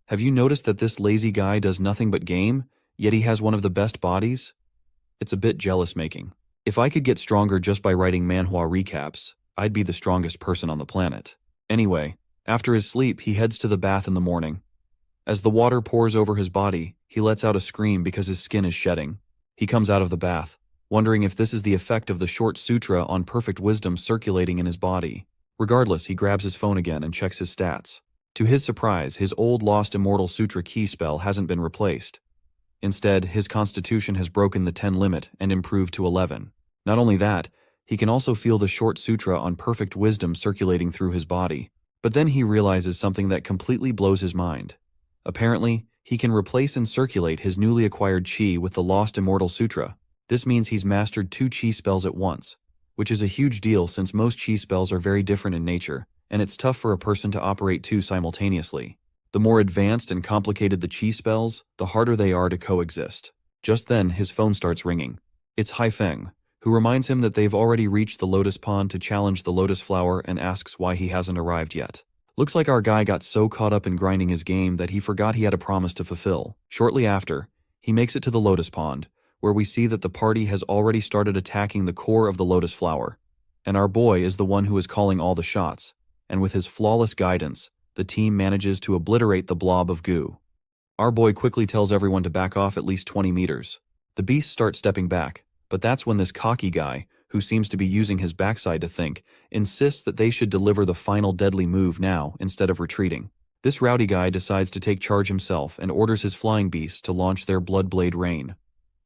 have you noticed that this lazy guy does nothing but game, yet he has one of the best bodies? It's a bit jealous-making. If I could get stronger just by writing manhwa-recaps, I'd be the strongest person on the planet. Anyway, after his sleep, he heads to the bath in the morning. As the water pours over his body, he lets out a scream because his skin is shedding. He comes out of the bath, wondering if this is the effect of the short sutra on perfect wisdom circulating in his body. Regardless, he grabs his phone again and checks his stats. To his surprise, his old Lost Immortal Sutra key spell hasn't been replaced. Instead, his constitution has broken the 10 limit and improved to 11. Not only that, he can also feel the short sutra on perfect wisdom circulating through his body. But then he realizes something that completely blows his mind. Apparently, he can replace and circulate his newly acquired chi with the Lost Immortal Sutra. This means he's mastered 2 chi spells at once, which is a huge deal since most chi spells are very different in nature, and it's tough for a person to operate 2 simultaneously. The more advanced and complicated the chi spells, the harder they are to coexist. Just then, his phone starts ringing. It's Haifeng, who reminds him that they've already reached the lotus pond to challenge the lotus flower and asks why he hasn't arrived yet. Looks like our guy got so caught up in grinding his game that he forgot he had a promise to fulfill. Shortly after, he makes it to the lotus pond, where we see that the party has already started attacking the core of the lotus flower. And our boy is the one who is calling all the shots, and with his flawless guidance, the team manages to obliterate the blob of goo. Our boy quickly tells everyone to back off at least 20 meters. The beasts start stepping back, but that's when this cocky guy, who seems to be using his backside to think, insists that they should deliver the final deadly move now instead of retreating. This rowdy guy decides to take charge himself and orders his flying beasts to launch their blood-blade rain.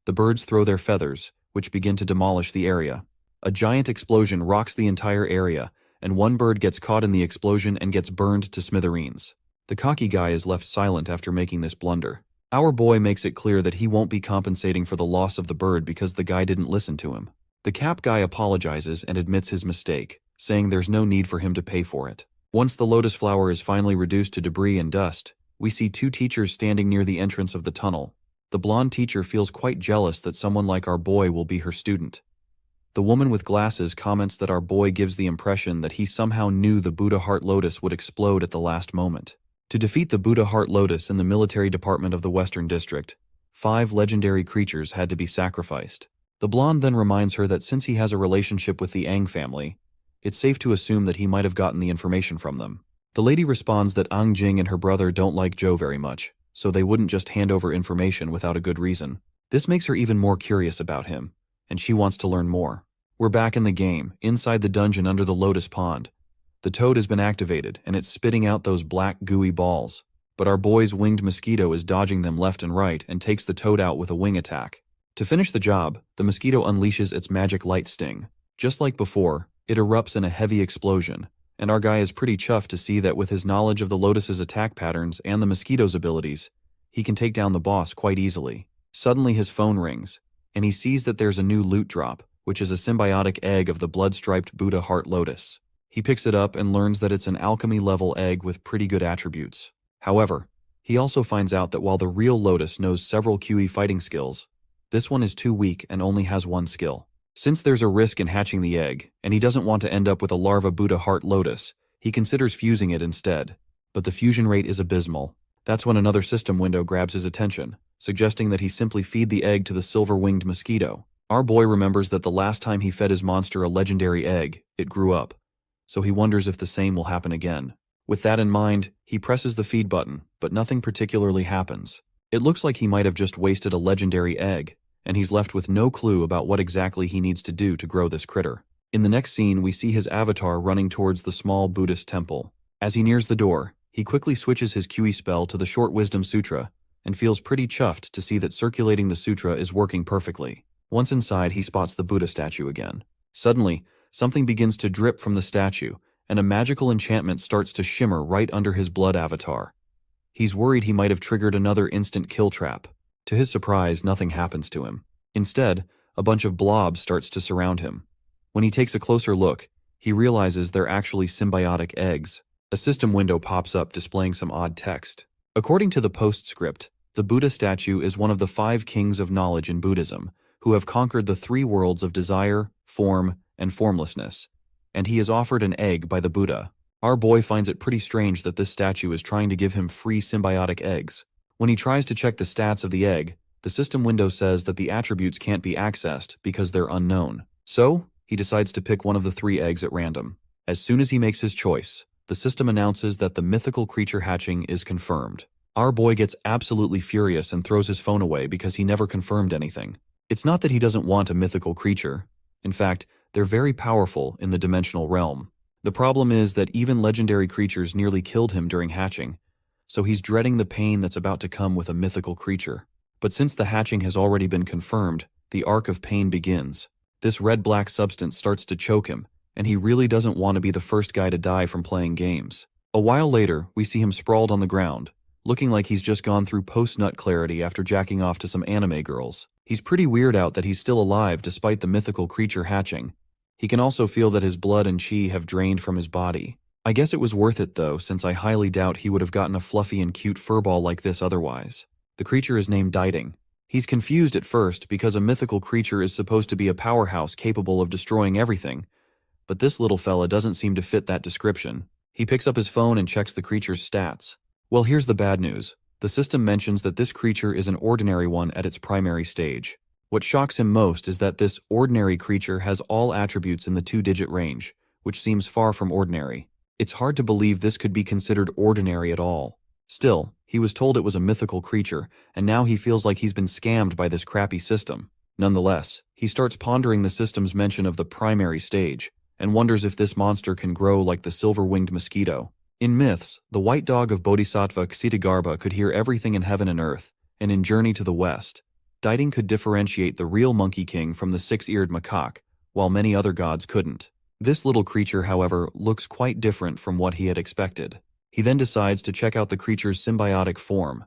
The birds throw their feathers, which begin to demolish the area. A giant explosion rocks the entire area, and one bird gets caught in the explosion and gets burned to smithereens. The cocky guy is left silent after making this blunder. Our boy makes it clear that he won't be compensating for the loss of the bird because the guy didn't listen to him. The cap guy apologizes and admits his mistake, saying there's no need for him to pay for it. Once the lotus flower is finally reduced to debris and dust, we see 2 teachers standing near the entrance of the tunnel. The blonde teacher feels quite jealous that someone like our boy will be her student. The woman with glasses comments that our boy gives the impression that he somehow knew the Buddha Heart Lotus would explode at the last moment. To defeat the Buddha Heart Lotus in the military department of the Western District, 5 legendary creatures had to be sacrificed. The blonde then reminds her that since he has a relationship with the Ang family, it's safe to assume that he might have gotten the information from them. The lady responds that Ang Jing and her brother don't like Joe very much, so they wouldn't just hand over information without a good reason. This makes her even more curious about him, and she wants to learn more. We're back in the game, inside the dungeon under the lotus pond. The toad has been activated, and it's spitting out those black gooey balls. But our boy's winged mosquito is dodging them left and right and takes the toad out with a wing attack. To finish the job, the mosquito unleashes its magic light sting. Just like before, it erupts in a heavy explosion, and our guy is pretty chuffed to see that with his knowledge of the lotus's attack patterns and the mosquito's abilities, he can take down the boss quite easily. Suddenly his phone rings, and he sees that there's a new loot drop, which is a symbiotic egg of the blood-striped Buddha heart lotus. He picks it up and learns that it's an alchemy-level egg with pretty good attributes. However, he also finds out that while the real lotus knows several QE fighting skills, this one is too weak and only has one skill. Since there's a risk in hatching the egg, and he doesn't want to end up with a larva Buddha heart lotus, he considers fusing it instead. But the fusion rate is abysmal. That's when another system window grabs his attention, suggesting that he simply feed the egg to the silver-winged mosquito. Our boy remembers that the last time he fed his monster a legendary egg, it grew up, so he wonders if the same will happen again. With that in mind, he presses the feed button, but nothing particularly happens. It looks like he might have just wasted a legendary egg, and he's left with no clue about what exactly he needs to do to grow this critter. In the next scene, we see his avatar running towards the small Buddhist temple. As he nears the door, he quickly switches his QE spell to the Short Wisdom Sutra and feels pretty chuffed to see that circulating the sutra is working perfectly. Once inside, he spots the Buddha statue again. Suddenly, something begins to drip from the statue, and a magical enchantment starts to shimmer right under his blood avatar. He's worried he might have triggered another instant kill trap. To his surprise, nothing happens to him. Instead, a bunch of blobs starts to surround him. When he takes a closer look, he realizes they're actually symbiotic eggs. A system window pops up displaying some odd text. According to the postscript, the Buddha statue is one of the 5 kings of knowledge in Buddhism, who have conquered the 3 worlds of desire, form, and formlessness, and he is offered an egg by the Buddha. Our boy finds it pretty strange that this statue is trying to give him free symbiotic eggs. When he tries to check the stats of the egg, the system window says that the attributes can't be accessed because they're unknown. So, he decides to pick one of the 3 eggs at random. As soon as he makes his choice, the system announces that the mythical creature hatching is confirmed. Our boy gets absolutely furious and throws his phone away because he never confirmed anything. It's not that he doesn't want a mythical creature. In fact, they're very powerful in the dimensional realm. The problem is that even legendary creatures nearly killed him during hatching, so he's dreading the pain that's about to come with a mythical creature. But since the hatching has already been confirmed, the arc of pain begins. This red-black substance starts to choke him, and he really doesn't want to be the first guy to die from playing games. A while later, we see him sprawled on the ground, looking like he's just gone through post-nut clarity after jacking off to some anime girls. He's pretty weirded out that he's still alive despite the mythical creature hatching. He can also feel that his blood and chi have drained from his body. I guess it was worth it though, since I highly doubt he would have gotten a fluffy and cute furball like this otherwise. The creature is named Diding. He's confused at first because a mythical creature is supposed to be a powerhouse capable of destroying everything, but this little fella doesn't seem to fit that description. He picks up his phone and checks the creature's stats. Well, here's the bad news. The system mentions that this creature is an ordinary one at its primary stage. What shocks him most is that this ordinary creature has all attributes in the 2-digit range, which seems far from ordinary. It's hard to believe this could be considered ordinary at all. Still, he was told it was a mythical creature, and now he feels like he's been scammed by this crappy system. Nonetheless, he starts pondering the system's mention of the primary stage, and wonders if this monster can grow like the silver-winged mosquito. In myths, the white dog of Bodhisattva Ksitagarbha could hear everything in heaven and earth, and in Journey to the West, Diding could differentiate the real Monkey King from the 6-eared macaque, while many other gods couldn't. This little creature, however, looks quite different from what he had expected. He then decides to check out the creature's symbiotic form.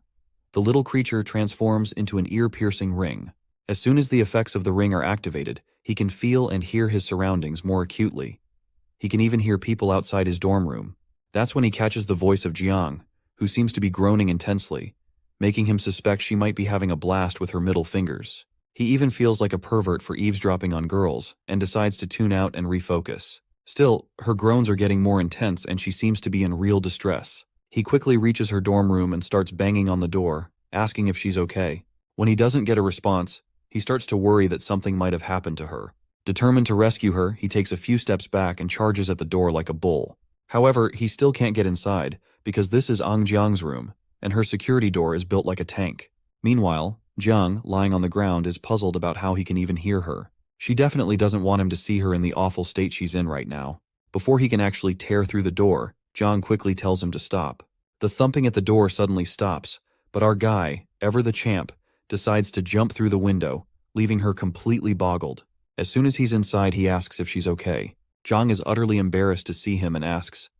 The little creature transforms into an ear-piercing ring. As soon as the effects of the ring are activated, he can feel and hear his surroundings more acutely. He can even hear people outside his dorm room. That's when he catches the voice of Jiang, who seems to be groaning intensely, making him suspect she might be having a blast with her middle fingers. He even feels like a pervert for eavesdropping on girls, and decides to tune out and refocus. Still, her groans are getting more intense and she seems to be in real distress. He quickly reaches her dorm room and starts banging on the door, asking if she's okay. When he doesn't get a response, he starts to worry that something might have happened to her. Determined to rescue her, he takes a few steps back and charges at the door like a bull. However, he still can't get inside, because this is Ang Jiang's room, and her security door is built like a tank. Meanwhile, Jiang, lying on the ground, is puzzled about how he can even hear her. She definitely doesn't want him to see her in the awful state she's in right now. Before he can actually tear through the door, Jiang quickly tells him to stop. The thumping at the door suddenly stops, but our guy, ever the champ, decides to jump through the window, leaving her completely boggled. As soon as he's inside, he asks if she's okay. Jiang is utterly embarrassed to see him and asks,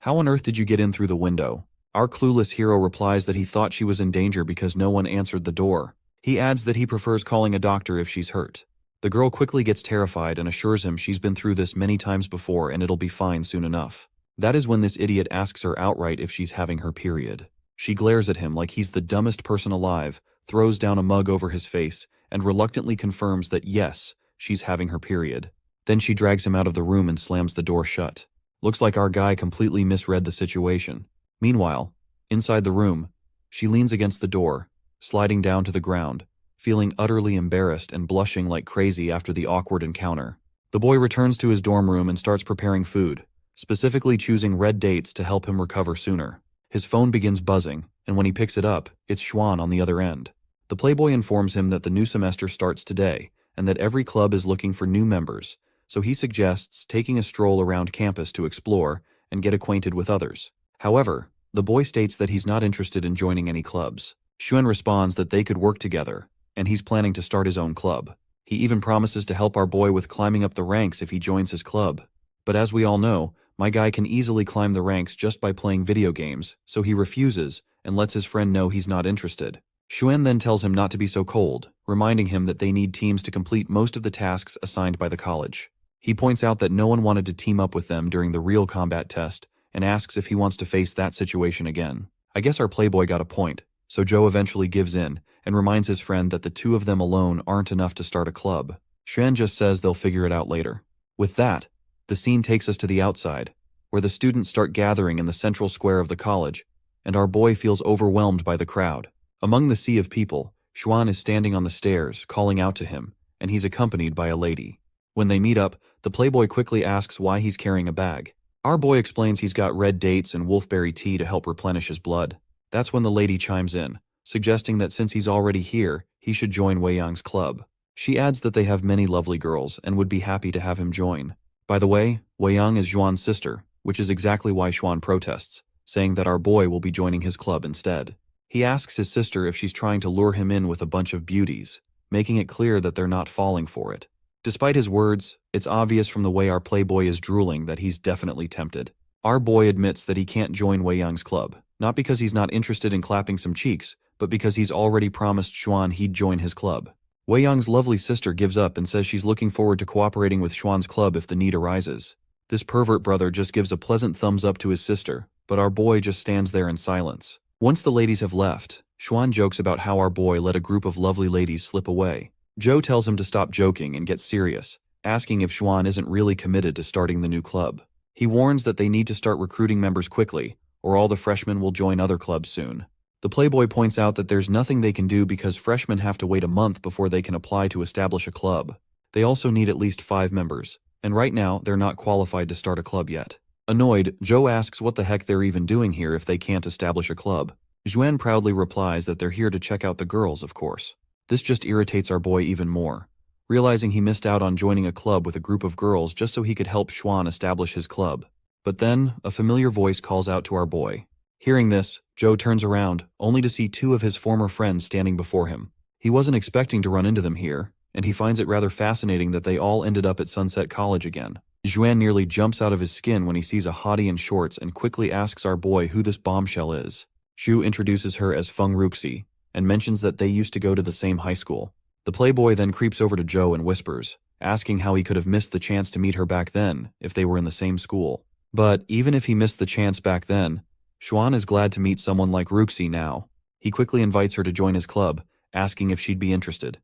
"How on earth did you get in through the window?" Our clueless hero replies that he thought she was in danger because no one answered the door. He adds that he prefers calling a doctor if she's hurt. The girl quickly gets terrified and assures him she's been through this many times before and it'll be fine soon enough. That is when this idiot asks her outright if she's having her period. She glares at him like he's the dumbest person alive, throws down a mug over his face, and reluctantly confirms that yes, she's having her period. Then she drags him out of the room and slams the door shut. Looks like our guy completely misread the situation. Meanwhile, inside the room, she leans against the door, sliding down to the ground, feeling utterly embarrassed and blushing like crazy after the awkward encounter. The boy returns to his dorm room and starts preparing food, specifically choosing red dates to help him recover sooner. His phone begins buzzing, and when he picks it up, it's Xuan on the other end. The playboy informs him that the new semester starts today, and that every club is looking for new members, so he suggests taking a stroll around campus to explore and get acquainted with others. However, the boy states that he's not interested in joining any clubs. Xuan responds that they could work together, and he's planning to start his own club. He even promises to help our boy with climbing up the ranks if he joins his club. But as we all know, my guy can easily climb the ranks just by playing video games, so he refuses and lets his friend know he's not interested. Xuan then tells him not to be so cold, reminding him that they need teams to complete most of the tasks assigned by the college. He points out that no one wanted to team up with them during the real combat test and asks if he wants to face that situation again. I guess our playboy got a point, so Joe eventually gives in and reminds his friend that the two of them alone aren't enough to start a club. Xuan just says they'll figure it out later. With that, the scene takes us to the outside, where the students start gathering in the central square of the college, and our boy feels overwhelmed by the crowd. Among the sea of people, Xuan is standing on the stairs, calling out to him, and he's accompanied by a lady. When they meet up, the playboy quickly asks why he's carrying a bag. Our boy explains he's got red dates and wolfberry tea to help replenish his blood. That's when the lady chimes in, suggesting that since he's already here, he should join Wei Yang's club. She adds that they have many lovely girls and would be happy to have him join. By the way, Wei Yang is Xuan's sister, which is exactly why Xuan protests, saying that our boy will be joining his club instead. He asks his sister if she's trying to lure him in with a bunch of beauties, making it clear that they're not falling for it. Despite his words, it's obvious from the way our playboy is drooling that he's definitely tempted. Our boy admits that he can't join Wei Yang's club, not because he's not interested in clapping some cheeks, but because he's already promised Xuan he'd join his club. Wei Yang's lovely sister gives up and says she's looking forward to cooperating with Xuan's club if the need arises. This pervert brother just gives a pleasant thumbs up to his sister, but our boy just stands there in silence. Once the ladies have left, Xuan jokes about how our boy let a group of lovely ladies slip away. Joe tells him to stop joking and get serious, asking if Xuan isn't really committed to starting the new club. He warns that they need to start recruiting members quickly, or all the freshmen will join other clubs soon. The playboy points out that there's nothing they can do because freshmen have to wait a month before they can apply to establish a club. They also need at least 5 members, and right now they're not qualified to start a club yet. Annoyed, Joe asks what the heck they're even doing here if they can't establish a club. Xuan proudly replies that they're here to check out the girls, of course. This just irritates our boy even more, realizing he missed out on joining a club with a group of girls just so he could help Xuan establish his club. But then, a familiar voice calls out to our boy. Hearing this, Joe turns around, only to see 2 of his former friends standing before him. He wasn't expecting to run into them here, and he finds it rather fascinating that they all ended up at Sunset College again. Xuan nearly jumps out of his skin when he sees a hottie in shorts and quickly asks our boy who this bombshell is. Xu introduces her as Feng Ruxi, and mentions that they used to go to the same high school. The playboy then creeps over to Joe and whispers, asking how he could have missed the chance to meet her back then if they were in the same school. But even if he missed the chance back then, Xuan is glad to meet someone like Ruxi now. He quickly invites her to join his club, asking if she'd be interested.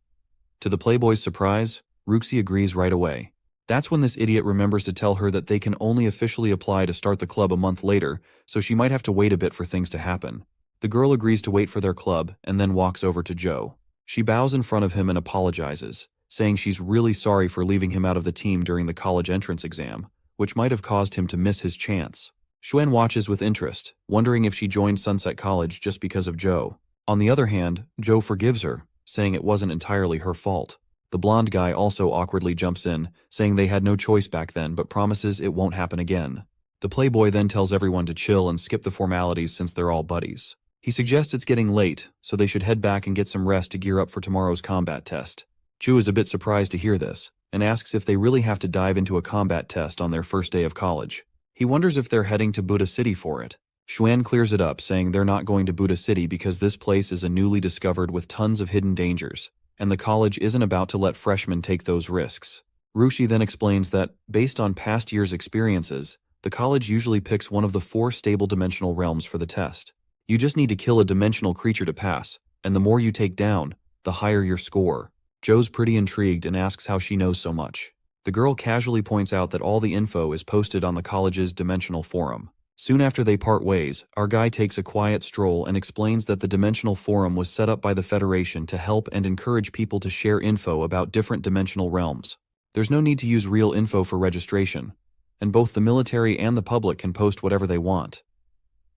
To the playboy's surprise, Ruxi agrees right away. That's when this idiot remembers to tell her that they can only officially apply to start the club a month later, so she might have to wait a bit for things to happen. The girl agrees to wait for their club and then walks over to Joe. She bows in front of him and apologizes, saying she's really sorry for leaving him out of the team during the college entrance exam, which might have caused him to miss his chance. Xuan watches with interest, wondering if she joined Sunset College just because of Joe. On the other hand, Joe forgives her, saying it wasn't entirely her fault. The blonde guy also awkwardly jumps in, saying they had no choice back then but promises it won't happen again. The playboy then tells everyone to chill and skip the formalities since they're all buddies. He suggests it's getting late, so they should head back and get some rest to gear up for tomorrow's combat test. Chu is a bit surprised to hear this, and asks if they really have to dive into a combat test on their first day of college. He wonders if they're heading to Buddha City for it. Xuan clears it up, saying they're not going to Buddha City because this place is a newly discovered with tons of hidden dangers, and the college isn't about to let freshmen take those risks. Rushi then explains that, based on past years' experiences, the college usually picks one of the 4 stable dimensional realms for the test. You just need to kill a dimensional creature to pass, and the more you take down, the higher your score. Joe's pretty intrigued and asks how she knows so much. The girl casually points out that all the info is posted on the college's dimensional forum. Soon after they part ways, our guy takes a quiet stroll and explains that the dimensional forum was set up by the Federation to help and encourage people to share info about different dimensional realms. There's no need to use real info for registration, and both the military and the public can post whatever they want.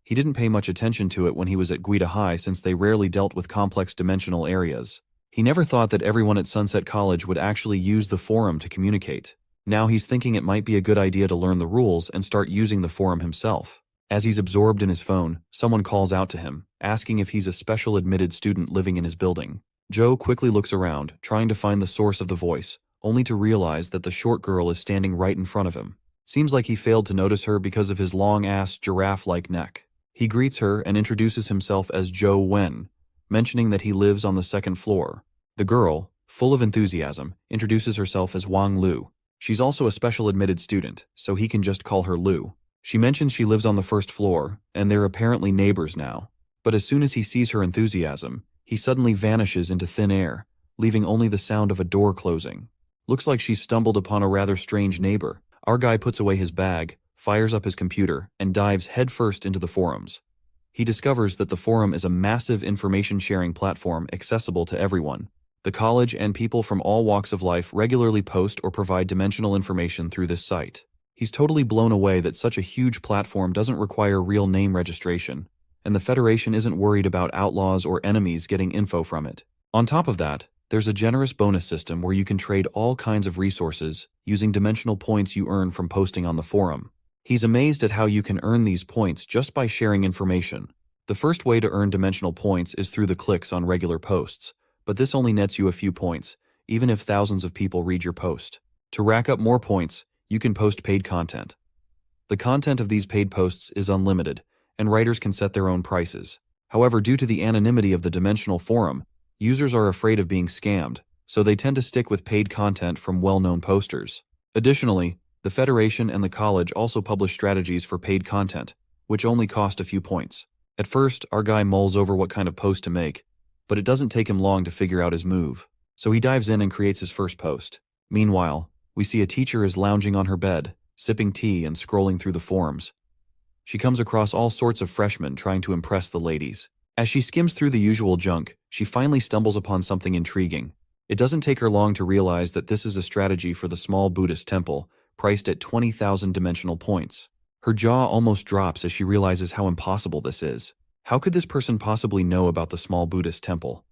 He didn't pay much attention to it when he was at Guida High since they rarely dealt with complex dimensional areas. He never thought that everyone at Sunset College would actually use the forum to communicate. Now he's thinking it might be a good idea to learn the rules and start using the forum himself. As he's absorbed in his phone, someone calls out to him, asking if he's a special admitted student living in his building. Joe quickly looks around, trying to find the source of the voice, only to realize that the short girl is standing right in front of him. Seems like he failed to notice her because of his long-ass giraffe-like neck. He greets her and introduces himself as Joe Wen, mentioning that he lives on the 2nd floor. The girl, full of enthusiasm, introduces herself as Wang Lu. She's also a special admitted student, so he can just call her Lu. She mentions she lives on the 1st floor, and they're apparently neighbors now. But as soon as he sees her enthusiasm, he suddenly vanishes into thin air, leaving only the sound of a door closing. Looks like she's stumbled upon a rather strange neighbor. Our guy puts away his bag, fires up his computer, and dives headfirst into the forums. He discovers that the forum is a massive information-sharing platform accessible to everyone. The college and people from all walks of life regularly post or provide dimensional information through this site. He's totally blown away that such a huge platform doesn't require real name registration, and the Federation isn't worried about outlaws or enemies getting info from it. On top of that, there's a generous bonus system where you can trade all kinds of resources using dimensional points you earn from posting on the forum. He's amazed at how you can earn these points just by sharing information. The first way to earn dimensional points is through the clicks on regular posts, but this only nets you a few points, even if thousands of people read your post. To rack up more points, you can post paid content. The content of these paid posts is unlimited, and writers can set their own prices. However, due to the anonymity of the dimensional forum, users are afraid of being scammed, so they tend to stick with paid content from well-known posters. Additionally, the Federation and the college also publish strategies for paid content, which only cost a few points. At first, our guy mulls over what kind of post to make, but it doesn't take him long to figure out his move. So he dives in and creates his first post. Meanwhile, we see a teacher is lounging on her bed, sipping tea and scrolling through the forums. She comes across all sorts of freshmen trying to impress the ladies. As she skims through the usual junk, she finally stumbles upon something intriguing. It doesn't take her long to realize that this is a strategy for the small Buddhist temple, priced at 20,000 dimensional points. Her jaw almost drops as she realizes how impossible this is. How could this person possibly know about the small Buddhist temple?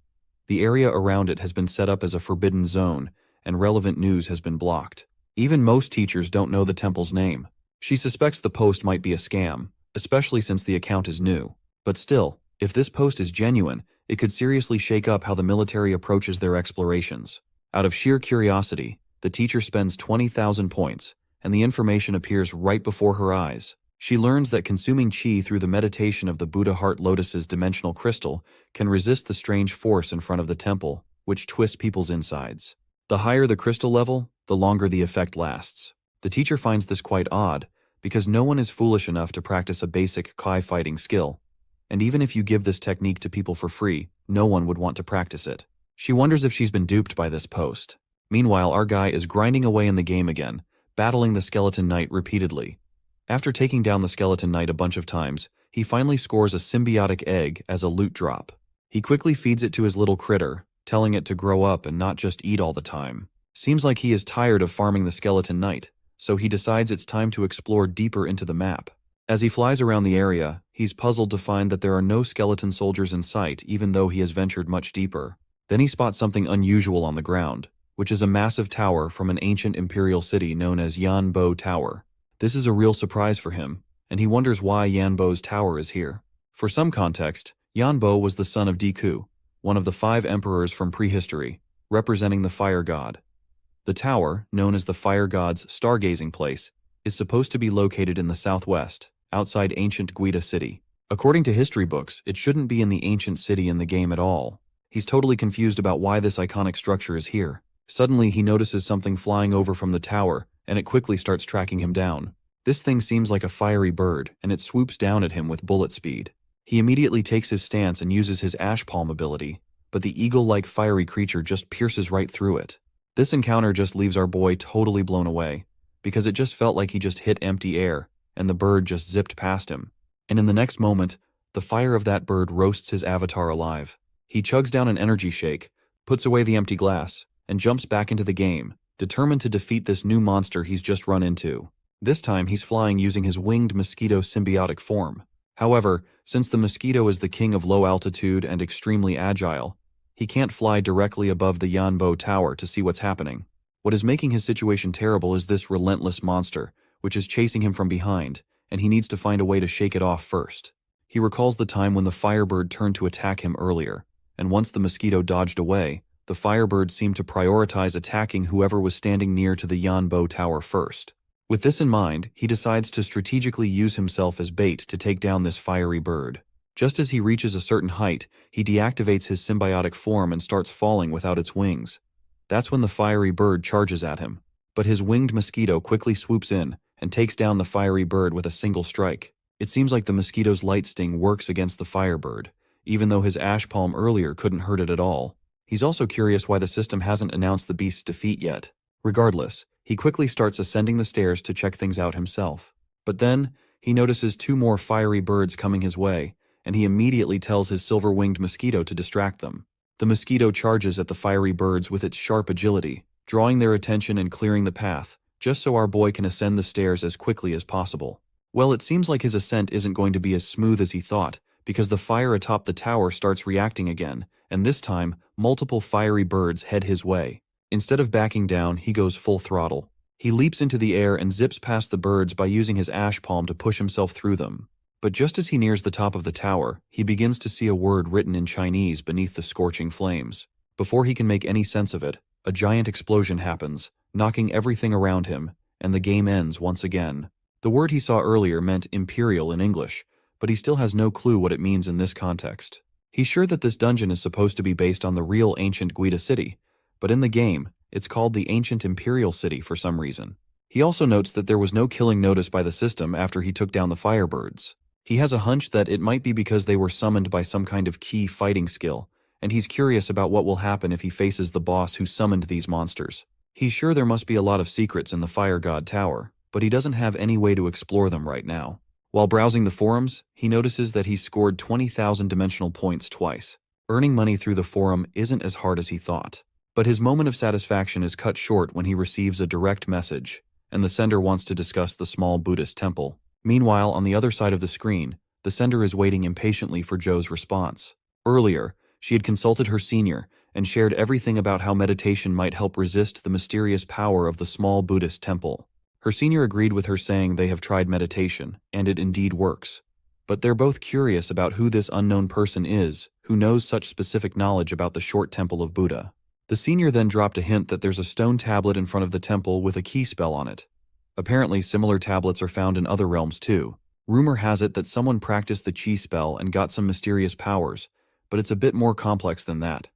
The area around it has been set up as a forbidden zone, and relevant news has been blocked. Even most teachers don't know the temple's name. She suspects the post might be a scam, especially since the account is new. But still, if this post is genuine, it could seriously shake up how the military approaches their explorations. Out of sheer curiosity, the teacher spends 20,000 points, and the information appears right before her eyes. She learns that consuming chi through the meditation of the Buddha Heart Lotus's dimensional crystal can resist the strange force in front of the temple, which twists people's insides. The higher the crystal level, the longer the effect lasts. The teacher finds this quite odd, because no one is foolish enough to practice a basic Kai fighting skill. And even if you give this technique to people for free, no one would want to practice it. She wonders if she's been duped by this post. Meanwhile, our guy is grinding away in the game again, battling the skeleton knight repeatedly. After taking down the skeleton knight a bunch of times, he finally scores a symbiotic egg as a loot drop. He quickly feeds it to his little critter, telling it to grow up and not just eat all the time. Seems like he is tired of farming the skeleton knight, so he decides it's time to explore deeper into the map. As he flies around the area, he's puzzled to find that there are no skeleton soldiers in sight even though he has ventured much deeper. Then he spots something unusual on the ground, which is a massive tower from an ancient imperial city known as Yanbo Tower. This is a real surprise for him, and he wonders why Yanbo's tower is here. For some context, Yanbo was the son of Deku, one of the 5 emperors from prehistory, representing the fire god. The tower, known as the fire god's stargazing place, is supposed to be located in the southwest, outside ancient Guida City. According to history books, it shouldn't be in the ancient city in the game at all. He's totally confused about why this iconic structure is here. Suddenly, he notices something flying over from the tower, and it quickly starts tracking him down. This thing seems like a fiery bird, and it swoops down at him with bullet speed. He immediately takes his stance and uses his ash palm ability, but the eagle-like fiery creature just pierces right through it. This encounter just leaves our boy totally blown away, because it just felt like he just hit empty air, and the bird just zipped past him. And in the next moment, the fire of that bird roasts his avatar alive. He chugs down an energy shake, puts away the empty glass, and jumps back into the game, determined to defeat this new monster he's just run into. This time he's flying using his winged mosquito symbiotic form. However, since the mosquito is the king of low altitude and extremely agile, he can't fly directly above the Yanbo Tower to see what's happening. What is making his situation terrible is this relentless monster, which is chasing him from behind, and he needs to find a way to shake it off first. He recalls the time when the firebird turned to attack him earlier, and once the mosquito dodged away, the firebird seemed to prioritize attacking whoever was standing near to the Yanbo Tower first. With this in mind, he decides to strategically use himself as bait to take down this fiery bird. Just as he reaches a certain height, he deactivates his symbiotic form and starts falling without its wings. That's when the fiery bird charges at him. But his winged mosquito quickly swoops in and takes down the fiery bird with a single strike. It seems like the mosquito's light sting works against the firebird, even though his ash palm earlier couldn't hurt it at all. He's also curious why the system hasn't announced the beast's defeat yet. Regardless, he quickly starts ascending the stairs to check things out himself. But then, he notices 2 more fiery birds coming his way, and he immediately tells his silver-winged mosquito to distract them. The mosquito charges at the fiery birds with its sharp agility, drawing their attention and clearing the path, just so our boy can ascend the stairs as quickly as possible. Well, it seems like his ascent isn't going to be as smooth as he thought, because the fire atop the tower starts reacting again, and this time, multiple fiery birds head his way. Instead of backing down, he goes full throttle. He leaps into the air and zips past the birds by using his ash palm to push himself through them. But just as he nears the top of the tower, he begins to see a word written in Chinese beneath the scorching flames. Before he can make any sense of it, a giant explosion happens, knocking everything around him, and the game ends once again. The word he saw earlier meant Imperial in English, but he still has no clue what it means in this context. He's sure that this dungeon is supposed to be based on the real ancient Guida city, but in the game, it's called the Ancient Imperial City for some reason. He also notes that there was no killing notice by the system after he took down the firebirds. He has a hunch that it might be because they were summoned by some kind of key fighting skill, and he's curious about what will happen if he faces the boss who summoned these monsters. He's sure there must be a lot of secrets in the Fire God Tower, but he doesn't have any way to explore them right now. While browsing the forums, he notices that he scored 20,000 dimensional points twice. Earning money through the forum isn't as hard as he thought. But his moment of satisfaction is cut short when he receives a direct message, and the sender wants to discuss the small Buddhist temple. Meanwhile, on the other side of the screen, the sender is waiting impatiently for Joe's response. Earlier, she had consulted her senior and shared everything about how meditation might help resist the mysterious power of the small Buddhist temple. Her senior agreed with her, saying they have tried meditation, and it indeed works. But they're both curious about who this unknown person is, who knows such specific knowledge about the short temple of Buddha. The senior then dropped a hint that there's a stone tablet in front of the temple with a key spell on it. Apparently, similar tablets are found in other realms too. Rumor has it that someone practiced the chi spell and got some mysterious powers, but it's a bit more complex than that.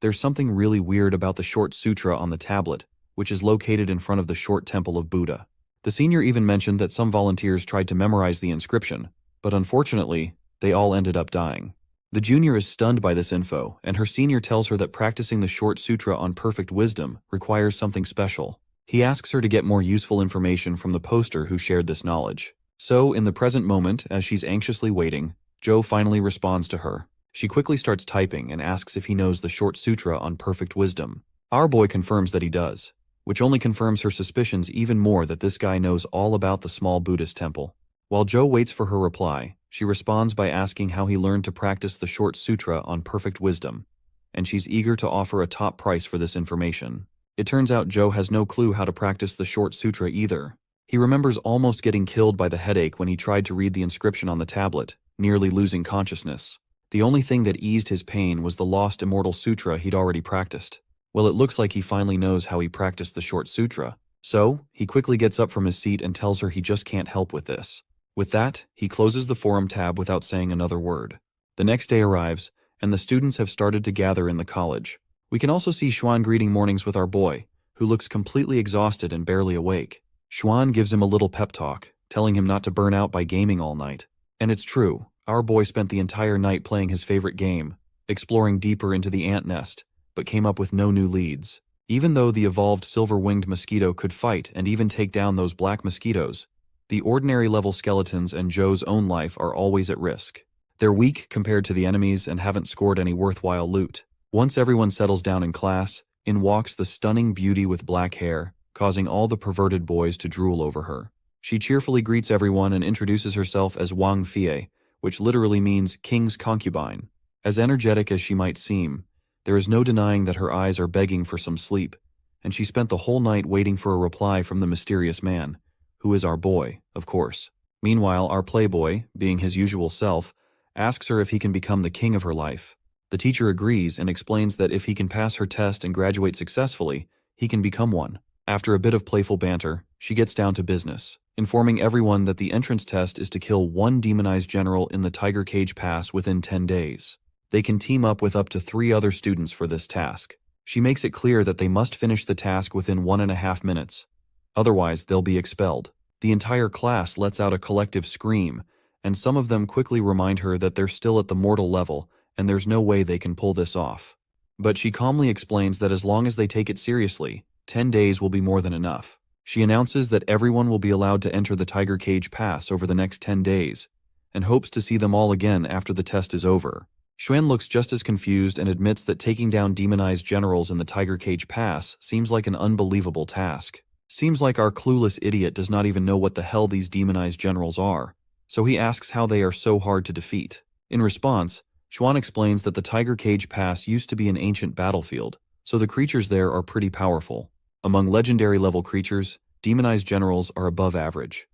There's something really weird about the short sutra on the tablet, which is located in front of the short temple of Buddha. The senior even mentioned that some volunteers tried to memorize the inscription, but unfortunately, they all ended up dying. The junior is stunned by this info, and her senior tells her that practicing the short sutra on perfect wisdom requires something special. He asks her to get more useful information from the poster who shared this knowledge. So, in the present moment, as she's anxiously waiting, Joe finally responds to her. She quickly starts typing and asks if he knows the short sutra on perfect wisdom. Our boy confirms that he does, which only confirms her suspicions even more that this guy knows all about the small Buddhist temple. While Joe waits for her reply, she responds by asking how he learned to practice the short sutra on perfect wisdom, and she's eager to offer a top price for this information. It turns out Joe has no clue how to practice the short sutra either. He remembers almost getting killed by the headache when he tried to read the inscription on the tablet, nearly losing consciousness. The only thing that eased his pain was the lost immortal sutra he'd already practiced. Well, it looks like he finally knows how he practiced the short sutra. So, he quickly gets up from his seat and tells her he just can't help with this. With that, he closes the forum tab without saying another word. The next day arrives, and the students have started to gather in the college. We can also see Xuan greeting mornings with our boy, who looks completely exhausted and barely awake. Xuan gives him a little pep talk, telling him not to burn out by gaming all night. And it's true, our boy spent the entire night playing his favorite game, exploring deeper into the ant nest, but came up with no new leads. Even though the evolved silver-winged mosquito could fight and even take down those black mosquitoes, the ordinary level skeletons and Joe's own life are always at risk. They're weak compared to the enemies and haven't scored any worthwhile loot. Once everyone settles down in class, in walks the stunning beauty with black hair, causing all the perverted boys to drool over her. She cheerfully greets everyone and introduces herself as Wang Fie, which literally means king's concubine. As energetic as she might seem, there is no denying that her eyes are begging for some sleep, and she spent the whole night waiting for a reply from the mysterious man, who is our boy, of course. Meanwhile, our playboy, being his usual self, asks her if he can become the king of her life. The teacher agrees and explains that if he can pass her test and graduate successfully, he can become one. After a bit of playful banter, she gets down to business, informing everyone that the entrance test is to kill one demonized general in the Tiger Cage Pass within 10 days. They can team up with up to 3 other students for this task. She makes it clear that they must finish the task within 1.5 minutes. Otherwise, they'll be expelled. The entire class lets out a collective scream, and some of them quickly remind her that they're still at the mortal level and there's no way they can pull this off. But she calmly explains that as long as they take it seriously, 10 days will be more than enough. She announces that everyone will be allowed to enter the Tiger Cage Pass over the next 10 days, and hopes to see them all again after the test is over. Xuan looks just as confused and admits that taking down demonized generals in the Tiger Cage Pass seems like an unbelievable task. Seems like our clueless idiot does not even know what the hell these demonized generals are, so he asks how they are so hard to defeat. In response, Xuan explains that the Tiger Cage Pass used to be an ancient battlefield, so the creatures there are pretty powerful. Among legendary-level creatures, demonized generals are above average.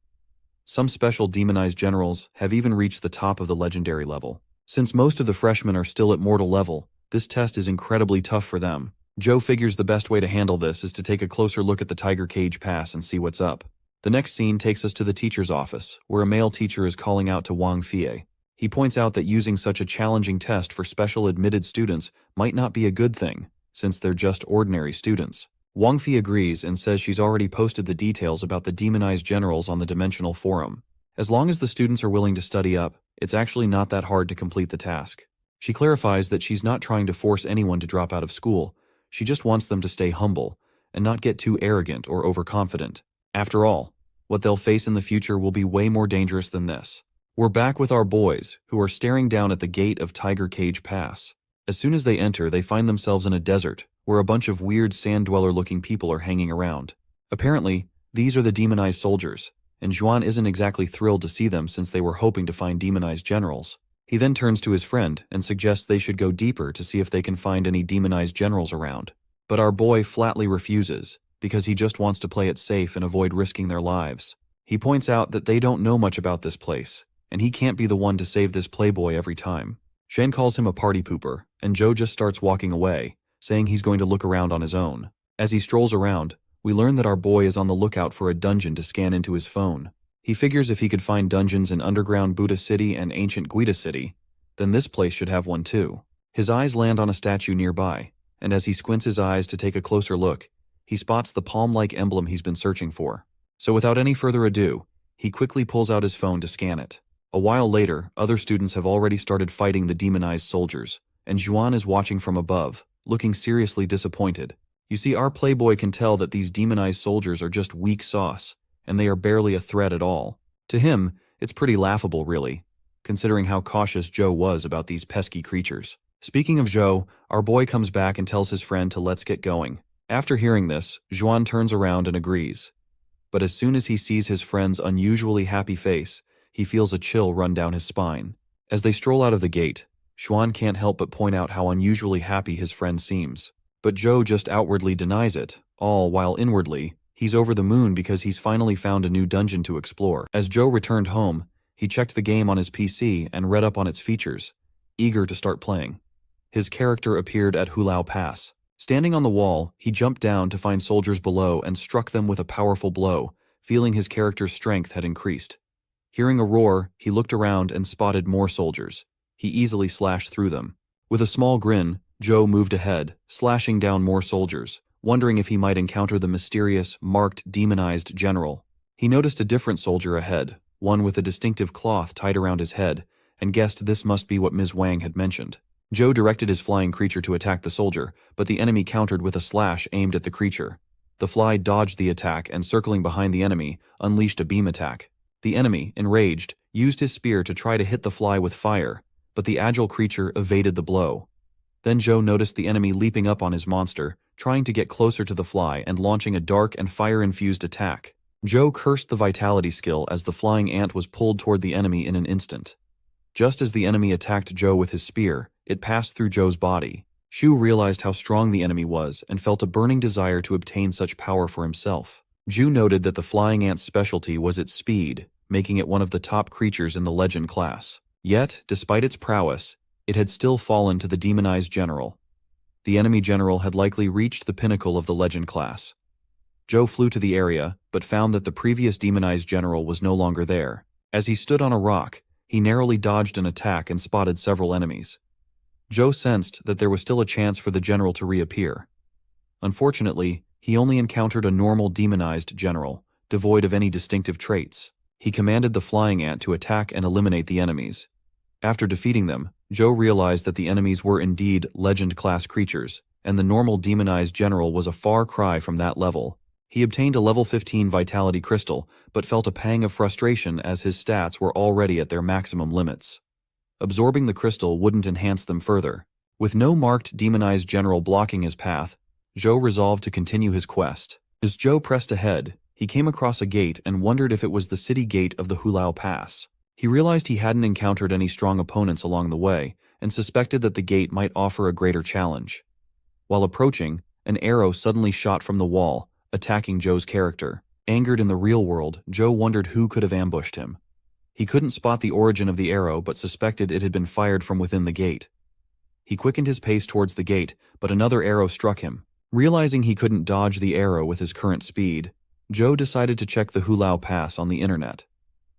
Some special demonized generals have even reached the top of the legendary level. Since most of the freshmen are still at mortal level, this test is incredibly tough for them. Joe figures the best way to handle this is to take a closer look at the Tiger Cage Pass and see what's up. The next scene takes us to the teacher's office, where a male teacher is calling out to Wang Fie. He points out that using such a challenging test for special admitted students might not be a good thing, since they're just ordinary students. Wang Fie agrees and says she's already posted the details about the demonized generals on the Dimensional Forum. As long as the students are willing to study up, it's actually not that hard to complete the task. She clarifies that she's not trying to force anyone to drop out of school, she just wants them to stay humble and not get too arrogant or overconfident. After all, what they'll face in the future will be way more dangerous than this. We're back with our boys, who are staring down at the gate of Tiger Cage Pass. As soon as they enter, they find themselves in a desert, where a bunch of weird sand-dweller-looking people are hanging around. Apparently, these are the demonized soldiers, and Xuan isn't exactly thrilled to see them since they were hoping to find demonized generals. He then turns to his friend and suggests they should go deeper to see if they can find any demonized generals around. But our boy flatly refuses, because he just wants to play it safe and avoid risking their lives. He points out that they don't know much about this place, and he can't be the one to save this playboy every time. Shen calls him a party pooper, and Joe just starts walking away, saying he's going to look around on his own. As he strolls around, we learn that our boy is on the lookout for a dungeon to scan into his phone. He figures if he could find dungeons in underground Buddha City and ancient Guida City, then this place should have one too. His eyes land on a statue nearby, and as he squints his eyes to take a closer look, he spots the palm-like emblem he's been searching for. So without any further ado, he quickly pulls out his phone to scan it. A while later, other students have already started fighting the demonized soldiers, and Xuan is watching from above, looking seriously disappointed. You see, our playboy can tell that these demonized soldiers are just weak sauce, and they are barely a threat at all. To him, it's pretty laughable, really, considering how cautious Joe was about these pesky creatures. Speaking of Joe, our boy comes back and tells his friend to let's get going. After hearing this, Xuan turns around and agrees. But as soon as he sees his friend's unusually happy face, he feels a chill run down his spine. As they stroll out of the gate, Xuan can't help but point out how unusually happy his friend seems. But Joe just outwardly denies it, all while inwardly, he's over the moon because he's finally found a new dungeon to explore. As Joe returned home, he checked the game on his PC and read up on its features, eager to start playing. His character appeared at Hulao Pass. Standing on the wall, he jumped down to find soldiers below and struck them with a powerful blow, feeling his character's strength had increased. Hearing a roar, he looked around and spotted more soldiers. He easily slashed through them. With a small grin, Joe moved ahead, slashing down more soldiers, wondering if he might encounter the mysterious, marked, demonized general. He noticed a different soldier ahead, one with a distinctive cloth tied around his head, and guessed this must be what Ms. Wang had mentioned. Joe directed his flying creature to attack the soldier, but the enemy countered with a slash aimed at the creature. The fly dodged the attack and, circling behind the enemy, unleashed a beam attack. The enemy, enraged, used his spear to try to hit the fly with fire, but the agile creature evaded the blow. Then Joe noticed the enemy leaping up on his monster, trying to get closer to the fly and launching a dark and fire-infused attack. Joe cursed the vitality skill as the flying ant was pulled toward the enemy in an instant. Just as the enemy attacked Joe with his spear, it passed through Joe's body. Shu realized how strong the enemy was and felt a burning desire to obtain such power for himself. Zhu noted that the flying ant's specialty was its speed, making it one of the top creatures in the legend class. Yet, despite its prowess, it had still fallen to the demonized general. The enemy general had likely reached the pinnacle of the legend class. Joe flew to the area, but found that the previous demonized general was no longer there. As he stood on a rock, he narrowly dodged an attack and spotted several enemies. Joe sensed that there was still a chance for the general to reappear. Unfortunately, he only encountered a normal demonized general, devoid of any distinctive traits. He commanded the flying ant to attack and eliminate the enemies. After defeating them, Joe realized that the enemies were indeed legend-class creatures, and the normal demonized general was a far cry from that level. He obtained a level 15 vitality crystal, but felt a pang of frustration as his stats were already at their maximum limits. Absorbing the crystal wouldn't enhance them further. With no marked demonized general blocking his path, Joe resolved to continue his quest. As Joe pressed ahead, he came across a gate and wondered if it was the city gate of the Hulao Pass. He realized he hadn't encountered any strong opponents along the way, and suspected that the gate might offer a greater challenge. While approaching, an arrow suddenly shot from the wall, attacking Joe's character. Angered in the real world, Joe wondered who could have ambushed him. He couldn't spot the origin of the arrow but suspected it had been fired from within the gate. He quickened his pace towards the gate, but another arrow struck him. Realizing he couldn't dodge the arrow with his current speed, Joe decided to check the Hulao Pass on the internet.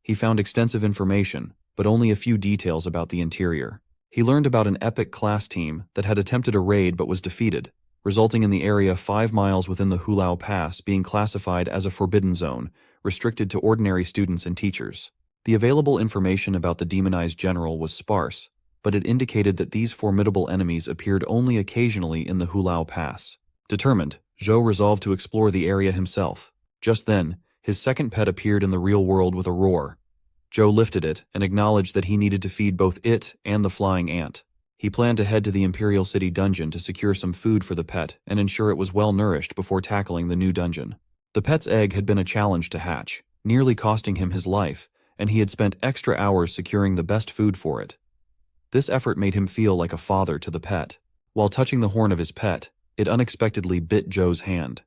He found extensive information, but only a few details about the interior. He learned about an epic class team that had attempted a raid but was defeated, resulting in the area 5 miles within the Hulao Pass being classified as a forbidden zone, restricted to ordinary students and teachers. The available information about the demonized general was sparse, but it indicated that these formidable enemies appeared only occasionally in the Hulao Pass. Determined, Joe resolved to explore the area himself. Just then, his second pet appeared in the real world with a roar. Joe lifted it and acknowledged that he needed to feed both it and the flying ant. He planned to head to the Imperial City dungeon to secure some food for the pet and ensure it was well nourished before tackling the new dungeon. The pet's egg had been a challenge to hatch, nearly costing him his life, and he had spent extra hours securing the best food for it. This effort made him feel like a father to the pet. While touching the horn of his pet, it unexpectedly bit Joe's hand.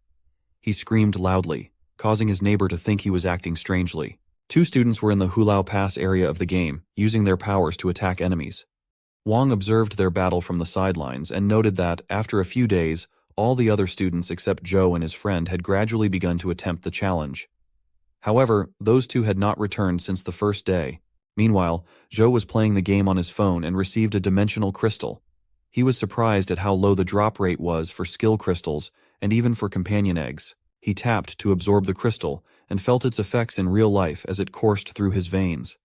He screamed loudly, causing his neighbor to think he was acting strangely. 2 students were in the Hulao Pass area of the game, using their powers to attack enemies. Wang observed their battle from the sidelines and noted that, after a few days, all the other students except Joe and his friend had gradually begun to attempt the challenge. However, those 2 had not returned since the first day. Meanwhile, Joe was playing the game on his phone and received a dimensional crystal. He was surprised at how low the drop rate was for skill crystals and even for companion eggs. He tapped to absorb the crystal and felt its effects in real life as it coursed through his veins.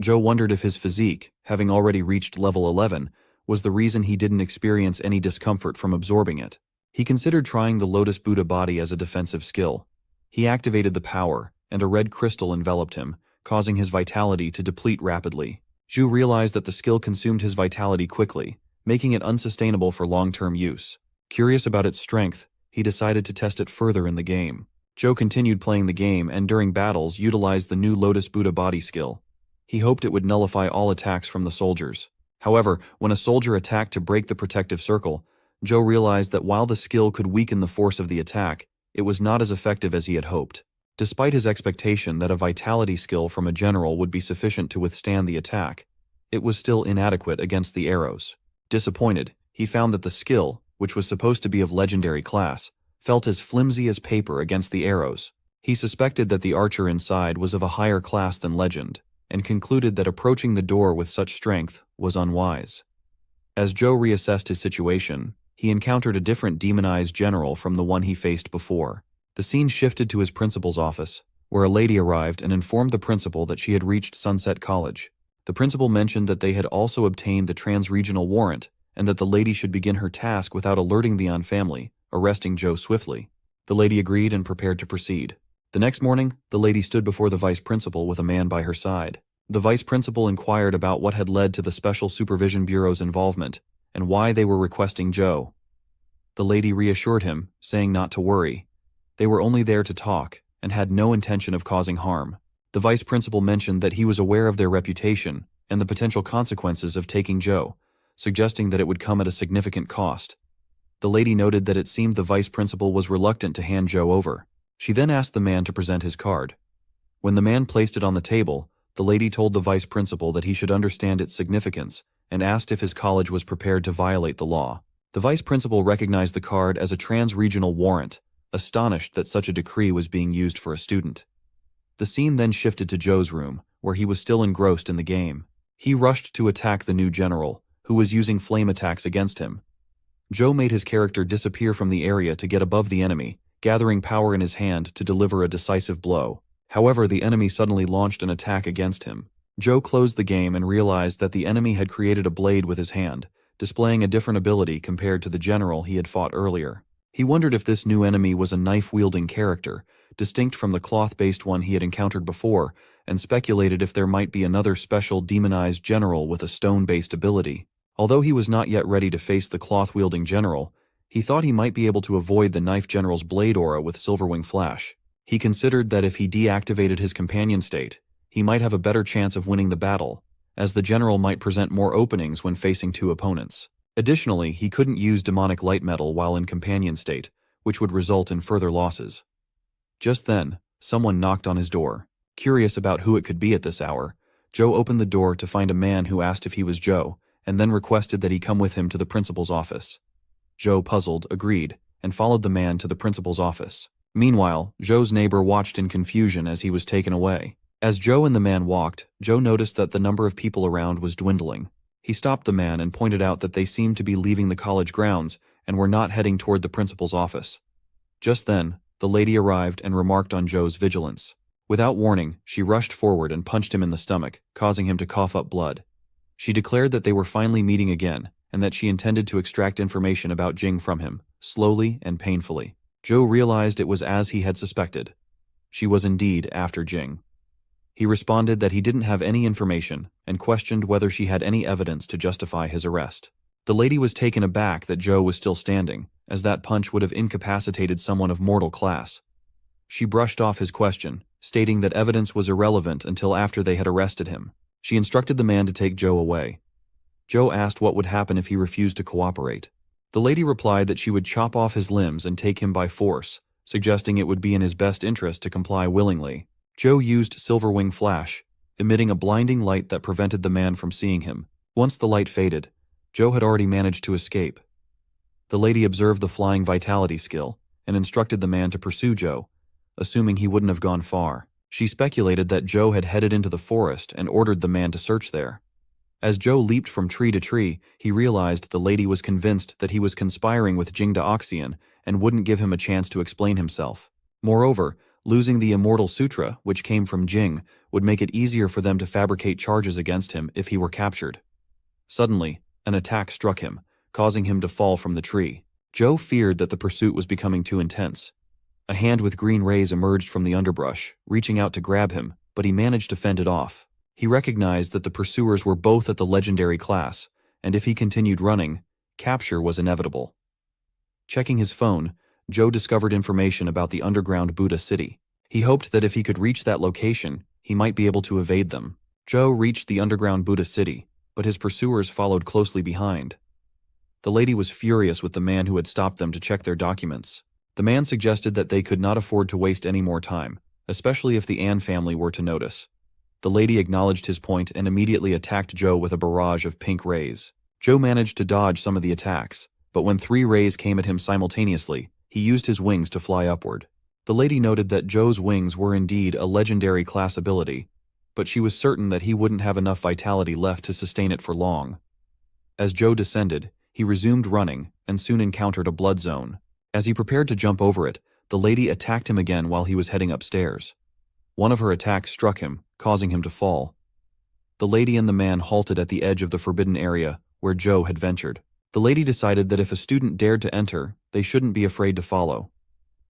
Joe wondered if his physique, having already reached level 11, was the reason he didn't experience any discomfort from absorbing it. He considered trying the Lotus Buddha body as a defensive skill. He activated the power, and a red crystal enveloped him, causing his vitality to deplete rapidly. Zhu realized that the skill consumed his vitality quickly, making it unsustainable for long-term use. Curious about its strength, he decided to test it further in the game. Joe continued playing the game and during battles utilized the new Lotus Buddha body skill. He hoped it would nullify all attacks from the soldiers. However, when a soldier attacked to break the protective circle, Joe realized that while the skill could weaken the force of the attack, it was not as effective as he had hoped. Despite his expectation that a vitality skill from a general would be sufficient to withstand the attack, it was still inadequate against the arrows. Disappointed, he found that the skill, which was supposed to be of legendary class, felt as flimsy as paper against the arrows. He suspected that the archer inside was of a higher class than legend, and concluded that approaching the door with such strength was unwise. As Joe reassessed his situation, he encountered a different demonized general from the one he faced before. The scene shifted to his principal's office, where a lady arrived and informed the principal that she had reached Sunset College. The principal mentioned that they had also obtained the trans-regional warrant and that the lady should begin her task without alerting the An family, arresting Joe swiftly. The lady agreed and prepared to proceed. The next morning, the lady stood before the vice principal with a man by her side. The vice principal inquired about what had led to the Special Supervision Bureau's involvement and why they were requesting Joe. The lady reassured him, saying not to worry. They were only there to talk and had no intention of causing harm. The vice principal mentioned that he was aware of their reputation and the potential consequences of taking Joe, suggesting that it would come at a significant cost. The lady noted that it seemed the vice principal was reluctant to hand Joe over. She then asked the man to present his card. When the man placed it on the table, the lady told the vice principal that he should understand its significance and asked if his college was prepared to violate the law. The vice principal recognized the card as a trans-regional warrant, astonished that such a decree was being used for a student. The scene then shifted to Joe's room, where he was still engrossed in the game. He rushed to attack the new general, who was using flame attacks against him. Joe made his character disappear from the area to get above the enemy, gathering power in his hand to deliver a decisive blow. However, the enemy suddenly launched an attack against him. Joe closed the game and realized that the enemy had created a blade with his hand, displaying a different ability compared to the general he had fought earlier. He wondered if this new enemy was a knife-wielding character, distinct from the cloth-based one he had encountered before, and speculated if there might be another special demonized general with a stone-based ability. Although he was not yet ready to face the cloth-wielding general, he thought he might be able to avoid the knife general's blade aura with Silverwing Flash. He considered that if he deactivated his companion state, he might have a better chance of winning the battle, as the general might present more openings when facing two opponents. Additionally, he couldn't use demonic light metal while in companion state, which would result in further losses. Just then, someone knocked on his door. Curious about who it could be at this hour, Joe opened the door to find a man who asked if he was Joe, and then requested that he come with him to the principal's office. Joe, puzzled, agreed, and followed the man to the principal's office. Meanwhile, Joe's neighbor watched in confusion as he was taken away. As Joe and the man walked, Joe noticed that the number of people around was dwindling. He stopped the man and pointed out that they seemed to be leaving the college grounds and were not heading toward the principal's office. Just then, the lady arrived and remarked on Joe's vigilance. Without warning, she rushed forward and punched him in the stomach, causing him to cough up blood. She declared that they were finally meeting again, and that she intended to extract information about Jing from him, slowly and painfully. Joe realized it was as he had suspected. She was indeed after Jing. He responded that he didn't have any information and questioned whether she had any evidence to justify his arrest. The lady was taken aback that Joe was still standing, as that punch would have incapacitated someone of mortal class. She brushed off his question, stating that evidence was irrelevant until after they had arrested him. She instructed the man to take Joe away. Joe asked what would happen if he refused to cooperate. The lady replied that she would chop off his limbs and take him by force, suggesting it would be in his best interest to comply willingly. Joe used Silverwing Flash, emitting a blinding light that prevented the man from seeing him. Once the light faded, Joe had already managed to escape. The lady observed the flying vitality skill and instructed the man to pursue Joe, assuming he wouldn't have gone far. She speculated that Joe had headed into the forest and ordered the man to search there. As Joe leaped from tree to tree, he realized the lady was convinced that he was conspiring with Jing Daoxian and wouldn't give him a chance to explain himself. Moreover, losing the Immortal Sutra, which came from Jing, would make it easier for them to fabricate charges against him if he were captured. Suddenly, an attack struck him, causing him to fall from the tree. Joe feared that the pursuit was becoming too intense. A hand with green rays emerged from the underbrush, reaching out to grab him, but he managed to fend it off. He recognized that the pursuers were both at the legendary class, and if he continued running, capture was inevitable. Checking his phone, Joe discovered information about the underground Buddha city. He hoped that if he could reach that location, he might be able to evade them. Joe reached the underground Buddha city, but his pursuers followed closely behind. The lady was furious with the man who had stopped them to check their documents. The man suggested that they could not afford to waste any more time, especially if the An family were to notice. The lady acknowledged his point and immediately attacked Joe with a barrage of pink rays. Joe managed to dodge some of the attacks, but when 3 rays came at him simultaneously, he used his wings to fly upward. The lady noted that Joe's wings were indeed a legendary class ability, but she was certain that he wouldn't have enough vitality left to sustain it for long. As Joe descended, he resumed running and soon encountered a blood zone. As he prepared to jump over it, the lady attacked him again while he was heading upstairs. One of her attacks struck him, causing him to fall. The lady and the man halted at the edge of the forbidden area where Joe had ventured. The lady decided that if a student dared to enter, they shouldn't be afraid to follow.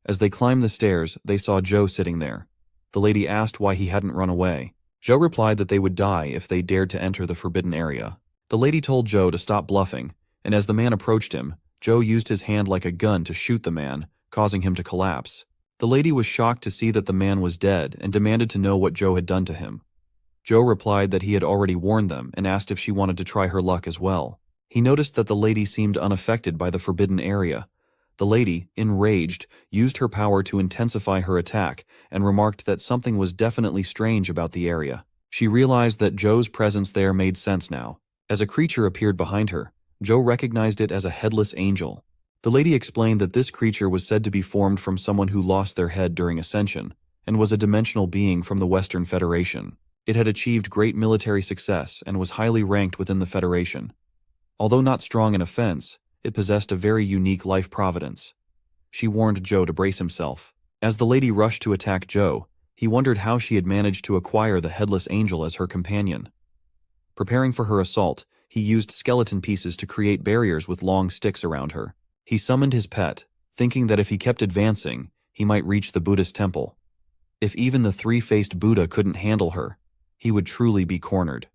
As they climbed the stairs, they saw Joe sitting there. The lady asked why he hadn't run away. Joe replied that they would die if they dared to enter the forbidden area. The lady told Joe to stop bluffing, and as the man approached him, Joe used his hand like a gun to shoot the man, causing him to collapse. The lady was shocked to see that the man was dead and demanded to know what Joe had done to him. Joe replied that he had already warned them and asked if she wanted to try her luck as well. He noticed that the lady seemed unaffected by the forbidden area. The lady, enraged, used her power to intensify her attack and remarked that something was definitely strange about the area. She realized that Joe's presence there made sense now. As a creature appeared behind her, Joe recognized it as a headless angel. The lady explained that this creature was said to be formed from someone who lost their head during ascension and was a dimensional being from the Western Federation. It had achieved great military success and was highly ranked within the Federation. Although not strong in offense, it possessed a very unique life providence. She warned Joe to brace himself. As the lady rushed to attack Joe, he wondered how she had managed to acquire the headless angel as her companion. Preparing for her assault, he used skeleton pieces to create barriers with long sticks around her. He summoned his pet, thinking that if he kept advancing, he might reach the Buddhist temple. If even the three-faced Buddha couldn't handle her, he would truly be cornered.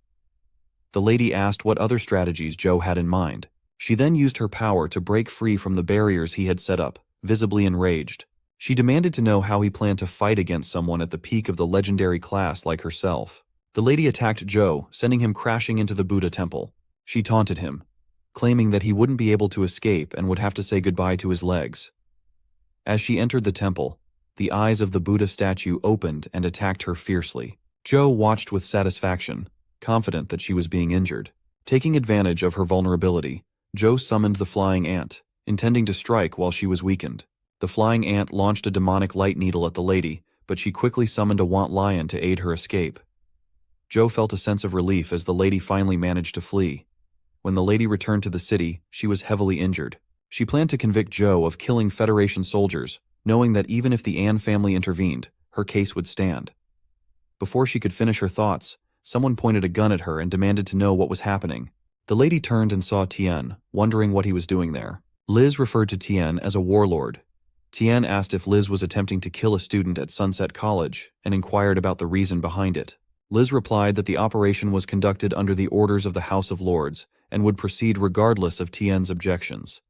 The lady asked what other strategies Joe had in mind. She then used her power to break free from the barriers he had set up, visibly enraged. She demanded to know how he planned to fight against someone at the peak of the legendary class like herself. The lady attacked Joe, sending him crashing into the Buddha temple. She taunted him, claiming that he wouldn't be able to escape and would have to say goodbye to his legs. As she entered the temple, the eyes of the Buddha statue opened and attacked her fiercely. Joe watched with satisfaction, confident that she was being injured. Taking advantage of her vulnerability, Joe summoned the flying ant, intending to strike while she was weakened. The flying ant launched a demonic light needle at the lady, but she quickly summoned a want lion to aid her escape. Joe felt a sense of relief as the lady finally managed to flee. When the lady returned to the city, she was heavily injured. She planned to convict Joe of killing Federation soldiers, knowing that even if the Ann family intervened, her case would stand. Before she could finish her thoughts, someone pointed a gun at her and demanded to know what was happening. The lady turned and saw Tien, wondering what he was doing there. Liz referred to Tien as a warlord. Tien asked if Liz was attempting to kill a student at Sunset College and inquired about the reason behind it. Liz replied that the operation was conducted under the orders of the House of Lords and would proceed regardless of Tien's objections.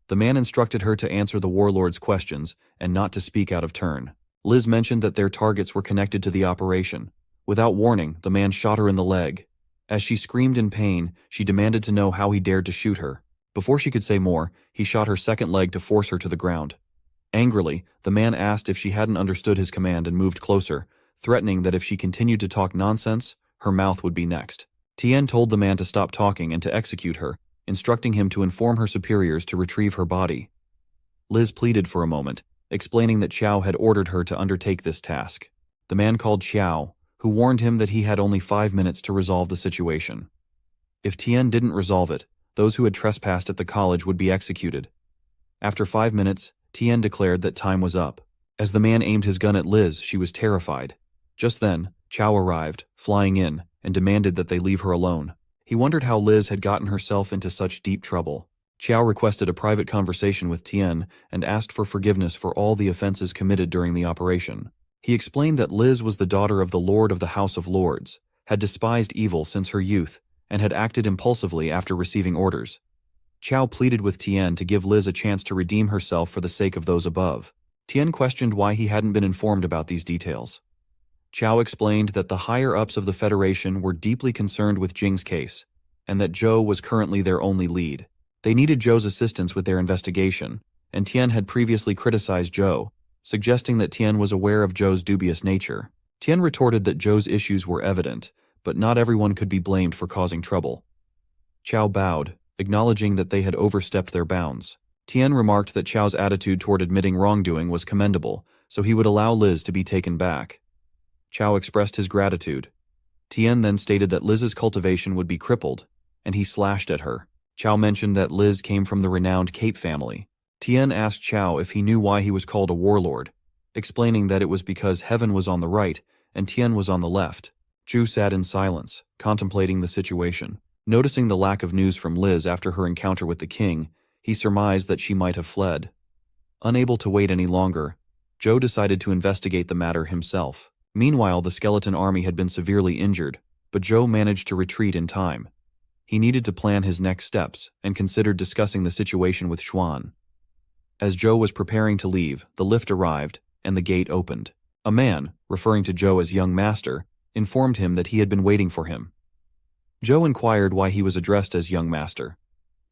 The man instructed her to answer the warlord's questions and not to speak out of turn. Liz mentioned that their targets were connected to the operation. Without warning, the man shot her in the leg. As she screamed in pain, she demanded to know how he dared to shoot her. Before she could say more, he shot her second leg to force her to the ground. Angrily, the man asked if she hadn't understood his command and moved closer, threatening that if she continued to talk nonsense, her mouth would be next. Tien told the man to stop talking and to execute her, instructing him to inform her superiors to retrieve her body. Liz pleaded for a moment, explaining that Xiao had ordered her to undertake this task. The man called Xiao, who warned him that he had only 5 minutes to resolve the situation. If Tien didn't resolve it, those who had trespassed at the college would be executed. After 5 minutes, Tien declared that time was up. As the man aimed his gun at Liz, she was terrified. Just then, Xiao arrived, flying in, and demanded that they leave her alone. He wondered how Liz had gotten herself into such deep trouble. Xiao requested a private conversation with Tien and asked for forgiveness for all the offenses committed during the operation. He explained that Liz was the daughter of the Lord of the House of Lords, had despised evil since her youth, and had acted impulsively after receiving orders. Xiao pleaded with Tien to give Liz a chance to redeem herself for the sake of those above. Tien questioned why he hadn't been informed about these details. Xiao explained that the higher-ups of the Federation were deeply concerned with Jing's case, and that Zhou was currently their only lead. They needed Zhou's assistance with their investigation, and Tien had previously criticized Zhou, suggesting that Tien was aware of Zhou's dubious nature. Tien retorted that Zhou's issues were evident, but not everyone could be blamed for causing trouble. Xiao bowed, acknowledging that they had overstepped their bounds. Tien remarked that Xiao's attitude toward admitting wrongdoing was commendable, so he would allow Liz to be taken back. Xiao expressed his gratitude. Tien then stated that Liz's cultivation would be crippled, and he slashed at her. Chow mentioned that Liz came from the renowned Cape family. Tien asked Chow if he knew why he was called a warlord, explaining that it was because heaven was on the right and Tien was on the left. Zhu sat in silence, contemplating the situation. Noticing the lack of news from Liz after her encounter with the king, he surmised that she might have fled. Unable to wait any longer, Zhou decided to investigate the matter himself. Meanwhile, the skeleton army had been severely injured, but Zhou managed to retreat in time. He needed to plan his next steps and considered discussing the situation with Xuan. As Zhou was preparing to leave, the lift arrived and the gate opened. A man, referring to Zhou as young master, informed him that he had been waiting for him. Zhou inquired why he was addressed as young master.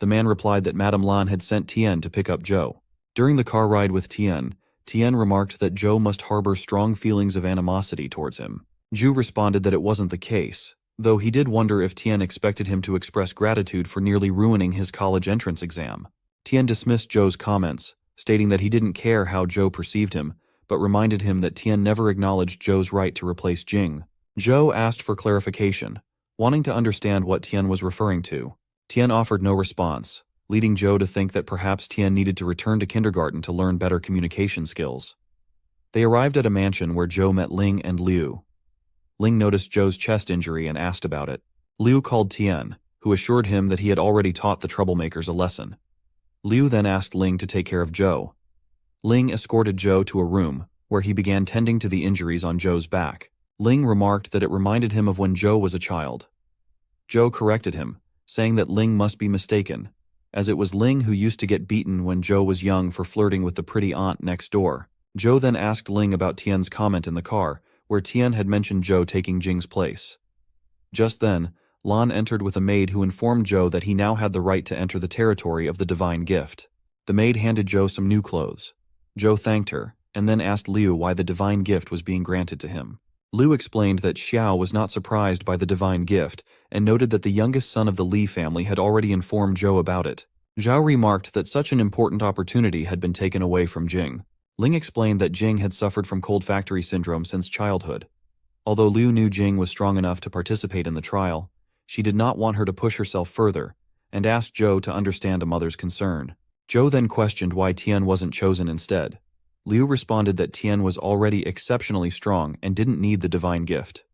The man replied that Madame Lan had sent Tien to pick up Zhou. During the car ride with Tien remarked that Zhou must harbor strong feelings of animosity towards him. Zhu responded that it wasn't the case, though he did wonder if Tien expected him to express gratitude for nearly ruining his college entrance exam. Tien dismissed Zhou's comments, stating that he didn't care how Zhou perceived him, but reminded him that Tien never acknowledged Zhou's right to replace Jing. Zhou asked for clarification, wanting to understand what Tien was referring to. Tien offered no response, leading Zhou to think that perhaps Tien needed to return to kindergarten to learn better communication skills. They arrived at a mansion where Zhou met Ling and Liu. Ling noticed Zhou's chest injury and asked about it. Liu called Tien, who assured him that he had already taught the troublemakers a lesson. Liu then asked Ling to take care of Zhou. Ling escorted Zhou to a room, where he began tending to the injuries on Zhou's back. Ling remarked that it reminded him of when Zhou was a child. Zhou corrected him, saying that Ling must be mistaken, as it was Ling who used to get beaten when Zhou was young for flirting with the pretty aunt next door. Zhou then asked Ling about Tien's comment in the car, where Tien had mentioned Zhou taking Jing's place. Just then, Lan entered with a maid who informed Zhou that he now had the right to enter the territory of the divine gift. The maid handed Zhou some new clothes. Zhou thanked her, and then asked Liu why the divine gift was being granted to him. Liu explained that Xiao was not surprised by the divine gift and noted that the youngest son of the Li family had already informed Zhou about it. Zhao remarked that such an important opportunity had been taken away from Jing. Ling explained that Jing had suffered from cold factory syndrome since childhood. Although Liu knew Jing was strong enough to participate in the trial, she did not want her to push herself further and asked Zhou to understand a mother's concern. Zhou then questioned why Tien wasn't chosen instead. Liu responded that Tien was already exceptionally strong and didn't need the divine gift.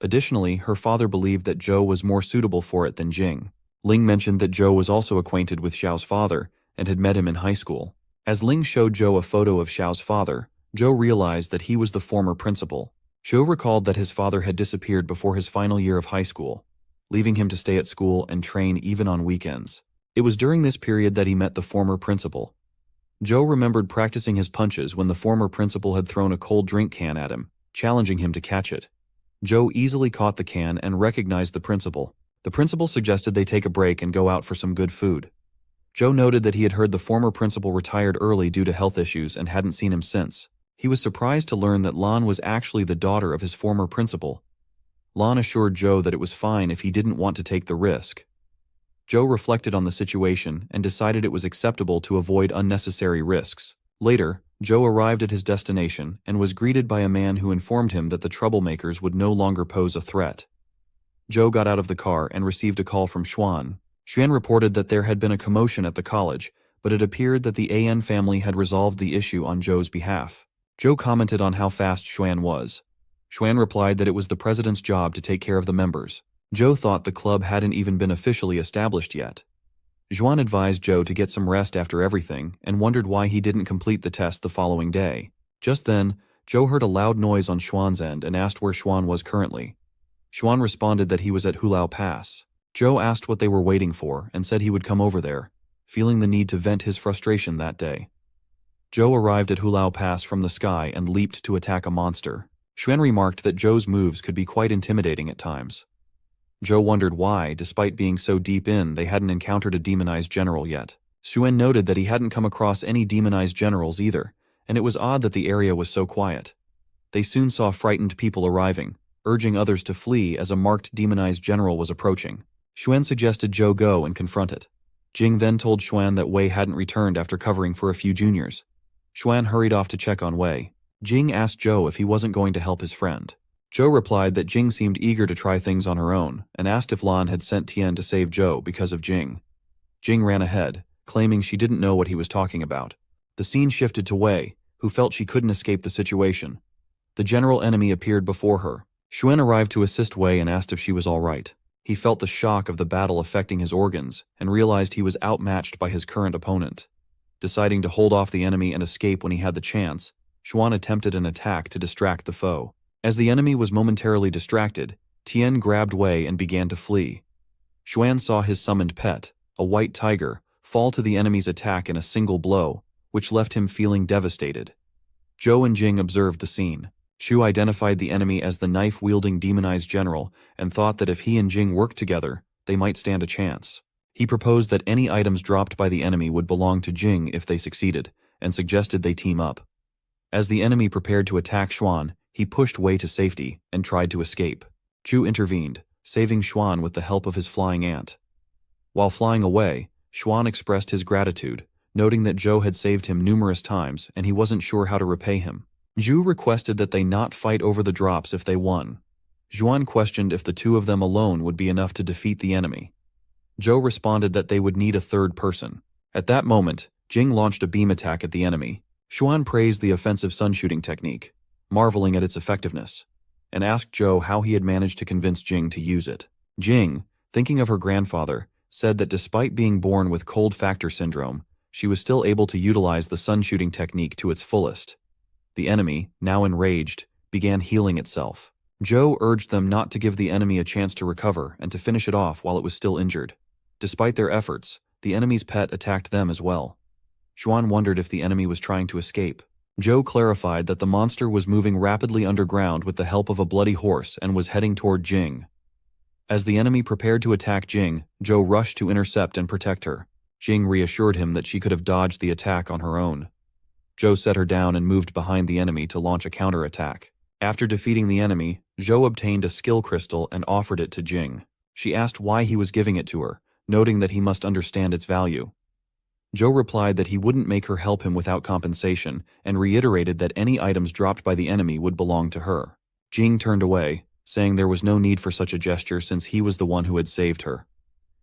Additionally, her father believed that Zhou was more suitable for it than Jing. Ling mentioned that Zhou was also acquainted with Xiao's father and had met him in high school. As Ling showed Zhou a photo of Xiao's father, Zhou realized that he was the former principal. Zhou recalled that his father had disappeared before his final year of high school, leaving him to stay at school and train even on weekends. It was during this period that he met the former principal. Zhou remembered practicing his punches when the former principal had thrown a cold drink can at him, challenging him to catch it. Zhou easily caught the can and recognized the principal. The principal suggested they take a break and go out for some good food. Zhou noted that he had heard the former principal retired early due to health issues and hadn't seen him since. He was surprised to learn that Lan was actually the daughter of his former principal. Lan assured Zhou that it was fine if he didn't want to take the risk. Zhou reflected on the situation and decided it was acceptable to avoid unnecessary risks. Later, Zhou arrived at his destination and was greeted by a man who informed him that the troublemakers would no longer pose a threat. Zhou got out of the car and received a call from Xuan. Xuan reported that there had been a commotion at the college, but it appeared that the An family had resolved the issue on Zhou's behalf. Zhou commented on how fast Xuan was. Xuan replied that it was the president's job to take care of the members. Zhou thought the club hadn't even been officially established yet. Xuan advised Zhou to get some rest after everything and wondered why he didn't complete the test the following day. Just then, Zhou heard a loud noise on Xuan's end and asked where Xuan was currently. Xuan responded that he was at Hulao Pass. Zhou asked what they were waiting for and said he would come over there, feeling the need to vent his frustration that day. Zhou arrived at Hulao Pass from the sky and leaped to attack a monster. Xuan remarked that Zhou's moves could be quite intimidating at times. Zhou wondered why, despite being so deep in, they hadn't encountered a demonized general yet. Xuan noted that he hadn't come across any demonized generals either, and it was odd that the area was so quiet. They soon saw frightened people arriving, urging others to flee as a marked demonized general was approaching. Xuan suggested Zhou go and confront it. Jing then told Xuan that Wei hadn't returned after covering for a few juniors. Xuan hurried off to check on Wei. Jing asked Zhou if he wasn't going to help his friend. Zhou replied that Jing seemed eager to try things on her own and asked if Lan had sent Tien to save Zhou because of Jing. Jing ran ahead, claiming she didn't know what he was talking about. The scene shifted to Wei, who felt she couldn't escape the situation. The general enemy appeared before her. Xuan arrived to assist Wei and asked if she was all right. He felt the shock of the battle affecting his organs and realized he was outmatched by his current opponent. Deciding to hold off the enemy and escape when he had the chance, Xuan attempted an attack to distract the foe. As the enemy was momentarily distracted, Tian grabbed Wei and began to flee. Xuan saw his summoned pet, a white tiger, fall to the enemy's attack in a single blow, which left him feeling devastated. Zhou and Jing observed the scene. Xu identified the enemy as the knife-wielding demonized general and thought that if he and Jing worked together, they might stand a chance. He proposed that any items dropped by the enemy would belong to Jing if they succeeded, and suggested they team up. As the enemy prepared to attack Xuan, he pushed Wei to safety and tried to escape. Zhu intervened, saving Xuan with the help of his flying ant. While flying away, Xuan expressed his gratitude, noting that Zhou had saved him numerous times and he wasn't sure how to repay him. Zhu requested that they not fight over the drops if they won. Xuan questioned if the two of them alone would be enough to defeat the enemy. Zhou responded that they would need a third person. At that moment, Jing launched a beam attack at the enemy. Xuan praised the offensive sun-shooting technique, marveling at its effectiveness, and asked Zhou how he had managed to convince Jing to use it. Jing, thinking of her grandfather, said that despite being born with cold factor syndrome, she was still able to utilize the sun-shooting technique to its fullest. The enemy, now enraged, began healing itself. Zhou urged them not to give the enemy a chance to recover and to finish it off while it was still injured. Despite their efforts, the enemy's pet attacked them as well. Xuan wondered if the enemy was trying to escape. Zhou clarified that the monster was moving rapidly underground with the help of a bloody horse and was heading toward Jing. As the enemy prepared to attack Jing, Zhou rushed to intercept and protect her. Jing reassured him that she could have dodged the attack on her own. Zhou set her down and moved behind the enemy to launch a counterattack. After defeating the enemy, Zhou obtained a skill crystal and offered it to Jing. She asked why he was giving it to her, noting that he must understand its value. Zhou replied that he wouldn't make her help him without compensation and reiterated that any items dropped by the enemy would belong to her. Jing turned away, saying there was no need for such a gesture since he was the one who had saved her.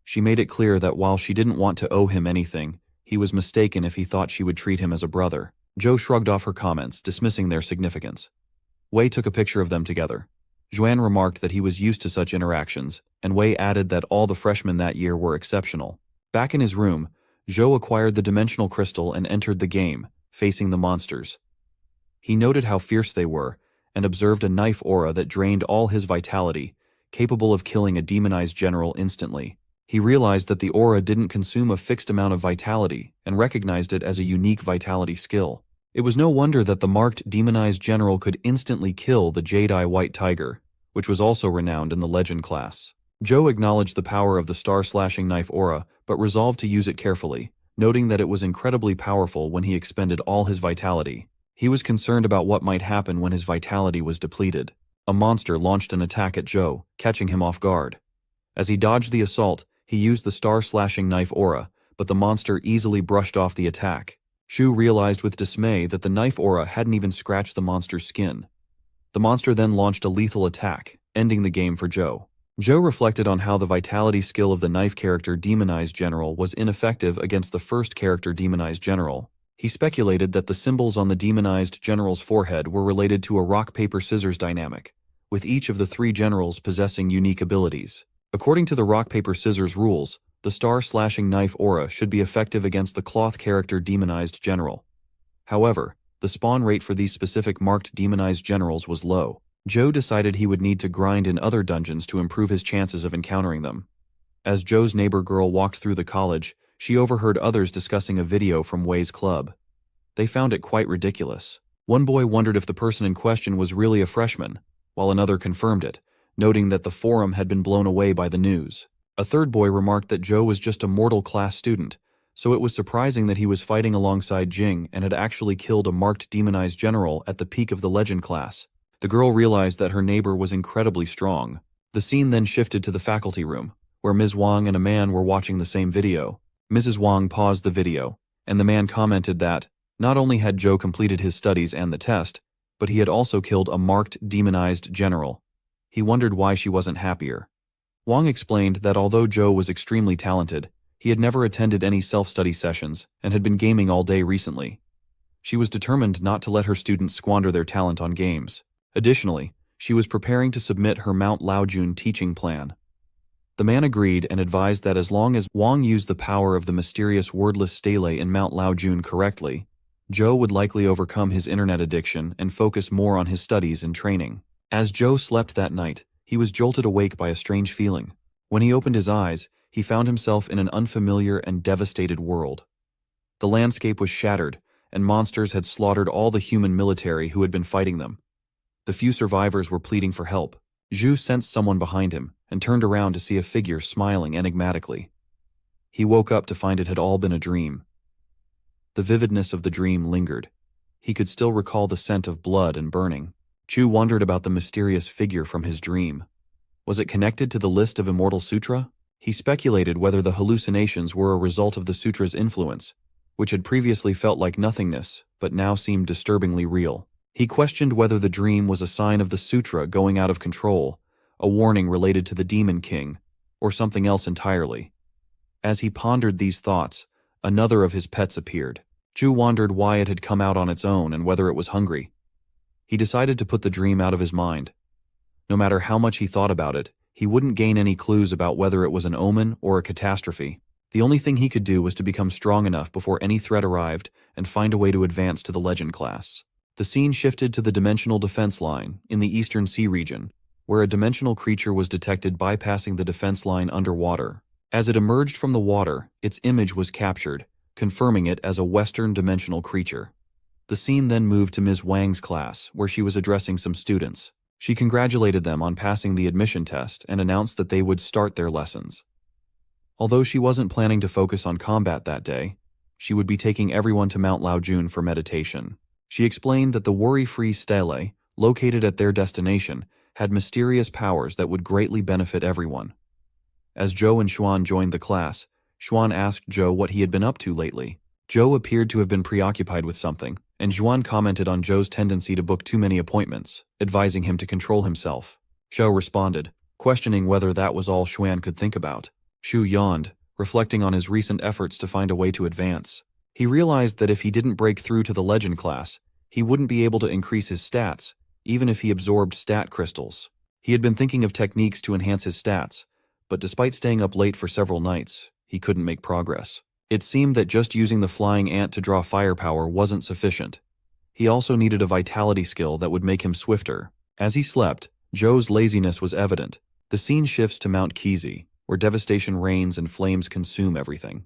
She made it clear that while she didn't want to owe him anything, he was mistaken if he thought she would treat him as a brother. Zhou shrugged off her comments, dismissing their significance. Wei took a picture of them together. Xuan remarked that he was used to such interactions, and Wei added that all the freshmen that year were exceptional. Back in his room, Zhou acquired the dimensional crystal and entered the game, facing the monsters. He noted how fierce they were, and observed a knife aura that drained all his vitality, capable of killing a demonized general instantly. He realized that the aura didn't consume a fixed amount of vitality, and recognized it as a unique vitality skill. It was no wonder that the marked demonized general could instantly kill the Jedi White Tiger, which was also renowned in the legend class. Zhou acknowledged the power of the star-slashing knife aura, but resolved to use it carefully, noting that it was incredibly powerful when he expended all his vitality. He was concerned about what might happen when his vitality was depleted. A monster launched an attack at Zhou, catching him off guard. As he dodged the assault, he used the star-slashing knife aura, but the monster easily brushed off the attack. Xu realized with dismay that the knife aura hadn't even scratched the monster's skin. The monster then launched a lethal attack, ending the game for Zhou. Zhou reflected on how the vitality skill of the knife character Demonized General was ineffective against the first character Demonized General. He speculated that the symbols on the Demonized General's forehead were related to a rock-paper-scissors dynamic, with each of the three generals possessing unique abilities. According to the rock-paper-scissors rules, the star-slashing knife aura should be effective against the cloth character Demonized General. However, the spawn rate for these specific marked Demonized Generals was low. Zhou decided he would need to grind in other dungeons to improve his chances of encountering them. As Zhou's neighbor girl walked through the college, she overheard others discussing a video from Wei's club. They found it quite ridiculous. One boy wondered if the person in question was really a freshman, while another confirmed it, noting that the forum had been blown away by the news. A third boy remarked that Zhou was just a mortal class student, so it was surprising that he was fighting alongside Jing and had actually killed a marked demonized general at the peak of the legend class. The girl realized that her neighbor was incredibly strong. The scene then shifted to the faculty room, where Ms. Wang and a man were watching the same video. Mrs. Wang paused the video, and the man commented that not only had Zhou completed his studies and the test, but he had also killed a marked demonized general. He wondered why she wasn't happier. Wang explained that although Zhou was extremely talented, He had never attended any self-study sessions and had been gaming all day recently. She was determined not to let her students squander their talent on games. Additionally, she was preparing to submit her Mount Laojun teaching plan. The man agreed and advised that as long as Wang used the power of the mysterious wordless stele in Mount Laojun correctly, Zhou would likely overcome his internet addiction and focus more on his studies and training. As Zhou slept that night, he was jolted awake by a strange feeling. When he opened his eyes, he found himself in an unfamiliar and devastated world. The landscape was shattered, and monsters had slaughtered all the human military who had been fighting them. The few survivors were pleading for help. Zhu sensed someone behind him and turned around to see a figure smiling enigmatically. He woke up to find it had all been a dream. The vividness of the dream lingered. He could still recall the scent of blood and burning. Chu wondered about the mysterious figure from his dream. Was it connected to the list of Immortal Sutra? He speculated whether the hallucinations were a result of the sutra's influence, which had previously felt like nothingness, but now seemed disturbingly real. He questioned whether the dream was a sign of the sutra going out of control, a warning related to the Demon King, or something else entirely. As he pondered these thoughts, another of his pets appeared. Chu wondered why it had come out on its own and whether it was hungry. He decided to put the dream out of his mind. No matter how much he thought about it, he wouldn't gain any clues about whether it was an omen or a catastrophe. The only thing he could do was to become strong enough before any threat arrived and find a way to advance to the legend class. The scene shifted to the dimensional defense line in the Eastern Sea region, where a dimensional creature was detected bypassing the defense line underwater. As it emerged from the water, its image was captured, confirming it as a Western dimensional creature. The scene then moved to Ms. Wang's class, where she was addressing some students. She congratulated them on passing the admission test and announced that they would start their lessons. Although she wasn't planning to focus on combat that day, she would be taking everyone to Mount Laojun for meditation. She explained that the worry-free stele, located at their destination, had mysterious powers that would greatly benefit everyone. As Zhou and Xuan joined the class, Xuan asked Zhou what he had been up to lately. Zhou appeared to have been preoccupied with something, and Xuan commented on Zhou's tendency to book too many appointments, advising him to control himself. Zhou responded, questioning whether that was all Xuan could think about. Xu yawned, reflecting on his recent efforts to find a way to advance. He realized that if he didn't break through to the legend class, he wouldn't be able to increase his stats, even if he absorbed stat crystals. He had been thinking of techniques to enhance his stats, but despite staying up late for several nights, he couldn't make progress. It seemed that just using the flying ant to draw firepower wasn't sufficient. He also needed a vitality skill that would make him swifter. As he slept, Zhou's laziness was evident. The scene shifts to Mount Kizi, where devastation reigns and flames consume everything.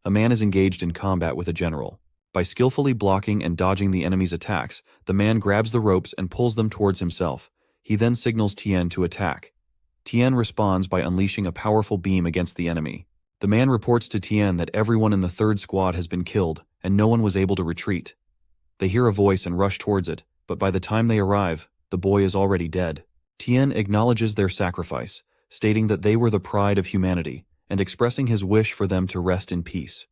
A man is engaged in combat with a general. By skillfully blocking and dodging the enemy's attacks, the man grabs the ropes and pulls them towards himself. He then signals Tien to attack. Tien responds by unleashing a powerful beam against the enemy. The man reports to Tien that everyone in the third squad has been killed and no one was able to retreat. They hear a voice and rush towards it, but by the time they arrive, the boy is already dead. Tien acknowledges their sacrifice, stating that they were the pride of humanity, and expressing his wish for them to rest in peace.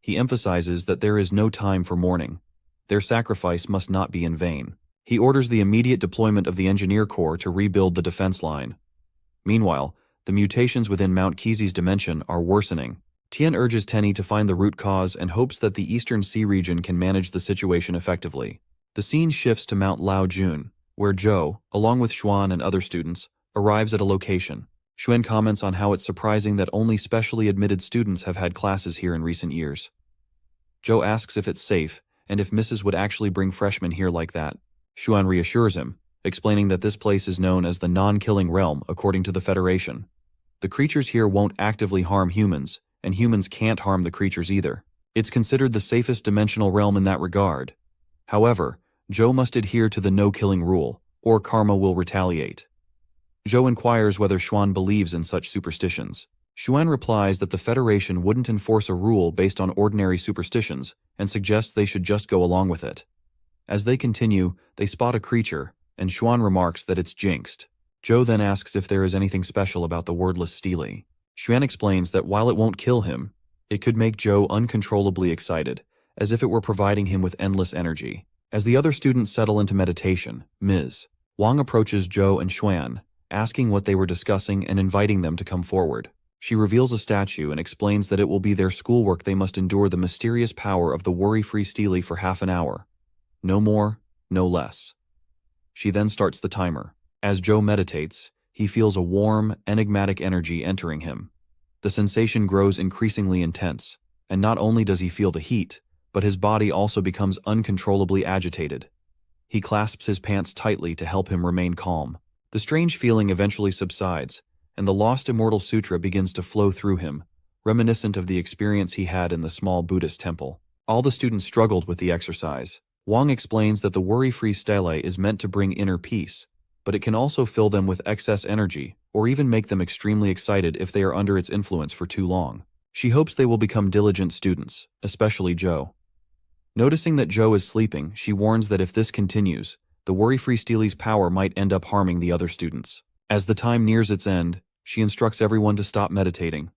He emphasizes that there is no time for mourning. Their sacrifice must not be in vain. He orders the immediate deployment of the Engineer Corps to rebuild the defense line. Meanwhile, the mutations within Mount Kizi's dimension are worsening. Tien urges Tenny to find the root cause and hopes that the Eastern Sea region can manage the situation effectively. The scene shifts to Mount Laojun, where Zhou, along with Xuan and other students, arrives at a location. Xuan comments on how it's surprising that only specially admitted students have had classes here in recent years. Zhou asks if it's safe, and if Mrs. would actually bring freshmen here like that. Xuan reassures him, explaining that this place is known as the non-killing realm according to the Federation. The creatures here won't actively harm humans, and humans can't harm the creatures either. It's considered the safest dimensional realm in that regard. However, Zhou must adhere to the no-killing rule, or karma will retaliate. Zhou inquires whether Xuan believes in such superstitions. Xuan replies that the Federation wouldn't enforce a rule based on ordinary superstitions and suggests they should just go along with it. As they continue, they spot a creature, and Xuan remarks that it's jinxed. Zhou then asks if there is anything special about the wordless stele. Xuan explains that while it won't kill him, it could make Zhou uncontrollably excited, as if it were providing him with endless energy. As the other students settle into meditation, Ms. Wang approaches Zhou and Xuan, asking what they were discussing and inviting them to come forward. She reveals a statue and explains that it will be their schoolwork they must endure the mysterious power of the worry-free stele for half an hour. No more, no less. She then starts the timer. As Joe meditates, he feels a warm, enigmatic energy entering him. The sensation grows increasingly intense, and not only does he feel the heat, but his body also becomes uncontrollably agitated. He clasps his pants tightly to help him remain calm. The strange feeling eventually subsides, and the lost immortal sutra begins to flow through him, reminiscent of the experience he had in the small Buddhist temple. All the students struggled with the exercise. Wang explains that the worry-free stele is meant to bring inner peace, but it can also fill them with excess energy, or even make them extremely excited if they are under its influence for too long. She hopes they will become diligent students, especially Joe. Noticing that Joe is sleeping, she warns that if this continues, the worry-free stele's power might end up harming the other students. As the time nears its end, she instructs everyone to stop meditating.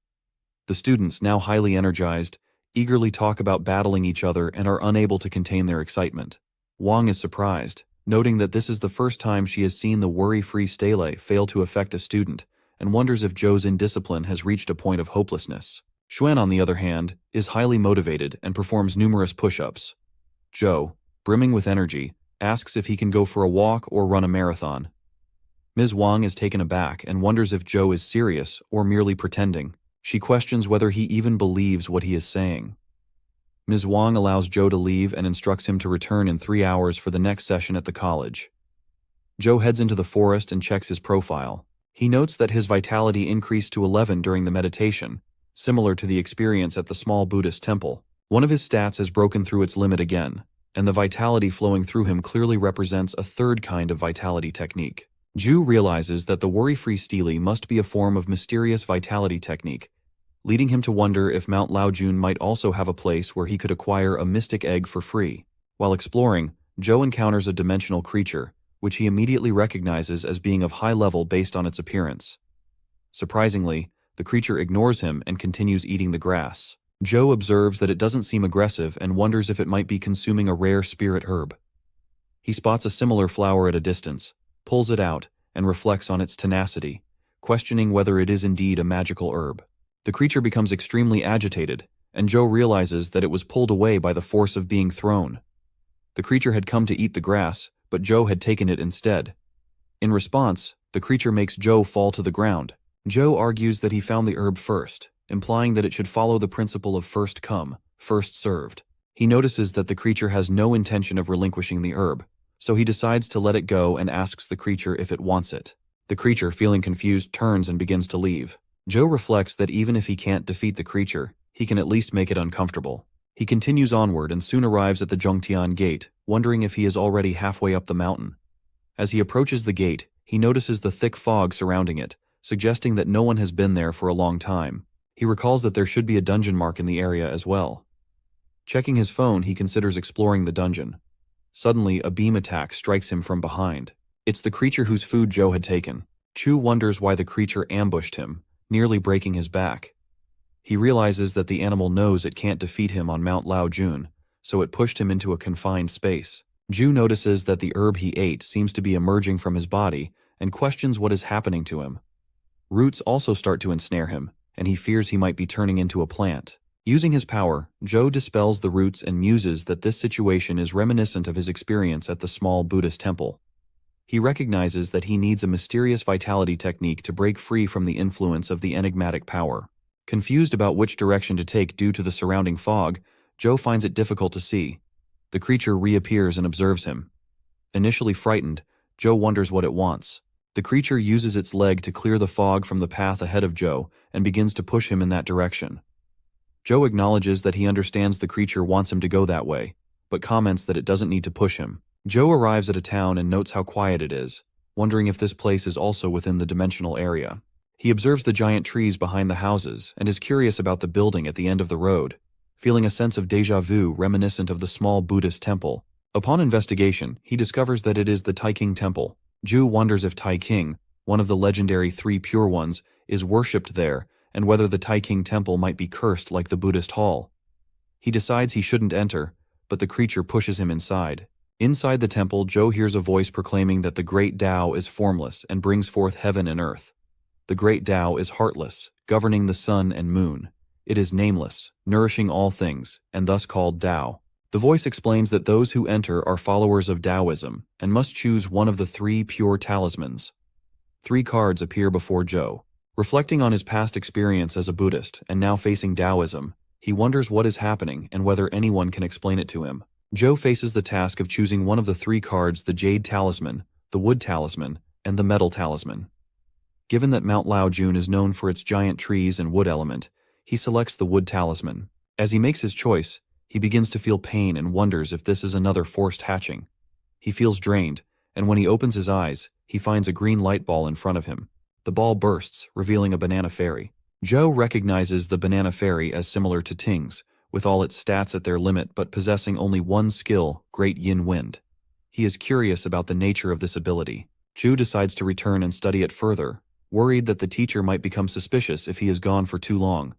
The students, now highly energized, eagerly talk about battling each other and are unable to contain their excitement. Wang is surprised, noting that this is the first time she has seen the worry-free stele fail to affect a student, and wonders if Joe's indiscipline has reached a point of hopelessness. Xuan, on the other hand, is highly motivated and performs numerous push-ups. Joe, brimming with energy, asks if he can go for a walk or run a marathon. Ms. Wang is taken aback and wonders if Joe is serious or merely pretending. She questions whether he even believes what he is saying. Ms. Wang allows Joe to leave and instructs him to return in 3 hours for the next session at the college. Joe heads into the forest and checks his profile. He notes that his vitality increased to 11 during the meditation, similar to the experience at the small Buddhist temple. One of his stats has broken through its limit again, and the vitality flowing through him clearly represents a third kind of vitality technique. Ju realizes that the worry-free stele must be a form of mysterious vitality technique, leading him to wonder if Mount Laojun might also have a place where he could acquire a mystic egg for free. While exploring, Joe encounters a dimensional creature, which he immediately recognizes as being of high level based on its appearance. Surprisingly, the creature ignores him and continues eating the grass. Joe observes that it doesn't seem aggressive and wonders if it might be consuming a rare spirit herb. He spots a similar flower at a distance, pulls it out, and reflects on its tenacity, questioning whether it is indeed a magical herb. The creature becomes extremely agitated, and Joe realizes that it was pulled away by the force of being thrown. The creature had come to eat the grass, but Joe had taken it instead. In response, the creature makes Joe fall to the ground. Joe argues that he found the herb first, implying that it should follow the principle of first come, first served. He notices that the creature has no intention of relinquishing the herb, so he decides to let it go and asks the creature if it wants it. The creature, feeling confused, turns and begins to leave. Joe reflects that even if he can't defeat the creature, he can at least make it uncomfortable. He continues onward and soon arrives at the Zhongtian Gate, wondering if he is already halfway up the mountain. As he approaches the gate, he notices the thick fog surrounding it, suggesting that no one has been there for a long time. He recalls that there should be a dungeon mark in the area as well. Checking his phone, he considers exploring the dungeon. Suddenly, a beam attack strikes him from behind. It's the creature whose food Joe had taken. Chu wonders why the creature ambushed him, nearly breaking his back. He realizes that the animal knows it can't defeat him on Mount Laojun, so it pushed him into a confined space. Ju notices that the herb he ate seems to be emerging from his body and questions what is happening to him. Roots also start to ensnare him, and he fears he might be turning into a plant. Using his power, Joe dispels the roots and muses that this situation is reminiscent of his experience at the small Buddhist temple. He recognizes that he needs a mysterious vitality technique to break free from the influence of the enigmatic power. Confused about which direction to take due to the surrounding fog, Joe finds it difficult to see. The creature reappears and observes him. Initially frightened, Joe wonders what it wants. The creature uses its leg to clear the fog from the path ahead of Joe and begins to push him in that direction. Joe acknowledges that he understands the creature wants him to go that way, but comments that it doesn't need to push him. Joe arrives at a town and notes how quiet it is, wondering if this place is also within the dimensional area. He observes the giant trees behind the houses and is curious about the building at the end of the road, feeling a sense of déjà vu reminiscent of the small Buddhist temple. Upon investigation, he discovers that it is the Taiking Temple. Ju wonders if Taiking, one of the legendary 3 pure ones, is worshipped there, and whether the Taiking Temple might be cursed like the Buddhist hall. He decides he shouldn't enter, but the creature pushes him inside. Inside the temple, Joe hears a voice proclaiming that the great Tao is formless and brings forth heaven and earth. The great Tao is heartless, governing the sun and moon. It is nameless, nourishing all things, and thus called Tao. The voice explains that those who enter are followers of Taoism and must choose one of the 3 pure talismans. 3 cards appear before Joe. Reflecting on his past experience as a Buddhist and now facing Taoism, he wonders what is happening and whether anyone can explain it to him. Joe faces the task of choosing one of the 3 cards: the Jade Talisman, the Wood Talisman, and the Metal Talisman. Given that Mount Laojun is known for its giant trees and wood element, he selects the Wood Talisman. As he makes his choice, he begins to feel pain and wonders if this is another forced hatching. He feels drained, and when he opens his eyes, he finds a green light ball in front of him. The ball bursts, revealing a banana fairy. Joe recognizes the banana fairy as similar to Ting's, with all its stats at their limit but possessing only one skill, Great Yin Wind. He is curious about the nature of this ability. Joe decides to return and study it further, worried that the teacher might become suspicious if he is gone for too long.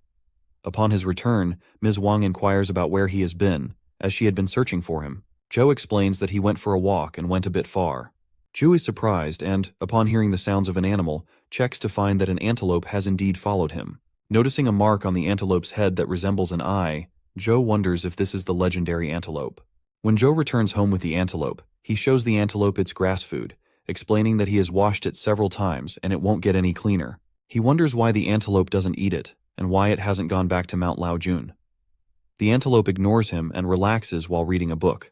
Upon his return, Ms. Wang inquires about where he has been, as she had been searching for him. Joe explains that he went for a walk and went a bit far. Joe is surprised and, upon hearing the sounds of an animal, checks to find that an antelope has indeed followed him. Noticing a mark on the antelope's head that resembles an eye, Joe wonders if this is the legendary antelope. When Joe returns home with the antelope, he shows the antelope its grass food, explaining that he has washed it several times and it won't get any cleaner. He wonders why the antelope doesn't eat it, and why it hasn't gone back to Mount Laojun. The antelope ignores him and relaxes while reading a book.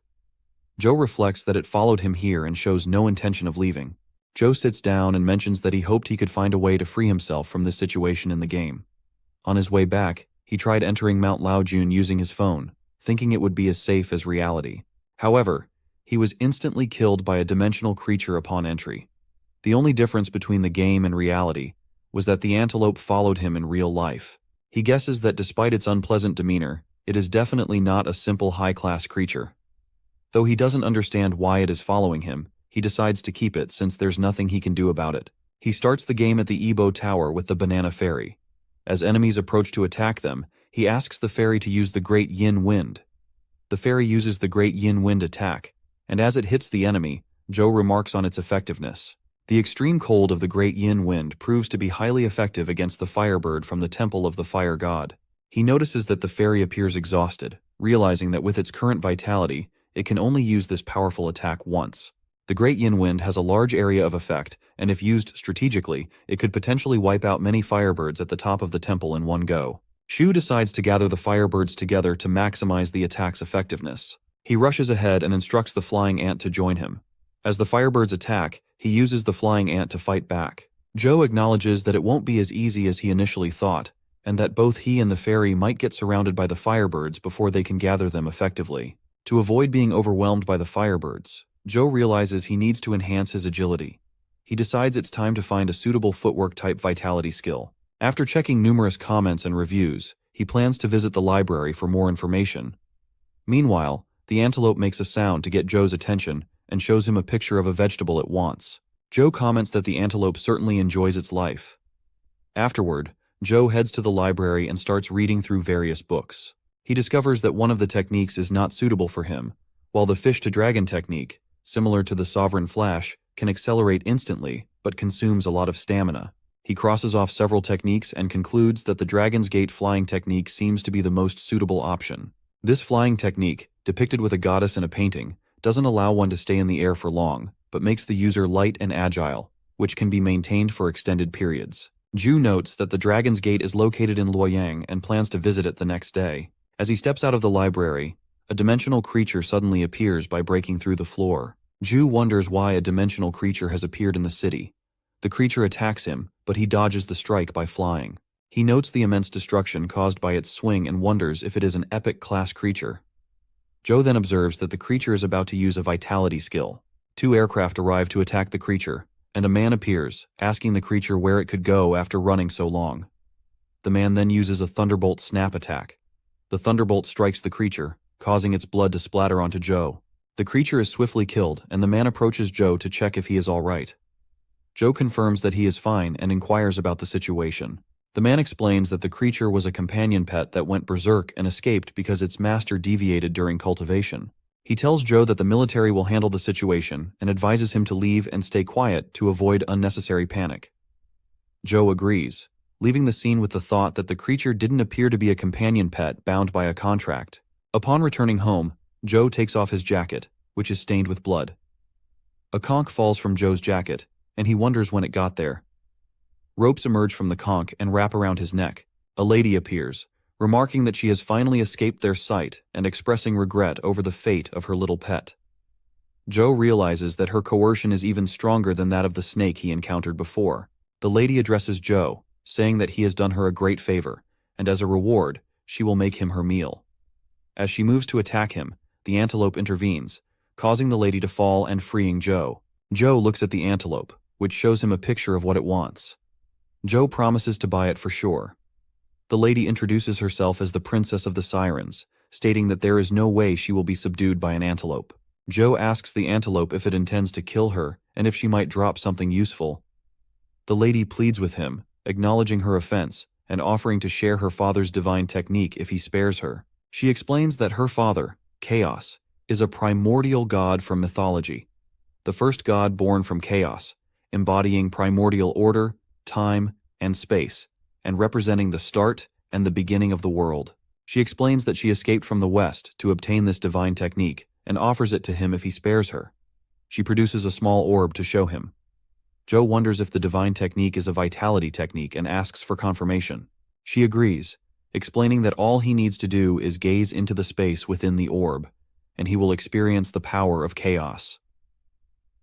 Joe reflects that it followed him here and shows no intention of leaving. Joe sits down and mentions that he hoped he could find a way to free himself from this situation in the game. On his way back, he tried entering Mount Laojun using his phone, thinking it would be as safe as reality. However, he was instantly killed by a dimensional creature upon entry. The only difference between the game and reality was that the antelope followed him in real life. He guesses that despite its unpleasant demeanor, it is definitely not a simple high-class creature. Though he doesn't understand why it is following him, he decides to keep it since there's nothing he can do about it. He starts the game at the Ebo Tower with the Banana Fairy. As enemies approach to attack them, he asks the fairy to use the Great Yin Wind. The fairy uses the Great Yin Wind attack, and as it hits the enemy, Joe remarks on its effectiveness. The extreme cold of the Great Yin Wind proves to be highly effective against the firebird from the Temple of the Fire God. He notices that the fairy appears exhausted, realizing that with its current vitality, it can only use this powerful attack once. The Great Yin Wind has a large area of effect, and if used strategically, it could potentially wipe out many firebirds at the top of the temple in one go. Shu decides to gather the firebirds together to maximize the attack's effectiveness. He rushes ahead and instructs the flying ant to join him. As the firebirds attack, he uses the flying ant to fight back. Joe acknowledges that it won't be as easy as he initially thought, and that both he and the fairy might get surrounded by the firebirds before they can gather them effectively. To avoid being overwhelmed by the firebirds, Joe realizes he needs to enhance his agility. He decides it's time to find a suitable footwork-type vitality skill. After checking numerous comments and reviews, he plans to visit the library for more information. Meanwhile, the antelope makes a sound to get Joe's attention and shows him a picture of a vegetable it wants. Joe comments that the antelope certainly enjoys its life. Afterward, Joe heads to the library and starts reading through various books. He discovers that one of the techniques is not suitable for him, while the fish-to-dragon technique, similar to the Sovereign Flash, can accelerate instantly, but consumes a lot of stamina. He crosses off several techniques and concludes that the Dragon's Gate flying technique seems to be the most suitable option. This flying technique, depicted with a goddess in a painting, doesn't allow one to stay in the air for long, but makes the user light and agile, which can be maintained for extended periods. Ju notes that the Dragon's Gate is located in Luoyang and plans to visit it the next day. As he steps out of the library, a dimensional creature suddenly appears by breaking through the floor. Ju wonders why a dimensional creature has appeared in the city. The creature attacks him, but he dodges the strike by flying. He notes the immense destruction caused by its swing and wonders if it is an epic-class creature. Joe then observes that the creature is about to use a vitality skill. 2 aircraft arrive to attack the creature, and a man appears, asking the creature where it could go after running so long. The man then uses a Thunderbolt snap attack. The Thunderbolt strikes the creature, causing its blood to splatter onto Joe. The creature is swiftly killed, and the man approaches Joe to check if he is all right. Joe confirms that he is fine and inquires about the situation. The man explains that the creature was a companion pet that went berserk and escaped because its master deviated during cultivation. He tells Joe that the military will handle the situation and advises him to leave and stay quiet to avoid unnecessary panic. Joe agrees, leaving the scene with the thought that the creature didn't appear to be a companion pet bound by a contract. Upon returning home, Joe takes off his jacket, which is stained with blood. A conch falls from Joe's jacket, and he wonders when it got there. Ropes emerge from the conch and wrap around his neck. A lady appears, remarking that she has finally escaped their sight and expressing regret over the fate of her little pet. Joe realizes that her coercion is even stronger than that of the snake he encountered before. The lady addresses Joe, saying that he has done her a great favor, and as a reward, she will make him her meal. As she moves to attack him, the antelope intervenes, causing the lady to fall and freeing Joe. Joe looks at the antelope, which shows him a picture of what it wants. Joe promises to buy it for sure. The lady introduces herself as the princess of the sirens, stating that there is no way she will be subdued by an antelope. Joe asks the antelope if it intends to kill her and if she might drop something useful. The lady pleads with him, acknowledging her offense and offering to share her father's divine technique if he spares her. She explains that her father, Chaos, is a primordial god from mythology, the first god born from chaos, embodying primordial order, time, and space, and representing the start and the beginning of the world. She explains that she escaped from the West to obtain this divine technique and offers it to him if he spares her. She produces a small orb to show him. Joe wonders if the divine technique is a vitality technique and asks for confirmation. She agrees, explaining that all he needs to do is gaze into the space within the orb, and he will experience the power of chaos.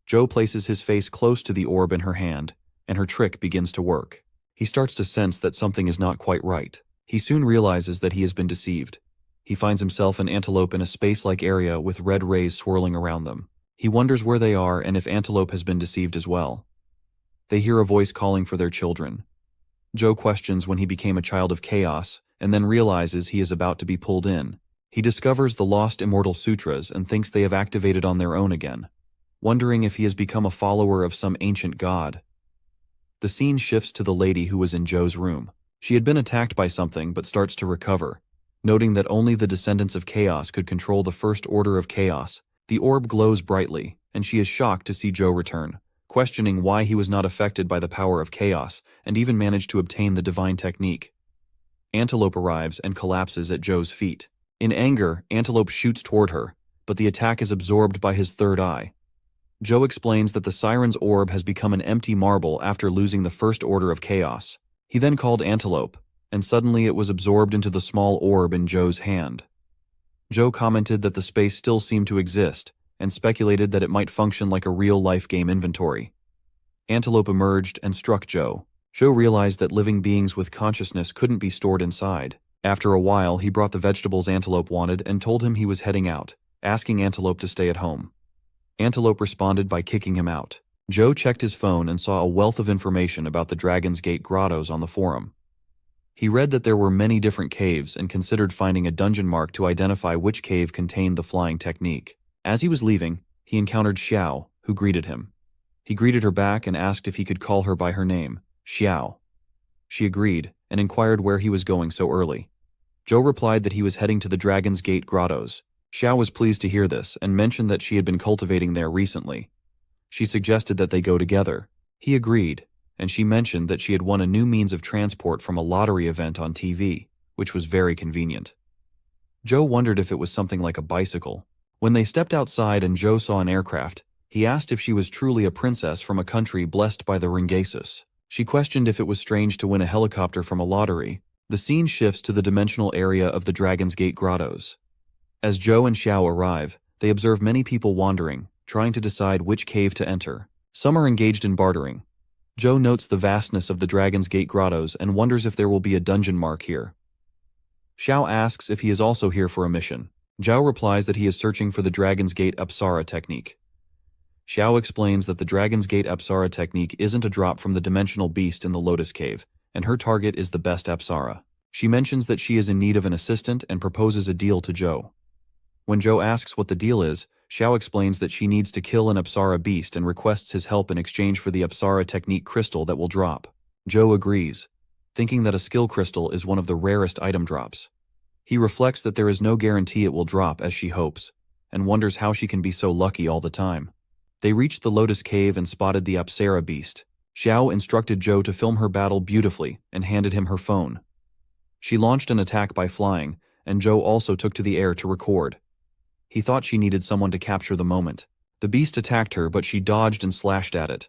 Joe places his face close to the orb in her hand, and her trick begins to work. He starts to sense that something is not quite right. He soon realizes that he has been deceived. He finds himself an antelope in a space-like area with red rays swirling around them. He wonders where they are and if Antelope has been deceived as well. They hear a voice calling for their children. Joe questions when he became a child of chaos, and then realizes he is about to be pulled in. He discovers the lost immortal sutras and thinks they have activated on their own again, wondering if he has become a follower of some ancient god. The scene shifts to the lady who was in Joe's room. She had been attacked by something but starts to recover, noting that only the descendants of chaos could control the first order of chaos. The orb glows brightly, and she is shocked to see Joe return, questioning why he was not affected by the power of chaos and even managed to obtain the divine technique. Antelope arrives and collapses at Joe's feet. In anger, Antelope shoots toward her, but the attack is absorbed by his third eye. Joe explains that the siren's orb has become an empty marble after losing the first order of chaos. He then called Antelope, and suddenly it was absorbed into the small orb in Joe's hand. Joe commented that the space still seemed to exist, and speculated that it might function like a real-life game inventory. Antelope emerged and struck Joe. Joe realized that living beings with consciousness couldn't be stored inside. After a while, he brought the vegetables Antelope wanted and told him he was heading out, asking Antelope to stay at home. Antelope responded by kicking him out. Joe checked his phone and saw a wealth of information about the Dragon's Gate grottos on the forum. He read that there were many different caves and considered finding a dungeon mark to identify which cave contained the flying technique. As he was leaving, he encountered Xiao, who greeted him. He greeted her back and asked if he could call her by her name, Xiao. She agreed and inquired where he was going so early. Joe replied that he was heading to the Dragon's Gate grottos. Xiao was pleased to hear this and mentioned that she had been cultivating there recently. She suggested that they go together. He agreed, and she mentioned that she had won a new means of transport from a lottery event on TV, which was very convenient. Joe wondered if it was something like a bicycle. When they stepped outside and Joe saw an aircraft, he asked if she was truly a princess from a country blessed by the Ringasus. She questioned if it was strange to win a helicopter from a lottery. The scene shifts to the dimensional area of the Dragon's Gate grottos. As Joe and Xiao arrive, they observe many people wandering, trying to decide which cave to enter. Some are engaged in bartering. Joe notes the vastness of the Dragon's Gate grottos and wonders if there will be a dungeon mark here. Xiao asks if he is also here for a mission. Zhao replies that he is searching for the Dragon's Gate Apsara technique. Xiao explains that the Dragon's Gate Apsara technique isn't a drop from the dimensional beast in the Lotus Cave, and her target is the best Apsara. She mentions that she is in need of an assistant and proposes a deal to Joe. When Joe asks what the deal is, Xiao explains that she needs to kill an Apsara beast and requests his help in exchange for the Apsara technique crystal that will drop. Joe agrees, thinking that a skill crystal is one of the rarest item drops. He reflects that there is no guarantee it will drop as she hopes, and wonders how she can be so lucky all the time. They reached the Lotus Cave and spotted the Apsara beast, Xiao instructed Zhou to film her battle beautifully and handed him her phone. She launched an attack by flying, and Zhou also took to the air to record. He thought she needed someone to capture the moment. The beast attacked her, but she dodged and slashed at it.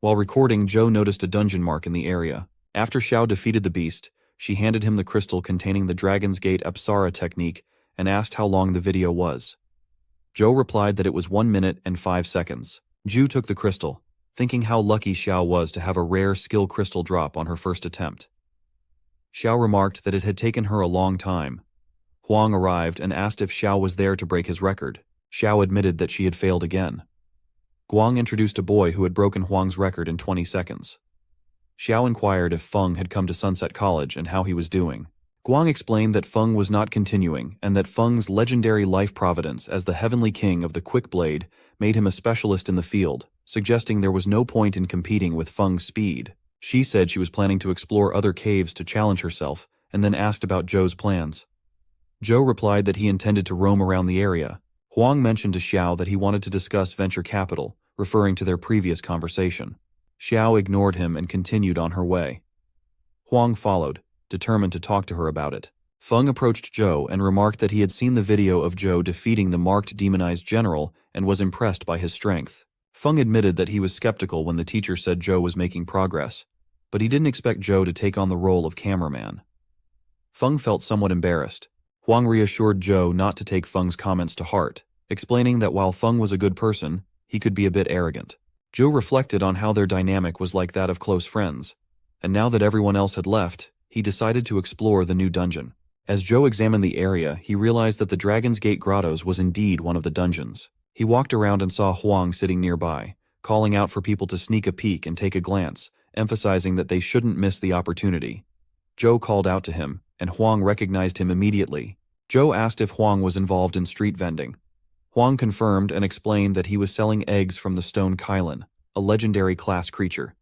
While recording, Zhou noticed a dungeon mark in the area. After Xiao defeated the beast, she handed him the crystal containing the Dragon's Gate Apsara technique and asked how long the video was. Zhou replied that it was 1 minute and 5 seconds. Zhu took the crystal, thinking how lucky Xiao was to have a rare skill crystal drop on her first attempt. Xiao remarked that it had taken her a long time. Huang arrived and asked if Xiao was there to break his record. Xiao admitted that she had failed again. Guang introduced a boy who had broken Huang's record in 20 seconds. Xiao inquired if Feng had come to Sunset College and how he was doing. Guang explained that Feng was not continuing and that Feng's legendary life providence as the heavenly king of the quick blade made him a specialist in the field, suggesting there was no point in competing with Feng's speed. She said she was planning to explore other caves to challenge herself, and then asked about Zhou's plans. Zhou replied that he intended to roam around the area. Huang mentioned to Xiao that he wanted to discuss venture capital, referring to their previous conversation. Xiao ignored him and continued on her way. Huang followed, determined to talk to her about it. Feng approached Zhou and remarked that he had seen the video of Zhou defeating the marked demonized general and was impressed by his strength. Feng admitted that he was skeptical when the teacher said Zhou was making progress, but he didn't expect Zhou to take on the role of cameraman. Feng felt somewhat embarrassed. Huang reassured Zhou not to take Feng's comments to heart, explaining that while Feng was a good person, he could be a bit arrogant. Zhou reflected on how their dynamic was like that of close friends, and now that everyone else had left, he decided to explore the new dungeon. As Zhou examined the area, he realized that the Dragon's Gate Grottos was indeed one of the dungeons. He walked around and saw Huang sitting nearby, calling out for people to sneak a peek and take a glance, emphasizing that they shouldn't miss the opportunity. Zhou called out to him, and Huang recognized him immediately. Zhou asked if Huang was involved in street vending. Huang confirmed and explained that he was selling eggs from the stone Kylan, a legendary class creature.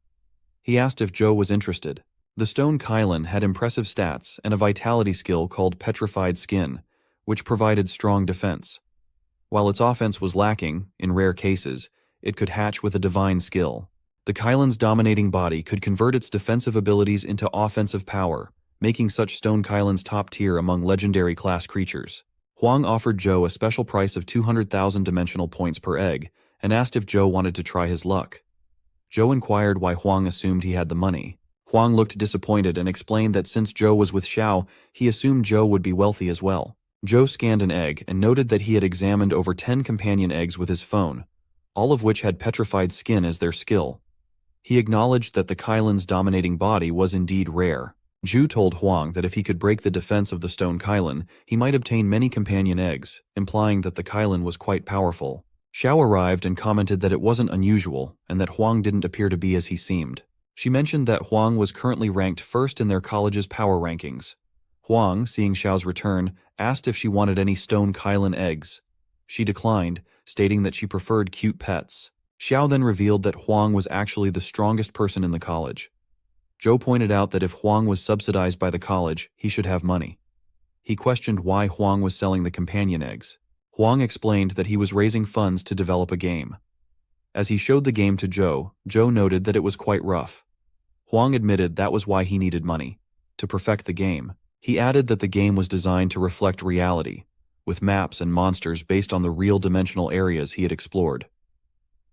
He asked if Zhou was interested. The stone Kylan had impressive stats and a vitality skill called Petrified Skin, which provided strong defense. While its offense was lacking, in rare cases, it could hatch with a divine skill. The Kylan's dominating body could convert its defensive abilities into offensive power, making such stone Kylans top tier among legendary class creatures. Huang offered Zhou a special price of 200,000 dimensional points per egg and asked if Zhou wanted to try his luck. Zhou inquired why Huang assumed he had the money. Huang looked disappointed and explained that since Zhou was with Xiao, he assumed Zhou would be wealthy as well. Zhou scanned an egg and noted that he had examined over 10 companion eggs with his phone, all of which had petrified skin as their skill. He acknowledged that the Kylan's dominating body was indeed rare. Zhu told Huang that if he could break the defense of the stone Kylan, he might obtain many companion eggs, implying that the Kylan was quite powerful. Xiao arrived and commented that it wasn't unusual and that Huang didn't appear to be as he seemed. She mentioned that Huang was currently ranked first in their college's power rankings. Huang, seeing Xiao's return, asked if she wanted any stone Kylan eggs. She declined, stating that she preferred cute pets. Xiao then revealed that Huang was actually the strongest person in the college. Zhou pointed out that if Huang was subsidized by the college, he should have money. He questioned why Huang was selling the companion eggs. Huang explained that he was raising funds to develop a game. As he showed the game to Zhou, Zhou noted that it was quite rough. Huang admitted that was why he needed money, to perfect the game. He added that the game was designed to reflect reality, with maps and monsters based on the real dimensional areas he had explored.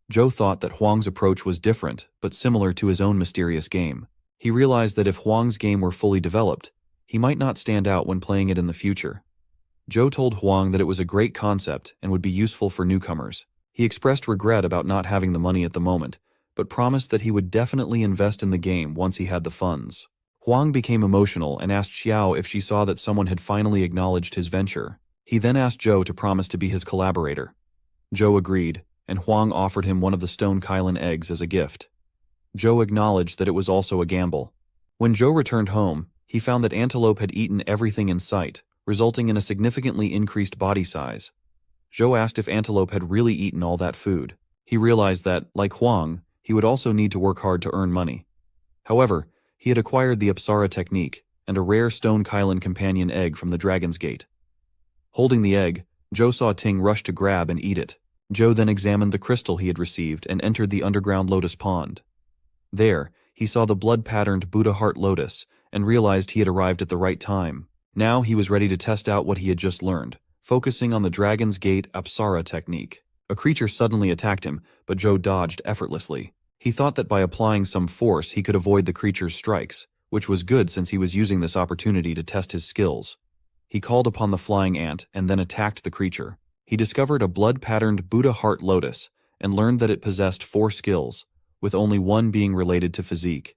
Zhou thought that Huang's approach was different, but similar to his own mysterious game. He realized that if Huang's game were fully developed, he might not stand out when playing it in the future. Zhou told Huang that it was a great concept and would be useful for newcomers. He expressed regret about not having the money at the moment, but promised that he would definitely invest in the game once he had the funds. Huang became emotional and asked Xiao if she saw that someone had finally acknowledged his venture. He then asked Zhou to promise to be his collaborator. Zhou agreed, and Huang offered him one of the stone Kylan eggs as a gift. Zhou acknowledged that it was also a gamble. When Zhou returned home, he found that Antelope had eaten everything in sight, resulting in a significantly increased body size. Zhou asked if Antelope had really eaten all that food. He realized that, like Huang, he would also need to work hard to earn money. However, he had acquired the Apsara technique and a rare stone Kylan companion egg from the Dragon's Gate. Holding the egg, Zhou saw Ting rush to grab and eat it. Zhou then examined the crystal he had received and entered the underground lotus pond. There, he saw the blood-patterned Buddha heart lotus and realized he had arrived at the right time. Now he was ready to test out what he had just learned, focusing on the Dragon's Gate Apsara technique. A creature suddenly attacked him, but Joe dodged effortlessly. He thought that by applying some force he could avoid the creature's strikes, which was good since he was using this opportunity to test his skills. He called upon the flying ant and then attacked the creature. He discovered a blood-patterned Buddha heart lotus and learned that it possessed 4 skills, with only one being related to physique.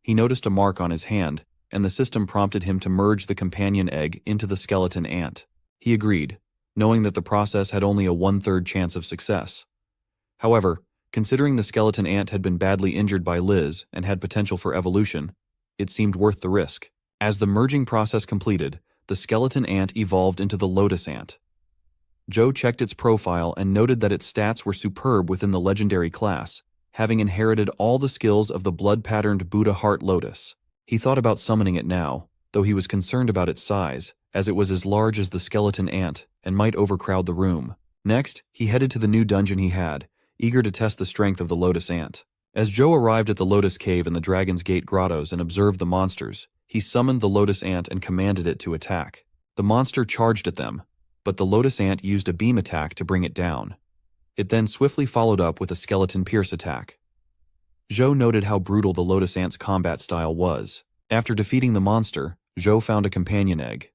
He noticed a mark on his hand, and the system prompted him to merge the companion egg into the skeleton ant. He agreed, knowing that the process had only a 1/3 chance of success. However, considering the skeleton ant had been badly injured by Liz and had potential for evolution, it seemed worth the risk. As the merging process completed, the skeleton ant evolved into the lotus ant. Joe checked its profile and noted that its stats were superb within the legendary class, having inherited all the skills of the blood-patterned Buddha heart lotus. He thought about summoning it now, though he was concerned about its size, as it was as large as the skeleton ant and might overcrowd the room. Next, he headed to the new dungeon he had, eager to test the strength of the lotus ant. As Joe arrived at the Lotus Cave in the Dragon's Gate grottos and observed the monsters, he summoned the lotus ant and commanded it to attack. The monster charged at them, but the lotus ant used a beam attack to bring it down. It then swiftly followed up with a skeleton pierce attack. Joe noted how brutal the lotus ant's combat style was. After defeating the monster, Joe found a companion egg.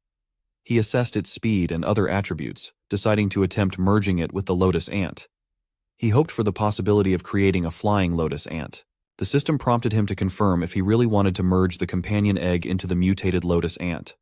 He assessed its speed and other attributes, deciding to attempt merging it with the lotus ant. He hoped for the possibility of creating a flying lotus ant. The system prompted him to confirm if he really wanted to merge the companion egg into the mutated lotus ant.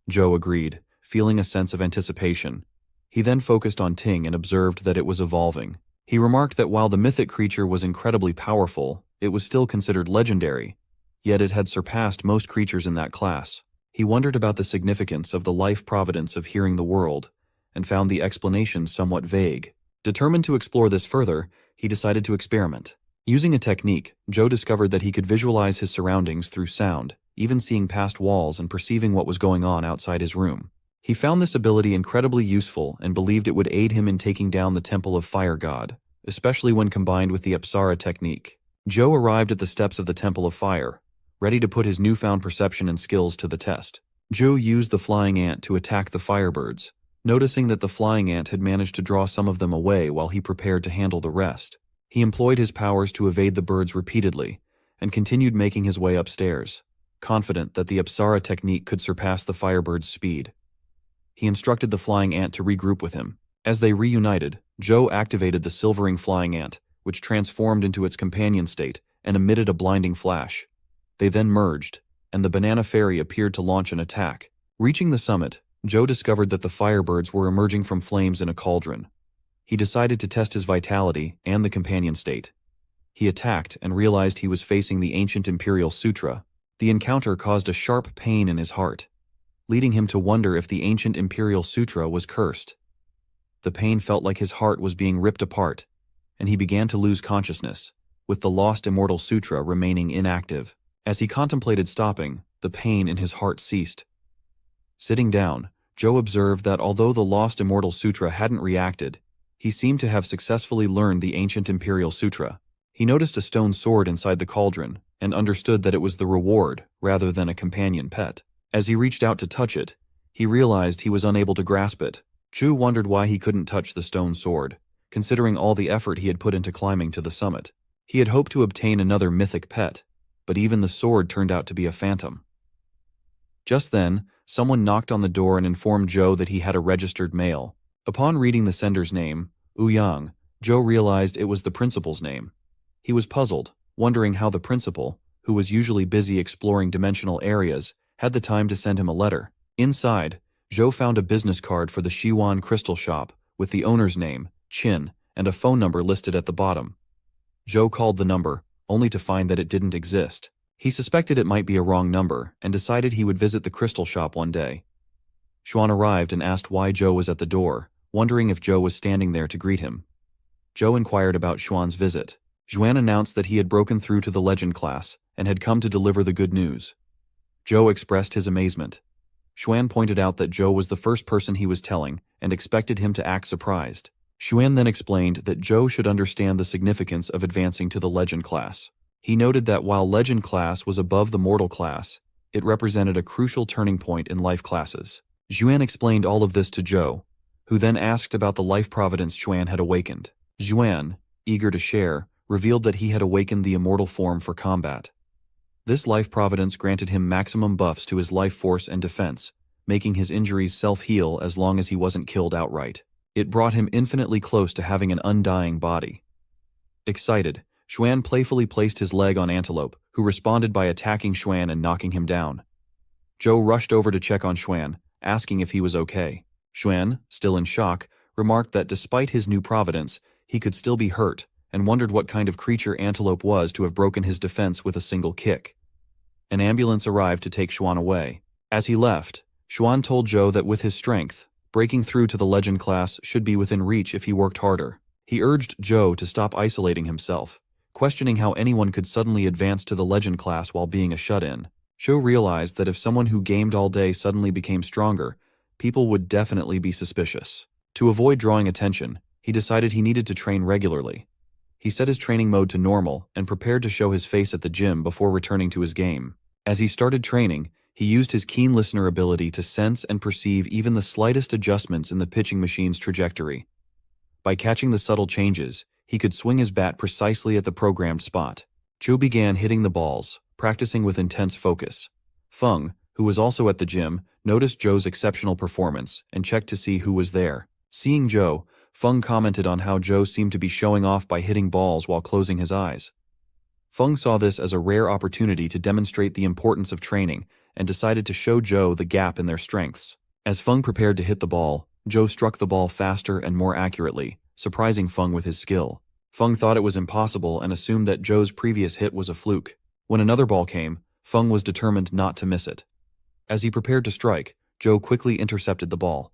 Joe agreed, feeling a sense of anticipation. He then focused on Ting and observed that it was evolving. He remarked that while the mythic creature was incredibly powerful, it was still considered legendary, yet it had surpassed most creatures in that class. He wondered about the significance of the life providence of hearing the world, and found the explanation somewhat vague. Determined to explore this further, he decided to experiment. Using a technique, Joe discovered that he could visualize his surroundings through sound, even seeing past walls and perceiving what was going on outside his room. He found this ability incredibly useful and believed it would aid him in taking down the Temple of Fire God, especially when combined with the Apsara technique. Joe arrived at the steps of the Temple of Fire, ready to put his newfound perception and skills to the test. Joe used the flying ant to attack the firebirds, noticing that the flying ant had managed to draw some of them away while he prepared to handle the rest. He employed his powers to evade the birds repeatedly, and continued making his way upstairs, confident that the Apsara technique could surpass the firebird's speed. He instructed the flying ant to regroup with him. As they reunited, Joe activated the silvering flying ant, which transformed into its companion state and emitted a blinding flash. They then merged, and the banana fairy appeared to launch an attack. Reaching the summit, Joe discovered that the firebirds were emerging from flames in a cauldron. He decided to test his vitality and the companion state. He attacked and realized he was facing the ancient Imperial Sutra. The encounter caused a sharp pain in his heart, leading him to wonder if the ancient Imperial Sutra was cursed. The pain felt like his heart was being ripped apart, and he began to lose consciousness, with the lost Immortal Sutra remaining inactive. As he contemplated stopping, the pain in his heart ceased. Sitting down, Joe observed that although the lost Immortal Sutra hadn't reacted, he seemed to have successfully learned the ancient Imperial Sutra. He noticed a stone sword inside the cauldron, and understood that it was the reward rather than a companion pet. As he reached out to touch it, he realized he was unable to grasp it. Joe wondered why he couldn't touch the stone sword, considering all the effort he had put into climbing to the summit. He had hoped to obtain another mythic pet, but even the sword turned out to be a phantom. Just then, someone knocked on the door and informed Joe that he had a registered mail. Upon reading the sender's name, Ouyang, Joe realized it was the principal's name. He was puzzled, wondering how the principal, who was usually busy exploring dimensional areas, had the time to send him a letter. Inside, Joe found a business card for the Shiwan crystal shop with the owner's name, Chin, and a phone number listed at the bottom. Joe called the number, only to find that it didn't exist. He suspected it might be a wrong number and decided he would visit the crystal shop one day. Xuan arrived and asked why Joe was at the door, wondering if Joe was standing there to greet him. Joe inquired about Xuan's visit. Xuan announced that he had broken through to the legend class and had come to deliver the good news. Joe expressed his amazement. Xuan pointed out that Joe was the first person he was telling and expected him to act surprised. Xuan then explained that Joe should understand the significance of advancing to the legend class. He noted that while Legend class was above the Mortal class, it represented a crucial turning point in life classes. Xuan explained all of this to Zhou, who then asked about the life providence Xuan had awakened. Xuan, eager to share, revealed that he had awakened the immortal form for combat. This life providence granted him maximum buffs to his life force and defense, making his injuries self-heal as long as he wasn't killed outright. It brought him infinitely close to having an undying body. Excited, Xuan playfully placed his leg on Antelope, who responded by attacking Xuan and knocking him down. Zhou rushed over to check on Xuan, asking if he was okay. Xuan, still in shock, remarked that despite his new providence, he could still be hurt, and wondered what kind of creature Antelope was to have broken his defense with a single kick. An ambulance arrived to take Xuan away. As he left, Xuan told Zhou that with his strength, breaking through to the Legend class should be within reach if he worked harder. He urged Zhou to stop isolating himself, questioning how anyone could suddenly advance to the Legend class while being a shut-in. Zhou realized that if someone who gamed all day suddenly became stronger, people would definitely be suspicious. To avoid drawing attention, he decided he needed to train regularly. He set his training mode to normal and prepared to show his face at the gym before returning to his game. As he started training, he used his keen listener ability to sense and perceive even the slightest adjustments in the pitching machine's trajectory. By catching the subtle changes, he could swing his bat precisely at the programmed spot. Zhou began hitting the balls, practicing with intense focus. Feng, who was also at the gym, noticed Zhou's exceptional performance and checked to see who was there. Seeing Zhou, Feng commented on how Zhou seemed to be showing off by hitting balls while closing his eyes. Feng saw this as a rare opportunity to demonstrate the importance of training and decided to show Zhou the gap in their strengths. As Feng prepared to hit the ball, Zhou struck the ball faster and more accurately, surprising Feng with his skill. Feng thought it was impossible and assumed that Zhou's previous hit was a fluke. When another ball came, Feng was determined not to miss it. As he prepared to strike, Zhou quickly intercepted the ball.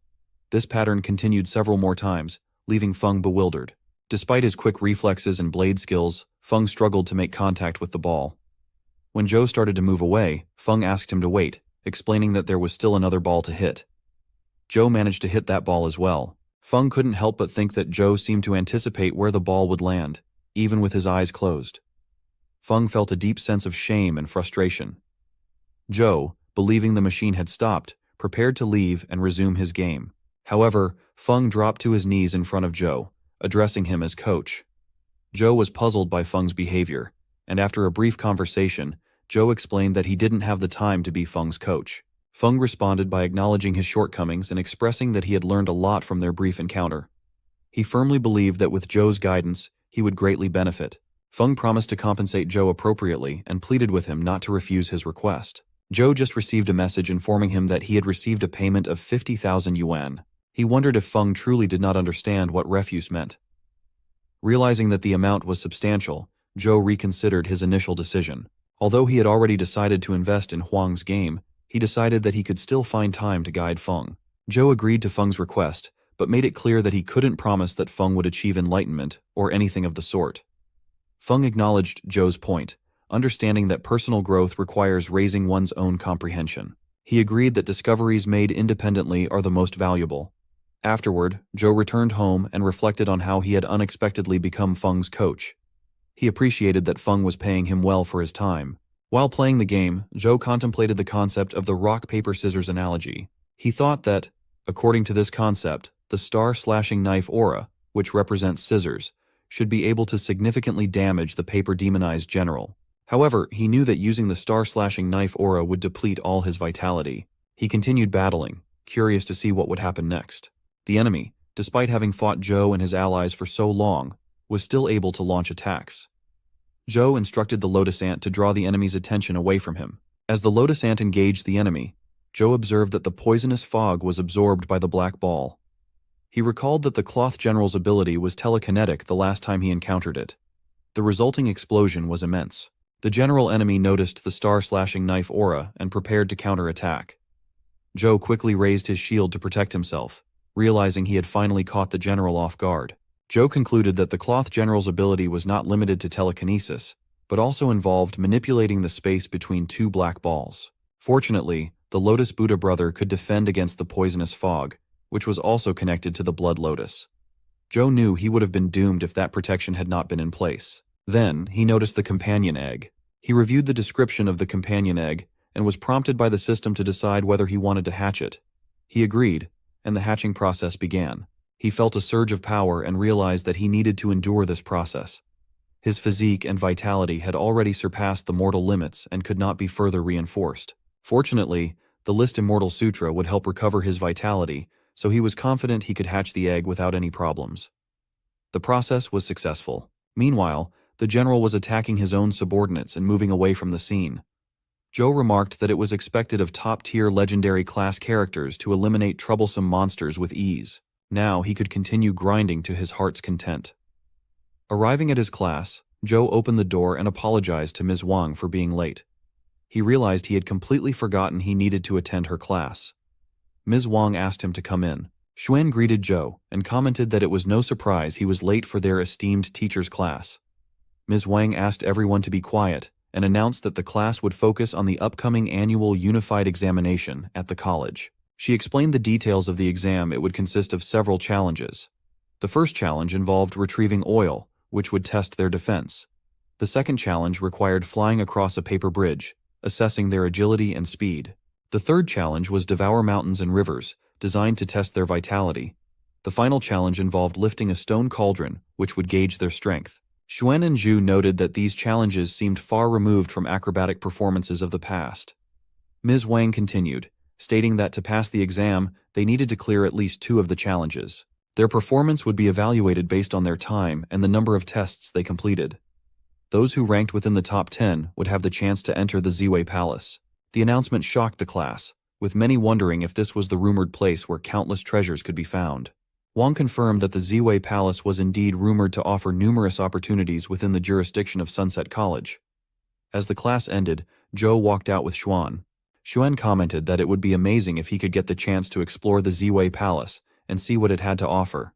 This pattern continued several more times, leaving Feng bewildered. Despite his quick reflexes and blade skills, Feng struggled to make contact with the ball. When Zhou started to move away, Feng asked him to wait, explaining that there was still another ball to hit. Zhou managed to hit that ball as well. Feng couldn't help but think that Zhou seemed to anticipate where the ball would land, even with his eyes closed. Feng felt a deep sense of shame and frustration. Zhou, believing the machine had stopped, prepared to leave and resume his game. However, Feng dropped to his knees in front of Zhou, addressing him as coach. Zhou was puzzled by Feng's behavior, and after a brief conversation, Zhou explained that he didn't have the time to be Feng's coach. Feng responded by acknowledging his shortcomings and expressing that he had learned a lot from their brief encounter. He firmly believed that with Zhou's guidance, he would greatly benefit. Feng promised to compensate Zhou appropriately and pleaded with him not to refuse his request. Zhou just received a message informing him that he had received a payment of 50,000 yuan. He wondered if Feng truly did not understand what refuse meant. Realizing that the amount was substantial, Zhou reconsidered his initial decision. Although he had already decided to invest in Huang's game, he decided that he could still find time to guide Feng. Zhou agreed to Feng's request, but made it clear that he couldn't promise that Feng would achieve enlightenment or anything of the sort. Feng acknowledged Zhou's point, understanding that personal growth requires raising one's own comprehension. He agreed that discoveries made independently are the most valuable. Afterward, Zhou returned home and reflected on how he had unexpectedly become Feng's coach. He appreciated that Feng was paying him well for his time. While playing the game, Zhou contemplated the concept of the rock-paper-scissors analogy. He thought that, according to this concept, the star-slashing knife aura, which represents scissors, should be able to significantly damage the paper-demonized general. However, he knew that using the star-slashing knife aura would deplete all his vitality. He continued battling, curious to see what would happen next. The enemy, despite having fought Zhou and his allies for so long, was still able to launch attacks. Zhou instructed the lotus ant to draw the enemy's attention away from him. As the lotus ant engaged the enemy, Zhou observed that the poisonous fog was absorbed by the black ball. He recalled that the cloth general's ability was telekinetic the last time he encountered it. The resulting explosion was immense. The general enemy noticed the star-slashing knife aura and prepared to counterattack. Zhou quickly raised his shield to protect himself, realizing he had finally caught the general off guard. Zhou concluded that the cloth general's ability was not limited to telekinesis, but also involved manipulating the space between two black balls. Fortunately, the Lotus Buddha brother could defend against the poisonous fog, which was also connected to the blood lotus. Zhou knew he would have been doomed if that protection had not been in place. Then, he noticed the companion egg. He reviewed the description of the companion egg and was prompted by the system to decide whether he wanted to hatch it. He agreed, and the hatching process began. He felt a surge of power and realized that he needed to endure this process. His physique and vitality had already surpassed the mortal limits and could not be further reinforced. Fortunately, the List Immortal Sutra would help recover his vitality, so he was confident he could hatch the egg without any problems. The process was successful. Meanwhile, the general was attacking his own subordinates and moving away from the scene. Joe remarked that it was expected of top-tier legendary class characters to eliminate troublesome monsters with ease. Now he could continue grinding to his heart's content. Arriving at his class, Joe opened the door and apologized to Ms. Wang for being late. He realized he had completely forgotten he needed to attend her class. Ms. Wang asked him to come in. Xuan greeted Joe and commented that it was no surprise he was late for their esteemed teacher's class. Ms. Wang asked everyone to be quiet and announced that the class would focus on the upcoming annual unified examination at the college. She explained the details of the exam. It would consist of several challenges. The first challenge involved retrieving oil, which would test their defense. The second challenge required flying across a paper bridge, assessing their agility and speed. The third challenge was devour mountains and rivers, designed to test their vitality. The final challenge involved lifting a stone cauldron, which would gauge their strength. Xuan and Zhu noted that these challenges seemed far removed from acrobatic performances of the past. Ms. Wang continued, stating that to pass the exam, they needed to clear at least 2 of the challenges. Their performance would be evaluated based on their time and the number of tests they completed. Those who ranked within the top 10 would have the chance to enter the Ziwei Palace. The announcement shocked the class, with many wondering if this was the rumored place where countless treasures could be found. Wang confirmed that the Ziwei Palace was indeed rumored to offer numerous opportunities within the jurisdiction of Sunset College. As the class ended, Zhou walked out with Xuan. Xuan commented that it would be amazing if he could get the chance to explore the Ziwei Palace and see what it had to offer.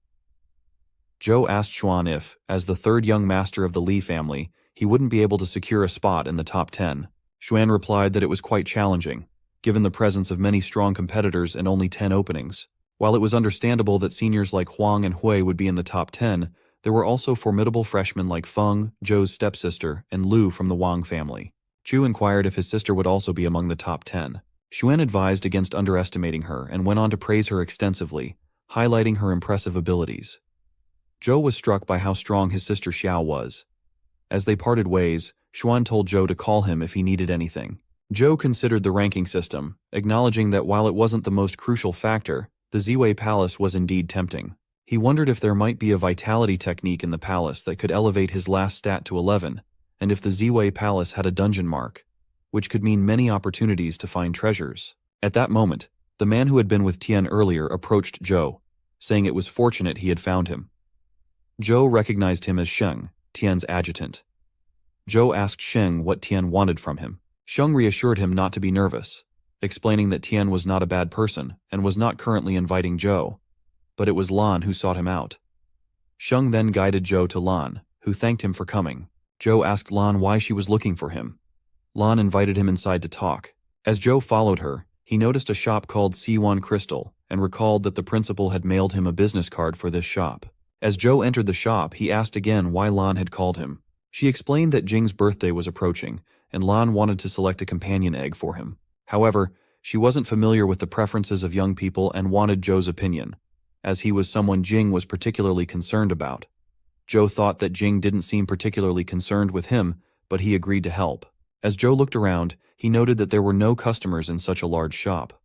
Zhou asked Xuan if, as the third young master of the Li family, he wouldn't be able to secure a spot in the top 10. Xuan replied that it was quite challenging, given the presence of many strong competitors and only 10 openings. While it was understandable that seniors like Huang and Hui would be in the top 10, there were also formidable freshmen like Feng, Zhou's stepsister, and Lu from the Wang family. Chu inquired if his sister would also be among the top 10. Xuan advised against underestimating her and went on to praise her extensively, highlighting her impressive abilities. Zhou was struck by how strong his sister Xiao was. As they parted ways, Xuan told Zhou to call him if he needed anything. Zhou considered the ranking system, acknowledging that while it wasn't the most crucial factor, the Ziwei Palace was indeed tempting. He wondered if there might be a vitality technique in the palace that could elevate his last stat to 11, and if the Ziwei Palace had a dungeon mark, which could mean many opportunities to find treasures. At that moment, the man who had been with Tian earlier approached Zhou, saying it was fortunate he had found him. Zhou recognized him as Sheng, Tian's adjutant. Zhou asked Sheng what Tian wanted from him. Sheng reassured him not to be nervous, explaining that Tian was not a bad person and was not currently inviting Zhou, but it was Lan who sought him out. Sheng then guided Zhou to Lan, who thanked him for coming. Zhou asked Lan why she was looking for him. Lan invited him inside to talk. As Zhou followed her, he noticed a shop called Siwan Crystal and recalled that the principal had mailed him a business card for this shop. As Zhou entered the shop, he asked again why Lan had called him. She explained that Jing's birthday was approaching, and Lan wanted to select a companion egg for him. However, she wasn't familiar with the preferences of young people and wanted Zhou's opinion, as he was someone Jing was particularly concerned about. Zhou thought that Jing didn't seem particularly concerned with him, but he agreed to help. As Zhou looked around, he noted that there were no customers in such a large shop.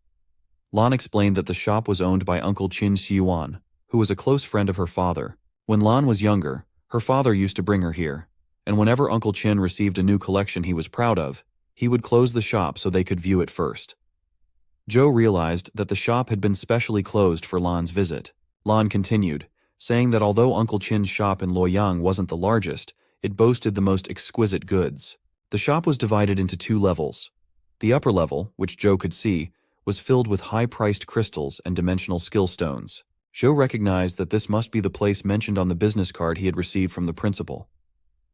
Lan explained that the shop was owned by Uncle Qin Xiyuan, who was a close friend of her father. When Lan was younger, her father used to bring her here, and whenever Uncle Qin received a new collection he was proud of, he would close the shop so they could view it first. Zhou realized that the shop had been specially closed for Lan's visit. Lan continued, saying that although Uncle Qin's shop in Luoyang wasn't the largest, it boasted the most exquisite goods. The shop was divided into 2 levels. The upper level, which Zhou could see, was filled with high-priced crystals and dimensional skill stones. Zhou recognized that this must be the place mentioned on the business card he had received from the principal.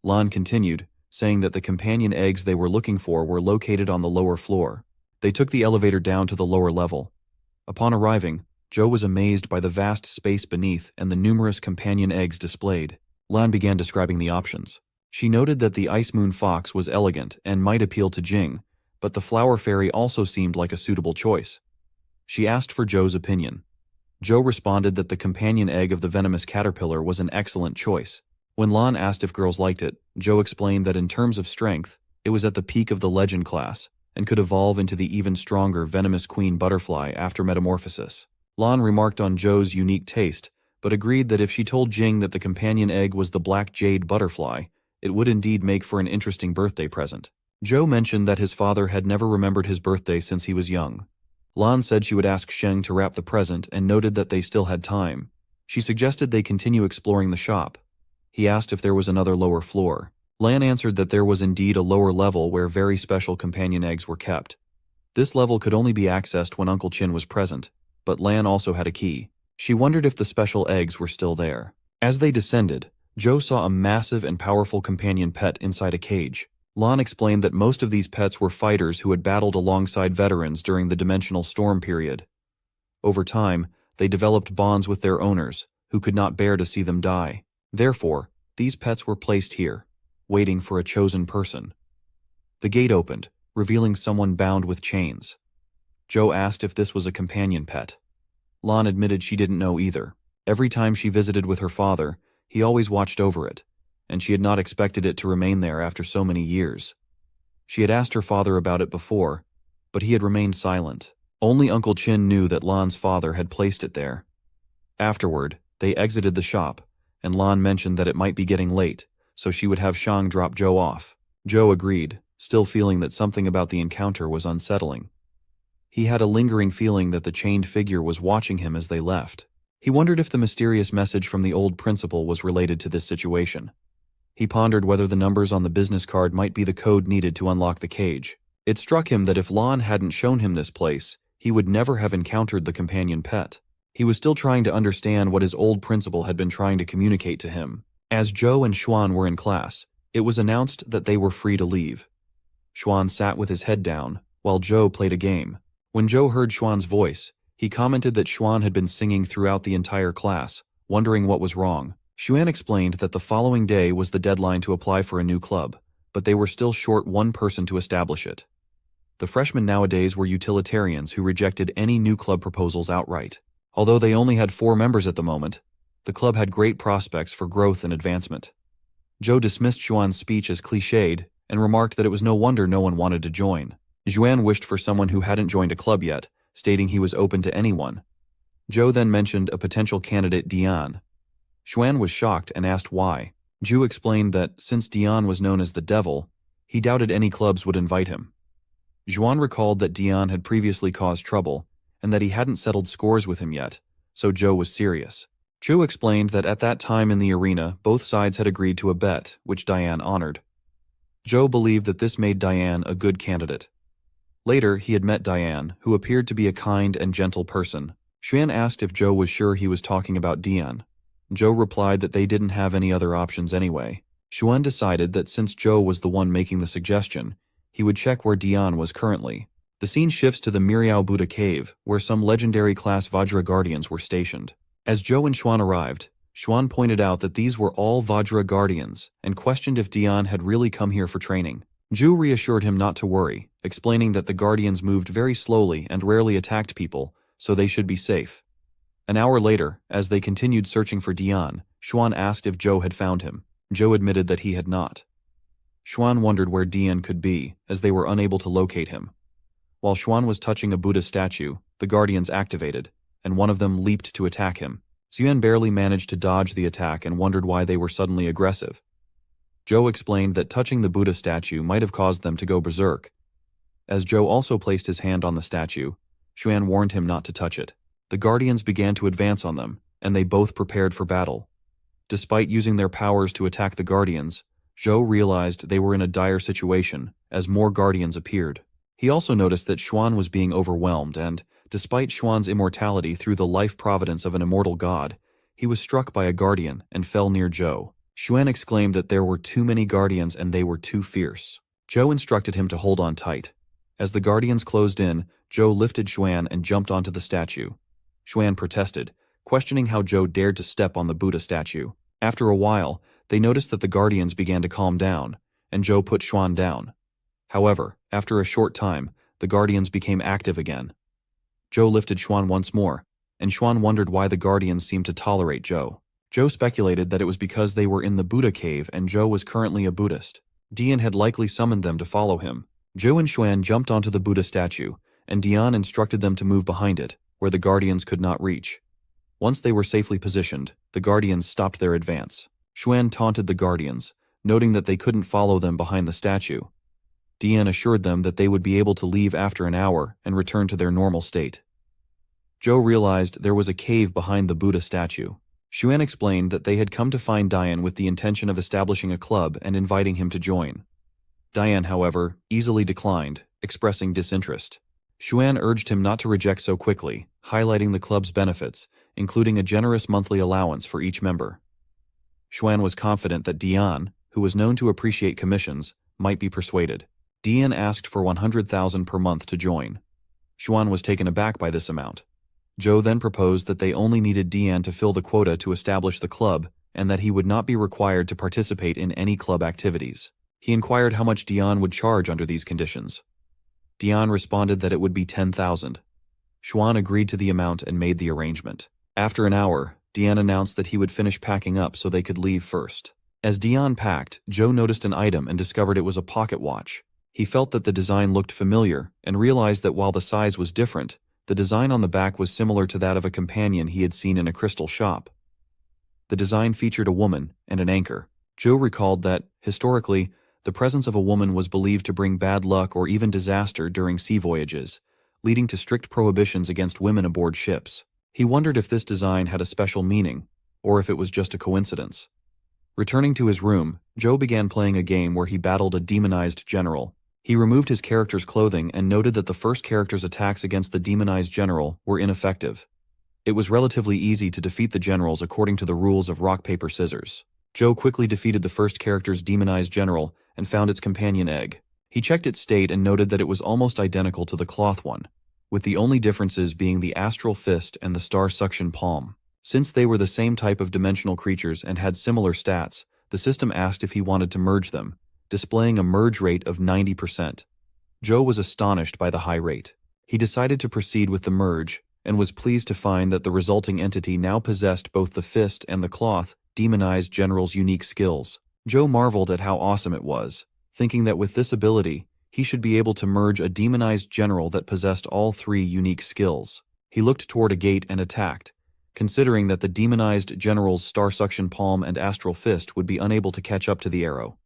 Lan continued, saying that the companion eggs they were looking for were located on the lower floor. They took the elevator down to the lower level. Upon arriving, Zhou was amazed by the vast space beneath and the numerous companion eggs displayed. Lan began describing the options. She noted that the Ice Moon Fox was elegant and might appeal to Jing, but the Flower Fairy also seemed like a suitable choice. She asked for Zhou's opinion. Zhou responded that the companion egg of the venomous caterpillar was an excellent choice. When Lan asked if girls liked it, Zhou explained that in terms of strength, it was at the peak of the legend class, and could evolve into the even stronger venomous queen butterfly after metamorphosis. Lan remarked on Zhou's unique taste, but agreed that if she told Jing that the companion egg was the black jade butterfly, it would indeed make for an interesting birthday present. Zhou mentioned that his father had never remembered his birthday since he was young. Lan said she would ask Sheng to wrap the present and noted that they still had time. She suggested they continue exploring the shop. He asked if there was another lower floor. Lan answered that there was indeed a lower level where very special companion eggs were kept. This level could only be accessed when Uncle Qin was present, but Lan also had a key. She wondered if the special eggs were still there. As they descended, Zhou saw a massive and powerful companion pet inside a cage. Lan explained that most of these pets were fighters who had battled alongside veterans during the dimensional storm period. Over time, they developed bonds with their owners, who could not bear to see them die. Therefore, these pets were placed here, waiting for a chosen person. The gate opened, revealing someone bound with chains. Zhou asked if this was a companion pet. Lan admitted she didn't know either. Every time she visited with her father, he always watched over it, and she had not expected it to remain there after so many years. She had asked her father about it before, but he had remained silent. Only Uncle Qin knew that Lan's father had placed it there. Afterward, they exited the shop, and Lan mentioned that it might be getting late, so she would have Shang drop Zhou off. Zhou agreed, still feeling that something about the encounter was unsettling. He had a lingering feeling that the chained figure was watching him as they left. He wondered if the mysterious message from the old principal was related to this situation. He pondered whether the numbers on the business card might be the code needed to unlock the cage. It struck him that if Lan hadn't shown him this place, he would never have encountered the companion pet. He was still trying to understand what his old principal had been trying to communicate to him. As Zhou and Xuan were in class, it was announced that they were free to leave. Xuan sat with his head down, while Zhou played a game. When Zhou heard Xuan's voice, he commented that Xuan had been singing throughout the entire class, wondering what was wrong. Xuan explained that the following day was the deadline to apply for a new club, but they were still short one person to establish it. The freshmen nowadays were utilitarians who rejected any new club proposals outright. Although they only had 4 members at the moment, the club had great prospects for growth and advancement. Zhou dismissed Xuan's speech as cliched and remarked that it was no wonder no one wanted to join. Xuan wished for someone who hadn't joined a club yet, stating he was open to anyone. Zhou then mentioned a potential candidate, Dian. Xuan was shocked and asked why. Zhou explained that since Dian was known as the devil, he doubted any clubs would invite him. Xuan recalled that Dian had previously caused trouble, and that he hadn't settled scores with him yet, so Zhou was serious. Zhou explained that at that time in the arena, both sides had agreed to a bet, which Dian honored. Zhou believed that this made Dian a good candidate. Later, he had met Dian, who appeared to be a kind and gentle person. Xuan asked if Zhou was sure he was talking about Dian. Zhou replied that they didn't have any other options anyway. Xuan decided that since Zhou was the one making the suggestion, he would check where Dian was currently. The scene shifts to the Miryao Buddha Cave, where some legendary class Vajra Guardians were stationed. As Zhou and Xuan arrived, Xuan pointed out that these were all Vajra Guardians and questioned if Dian had really come here for training. Zhou reassured him not to worry, explaining that the Guardians moved very slowly and rarely attacked people, so they should be safe. An hour later, as they continued searching for Dian, Xuan asked if Zhou had found him. Zhou admitted that he had not. Xuan wondered where Dian could be, as they were unable to locate him. While Xuan was touching a Buddha statue, the Guardians activated, and one of them leaped to attack him. Xuan barely managed to dodge the attack and wondered why they were suddenly aggressive. Zhou explained that touching the Buddha statue might have caused them to go berserk. As Zhou also placed his hand on the statue, Xuan warned him not to touch it. The Guardians began to advance on them, and they both prepared for battle. Despite using their powers to attack the Guardians, Zhou realized they were in a dire situation, as more Guardians appeared. He also noticed that Xuan was being overwhelmed and, despite Xuan's immortality through the life providence of an immortal god, he was struck by a Guardian and fell near Zhou. Xuan exclaimed that there were too many Guardians and they were too fierce. Zhou instructed him to hold on tight. As the Guardians closed in, Zhou lifted Xuan and jumped onto the statue. Xuan protested, questioning how Zhou dared to step on the Buddha statue. After a while, They noticed that the guardians began to calm down, and Zhou put Xuan down. However, after a short time, the guardians became active again. Zhou lifted Xuan once more, and Xuan wondered why the guardians seemed to tolerate Zhou. Zhou speculated that it was because they were in the Buddha cave and Zhou was currently a Buddhist. Dian had likely summoned them to follow him. Zhou and Xuan jumped onto the Buddha statue, and Dian instructed them to move behind it, where the guardians could not reach. Once they were safely positioned, the guardians stopped their advance. Xuan taunted the guardians, noting that they couldn't follow them behind the statue. Dian assured them that they would be able to leave after an hour and return to their normal state. Zhou realized there was a cave behind the Buddha statue. Xuan explained that they had come to find Dian with the intention of establishing a club and inviting him to join. Dian, however, easily declined, expressing disinterest. Xuan urged him not to reject so quickly, highlighting the club's benefits, including a generous monthly allowance for each member. Xuan was confident that Dian, who was known to appreciate commissions, might be persuaded. Dian asked for 100,000 per month to join. Xuan was taken aback by this amount. Zhou then proposed that they only needed Dian to fill the quota to establish the club and that he would not be required to participate in any club activities. He inquired how much Dian would charge under these conditions. Dian responded that it would be 10,000. Xuan agreed to the amount and made the arrangement. After an hour, Dian announced that he would finish packing up so they could leave first. As Dian packed, Zhou noticed an item and discovered it was a pocket watch. He felt that the design looked familiar and realized that while the size was different, the design on the back was similar to that of a companion he had seen in a crystal shop. The design featured a woman and an anchor. Zhou recalled that, historically, the presence of a woman was believed to bring bad luck or even disaster during sea voyages, leading to strict prohibitions against women aboard ships. He wondered if this design had a special meaning, or if it was just a coincidence. Returning to his room, Zhou began playing a game where he battled a demonized general. He removed his character's clothing and noted that the first character's attacks against the demonized general were ineffective. It was relatively easy to defeat the generals according to the rules of rock, paper, scissors. Zhou quickly defeated the first character's demonized general and found its companion egg. He checked its state and noted that it was almost identical to the cloth one, with the only differences being the astral fist and the star suction palm. Since they were the same type of dimensional creatures and had similar stats, the system asked if he wanted to merge them, displaying a merge rate of 90%. Zhou was astonished by the high rate. He decided to proceed with the merge and was pleased to find that the resulting entity now possessed both the fist and the cloth demonized general's unique skills. Zhou marveled at how awesome it was, thinking that with this ability, he should be able to merge a demonized general that possessed all three unique skills. He looked toward a gate and attacked, considering that the demonized general's star suction palm and astral fist would be unable to catch up to the arrow.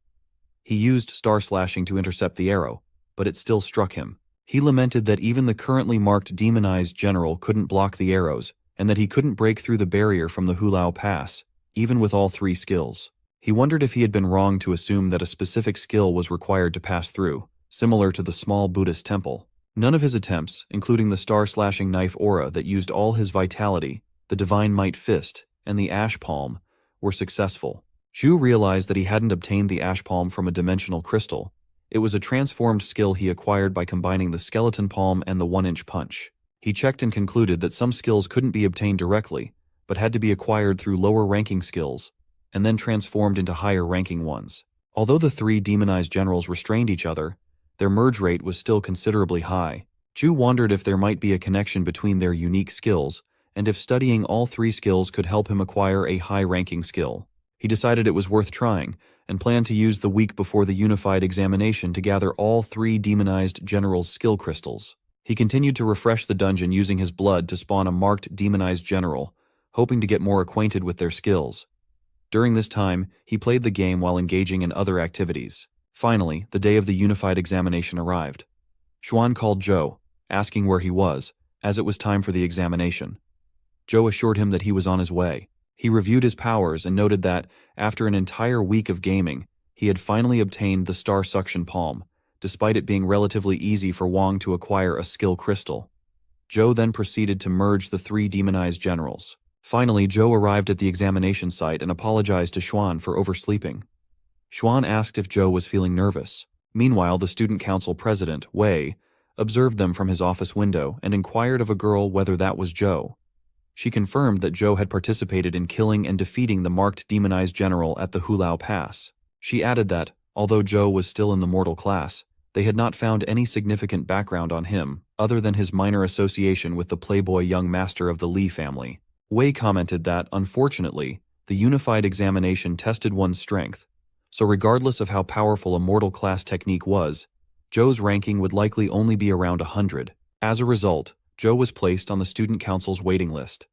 He used star slashing to intercept the arrow, but it still struck him. He lamented that even the currently marked demonized general couldn't block the arrows, and that he couldn't break through the barrier from the Hulao Pass, even with all three skills. He wondered if he had been wrong to assume that a specific skill was required to pass through, similar to the small Buddhist temple. None of his attempts, including the star-slashing knife aura that used all his vitality, the divine might fist, and the ash palm, were successful. Zhu realized that he hadn't obtained the ash palm from a dimensional crystal. It was a transformed skill he acquired by combining the skeleton palm and the 1-inch punch. He checked and concluded that some skills couldn't be obtained directly, but had to be acquired through lower-ranking skills, and then transformed into higher-ranking ones. Although the three demonized generals restrained each other, their merge rate was still considerably high. Zhu wondered if there might be a connection between their unique skills, and if studying all three skills could help him acquire a high-ranking skill. He decided it was worth trying, and planned to use the week before the unified examination to gather all three demonized generals' skill crystals. He continued to refresh the dungeon using his blood to spawn a marked demonized general, hoping to get more acquainted with their skills. During this time, he played the game while engaging in other activities. Finally, the day of the unified examination arrived. Xuan called Zhou, asking where he was, as it was time for the examination. Zhou assured him that he was on his way. He reviewed his powers and noted that, after an entire week of gaming, he had finally obtained the star suction palm, despite it being relatively easy for Wang to acquire a skill crystal. Zhou then proceeded to merge the three demonized generals. Finally, Zhou arrived at the examination site and apologized to Xuan for oversleeping. Xuan asked if Zhou was feeling nervous. Meanwhile, the student council president, Wei, observed them from his office window and inquired of a girl whether that was Zhou. She confirmed that Zhou had participated in killing and defeating the marked demonized general at the Hulao Pass. She added that, although Zhou was still in the mortal class, they had not found any significant background on him, other than his minor association with the playboy young master of the Li family. Wei commented that, unfortunately, the unified examination tested one's strength, so regardless of how powerful a mortal class technique was, Zhou's ranking would likely only be around 100. As a result, Zhou was placed on the student council's waiting list.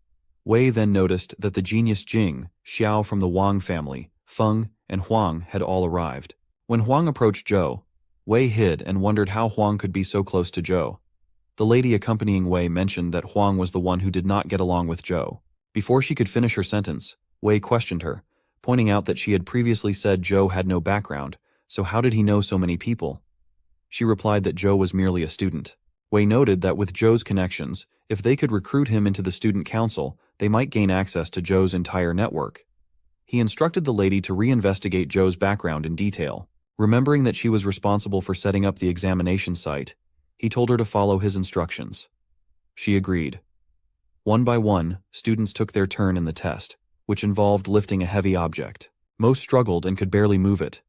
Wei then noticed that the genius Jing, Xiao from the Wang family, Feng, and Huang had all arrived. When Huang approached Zhou, Wei hid and wondered how Huang could be so close to Zhou. The lady accompanying Wei mentioned that Huang was the one who did not get along with Zhou. Before she could finish her sentence, Wei questioned her, pointing out that she had previously said Zhou had no background, so how did he know so many people? She replied that Zhou was merely a student. Wei noted that with Zhou's connections, if they could recruit him into the student council, they might gain access to Zhou's entire network. He instructed the lady to reinvestigate Zhou's background in detail. Remembering that she was responsible for setting up the examination site, he told her to follow his instructions. She agreed. One by one, students took their turn in the test, which involved lifting a heavy object. Most struggled and could barely move it.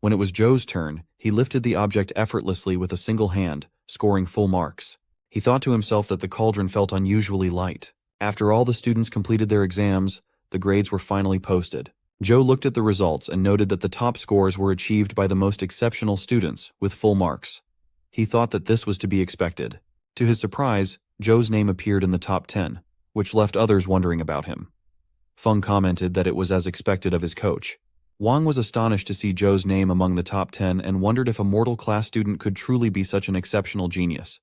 When it was Zhou's turn, he lifted the object effortlessly with a single hand, scoring full marks. He thought to himself that the cauldron felt unusually light. After all the students completed their exams, the grades were finally posted. Zhou looked at the results and noted that the top scores were achieved by the most exceptional students, with full marks. He thought that this was to be expected. To his surprise, Zhou's name appeared in the top 10, which left others wondering about him. Feng commented that it was as expected of his coach. Wang was astonished to see Zhou's name among the top 10 and wondered if a mortal class student could truly be such an exceptional genius.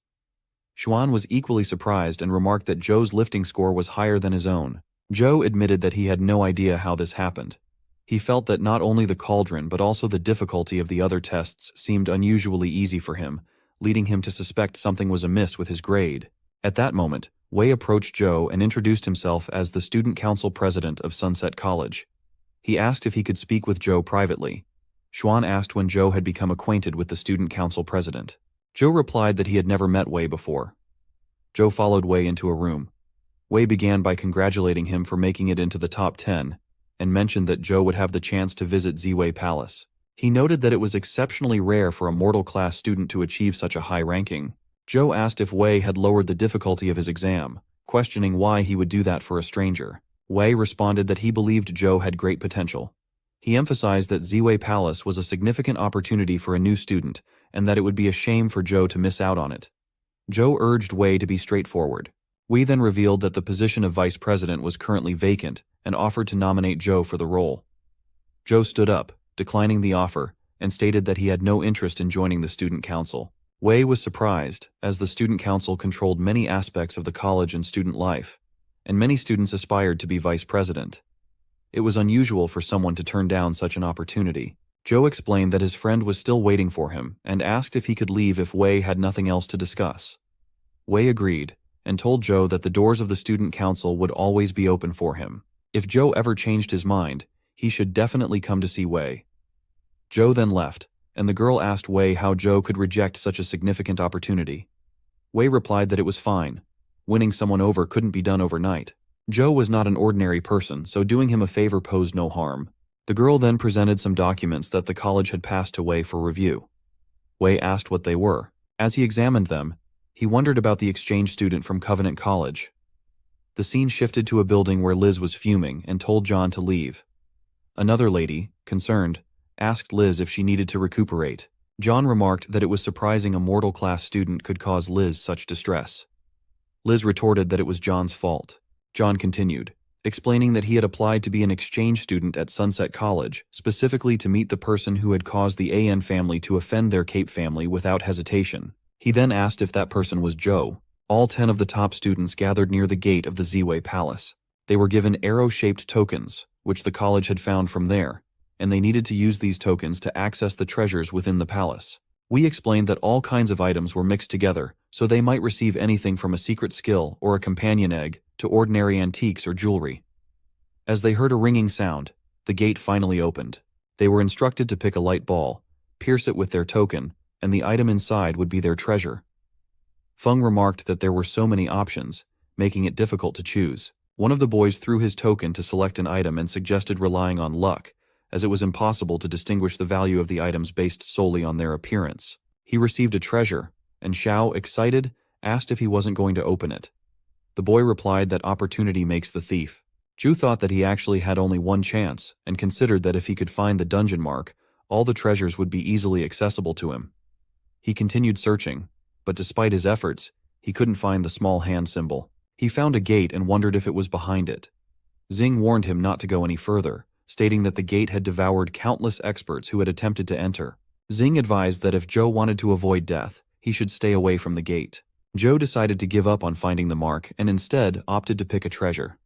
Xuan was equally surprised and remarked that Zhou's lifting score was higher than his own. Zhou admitted that he had no idea how this happened. He felt that not only the cauldron but also the difficulty of the other tests seemed unusually easy for him, leading him to suspect something was amiss with his grade. At that moment, Wei approached Zhou and introduced himself as the student council president of Sunset College. He asked if he could speak with Zhou privately. Xuan asked when Zhou had become acquainted with the student council president. Zhou replied that he had never met Wei before. Zhou followed Wei into a room. Wei began by congratulating him for making it into the top 10, and mentioned that Zhou would have the chance to visit Ziwei Palace. He noted that it was exceptionally rare for a mortal class student to achieve such a high ranking. Zhou asked if Wei had lowered the difficulty of his exam, questioning why he would do that for a stranger. Wei responded that he believed Zhou had great potential. He emphasized that Ziwei Palace was a significant opportunity for a new student, and that it would be a shame for Zhou to miss out on it. Zhou urged Wei to be straightforward. Wei then revealed that the position of vice president was currently vacant and offered to nominate Zhou for the role. Zhou stood up, declining the offer, and stated that he had no interest in joining the student council. Wei was surprised, as the student council controlled many aspects of the college and student life, and many students aspired to be vice president. It was unusual for someone to turn down such an opportunity. Zhou explained that his friend was still waiting for him and asked if he could leave if Wei had nothing else to discuss. Wei agreed and told Zhou that the doors of the student council would always be open for him. If Zhou ever changed his mind, he should definitely come to see Wei. Zhou then left, and the girl asked Wei how Zhou could reject such a significant opportunity. Wei replied that it was fine. Winning someone over couldn't be done overnight. Zhou was not an ordinary person, so doing him a favor posed no harm. The girl then presented some documents that the college had passed to Wei for review. Wei asked what they were. As he examined them, he wondered about the exchange student from Covenant College. The scene shifted to a building where Liz was fuming and told John to leave. Another lady, concerned, asked Liz if she needed to recuperate. John remarked that it was surprising a mortal class student could cause Liz such distress. Liz retorted that it was John's fault. John continued, explaining that he had applied to be an exchange student at Sunset College, specifically to meet the person who had caused the AN family to offend their Cape family without hesitation. He then asked if that person was Zhou. All 10 of the top students gathered near the gate of the Ziwei Palace. They were given arrow-shaped tokens, which the college had found from there, and they needed to use these tokens to access the treasures within the palace. We explained that all kinds of items were mixed together, so they might receive anything from a secret skill or a companion egg to ordinary antiques or jewelry. As they heard a ringing sound, the gate finally opened. They were instructed to pick a light ball, pierce it with their token, and the item inside would be their treasure. Feng remarked that there were so many options, making it difficult to choose. One of the boys threw his token to select an item and suggested relying on luck, as it was impossible to distinguish the value of the items based solely on their appearance. He received a treasure, and Xiao, excited, asked if he wasn't going to open it. The boy replied that opportunity makes the thief. Zhu thought that he actually had only one chance, and considered that if he could find the dungeon mark, all the treasures would be easily accessible to him. He continued searching, but despite his efforts, he couldn't find the small hand symbol. He found a gate and wondered if it was behind it. Xing warned him not to go any further, stating that the gate had devoured countless experts who had attempted to enter. Xing advised that if Zhou wanted to avoid death, he should stay away from the gate. Zhou decided to give up on finding the mark and instead opted to pick a treasure.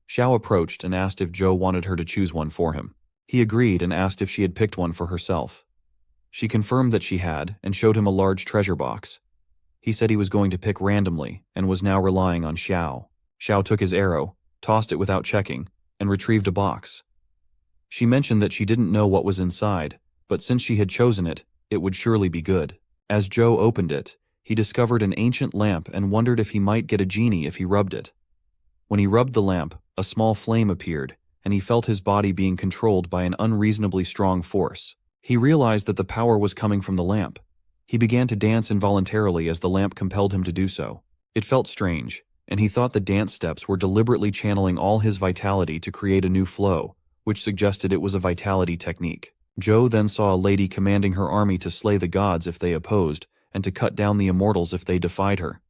Xiao approached and asked if Zhou wanted her to choose one for him. He agreed and asked if she had picked one for herself. She confirmed that she had and showed him a large treasure box. He said he was going to pick randomly and was now relying on Xiao. Xiao took his arrow, tossed it without checking, and retrieved a box. She mentioned that she didn't know what was inside, but since she had chosen it, it would surely be good. As Zhou opened it, he discovered an ancient lamp and wondered if he might get a genie if he rubbed it. When he rubbed the lamp, a small flame appeared, and he felt his body being controlled by an unreasonably strong force. He realized that the power was coming from the lamp. He began to dance involuntarily as the lamp compelled him to do so. It felt strange, and he thought the dance steps were deliberately channeling all his vitality to create a new flow, which suggested it was a vitality technique. Zhou then saw a lady commanding her army to slay the gods if they opposed, and to cut down the immortals if they defied her.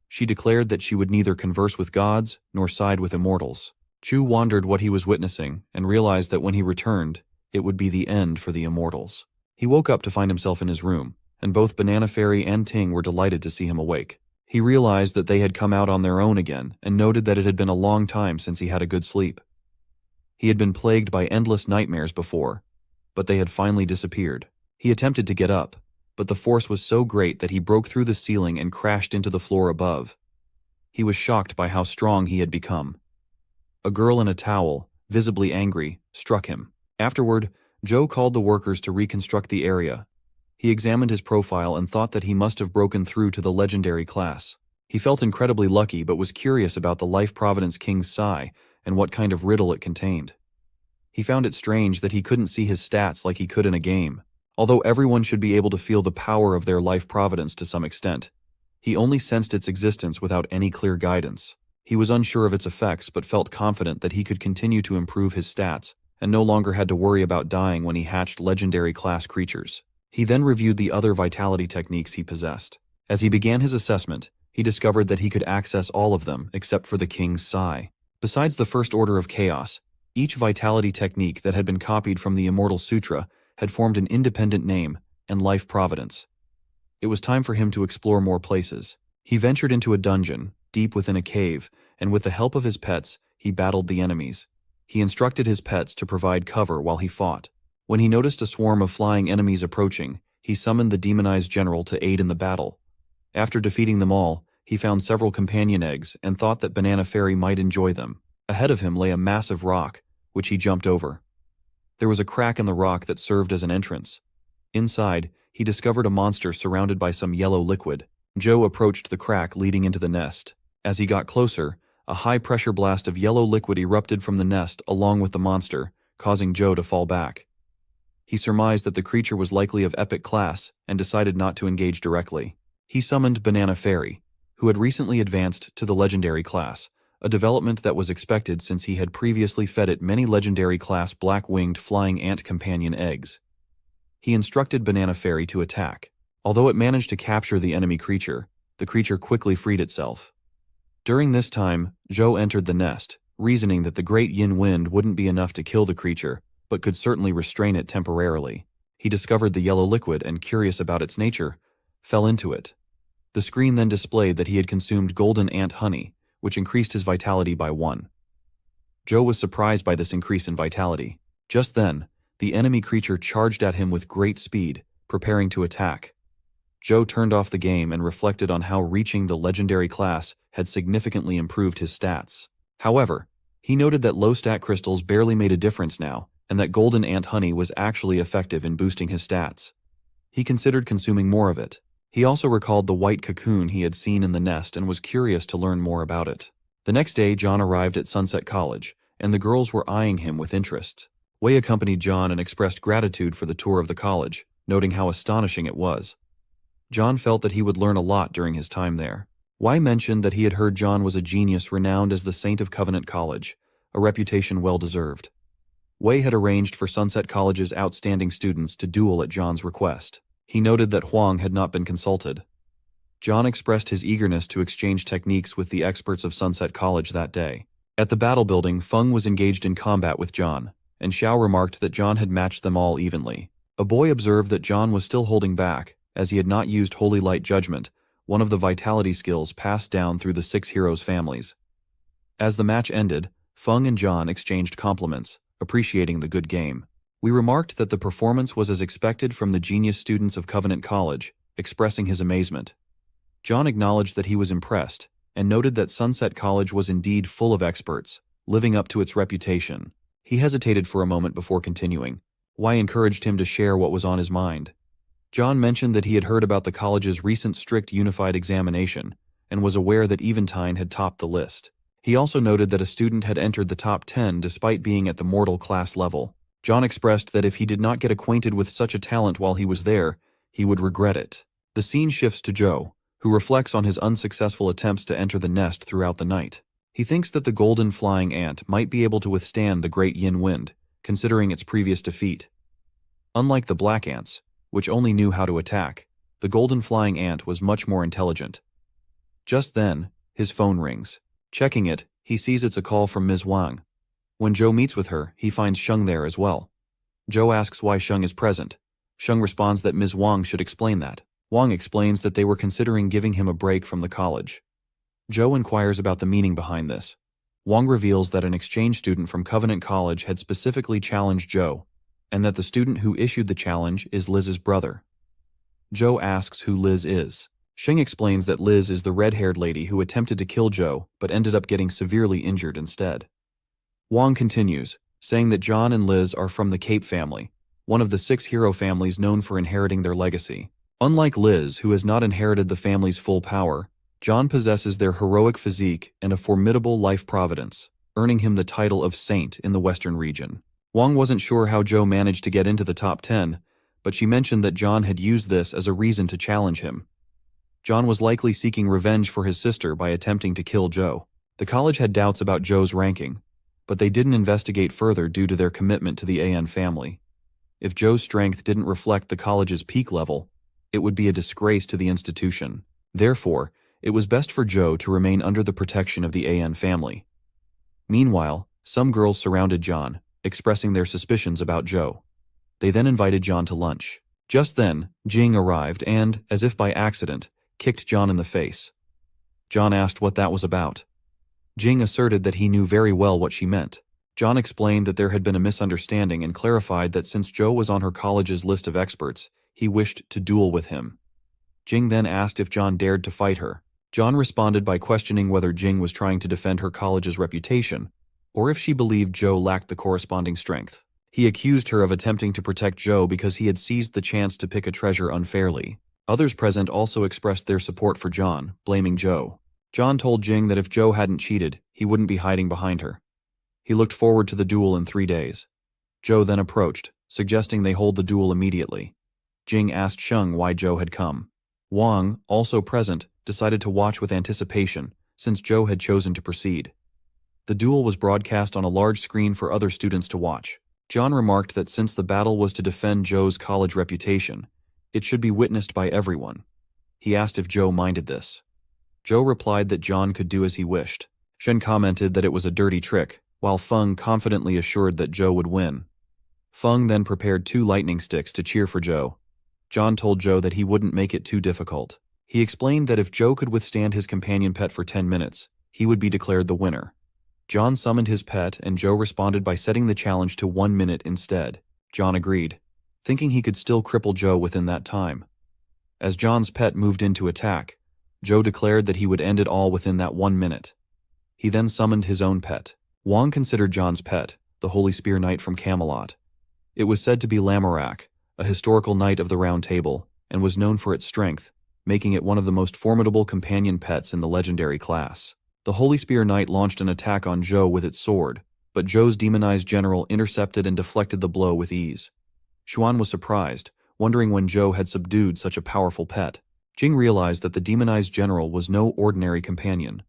She declared that she would neither converse with gods nor side with immortals. Chu wondered what he was witnessing and realized that when he returned, it would be the end for the immortals. He woke up to find himself in his room, and both Banana Fairy and Ting were delighted to see him awake. He realized that they had come out on their own again and noted that it had been a long time since he had a good sleep. He had been plagued by endless nightmares before, but they had finally disappeared. He attempted to get up, but the force was so great that he broke through the ceiling and crashed into the floor above. He was shocked by how strong he had become. A girl in a towel, visibly angry, struck him. Afterward, Zhou called the workers to reconstruct the area. He examined his profile and thought that he must have broken through to the legendary class. He felt incredibly lucky but was curious about the Life Providence King's Sai and what kind of riddle it contained. He found it strange that he couldn't see his stats like he could in a game. Although everyone should be able to feel the power of their life providence to some extent, he only sensed its existence without any clear guidance. He was unsure of its effects but felt confident that he could continue to improve his stats and no longer had to worry about dying when he hatched legendary class creatures. He then reviewed the other vitality techniques he possessed. As he began his assessment, he discovered that he could access all of them except for the King's Sai. Besides the First Order of Chaos, each vitality technique that had been copied from the Immortal Sutra had formed an independent name and life providence. It was time for him to explore more places. He ventured into a dungeon, deep within a cave, and with the help of his pets, he battled the enemies. He instructed his pets to provide cover while he fought. When he noticed a swarm of flying enemies approaching, he summoned the demonized general to aid in the battle. After defeating them all, he found several companion eggs and thought that Banana Fairy might enjoy them. Ahead of him lay a massive rock, which he jumped over. There was a crack in the rock that served as an entrance. Inside, he discovered a monster surrounded by some yellow liquid. Zhou approached the crack leading into the nest. As he got closer, a high-pressure blast of yellow liquid erupted from the nest along with the monster, causing Zhou to fall back. He surmised that the creature was likely of epic class and decided not to engage directly. He summoned Banana Fairy, who had recently advanced to the legendary class, a development that was expected since he had previously fed it many legendary class black-winged flying ant companion eggs. He instructed Banana Fairy to attack. Although it managed to capture the enemy creature, the creature quickly freed itself. During this time, Zhou entered the nest, reasoning that the great yin wind wouldn't be enough to kill the creature, but could certainly restrain it temporarily. He discovered the yellow liquid and, curious about its nature, fell into it. The screen then displayed that he had consumed golden ant honey, which increased his vitality by 1. Zhou was surprised by this increase in vitality. Just then, the enemy creature charged at him with great speed, preparing to attack. Zhou turned off the game and reflected on how reaching the legendary class had significantly improved his stats. However, he noted that low stat crystals barely made a difference now, and that golden ant honey was actually effective in boosting his stats. He considered consuming more of it. He also recalled the white cocoon he had seen in the nest and was curious to learn more about it. The The next day, John arrived at Sunset College, and the girls were eyeing him with interest. Wei accompanied John and expressed gratitude for the tour of the college, noting how astonishing it was. John felt that he would learn a lot during his time there. Wei mentioned that he had heard John was a genius renowned as the Saint of Covenant College, a reputation well-deserved. Wei had arranged for Sunset College's outstanding students to duel at John's request. He noted that Huang had not been consulted. John expressed his eagerness to exchange techniques with the experts of Sunset College that day. At the battle building, Feng was engaged in combat with John, and Xiao remarked that John had matched them all evenly. A boy observed that John was still holding back, as he had not used Holy Light Judgment, one of the vitality skills passed down through the 6 heroes' families. As the match ended, Feng and John exchanged compliments, appreciating the good game. We remarked that the performance was as expected from the genius students of Covenant College, expressing his amazement. John acknowledged that he was impressed, and noted that Sunset College was indeed full of experts, living up to its reputation. He hesitated for a moment before continuing. Wei encouraged him to share what was on his mind. John mentioned that he had heard about the college's recent strict unified examination, and was aware that Eventide had topped the list. He also noted that a student had entered the top 10 despite being at the mortal class level. John expressed that if he did not get acquainted with such a talent while he was there, he would regret it. The scene shifts to Zhou, who reflects on his unsuccessful attempts to enter the nest throughout the night. He thinks that the golden flying ant might be able to withstand the great yin wind, considering its previous defeat. Unlike the black ants, which only knew how to attack, the golden flying ant was much more intelligent. Just then, his phone rings. Checking it, he sees it's a call from Ms. Wang. When Zhou meets with her, he finds Sheng there as well. Zhou asks why Sheng is present. Sheng responds that Ms. Wang should explain that. Wang explains that they were considering giving him a break from the college. Zhou inquires about the meaning behind this. Wang reveals that an exchange student from Covenant College had specifically challenged Zhou, and that the student who issued the challenge is Liz's brother. Zhou asks who Liz is. Sheng explains that Liz is the red-haired lady who attempted to kill Zhou but ended up getting severely injured instead. Wang continues, saying that John and Liz are from the Cape family, one of the 6 hero families known for inheriting their legacy. Unlike Liz, who has not inherited the family's full power, John possesses their heroic physique and a formidable life providence, earning him the title of Saint in the Western region. Wang wasn't sure how Zhou managed to get into the top 10, but she mentioned that John had used this as a reason to challenge him. John was likely seeking revenge for his sister by attempting to kill Zhou. The college had doubts about Zhou's ranking, but they didn't investigate further due to their commitment to the AN family. If Zhou's strength didn't reflect the college's peak level, it would be a disgrace to the institution. Therefore, it was best for Zhou to remain under the protection of the AN family. Meanwhile, some girls surrounded John, expressing their suspicions about Zhou. They then invited John to lunch. Just then, Jing arrived and, as if by accident, kicked John in the face. John asked what that was about. Jing asserted that he knew very well what she meant. John explained that there had been a misunderstanding and clarified that since Zhou was on her college's list of experts, he wished to duel with him. Jing then asked if John dared to fight her. John responded by questioning whether Jing was trying to defend her college's reputation, or if she believed Zhou lacked the corresponding strength. He accused her of attempting to protect Zhou because he had seized the chance to pick a treasure unfairly. Others present also expressed their support for John, blaming Zhou. John told Jing that if Zhou hadn't cheated, he wouldn't be hiding behind her. He looked forward to the duel in 3 days. Zhou then approached, suggesting they hold the duel immediately. Jing asked Sheng why Zhou had come. Wang, also present, decided to watch with anticipation, since Zhou had chosen to proceed. The duel was broadcast on a large screen for other students to watch. John remarked that since the battle was to defend Zhou's college reputation, it should be witnessed by everyone. He asked if Zhou minded this. Zhou replied that John could do as he wished. Shen commented that it was a dirty trick, while Feng confidently assured that Zhou would win. Feng then prepared 2 lightning sticks to cheer for Zhou. John told Zhou that he wouldn't make it too difficult. He explained that if Zhou could withstand his companion pet for 10 minutes, he would be declared the winner. John summoned his pet and Zhou responded by setting the challenge to 1 minute instead. John agreed, thinking he could still cripple Zhou within that time. As John's pet moved in to attack, Zhou declared that he would end it all within that 1 minute. He then summoned his own pet. Wang considered John's pet, the Holy Spear Knight from Camelot. It was said to be Lamorak, a historical knight of the Round Table, and was known for its strength, making it one of the most formidable companion pets in the legendary class. The Holy Spear Knight launched an attack on Zhou with its sword, but Zhou's demonized general intercepted and deflected the blow with ease. Xuan was surprised, wondering when Zhou had subdued such a powerful pet. Jing realized that the demonized general was no ordinary companion.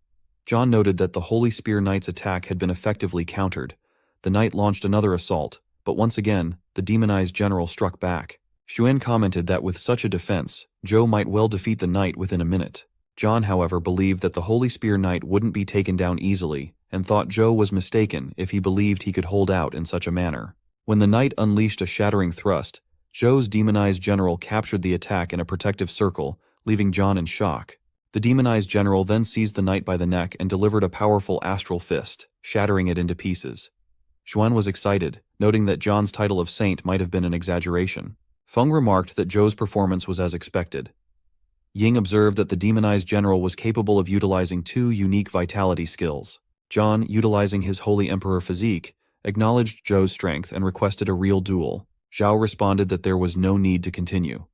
John noted that the Holy Spear Knight's attack had been effectively countered. The knight launched another assault, but once again, the demonized general struck back. Xuan commented that with such a defense, Zhou might well defeat the knight within a minute. John, however, believed that the Holy Spear Knight wouldn't be taken down easily, and thought Zhou was mistaken if he believed he could hold out in such a manner. When the knight unleashed a shattering thrust, Zhou's demonized general captured the attack in a protective circle, leaving John in shock. The demonized general then seized the knight by the neck and delivered a powerful astral fist, shattering it into pieces. Xuan was excited, noting that John's title of saint might have been an exaggeration. Feng remarked that Zhou's performance was as expected. Ying observed that the demonized general was capable of utilizing two unique vitality skills. John, utilizing his Holy Emperor physique, acknowledged Zhou's strength and requested a real duel. Zhao responded that there was no need to continue.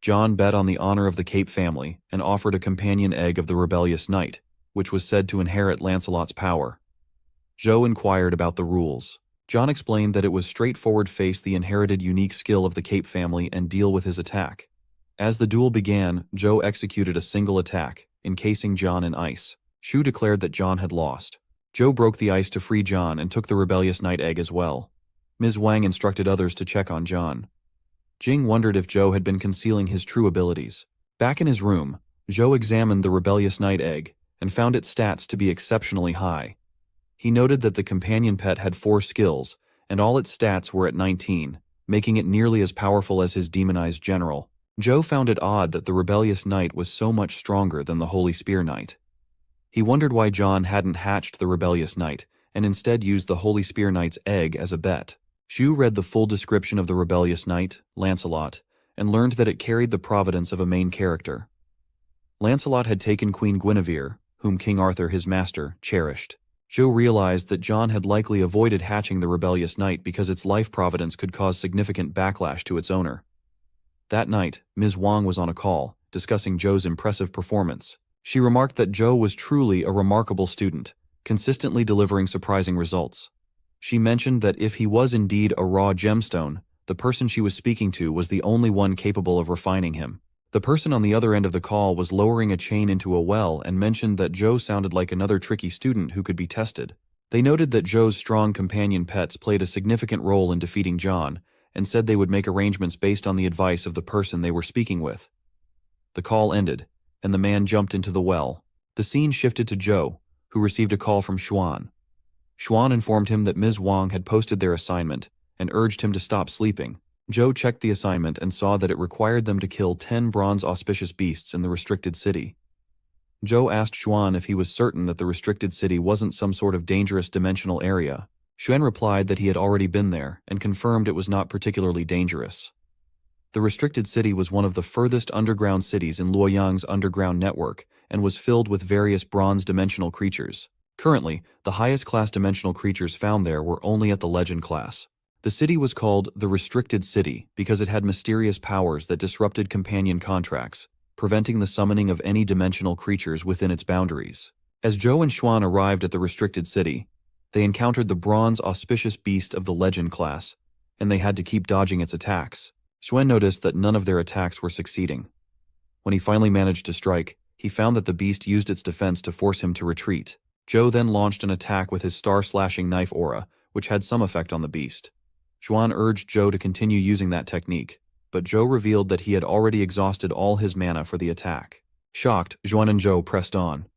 John bet on the honor of the Cape family and offered a companion egg of the rebellious knight, which was said to inherit Lancelot's power. Zhou inquired about the rules. John explained that it was straightforward: face the inherited unique skill of the Cape family and deal with his attack. As the duel began, Zhou executed a single attack, encasing John in ice. Shu declared that John had lost. Zhou broke the ice to free John and took the rebellious knight egg as well. Ms. Wang instructed others to check on John. Jing wondered if Zhou had been concealing his true abilities. Back in his room, Zhou examined the rebellious knight egg and found its stats to be exceptionally high. He noted that the companion pet had 4 skills, and all its stats were at 19, making it nearly as powerful as his demonized general. Zhou found it odd that the rebellious knight was so much stronger than the Holy Spear Knight. He wondered why John hadn't hatched the rebellious knight, and instead used the Holy Spear Knight's egg as a bet. Shu read the full description of the rebellious knight, Lancelot, and learned that it carried the providence of a main character. Lancelot had taken Queen Guinevere, whom King Arthur, his master, cherished. Zhou realized that John had likely avoided hatching the rebellious knight because its life providence could cause significant backlash to its owner. That night, Ms. Wang was on a call, discussing Zhou's impressive performance. She remarked that Zhou was truly a remarkable student, consistently delivering surprising results. She mentioned that if he was indeed a raw gemstone, the person she was speaking to was the only one capable of refining him. The person on the other end of the call was lowering a chain into a well and mentioned that Zhou sounded like another tricky student who could be tested. They noted that Zhou's strong companion pets played a significant role in defeating John, and said they would make arrangements based on the advice of the person they were speaking with. The call ended, and the man jumped into the well. The scene shifted to Zhou, who received a call from Xuan. Xuan informed him that Ms. Wang had posted their assignment and urged him to stop sleeping. Zhou checked the assignment and saw that it required them to kill 10 bronze auspicious beasts in the restricted city. Zhou asked Xuan if he was certain that the restricted city wasn't some sort of dangerous dimensional area. Xuan replied that he had already been there and confirmed it was not particularly dangerous. The restricted city was one of the furthest underground cities in Luoyang's underground network and was filled with various bronze dimensional creatures. Currently, the highest class dimensional creatures found there were only at the legend class. The city was called the Restricted City because it had mysterious powers that disrupted companion contracts, preventing the summoning of any dimensional creatures within its boundaries. As Zhou and Xuan arrived at the Restricted City, they encountered the bronze auspicious beast of the legend class, and they had to keep dodging its attacks. Xuan noticed that none of their attacks were succeeding. When he finally managed to strike, he found that the beast used its defense to force him to retreat. Zhou then launched an attack with his star-slashing knife aura, which had some effect on the beast. Xuan urged Zhou to continue using that technique, but Zhou revealed that he had already exhausted all his mana for the attack. Shocked, Xuan and Zhou pressed on.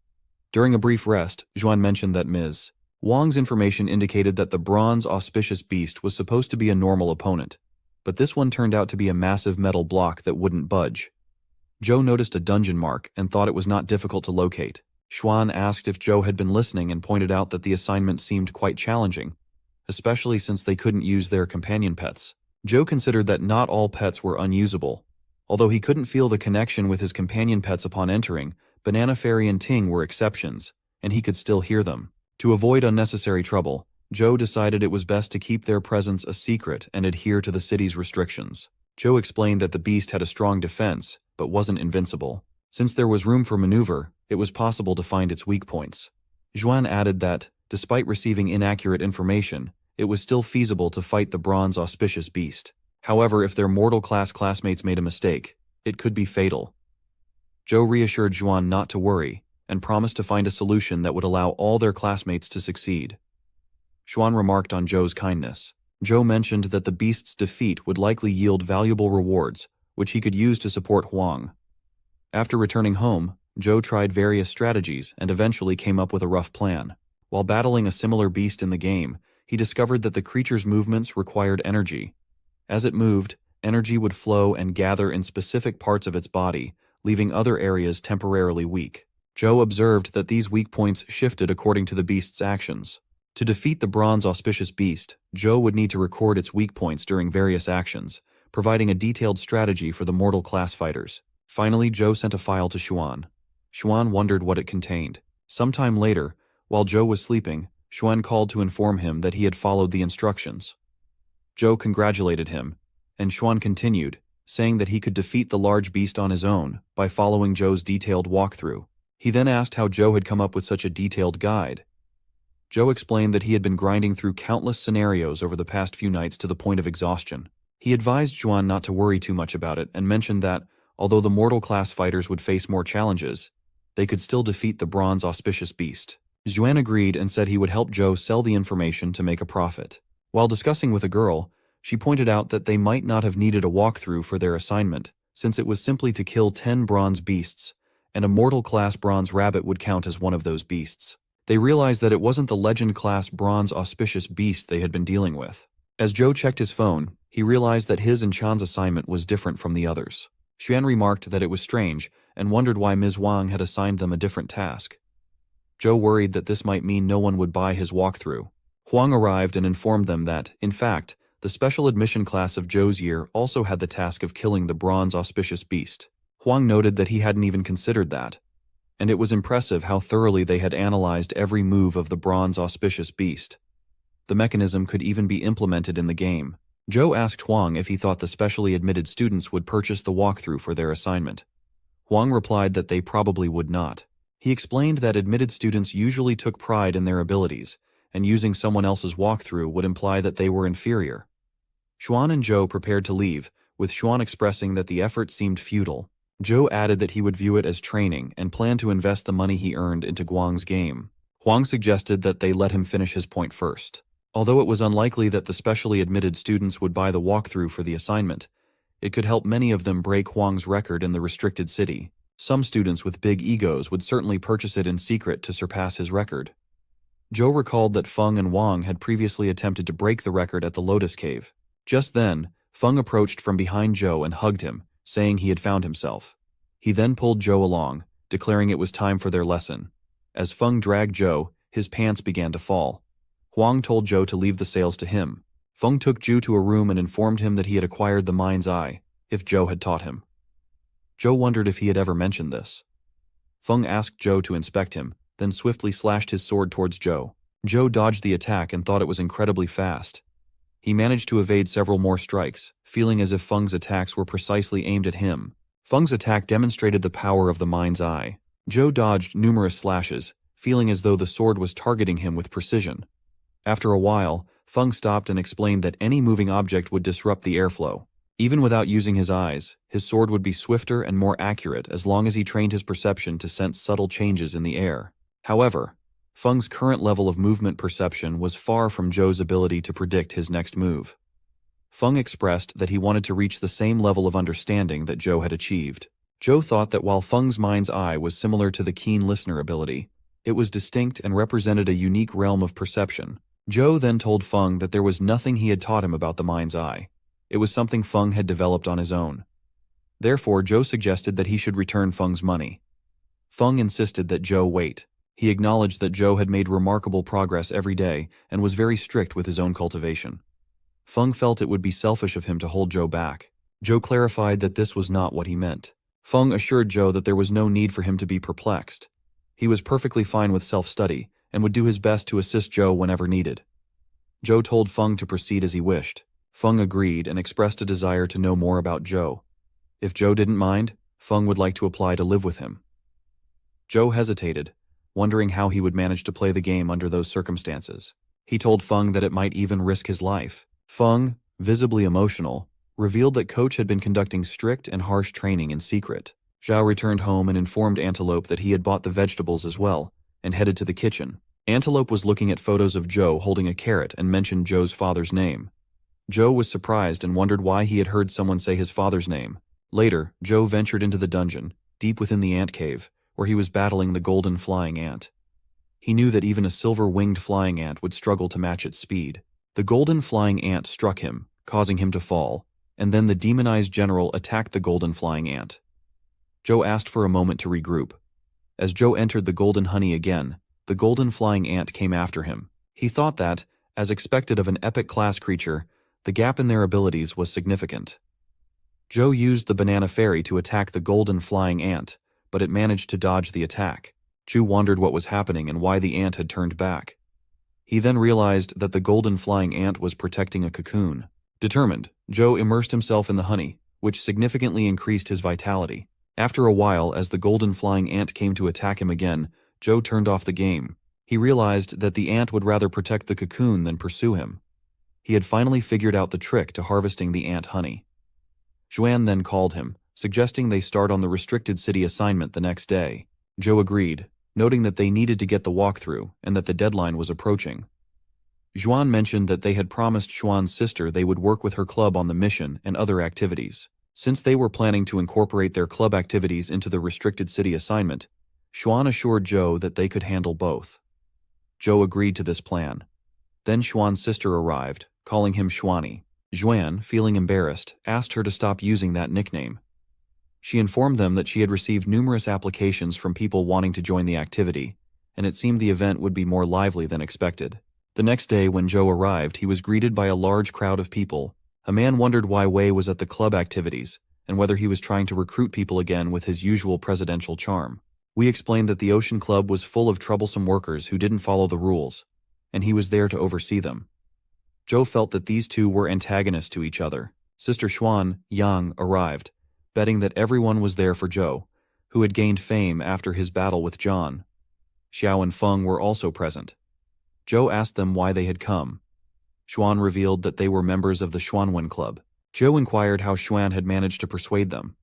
During a brief rest, Xuan mentioned that Ms. Wang's information indicated that the bronze auspicious beast was supposed to be a normal opponent, but this one turned out to be a massive metal block that wouldn't budge. Zhou noticed a dungeon mark and thought it was not difficult to locate. Xuan asked if Zhou had been listening and pointed out that the assignment seemed quite challenging, especially since they couldn't use their companion pets. Zhou considered that not all pets were unusable. Although he couldn't feel the connection with his companion pets upon entering, Banana Fairy and Ting were exceptions, and he could still hear them. To avoid unnecessary trouble, Zhou decided it was best to keep their presence a secret and adhere to the city's restrictions. Zhou explained that the beast had a strong defense, but wasn't invincible. Since there was room for maneuver, it was possible to find its weak points. Zhuan added that, despite receiving inaccurate information, it was still feasible to fight the bronze auspicious beast. However, if their mortal-class classmates made a mistake, it could be fatal. Zhou reassured Zhuan not to worry, and promised to find a solution that would allow all their classmates to succeed. Zhuan remarked on Zhou's kindness. Zhou mentioned that the beast's defeat would likely yield valuable rewards, which he could use to support Huang. After returning home, Zhou tried various strategies and eventually came up with a rough plan. While battling a similar beast in the game, he discovered that the creature's movements required energy. As it moved, energy would flow and gather in specific parts of its body, leaving other areas temporarily weak. Zhou observed that these weak points shifted according to the beast's actions. To defeat the bronze auspicious beast, Zhou would need to record its weak points during various actions, providing a detailed strategy for the mortal class fighters. Finally, Zhou sent a file to Xuan. Xuan wondered what it contained. Sometime later, while Zhou was sleeping, Xuan called to inform him that he had followed the instructions. Zhou congratulated him, and Xuan continued, saying that he could defeat the large beast on his own by following Zhou's detailed walkthrough. He then asked how Zhou had come up with such a detailed guide. Zhou explained that he had been grinding through countless scenarios over the past few nights to the point of exhaustion. He advised Xuan not to worry too much about it and mentioned that, although the mortal class fighters would face more challenges, they could still defeat the bronze auspicious beast. Xuan agreed and said he would help Zhou sell the information to make a profit. While discussing with a girl, she pointed out that they might not have needed a walkthrough for their assignment, since it was simply to kill 10 bronze beasts, and a mortal class bronze rabbit would count as one of those beasts. They realized that it wasn't the legend class bronze auspicious beast they had been dealing with. As Zhou checked his phone, he realized that his and Chan's assignment was different from the others. Xuan remarked that it was strange and wondered why Ms. Wang had assigned them a different task. Zhou worried that this might mean no one would buy his walkthrough. Huang arrived and informed them that, in fact, the special admission class of Zhou's year also had the task of killing the bronze auspicious beast. Huang noted that he hadn't even considered that, and it was impressive how thoroughly they had analyzed every move of the bronze auspicious beast. The mechanism could even be implemented in the game. Zhou asked Huang if he thought the specially admitted students would purchase the walkthrough for their assignment. Huang replied that they probably would not. He explained that admitted students usually took pride in their abilities, and using someone else's walkthrough would imply that they were inferior. Xuan and Zhou prepared to leave, with Xuan expressing that the effort seemed futile. Zhou added that he would view it as training and planned to invest the money he earned into Guang's game. Huang suggested that they let him finish his point first. Although it was unlikely that the specially admitted students would buy the walkthrough for the assignment, it could help many of them break Huang's record in the restricted city. Some students with big egos would certainly purchase it in secret to surpass his record. Zhou recalled that Feng and Wang had previously attempted to break the record at the Lotus Cave. Just then, Feng approached from behind Zhou and hugged him, saying he had found himself. He then pulled Zhou along, declaring it was time for their lesson. As Feng dragged Zhou, his pants began to fall. Huang told Zhou to leave the sales to him. Feng took Zhou to a room and informed him that he had acquired the mind's eye, if Zhou had taught him. Zhou wondered if he had ever mentioned this. Feng asked Zhou to inspect him, then swiftly slashed his sword towards Zhou. Zhou dodged the attack and thought it was incredibly fast. He managed to evade several more strikes, feeling as if Feng's attacks were precisely aimed at him. Feng's attack demonstrated the power of the mind's eye. Zhou dodged numerous slashes, feeling as though the sword was targeting him with precision. After a while, Feng stopped and explained that any moving object would disrupt the airflow. Even without using his eyes, his sword would be swifter and more accurate as long as he trained his perception to sense subtle changes in the air. However, Feng's current level of movement perception was far from Zhou's ability to predict his next move. Feng expressed that he wanted to reach the same level of understanding that Zhou had achieved. Zhou thought that while Feng's mind's eye was similar to the keen listener ability, it was distinct and represented a unique realm of perception. Zhou then told Feng that there was nothing he had taught him about the mind's eye. It was something Feng had developed on his own. Therefore, Zhou suggested that he should return Feng's money. Feng insisted that Zhou wait. He acknowledged that Zhou had made remarkable progress every day and was very strict with his own cultivation. Feng felt it would be selfish of him to hold Zhou back. Zhou clarified that this was not what he meant. Feng assured Zhou that there was no need for him to be perplexed. He was perfectly fine with self-study and would do his best to assist Zhou whenever needed. Zhou told Feng to proceed as he wished. Feng agreed and expressed a desire to know more about Zhou. If Zhou didn't mind, Feng would like to apply to live with him. Zhou hesitated, wondering how he would manage to play the game under those circumstances. He told Feng that it might even risk his life. Feng, visibly emotional, revealed that Coach had been conducting strict and harsh training in secret. Zhao returned home and informed Antelope that he had bought the vegetables as well, and headed to the kitchen. Antelope was looking at photos of Zhou holding a carrot and mentioned Zhou's father's name. Zhou was surprised and wondered why he had heard someone say his father's name. Later, Zhou ventured into the dungeon, deep within the ant cave, where he was battling the golden flying ant. He knew that even a silver-winged flying ant would struggle to match its speed. The golden flying ant struck him, causing him to fall, and then the demonized general attacked the golden flying ant. Zhou asked for a moment to regroup. As Zhou entered the golden honey again, the golden flying ant came after him. He thought that, as expected of an epic class creature, the gap in their abilities was significant. Zhou used the banana fairy to attack the golden flying ant, but it managed to dodge the attack. Zhou wondered what was happening and why the ant had turned back. He then realized that the golden flying ant was protecting a cocoon. Determined, Zhou immersed himself in the honey, which significantly increased his vitality. After a while, as the golden flying ant came to attack him again, Zhou turned off the game. He realized that the ant would rather protect the cocoon than pursue him. He had finally figured out the trick to harvesting the ant honey. Xuan then called him, suggesting they start on the restricted city assignment the next day. Zhou agreed, noting that they needed to get the walkthrough and that the deadline was approaching. Xuan mentioned that they had promised Xuan's sister they would work with her club on the mission and other activities. Since they were planning to incorporate their club activities into the restricted city assignment, Xuan assured Zhou that they could handle both. Zhou agreed to this plan. Then Xuan's sister arrived, calling him Xuani. Xuan, feeling embarrassed, asked her to stop using that nickname. She informed them that she had received numerous applications from people wanting to join the activity, and it seemed the event would be more lively than expected. The next day when Zhou arrived, he was greeted by a large crowd of people. A man wondered why Wei was at the club activities, and whether he was trying to recruit people again with his usual presidential charm. We explained that the Ocean Club was full of troublesome workers who didn't follow the rules, and he was there to oversee them. Zhou felt that these two were antagonists to each other. Sister Xuan, Yang, arrived, betting that everyone was there for Zhou, who had gained fame after his battle with John. Xiao and Feng were also present. Zhou asked them why they had come. Xuan revealed that they were members of the Xuanwen Club. Zhou inquired how Xuan had managed to persuade them.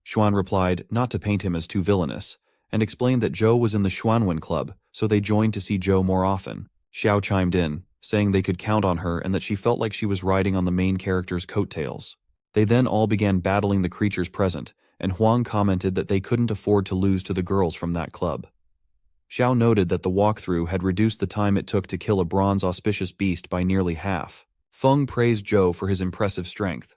Xuan replied not to paint him as too villainous, and explained that Zhou was in the Xuanwen Club, so they joined to see Zhou more often. Xiao chimed in, saying they could count on her and that she felt like she was riding on the main character's coattails. They then all began battling the creatures present, and Huang commented that they couldn't afford to lose to the girls from that club. Xiao noted that the walkthrough had reduced the time it took to kill a bronze auspicious beast by nearly half. Feng praised Zhou for his impressive strength.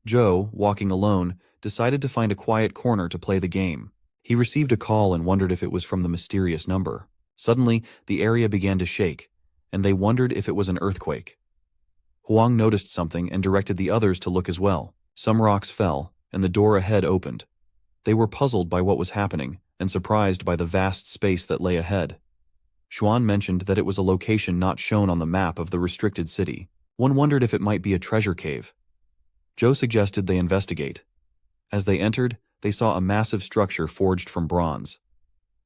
Zhou, walking alone, decided to find a quiet corner to play the game. He received a call and wondered if it was from the mysterious number. Suddenly, the area began to shake, and they wondered if it was an earthquake. Huang noticed something and directed the others to look as well. Some rocks fell, and the door ahead opened. They were puzzled by what was happening, and surprised by the vast space that lay ahead. Xuan mentioned that it was a location not shown on the map of the restricted city. One wondered if it might be a treasure cave. Zhou suggested they investigate. As they entered, they saw a massive structure forged from bronze.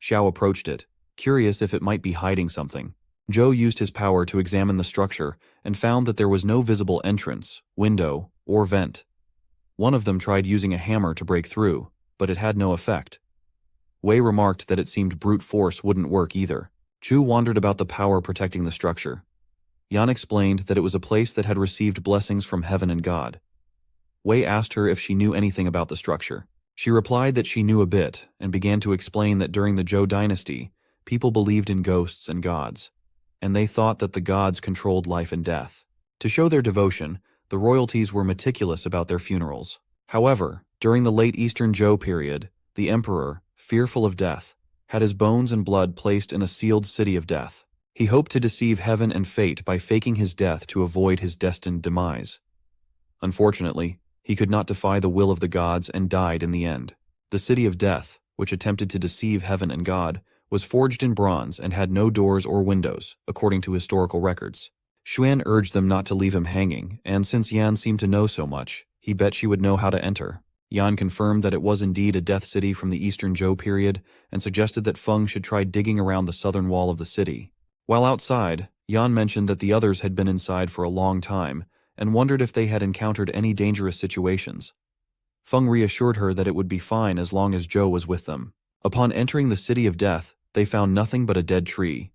Xiao approached it, curious if it might be hiding something. Zhou used his power to examine the structure and found that there was no visible entrance, window, or vent. One of them tried using a hammer to break through, but it had no effect. Wei remarked that it seemed brute force wouldn't work either. Chu wondered about the power protecting the structure. Yan explained that it was a place that had received blessings from heaven and God. Wei asked her if she knew anything about the structure. She replied that she knew a bit, and began to explain that during the Zhou dynasty, people believed in ghosts and gods, and they thought that the gods controlled life and death. To show their devotion, the royalties were meticulous about their funerals. However, during the late Eastern Zhou period, the emperor, fearful of death, had his bones and blood placed in a sealed city of death. He hoped to deceive heaven and fate by faking his death to avoid his destined demise. Unfortunately, he could not defy the will of the gods and died in the end. The city of death, which attempted to deceive heaven and God, was forged in bronze and had no doors or windows, according to historical records. Xuan urged them not to leave him hanging, and since Yan seemed to know so much, he bet she would know how to enter. Yan confirmed that it was indeed a death city from the Eastern Zhou period and suggested that Feng should try digging around the southern wall of the city. While outside, Yan mentioned that the others had been inside for a long time and wondered if they had encountered any dangerous situations. Feng reassured her that it would be fine as long as Zhou was with them. Upon entering the City of Death, they found nothing but a dead tree.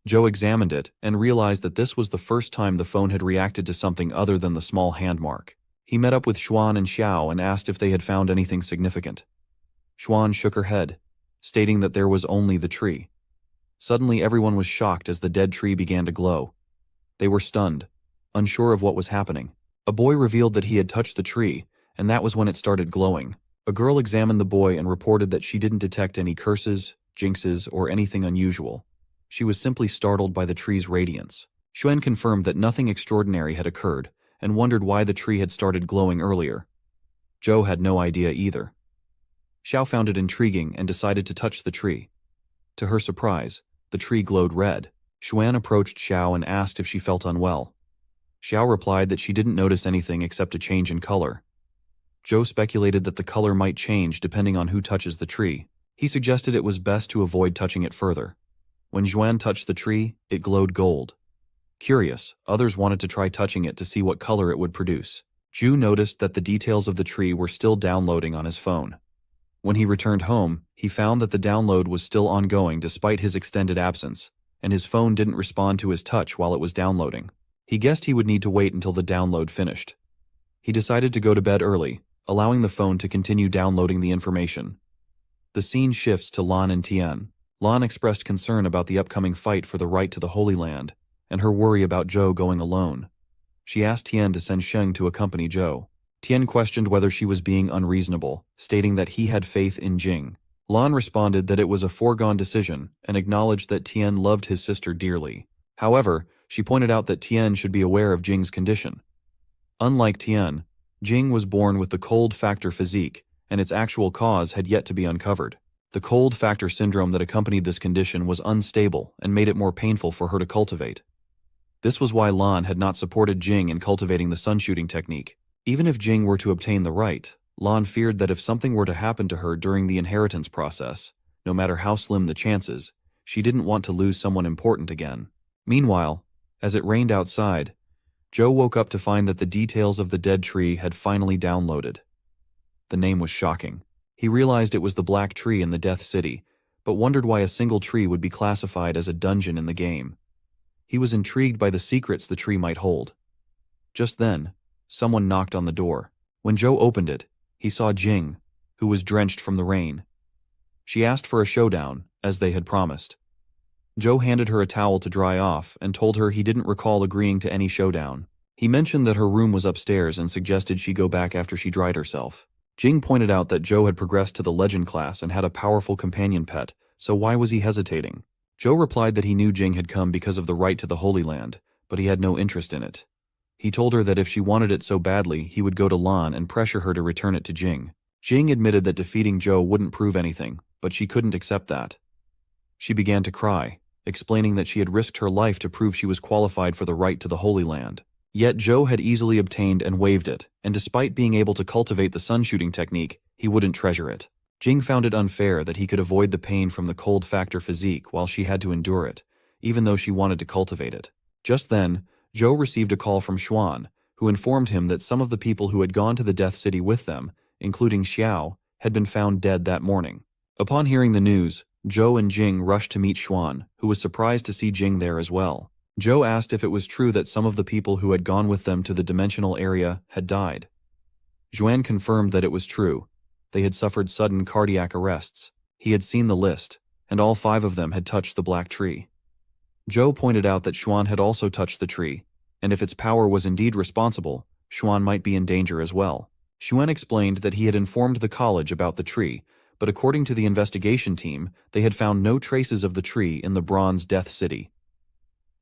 Zhou examined it and realized that this was the first time the phone had reacted to something other than the small hand mark. He met up with Xuan and Xiao and asked if they had found anything significant. Xuan shook her head, stating that there was only the tree. Suddenly everyone was shocked as the dead tree began to glow. They were stunned, unsure of what was happening. A boy revealed that he had touched the tree, and that was when it started glowing. A girl examined the boy and reported that she didn't detect any curses, jinxes, or anything unusual. She was simply startled by the tree's radiance. Xuan confirmed that nothing extraordinary had occurred and wondered why the tree had started glowing earlier. Zhou had no idea either. Xiao found it intriguing and decided to touch the tree. To her surprise, the tree glowed red. Xuan approached Xiao and asked if she felt unwell. Xiao replied that she didn't notice anything except a change in color. Zhou speculated that the color might change depending on who touches the tree. He suggested it was best to avoid touching it further. When Xuan touched the tree, it glowed gold. Curious, others wanted to try touching it to see what color it would produce. Zhu noticed that the details of the tree were still downloading on his phone. When he returned home, he found that the download was still ongoing despite his extended absence, and his phone didn't respond to his touch while it was downloading. He guessed he would need to wait until the download finished. He decided to go to bed early, allowing the phone to continue downloading the information. The scene shifts to Lan and Tian. Lan expressed concern about the upcoming fight for the right to the Holy Land, and her worry about Zhou going alone. She asked Tian to send Sheng to accompany Zhou. Tian questioned whether she was being unreasonable, stating that he had faith in Jing. Lan responded that it was a foregone decision and acknowledged that Tian loved his sister dearly. However, she pointed out that Tian should be aware of Jing's condition. Unlike Tian, Jing was born with the cold factor physique, and its actual cause had yet to be uncovered. The cold factor syndrome that accompanied this condition was unstable and made it more painful for her to cultivate. This was why Lan had not supported Jing in cultivating the sun-shooting technique. Even if Jing were to obtain the right, Lan feared that if something were to happen to her during the inheritance process, no matter how slim the chances, she didn't want to lose someone important again. Meanwhile, as it rained outside, Zhou woke up to find that the details of the dead tree had finally downloaded. The name was shocking. He realized it was the Black Tree in the Death City, but wondered why a single tree would be classified as a dungeon in the game. He was intrigued by the secrets the tree might hold. Just then, someone knocked on the door. When Zhou opened it, he saw Jing, who was drenched from the rain. She asked for a showdown, as they had promised. Zhou handed her a towel to dry off and told her he didn't recall agreeing to any showdown. He mentioned that her room was upstairs and suggested she go back after she dried herself. Jing pointed out that Zhou had progressed to the legend class and had a powerful companion pet, so why was he hesitating? Zhou replied that he knew Jing had come because of the right to the Holy Land, but he had no interest in it. He told her that if she wanted it so badly, he would go to Lan and pressure her to return it to Jing. Jing admitted that defeating Zhou wouldn't prove anything, but she couldn't accept that. She began to cry, explaining that she had risked her life to prove she was qualified for the right to the Holy Land. Yet Zhou had easily obtained and waived it, and despite being able to cultivate the sun-shooting technique, he wouldn't treasure it. Jing found it unfair that he could avoid the pain from the cold factor physique while she had to endure it, even though she wanted to cultivate it. Just then, Zhou received a call from Xuan, who informed him that some of the people who had gone to the Death City with them, including Xiao, had been found dead that morning. Upon hearing the news, Zhou and Jing rushed to meet Xuan, who was surprised to see Jing there as well. Zhou asked if it was true that some of the people who had gone with them to the dimensional area had died. Xuan confirmed that it was true. They had suffered sudden cardiac arrests. He had seen the list, and all 5 of them had touched the Black Tree. Zhou pointed out that Xuan had also touched the tree, and if its power was indeed responsible, Xuan might be in danger as well. Xuan explained that he had informed the college about the tree, but according to the investigation team, they had found no traces of the tree in the Bronze Death City.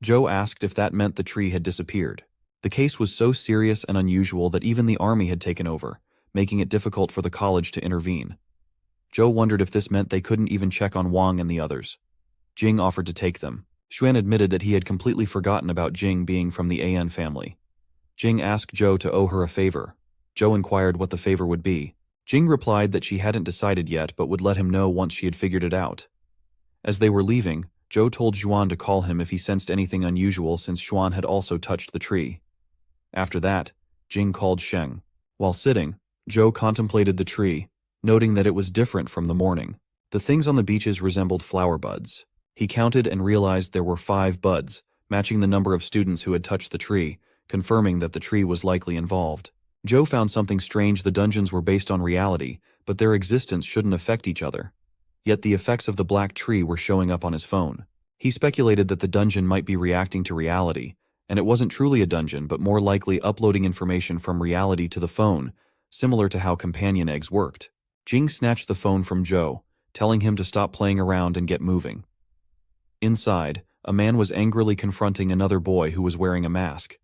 Zhou asked if that meant the tree had disappeared. The case was so serious and unusual that even the army had taken over, making it difficult for the college to intervene. Zhou wondered if this meant they couldn't even check on Wang and the others. Jing offered to take them. Xuan admitted that he had completely forgotten about Jing being from the An family. Jing asked Zhou to owe her a favor. Zhou inquired what the favor would be. Jing replied that she hadn't decided yet but would let him know once she had figured it out. As they were leaving, Zhou told Xuan to call him if he sensed anything unusual since Xuan had also touched the tree. After that, Jing called Sheng. While sitting, Zhou contemplated the tree, noting that it was different from the morning. The things on the beaches resembled flower buds. He counted and realized there were 5 buds, matching the number of students who had touched the tree, confirming that the tree was likely involved. Zhou found something strange. The dungeons were based on reality, but their existence shouldn't affect each other. Yet the effects of the black tree were showing up on his phone. He speculated that the dungeon might be reacting to reality, and it wasn't truly a dungeon but more likely uploading information from reality to the phone, similar to how companion eggs worked. Jing snatched the phone from Zhou, telling him to stop playing around and get moving. Inside, a man was angrily confronting another boy who was wearing a mask.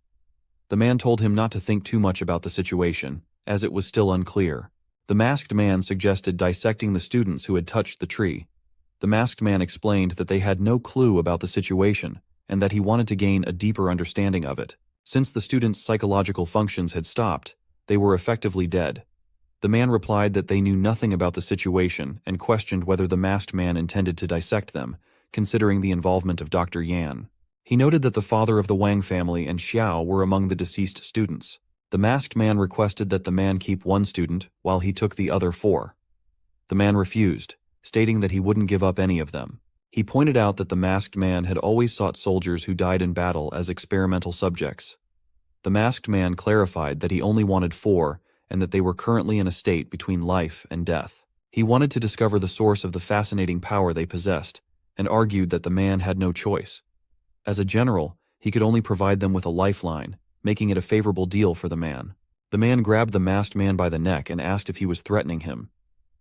The man told him not to think too much about the situation, as it was still unclear. The masked man suggested dissecting the students who had touched the tree. The masked man explained that they had no clue about the situation, and that he wanted to gain a deeper understanding of it. Since the students' psychological functions had stopped, they were effectively dead. The man replied that they knew nothing about the situation and questioned whether the masked man intended to dissect them, considering the involvement of Dr. Yan. He noted that the father of the Wang family and Xiao were among the deceased students. The masked man requested that the man keep 1 student while he took the other 4. The man refused, stating that he wouldn't give up any of them. He pointed out that the masked man had always sought soldiers who died in battle as experimental subjects. The masked man clarified that he only wanted 4 and that they were currently in a state between life and death. He wanted to discover the source of the fascinating power they possessed, and argued that the man had no choice. As a general, he could only provide them with a lifeline, making it a favorable deal for the man. The man grabbed the masked man by the neck and asked if he was threatening him.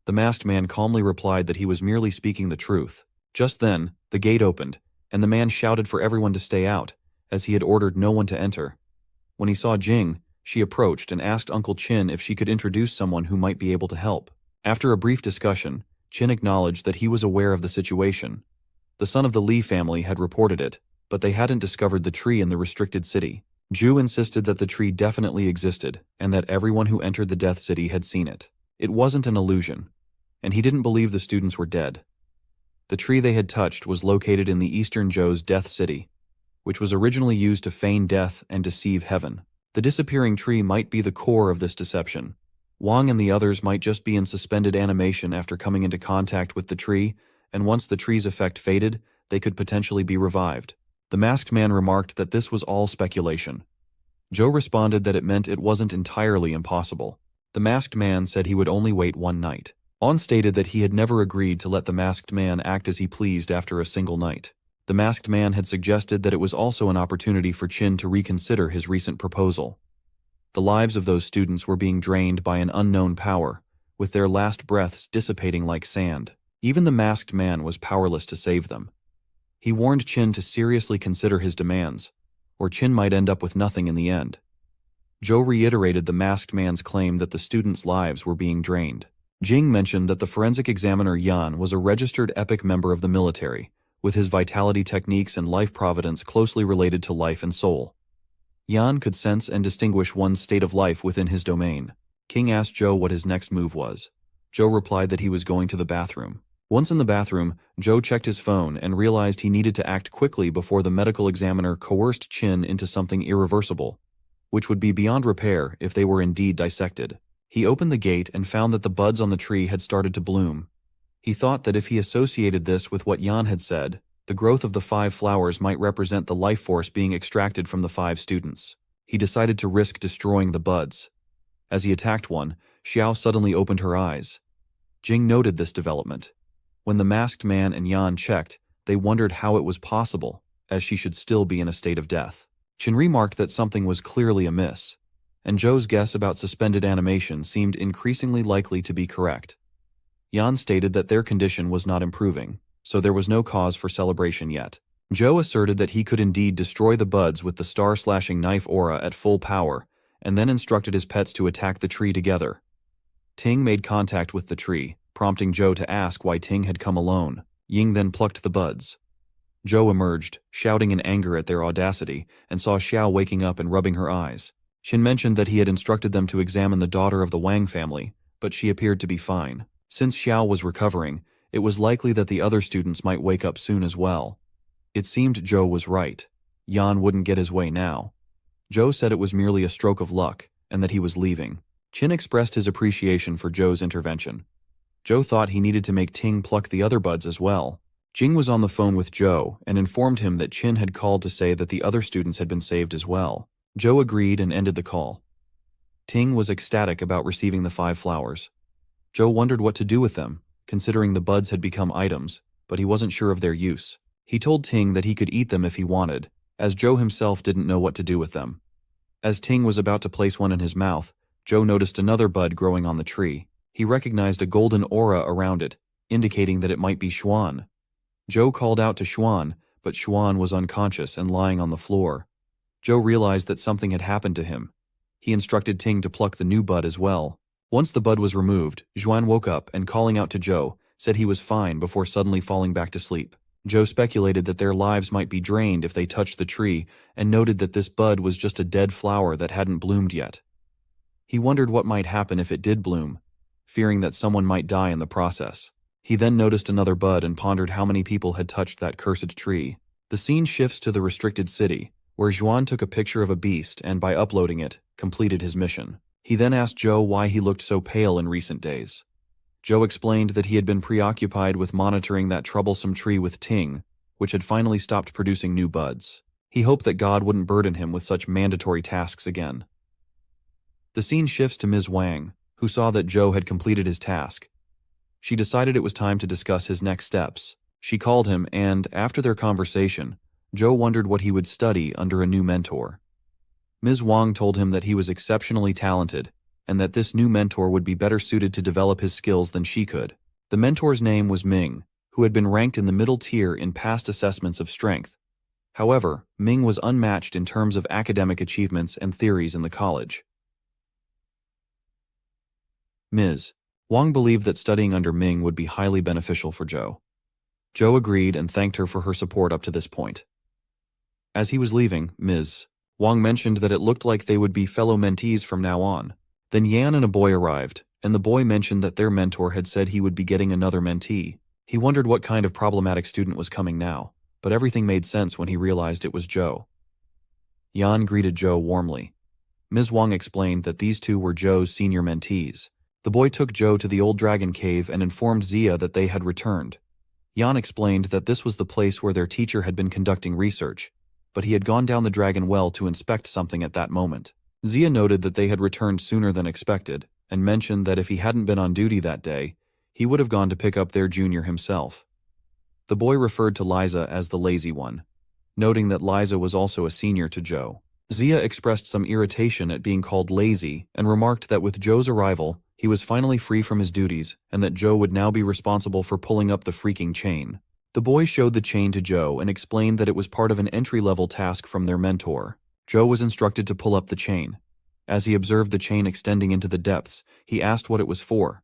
The masked man calmly replied that he was merely speaking the truth. Just then, the gate opened, and the man shouted for everyone to stay out, as he had ordered no one to enter. When he saw Jing, she approached and asked Uncle Qin if she could introduce someone who might be able to help. After a brief discussion, Qin acknowledged that he was aware of the situation. The son of the Li family had reported it, but they hadn't discovered the tree in the restricted city. Zhu insisted that the tree definitely existed, and that everyone who entered the Death City had seen it. It wasn't an illusion, and he didn't believe the students were dead. The tree they had touched was located in the Eastern Zhou's Death City, which was originally used to feign death and deceive heaven. The disappearing tree might be the core of this deception. Wang and the others might just be in suspended animation after coming into contact with the tree, and once the tree's effect faded, they could potentially be revived. The masked man remarked that this was all speculation. Zhou responded that it meant it wasn't entirely impossible. The masked man said he would only wait 1 night. On stated that he had never agreed to let the masked man act as he pleased after a single night. The masked man had suggested that it was also an opportunity for Qin to reconsider his recent proposal. The lives of those students were being drained by an unknown power, with their last breaths dissipating like sand. Even the masked man was powerless to save them. He warned Qin to seriously consider his demands, or Qin might end up with nothing in the end. Zhou reiterated the masked man's claim that the students' lives were being drained. Jing mentioned that the forensic examiner Yan was a registered epic member of the military, with his vitality techniques and life providence closely related to life and soul. Yan could sense and distinguish one's state of life within his domain. King asked Zhou what his next move was. Zhou replied that he was going to the bathroom. Once in the bathroom, Zhou checked his phone and realized he needed to act quickly before the medical examiner coerced Qin into something irreversible, which would be beyond repair if they were indeed dissected. He opened the gate and found that the buds on the tree had started to bloom. He thought that if he associated this with what Yan had said, the growth of the 5 flowers might represent the life force being extracted from the 5 students. He decided to risk destroying the buds. As he attacked one, Xiao suddenly opened her eyes. Jing noted this development. When the masked man and Yan checked, they wondered how it was possible, as she should still be in a state of death. Qin remarked that something was clearly amiss, and Zhou's guess about suspended animation seemed increasingly likely to be correct. Yan stated that their condition was not improving, so there was no cause for celebration yet. Zhou asserted that he could indeed destroy the buds with the star-slashing knife aura at full power, and then instructed his pets to attack the tree together. Ting made contact with the tree, prompting Zhou to ask why Ting had come alone. Ying then plucked the buds. Zhou emerged, shouting in anger at their audacity, and saw Xiao waking up and rubbing her eyes. Qin mentioned that he had instructed them to examine the daughter of the Wang family, but she appeared to be fine. Since Xiao was recovering, it was likely that the other students might wake up soon as well. It seemed Zhou was right. Yan wouldn't get his way now. Zhou said it was merely a stroke of luck, and that he was leaving. Qin expressed his appreciation for Zhou's intervention. Zhou thought he needed to make Ting pluck the other buds as well. Jing was on the phone with Zhou and informed him that Qin had called to say that the other students had been saved as well. Zhou agreed and ended the call. Ting was ecstatic about receiving the 5 flowers. Zhou wondered what to do with them, considering the buds had become items, but he wasn't sure of their use. He told Ting that he could eat them if he wanted, as Zhou himself didn't know what to do with them. As Ting was about to place one in his mouth, Zhou noticed another bud growing on the tree. He recognized a golden aura around it, indicating that it might be Xuan. Zhou called out to Xuan, but Xuan was unconscious and lying on the floor. Zhou realized that something had happened to him. He instructed Ting to pluck the new bud as well. Once the bud was removed, Xuan woke up and, calling out to Zhou, said he was fine before suddenly falling back to sleep. Zhou speculated that their lives might be drained if they touched the tree and noted that this bud was just a dead flower that hadn't bloomed yet. He wondered what might happen if it did bloom, fearing that someone might die in the process. He then noticed another bud and pondered how many people had touched that cursed tree. The scene shifts to the restricted city, where Xuan took a picture of a beast and, by uploading it, completed his mission. He then asked Zhou why he looked so pale in recent days. Zhou explained that he had been preoccupied with monitoring that troublesome tree with Ting, which had finally stopped producing new buds. He hoped that God wouldn't burden him with such mandatory tasks again. The scene shifts to Ms. Wang, who saw that Zhou had completed his task. She decided it was time to discuss his next steps. She called him and, after their conversation, Zhou wondered what he would study under a new mentor. Ms. Wang told him that he was exceptionally talented and that this new mentor would be better suited to develop his skills than she could. The mentor's name was Ming, who had been ranked in the middle tier in past assessments of strength. However, Ming was unmatched in terms of academic achievements and theories in the college. Ms. Wang believed that studying under Ming would be highly beneficial for Zhou. Zhou agreed and thanked her for her support up to this point. As he was leaving, Ms. Wang mentioned that it looked like they would be fellow mentees from now on. Then Yan and a boy arrived, and the boy mentioned that their mentor had said he would be getting another mentee. He wondered what kind of problematic student was coming now, but everything made sense when he realized it was Zhou. Yan greeted Zhou warmly. Ms. Wang explained that these two were Zhou's senior mentees. The boy took Zhou to the old dragon cave and informed Zia that they had returned. Yan explained that this was the place where their teacher had been conducting research, but he had gone down the dragon well to inspect something at that moment. Zia noted that they had returned sooner than expected, and mentioned that if he hadn't been on duty that day, he would have gone to pick up their junior himself. The boy referred to Liza as the lazy one, noting that Liza was also a senior to Zhou. Zia expressed some irritation at being called lazy and remarked that with Zhou's arrival, he was finally free from his duties and that Zhou would now be responsible for pulling up the freaking chain. The boy showed the chain to Zhou and explained that it was part of an entry-level task from their mentor. Zhou was instructed to pull up the chain. As he observed the chain extending into the depths, he asked what it was for.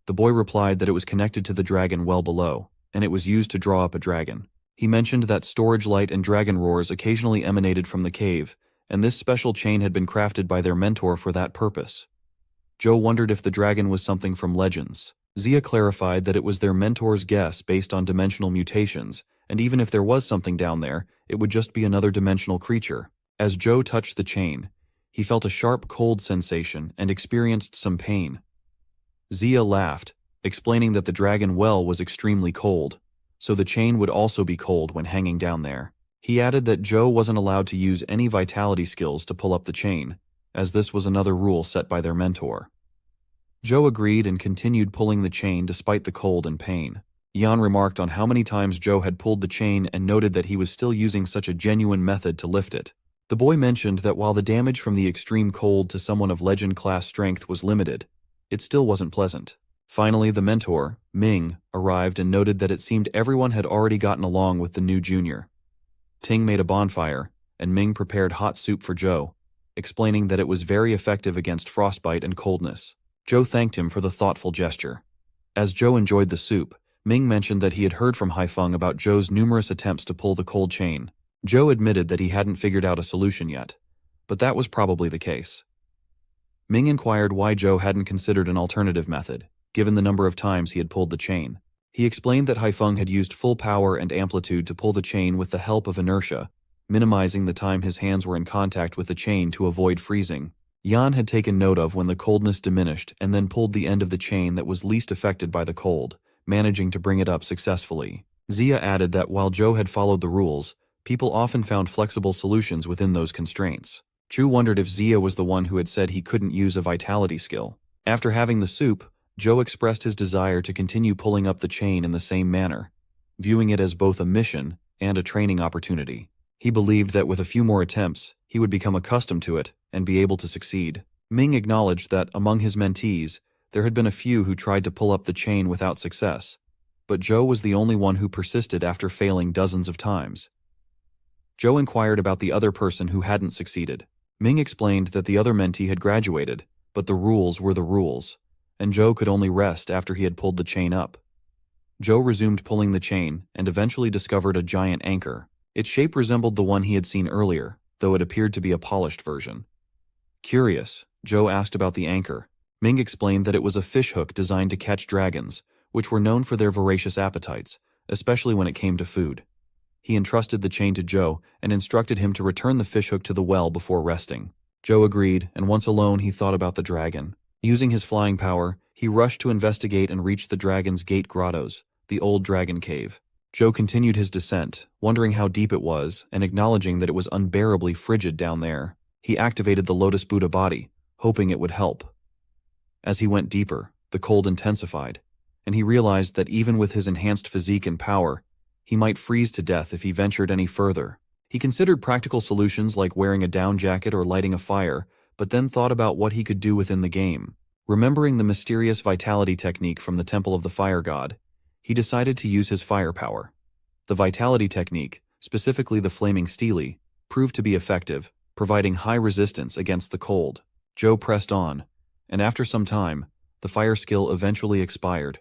The boy replied that it was connected to the dragon well below, and it was used to draw up a dragon. He mentioned that storage light and dragon roars occasionally emanated from the cave, and this special chain had been crafted by their mentor for that purpose. Zhou wondered if the dragon was something from Legends. Zia clarified that it was their mentor's guess based on dimensional mutations, and even if there was something down there, it would just be another dimensional creature. As Zhou touched the chain, he felt a sharp cold sensation and experienced some pain. Zia laughed, explaining that the dragon well was extremely cold, so the chain would also be cold when hanging down there. He added that Zhou wasn't allowed to use any vitality skills to pull up the chain, as this was another rule set by their mentor. Zhou agreed and continued pulling the chain despite the cold and pain. Yan remarked on how many times Zhou had pulled the chain and noted that he was still using such a genuine method to lift it. The boy mentioned that while the damage from the extreme cold to someone of legend-class strength was limited, it still wasn't pleasant. Finally, the mentor, Ming, arrived and noted that it seemed everyone had already gotten along with the new junior. Ting made a bonfire, and Ming prepared hot soup for Zhou, explaining that it was very effective against frostbite and coldness. Zhou thanked him for the thoughtful gesture. As Zhou enjoyed the soup, Ming mentioned that he had heard from Haifeng about Zhou's numerous attempts to pull the cold chain. Zhou admitted that he hadn't figured out a solution yet, but that was probably the case. Ming inquired why Joe hadn't considered an alternative method, given the number of times he had pulled the chain. He explained that Haifeng had used full power and amplitude to pull the chain with the help of inertia, minimizing the time his hands were in contact with the chain to avoid freezing. Yan had taken note of when the coldness diminished and then pulled the end of the chain that was least affected by the cold, managing to bring it up successfully. Zia added that while Joe had followed the rules, people often found flexible solutions within those constraints. Chu wondered if Zia was the one who had said he couldn't use a vitality skill. After having the soup, Joe expressed his desire to continue pulling up the chain in the same manner, viewing it as both a mission and a training opportunity. He believed that with a few more attempts, he would become accustomed to it and be able to succeed. Ming acknowledged that among his mentees, there had been a few who tried to pull up the chain without success, but Joe was the only one who persisted after failing dozens of times. Joe inquired about the other person who hadn't succeeded. Ming explained that the other mentee had graduated, but the rules were the rules, and Joe could only rest after he had pulled the chain up. Joe resumed pulling the chain and eventually discovered a giant anchor. Its shape resembled the one he had seen earlier, though it appeared to be a polished version. Curious, Joe asked about the anchor. Ming explained that it was a fishhook designed to catch dragons, which were known for their voracious appetites, especially when it came to food. He entrusted the chain to Joe and instructed him to return the fishhook to the well before resting. Joe agreed, and once alone he thought about the dragon. Using his flying power, he rushed to investigate and reach the dragon's gate grottos, the old dragon cave. Joe continued his descent, wondering how deep it was and acknowledging that it was unbearably frigid down there. He activated the Lotus Buddha body, hoping it would help. As he went deeper, the cold intensified, and he realized that even with his enhanced physique and power, he might freeze to death if he ventured any further. He considered practical solutions like wearing a down jacket or lighting a fire, but then thought about what he could do within the game. Remembering the mysterious vitality technique from the Temple of the Fire God, he decided to use his firepower. The vitality technique, specifically the flaming stele, proved to be effective, providing high resistance against the cold. Joe pressed on, and after some time, the fire skill eventually expired.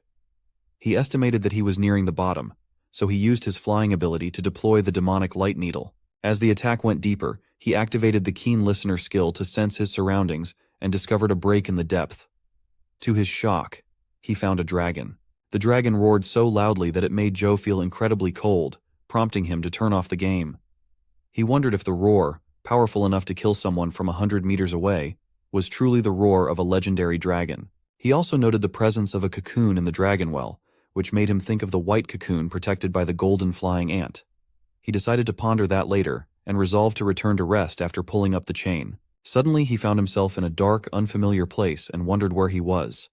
He estimated that he was nearing the bottom, so he used his flying ability to deploy the demonic light needle. As the attack went deeper, he activated the keen listener skill to sense his surroundings and discovered a break in the depth. To his shock, he found a dragon. The dragon roared so loudly that it made Joe feel incredibly cold, prompting him to turn off the game. He wondered if the roar, powerful enough to kill someone from 100 meters away, was truly the roar of a legendary dragon. He also noted the presence of a cocoon in the dragon well, which made him think of the white cocoon protected by the golden flying ant. He decided to ponder that later, and resolved to return to rest after pulling up the chain. Suddenly he found himself in a dark, unfamiliar place and wondered where he was.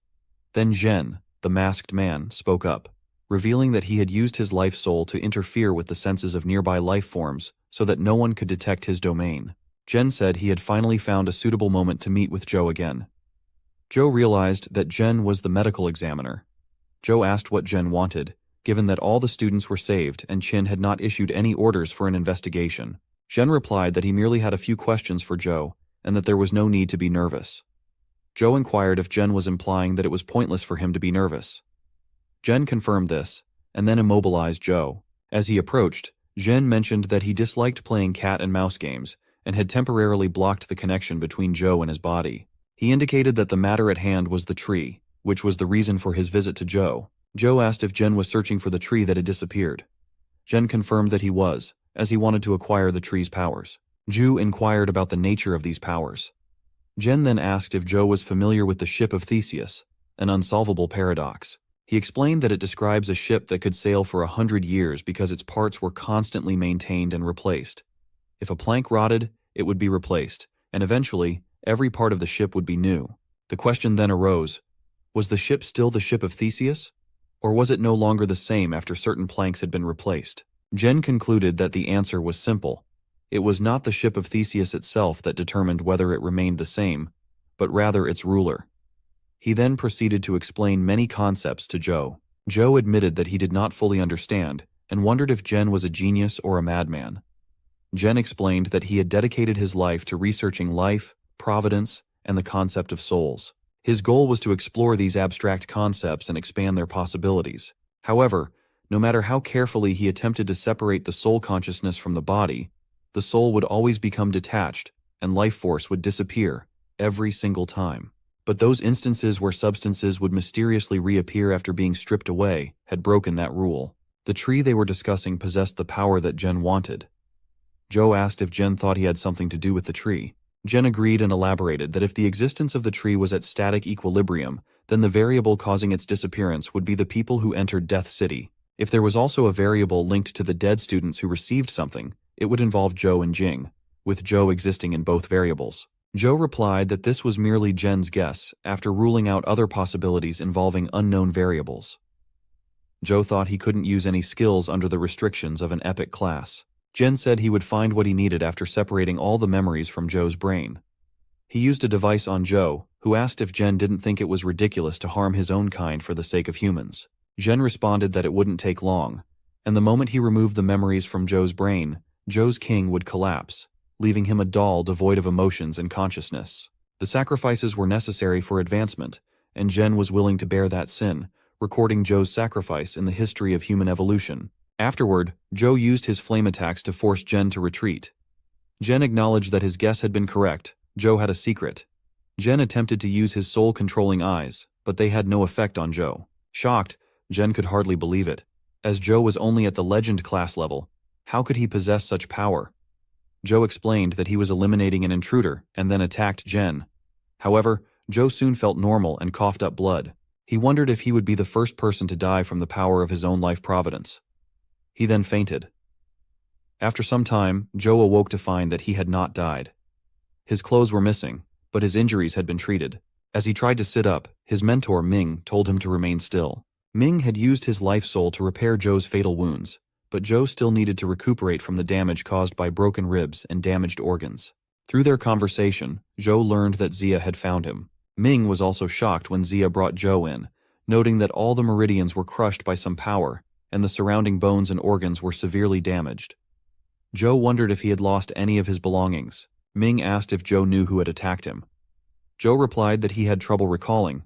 Then Zhen, the masked man, spoke up, revealing that he had used his life soul to interfere with the senses of nearby life forms so that no one could detect his domain. Zhen said he had finally found a suitable moment to meet with Joe again. Joe realized that Zhen was the medical examiner. Joe asked what Zhen wanted, given that all the students were saved and Qin had not issued any orders for an investigation. Zhen replied that he merely had a few questions for Joe and that there was no need to be nervous. Joe inquired if Zhen was implying that it was pointless for him to be nervous. Zhen confirmed this, and then immobilized Joe. As he approached, Zhen mentioned that he disliked playing cat and mouse games and had temporarily blocked the connection between Joe and his body. He indicated that the matter at hand was the tree, which was the reason for his visit to Joe. Joe asked if Zhen was searching for the tree that had disappeared. Zhen confirmed that he was, as he wanted to acquire the tree's powers. Zhu inquired about the nature of these powers. Zhen then asked if Joe was familiar with the ship of Theseus, an unsolvable paradox. He explained that it describes a ship that could sail for 100 years because its parts were constantly maintained and replaced. If a plank rotted, it would be replaced, and eventually, every part of the ship would be new. The question then arose, was the ship still the ship of Theseus? Or was it no longer the same after certain planks had been replaced? Zhen concluded that the answer was simple. It was not the ship of Theseus itself that determined whether it remained the same, but rather its ruler. He then proceeded to explain many concepts to Joe. Joe admitted that he did not fully understand and wondered if Zhen was a genius or a madman. Zhen explained that he had dedicated his life to researching life, providence, and the concept of souls. His goal was to explore these abstract concepts and expand their possibilities. However, no matter how carefully he attempted to separate the soul consciousness from the body, the soul would always become detached and life force would disappear, every single time. But those instances where substances would mysteriously reappear after being stripped away had broken that rule. The tree they were discussing possessed the power that Jen wanted. Joe asked if Jen thought he had something to do with the tree. Jen agreed and elaborated that if the existence of the tree was at static equilibrium, then the variable causing its disappearance would be the people who entered Death City. If there was also a variable linked to the dead students who received something, it would involve Joe and Jing, with Joe existing in both variables. Joe replied that this was merely Jen's guess after ruling out other possibilities involving unknown variables. Joe thought he couldn't use any skills under the restrictions of an epic class. Jen said he would find what he needed after separating all the memories from Joe's brain. He used a device on Joe, who asked if Jen didn't think it was ridiculous to harm his own kind for the sake of humans. Jen responded that it wouldn't take long, and the moment he removed the memories from Joe's brain, Joe's king would collapse, leaving him a doll devoid of emotions and consciousness. The sacrifices were necessary for advancement, and Jen was willing to bear that sin, recording Joe's sacrifice in the history of human evolution. Afterward, Joe used his flame attacks to force Jen to retreat. Jen acknowledged that his guess had been correct. Joe had a secret. Jen attempted to use his soul-controlling eyes, but they had no effect on Joe. Shocked, Jen could hardly believe it. As Joe was only at the legend class level, how could he possess such power? Joe explained that he was eliminating an intruder and then attacked Jen. However, Joe soon felt normal and coughed up blood. He wondered if he would be the first person to die from the power of his own life providence. He then fainted. After some time, Joe awoke to find that he had not died. His clothes were missing, but his injuries had been treated. As he tried to sit up, his mentor Ming told him to remain still. Ming had used his life soul to repair Joe's fatal wounds, but Joe still needed to recuperate from the damage caused by broken ribs and damaged organs. Through their conversation, Joe learned that Zia had found him. Ming was also shocked when Zia brought Joe in, noting that all the meridians were crushed by some power, and the surrounding bones and organs were severely damaged. Joe wondered if he had lost any of his belongings. Ming asked if Joe knew who had attacked him. Joe replied that he had trouble recalling.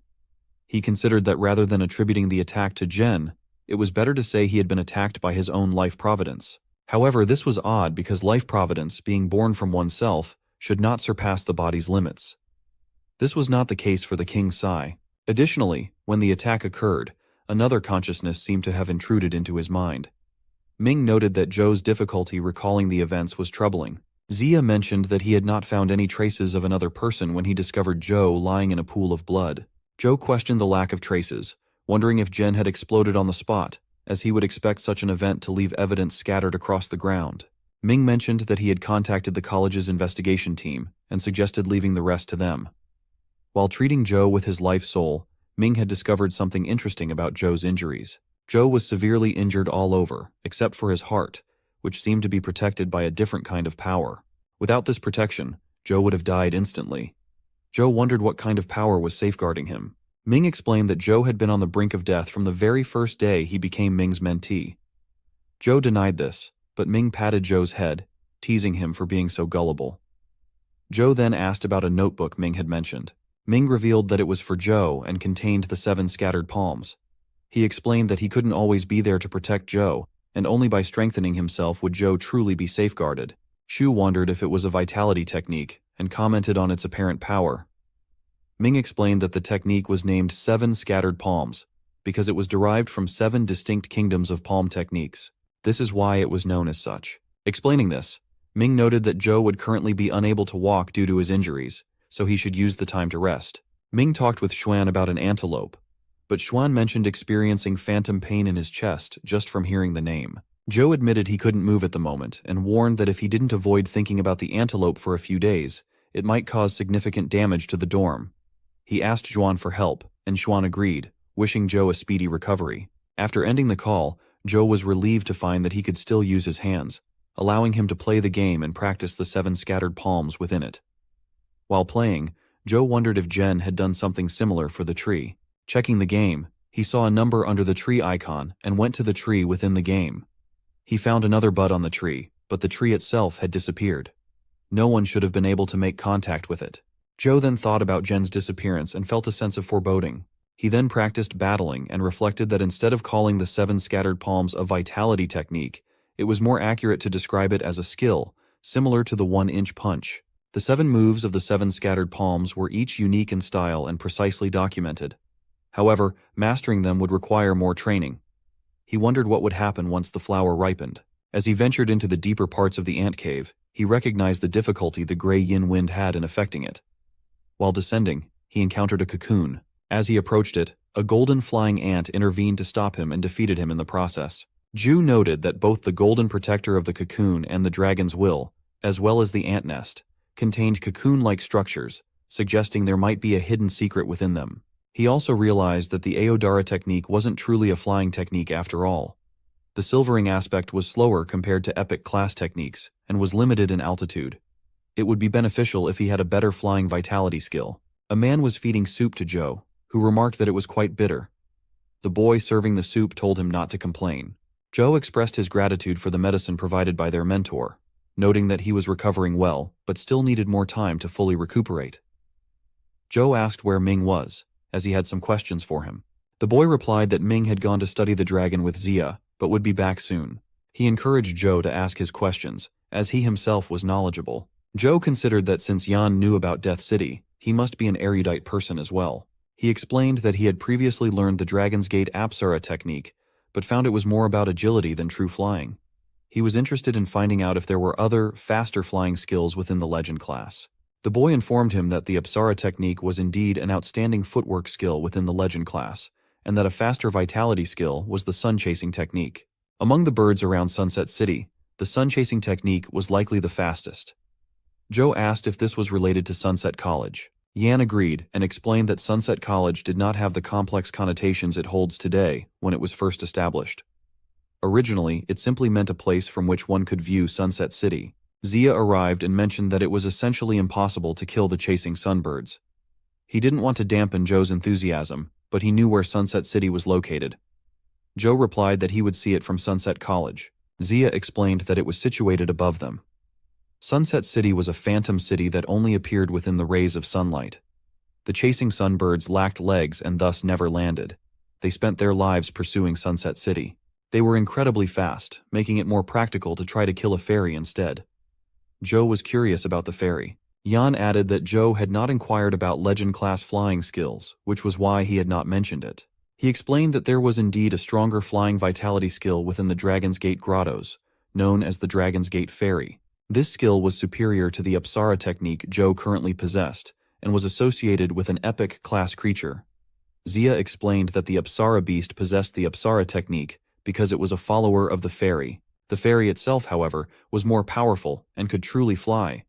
He considered that rather than attributing the attack to Jen, it was better to say he had been attacked by his own life providence. However, this was odd because life providence, being born from oneself, should not surpass the body's limits. This was not the case for the King Sai. Additionally, when the attack occurred, another consciousness seemed to have intruded into his mind. Ming noted that Joe's difficulty recalling the events was troubling. Zia mentioned that he had not found any traces of another person when he discovered Joe lying in a pool of blood. Joe questioned the lack of traces, wondering if Jen had exploded on the spot, as he would expect such an event to leave evidence scattered across the ground. Ming mentioned that he had contacted the college's investigation team and suggested leaving the rest to them. While treating Joe with his life soul, Ming had discovered something interesting about Joe's injuries. Joe was severely injured all over, except for his heart, which seemed to be protected by a different kind of power. Without this protection, Joe would have died instantly. Joe wondered what kind of power was safeguarding him. Ming explained that Joe had been on the brink of death from the very first day he became Ming's mentee. Joe denied this, but Ming patted Joe's head, teasing him for being so gullible. Joe then asked about a notebook Ming had mentioned. Ming revealed that it was for Joe and contained the 7 scattered palms. He explained that he couldn't always be there to protect Joe, and only by strengthening himself would Joe truly be safeguarded. Shu wondered if it was a vitality technique, and commented on its apparent power. Ming explained that the technique was named 7 scattered palms, because it was derived from 7 distinct kingdoms of palm techniques. This is why it was known as such. Explaining this, Ming noted that Joe would currently be unable to walk due to his injuries, so he should use the time to rest. Ming talked with Xuan about an antelope, but Xuan mentioned experiencing phantom pain in his chest just from hearing the name. Joe admitted he couldn't move at the moment and warned that if he didn't avoid thinking about the antelope for a few days, it might cause significant damage to the dorm. He asked Xuan for help, and Xuan agreed, wishing Joe a speedy recovery. After ending the call, Joe was relieved to find that he could still use his hands, allowing him to play the game and practice the 7 scattered palms within it. While playing, Joe wondered if Jen had done something similar for the tree. Checking the game, he saw a number under the tree icon and went to the tree within the game. He found another bud on the tree, but the tree itself had disappeared. No one should have been able to make contact with it. Joe then thought about Jen's disappearance and felt a sense of foreboding. He then practiced battling and reflected that instead of calling the 7 scattered palms a vitality technique, it was more accurate to describe it as a skill, similar to the 1-inch punch. The 7 moves of the 7 scattered palms were each unique in style and precisely documented. However, mastering them would require more training. He wondered what would happen once the flower ripened. As he ventured into the deeper parts of the ant cave, he recognized the difficulty the gray yin wind had in affecting it. While descending, he encountered a cocoon. As he approached it, a golden flying ant intervened to stop him and defeated him in the process. Ju noted that both the golden protector of the cocoon and the dragon's will, as well as the ant nest, contained cocoon-like structures, suggesting there might be a hidden secret within them. He also realized that the Aodara technique wasn't truly a flying technique after all. The silvering aspect was slower compared to epic class techniques and was limited in altitude. It would be beneficial if he had a better flying vitality skill. A man was feeding soup to Joe, who remarked that it was quite bitter. The boy serving the soup told him not to complain. Joe expressed his gratitude for the medicine provided by their mentor, noting that he was recovering well but still needed more time to fully recuperate. Joe asked where Ming was, as he had some questions for him. The boy replied that Ming had gone to study the dragon with Zia, but would be back soon. He encouraged Joe to ask his questions, as he himself was knowledgeable. Joe considered that since Yan knew about Death City, he must be an erudite person as well. He explained that he had previously learned the Dragon's Gate Apsara technique, but found it was more about agility than true flying. He was interested in finding out if there were other, faster flying skills within the Legend class. The boy informed him that the Apsara technique was indeed an outstanding footwork skill within the Legend class, and that a faster vitality skill was the sun-chasing technique. Among the birds around Sunset City, the sun-chasing technique was likely the fastest. Joe asked if this was related to Sunset College. Yan agreed and explained that Sunset College did not have the complex connotations it holds today when it was first established. Originally, it simply meant a place from which one could view Sunset City. Zia arrived and mentioned that it was essentially impossible to kill the chasing sunbirds. He didn't want to dampen Joe's enthusiasm, but he knew where Sunset City was located. Joe replied that he would see it from Sunset College. Zia explained that it was situated above them. Sunset City was a phantom city that only appeared within the rays of sunlight. The chasing sunbirds lacked legs and thus never landed. They spent their lives pursuing Sunset City. They were incredibly fast, making it more practical to try to kill a fairy instead. Joe was curious about the fairy. Yan added that Joe had not inquired about Legend-class flying skills, which was why he had not mentioned it. He explained that there was indeed a stronger flying vitality skill within the Dragon's Gate grottos, known as the Dragon's Gate Fairy. This skill was superior to the Apsara technique Joe currently possessed, and was associated with an epic class creature. Zia explained that the Apsara beast possessed the Apsara technique because it was a follower of the fairy. The fairy itself, however, was more powerful and could truly fly.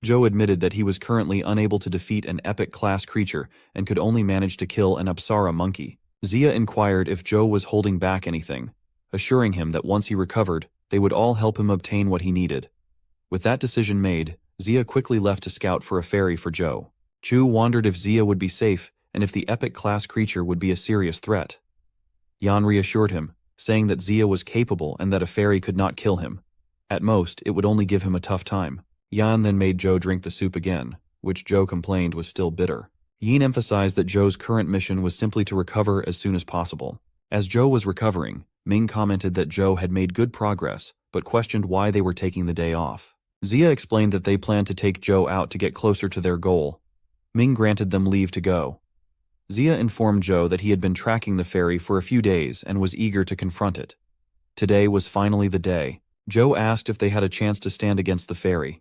Joe admitted that he was currently unable to defeat an epic class creature and could only manage to kill an Apsara monkey. Zia inquired if Joe was holding back anything, assuring him that once he recovered, they would all help him obtain what he needed. With that decision made, Zia quickly left to scout for a fairy for Joe. Chu wondered if Zia would be safe and if the epic class creature would be a serious threat. Yan reassured him, saying that Zia was capable and that a fairy could not kill him. At most, it would only give him a tough time. Yan then made Joe drink the soup again, which Joe complained was still bitter. Yin emphasized that Joe's current mission was simply to recover as soon as possible. As Joe was recovering, Ming commented that Joe had made good progress, but questioned why they were taking the day off. Zia explained that they planned to take Joe out to get closer to their goal. Ming granted them leave to go. Zia informed Joe that he had been tracking the fairy for a few days and was eager to confront it. Today was finally the day. Joe asked if they had a chance to stand against the fairy.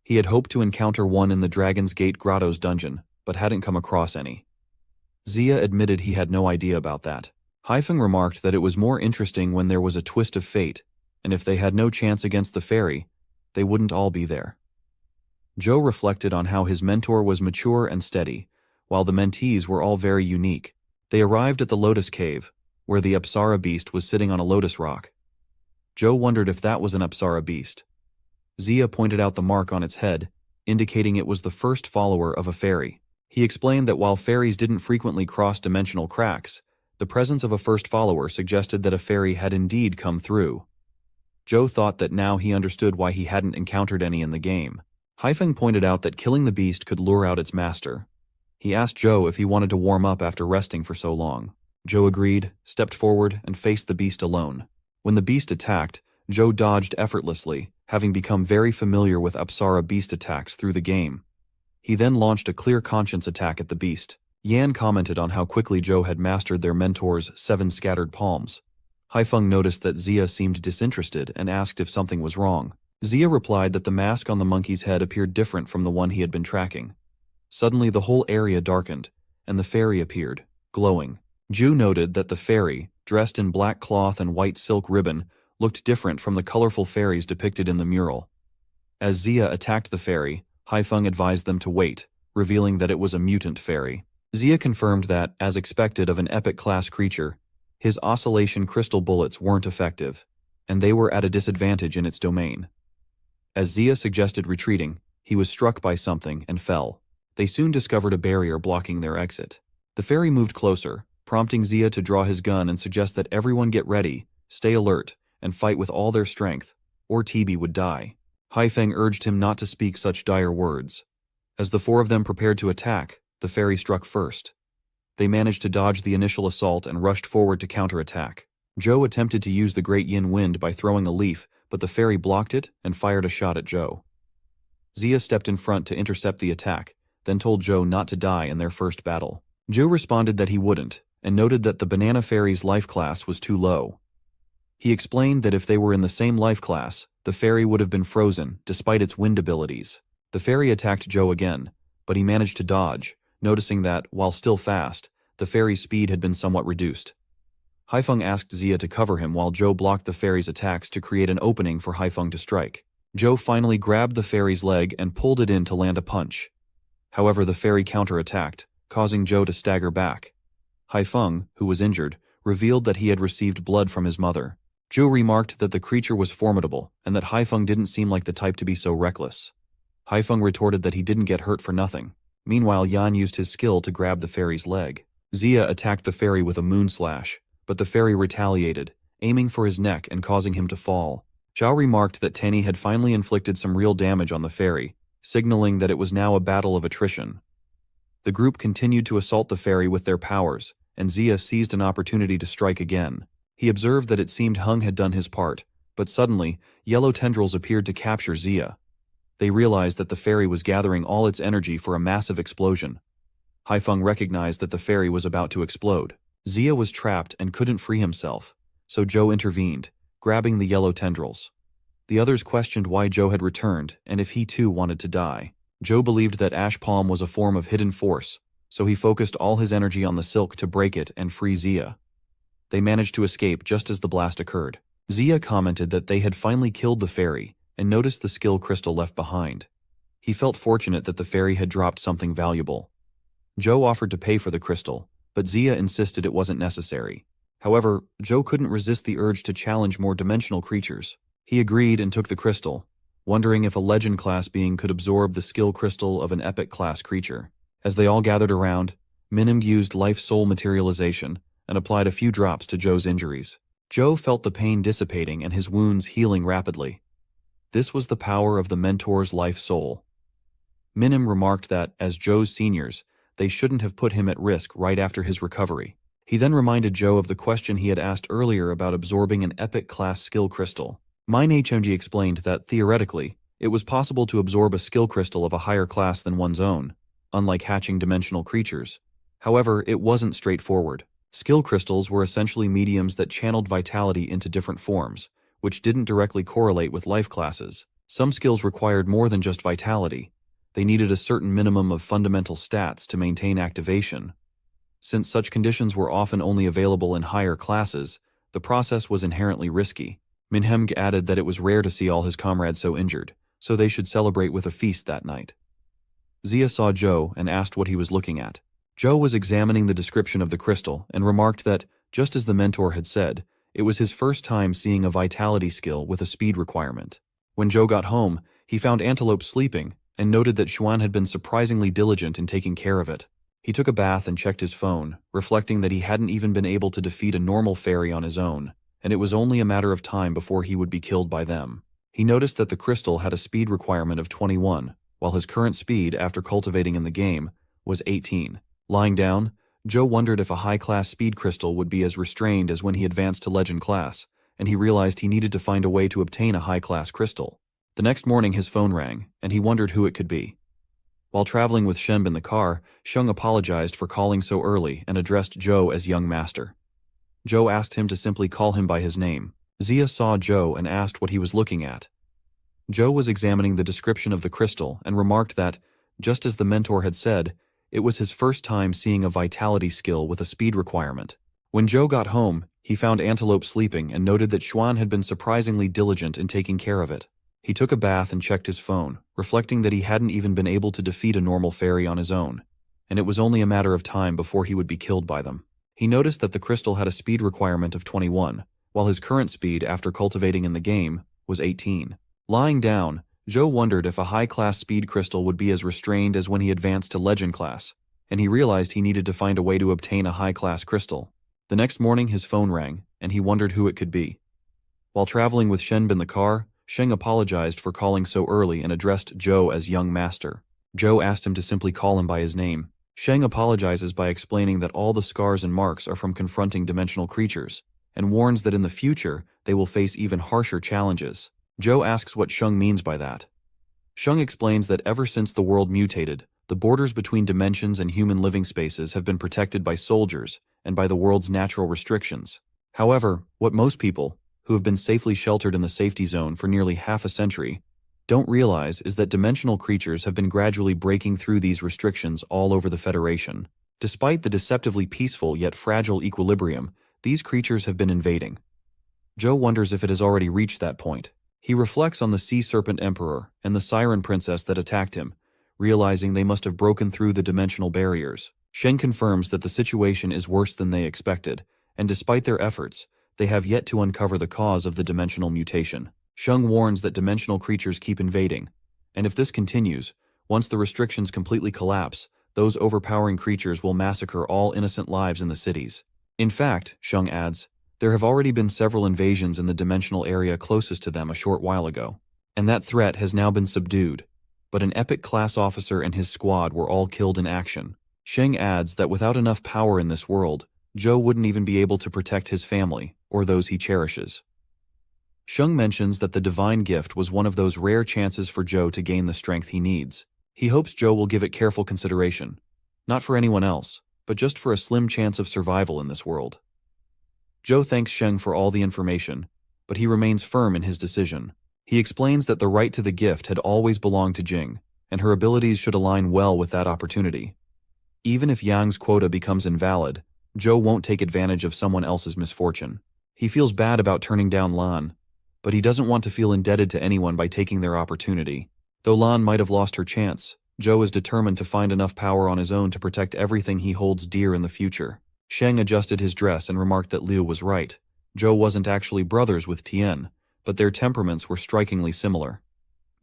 He had hoped to encounter one in the Dragon's Gate Grotto's dungeon, but hadn't come across any. Zia admitted he had no idea about that. Haifeng remarked that it was more interesting when there was a twist of fate, and if they had no chance against the fairy, they wouldn't all be there. Joe reflected on how his mentor was mature and steady, while the mentees were all very unique. They arrived at the Lotus Cave, where the Apsara beast was sitting on a lotus rock. Joe wondered if that was an Apsara beast. Zia pointed out the mark on its head, indicating it was the first follower of a fairy. He explained that while fairies didn't frequently cross dimensional cracks, the presence of a first follower suggested that a fairy had indeed come through. Joe thought that now he understood why he hadn't encountered any in the game. Haifeng pointed out that killing the beast could lure out its master. He asked Joe if he wanted to warm up after resting for so long. Joe agreed, stepped forward, and faced the beast alone. When the beast attacked, Joe dodged effortlessly, having become very familiar with Apsara beast attacks through the game. He then launched a clear conscience attack at the beast. Yan commented on how quickly Zhou had mastered their mentor's 7 scattered palms. Haifeng noticed that Zia seemed disinterested and asked if something was wrong. Zia replied that the mask on the monkey's head appeared different from the one he had been tracking. Suddenly the whole area darkened, and the fairy appeared, glowing. Zhu noted that the fairy, dressed in black cloth and white silk ribbon, looked different from the colorful fairies depicted in the mural. As Zia attacked the fairy, Haifeng advised them to wait, revealing that it was a mutant fairy. Zia confirmed that, as expected of an epic-class creature, his oscillation crystal bullets weren't effective, and they were at a disadvantage in its domain. As Zia suggested retreating, he was struck by something and fell. They soon discovered a barrier blocking their exit. The fairy moved closer, prompting Zia to draw his gun and suggest that everyone get ready, stay alert, and fight with all their strength, or TB would die. Haifeng urged him not to speak such dire words. As the 4 of them prepared to attack, the fairy struck first. They managed to dodge the initial assault and rushed forward to counterattack. Zhou attempted to use the Great Yin Wind by throwing a leaf, but the fairy blocked it and fired a shot at Zhou. Zia stepped in front to intercept the attack, then told Zhou not to die in their first battle. Zhou responded that he wouldn't, and noted that the banana fairy's life class was too low. He explained that if they were in the same life class, the fairy would have been frozen, despite its wind abilities. The fairy attacked Zhou again, but he managed to dodge, noticing that, while still fast, the fairy's speed had been somewhat reduced. Haifeng asked Zia to cover him while Zhou blocked the fairy's attacks to create an opening for Haifeng to strike. Zhou finally grabbed the fairy's leg and pulled it in to land a punch. However, the fairy counterattacked, causing Zhou to stagger back. Haifeng, who was injured, revealed that he had received blood from his mother. Zhou remarked that the creature was formidable and that Haifeng didn't seem like the type to be so reckless. Haifeng retorted that he didn't get hurt for nothing. Meanwhile, Yan used his skill to grab the fairy's leg. Zia attacked the fairy with a moon slash, but the fairy retaliated, aiming for his neck and causing him to fall. Zhao remarked that Tenny had finally inflicted some real damage on the fairy, signaling that it was now a battle of attrition. The group continued to assault the fairy with their powers, and Zia seized an opportunity to strike again. He observed that it seemed Hung had done his part, but suddenly, yellow tendrils appeared to capture Zia. They realized that the fairy was gathering all its energy for a massive explosion. Haifeng recognized that the fairy was about to explode. Zia was trapped and couldn't free himself, so Zhou intervened, grabbing the yellow tendrils. The others questioned why Zhou had returned and if he too wanted to die. Zhou believed that ash palm was a form of hidden force, so he focused all his energy on the silk to break it and free Zia. They managed to escape just as the blast occurred. Zia commented that they had finally killed the fairy and noticed the skill crystal left behind. He felt fortunate that the fairy had dropped something valuable. Zhou offered to pay for the crystal, but Zia insisted it wasn't necessary. However, Zhou couldn't resist the urge to challenge more dimensional creatures. He agreed and took the crystal, wondering if a legend-class being could absorb the skill crystal of an epic-class creature. As they all gathered around, Minim used life-soul materialization and applied a few drops to Zhou's injuries. Zhou felt the pain dissipating and his wounds healing rapidly. This was the power of the mentor's life-soul. Minim remarked that, as Zhou's seniors, they shouldn't have put him at risk right after his recovery. He then reminded Zhou of the question he had asked earlier about absorbing an epic-class skill crystal. MindHMG explained that, theoretically, it was possible to absorb a skill crystal of a higher class than one's own, unlike hatching dimensional creatures. However, it wasn't straightforward. Skill crystals were essentially mediums that channeled vitality into different forms, which didn't directly correlate with life classes. Some skills required more than just vitality. They needed a certain minimum of fundamental stats to maintain activation. Since such conditions were often only available in higher classes, the process was inherently risky. Minhemg added that it was rare to see all his comrades so injured, so they should celebrate with a feast that night. Zia saw Zhou and asked what he was looking at. Zhou was examining the description of the crystal and remarked that, just as the mentor had said, it was his first time seeing a vitality skill with a speed requirement. When Zhou got home, he found Antelope sleeping and noted that Xuan had been surprisingly diligent in taking care of it. He took a bath and checked his phone, reflecting that he hadn't even been able to defeat a normal fairy on his own, and it was only a matter of time before he would be killed by them. He noticed that the crystal had a speed requirement of 21, while his current speed, after cultivating in the game, was 18. Lying down, Zhou wondered if a high-class speed crystal would be as restrained as when he advanced to legend class, and he realized he needed to find a way to obtain a high-class crystal. The next morning his phone rang, and he wondered who it could be. While traveling with Shenb in the car, Sheng apologized for calling so early and addressed Zhou as young master. Zhou asked him to simply call him by his name. Zia saw Zhou and asked what he was looking at. Zhou was examining the description of the crystal and remarked that, just as the mentor had said, it was his first time seeing a vitality skill with a speed requirement. When Zhou got home, he found Antelope sleeping and noted that Xuan had been surprisingly diligent in taking care of it. He took a bath and checked his phone, reflecting that he hadn't even been able to defeat a normal fairy on his own, and it was only a matter of time before he would be killed by them. He noticed that the crystal had a speed requirement of 21, while his current speed after cultivating in the game was 18. Lying down, Zhou wondered if a high-class speed crystal would be as restrained as when he advanced to legend class, and he realized he needed to find a way to obtain a high-class crystal. The next morning his phone rang, and he wondered who it could be. While traveling with Shenb in the car, Sheng apologized for calling so early and addressed Zhou as young master. Zhou asked him to simply call him by his name. Sheng apologizes by explaining that all the scars and marks are from confronting dimensional creatures, and warns that in the future they will face even harsher challenges. Zhou asks what Sheng means by that. Sheng explains that ever since the world mutated, the borders between dimensions and human living spaces have been protected by soldiers and by the world's natural restrictions. However, what most people, who have been safely sheltered in the safety zone for nearly half a century, don't realize is that dimensional creatures have been gradually breaking through these restrictions all over the Federation. Despite the deceptively peaceful yet fragile equilibrium, these creatures have been invading. Zhou wonders if it has already reached that point. He reflects on the Sea Serpent Emperor and the Siren Princess that attacked him, realizing they must have broken through the dimensional barriers. Sheng confirms that the situation is worse than they expected, and despite their efforts, they have yet to uncover the cause of the dimensional mutation. Sheng warns that dimensional creatures keep invading, and if this continues, once the restrictions completely collapse, those overpowering creatures will massacre all innocent lives in the cities. In fact, Sheng adds, there have already been several invasions in the dimensional area closest to them a short while ago, and that threat has now been subdued, but an epic class officer and his squad were all killed in action. Sheng adds that without enough power in this world, Zhou wouldn't even be able to protect his family or those he cherishes. Sheng mentions that the divine gift was one of those rare chances for Zhou to gain the strength he needs. He hopes Zhou will give it careful consideration, not for anyone else, but just for a slim chance of survival in this world. Zhou thanks Sheng for all the information, but he remains firm in his decision. He explains that the right to the gift had always belonged to Jing, and her abilities should align well with that opportunity. Even if Yang's quota becomes invalid, Zhou won't take advantage of someone else's misfortune. He feels bad about turning down Lan, but he doesn't want to feel indebted to anyone by taking their opportunity. Though Lan might have lost her chance, Zhou is determined to find enough power on his own to protect everything he holds dear in the future. Sheng adjusted his dress and remarked that Liu was right. Zhou wasn't actually brothers with Tian, but their temperaments were strikingly similar.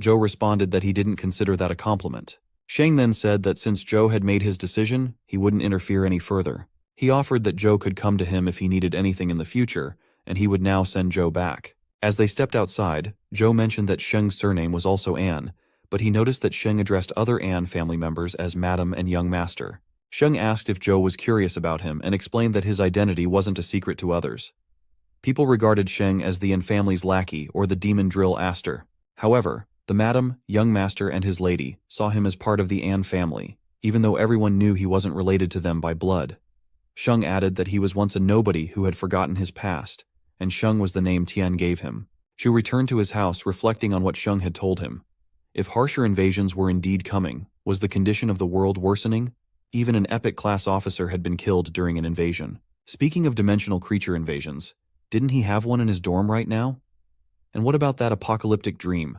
Zhou responded that he didn't consider that a compliment. Sheng then said that since Zhou had made his decision, he wouldn't interfere any further. He offered that Zhou could come to him if he needed anything in the future, and he would now send Zhou back. As they stepped outside, Zhou mentioned that Sheng's surname was also An, but he noticed that Sheng addressed other An family members as Madam and Young Master. Sheng asked if Zhou was curious about him and explained that his identity wasn't a secret to others. People regarded Sheng as the An family's lackey or the demon drill Aster. However, the Madam, Young Master, and his lady saw him as part of the An family, even though everyone knew he wasn't related to them by blood. Sheng added that he was once a nobody who had forgotten his past, and Sheng was the name Tian gave him. Shu returned to his house reflecting on what Sheng had told him. If harsher invasions were indeed coming, was the condition of the world worsening? Even an epic class officer had been killed during an invasion. Speaking of dimensional creature invasions, didn't he have one in his dorm right now? And what about that apocalyptic dream?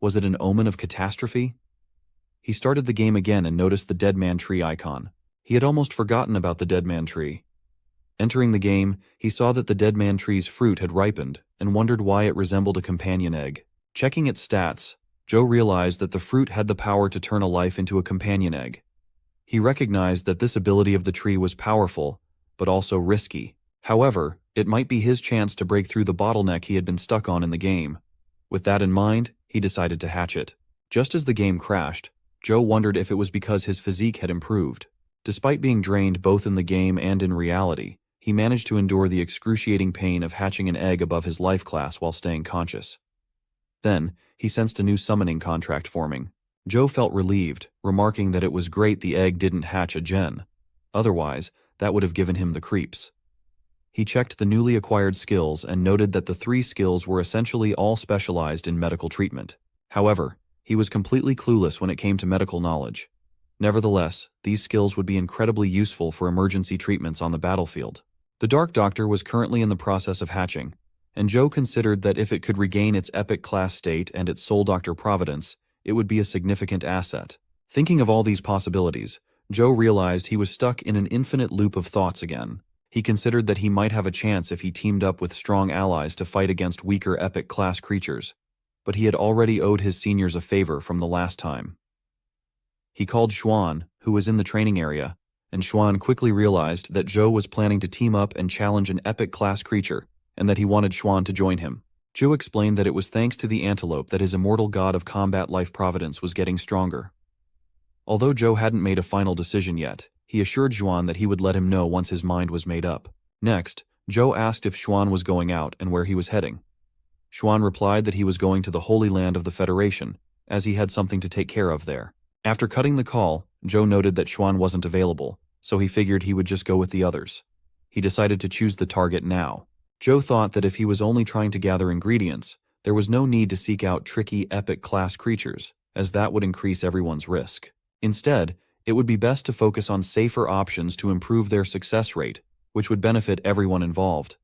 Was it an omen of catastrophe? He started the game again and noticed the Dead Man Tree icon. He had almost forgotten about the Dead Man Tree. Entering the game, he saw that the Dead Man Tree's fruit had ripened and wondered why it resembled a companion egg. Checking its stats, Zhou realized that the fruit had the power to turn a life into a companion egg. He recognized that this ability of the tree was powerful, but also risky. However, it might be his chance to break through the bottleneck he had been stuck on in the game. With that in mind, he decided to hatch it. Just as the game crashed, Zhou wondered if it was because his physique had improved. Despite being drained both in the game and in reality, he managed to endure the excruciating pain of hatching an egg above his life class while staying conscious. Then, he sensed a new summoning contract forming. Joe felt relieved, remarking that it was great the egg didn't hatch a gen. Otherwise, that would have given him the creeps. He checked the newly acquired skills and noted that the 3 skills were essentially all specialized in medical treatment. However, he was completely clueless when it came to medical knowledge. Nevertheless, these skills would be incredibly useful for emergency treatments on the battlefield. The Dark Doctor was currently in the process of hatching, and Joe considered that if it could regain its epic class state and its Soul Doctor providence, it would be a significant asset. Thinking of all these possibilities, Joe realized he was stuck in an infinite loop of thoughts again. He considered that he might have a chance if he teamed up with strong allies to fight against weaker epic class creatures, but he had already owed his seniors a favor from the last time. He called Xuan, who was in the training area, and Xuan quickly realized that Joe was planning to team up and challenge an epic class creature, and that he wanted Xuan to join him. Joe explained that it was thanks to the antelope that his immortal god of combat life providence was getting stronger. Although Joe hadn't made a final decision yet, he assured Xuan that he would let him know once his mind was made up. Next, Joe asked if Xuan was going out and where he was heading. Xuan replied that he was going to the Holy Land of the Federation, as he had something to take care of there. After cutting the call, Joe noted that Xuan wasn't available, so he figured he would just go with the others. He decided to choose the target now. Joe thought that if he was only trying to gather ingredients, there was no need to seek out tricky epic class creatures, as that would increase everyone's risk. Instead, it would be best to focus on safer options to improve their success rate, which would benefit everyone involved.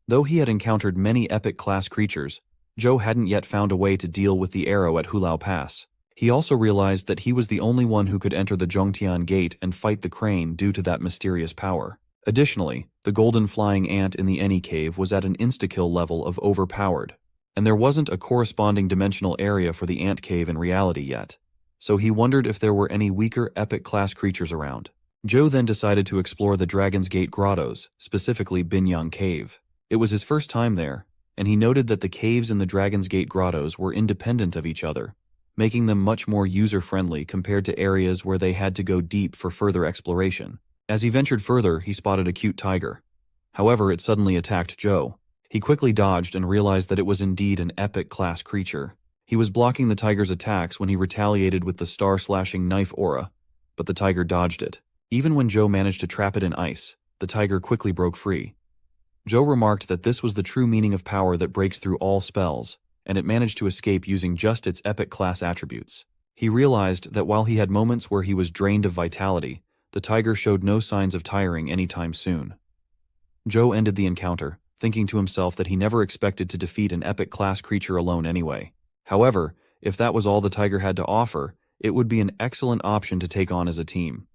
Though he had encountered many epic class creatures, Joe hadn't yet found a way to deal with the arrow at Hulao Pass. He also realized that he was the only one who could enter the Zhongtian Gate and fight the crane due to that mysterious power. Additionally, the golden flying ant in the Eni cave was at an insta-kill level of overpowered, and there wasn't a corresponding dimensional area for the ant cave in reality yet, so he wondered if there were any weaker epic class creatures around. Joe then decided to explore the Dragon's Gate grottos, specifically Binyang Cave. It was his first time there, and he noted that the caves in the Dragon's Gate grottos were independent of each other, making them much more user-friendly compared to areas where they had to go deep for further exploration. As he ventured further, he spotted a cute tiger. However, it suddenly attacked Joe. He quickly dodged and realized that it was indeed an epic-class creature. He was blocking the tiger's attacks when he retaliated with the star-slashing knife aura, but the tiger dodged it. Even when Joe managed to trap it in ice, the tiger quickly broke free. Joe remarked that this was the true meaning of power that breaks through all spells, and it managed to escape using just its epic-class attributes. He realized that while he had moments where he was drained of vitality, the tiger showed no signs of tiring anytime soon. Joe ended the encounter, thinking to himself that he never expected to defeat an epic-class creature alone anyway. However, if that was all the tiger had to offer, it would be an excellent option to take on as a team.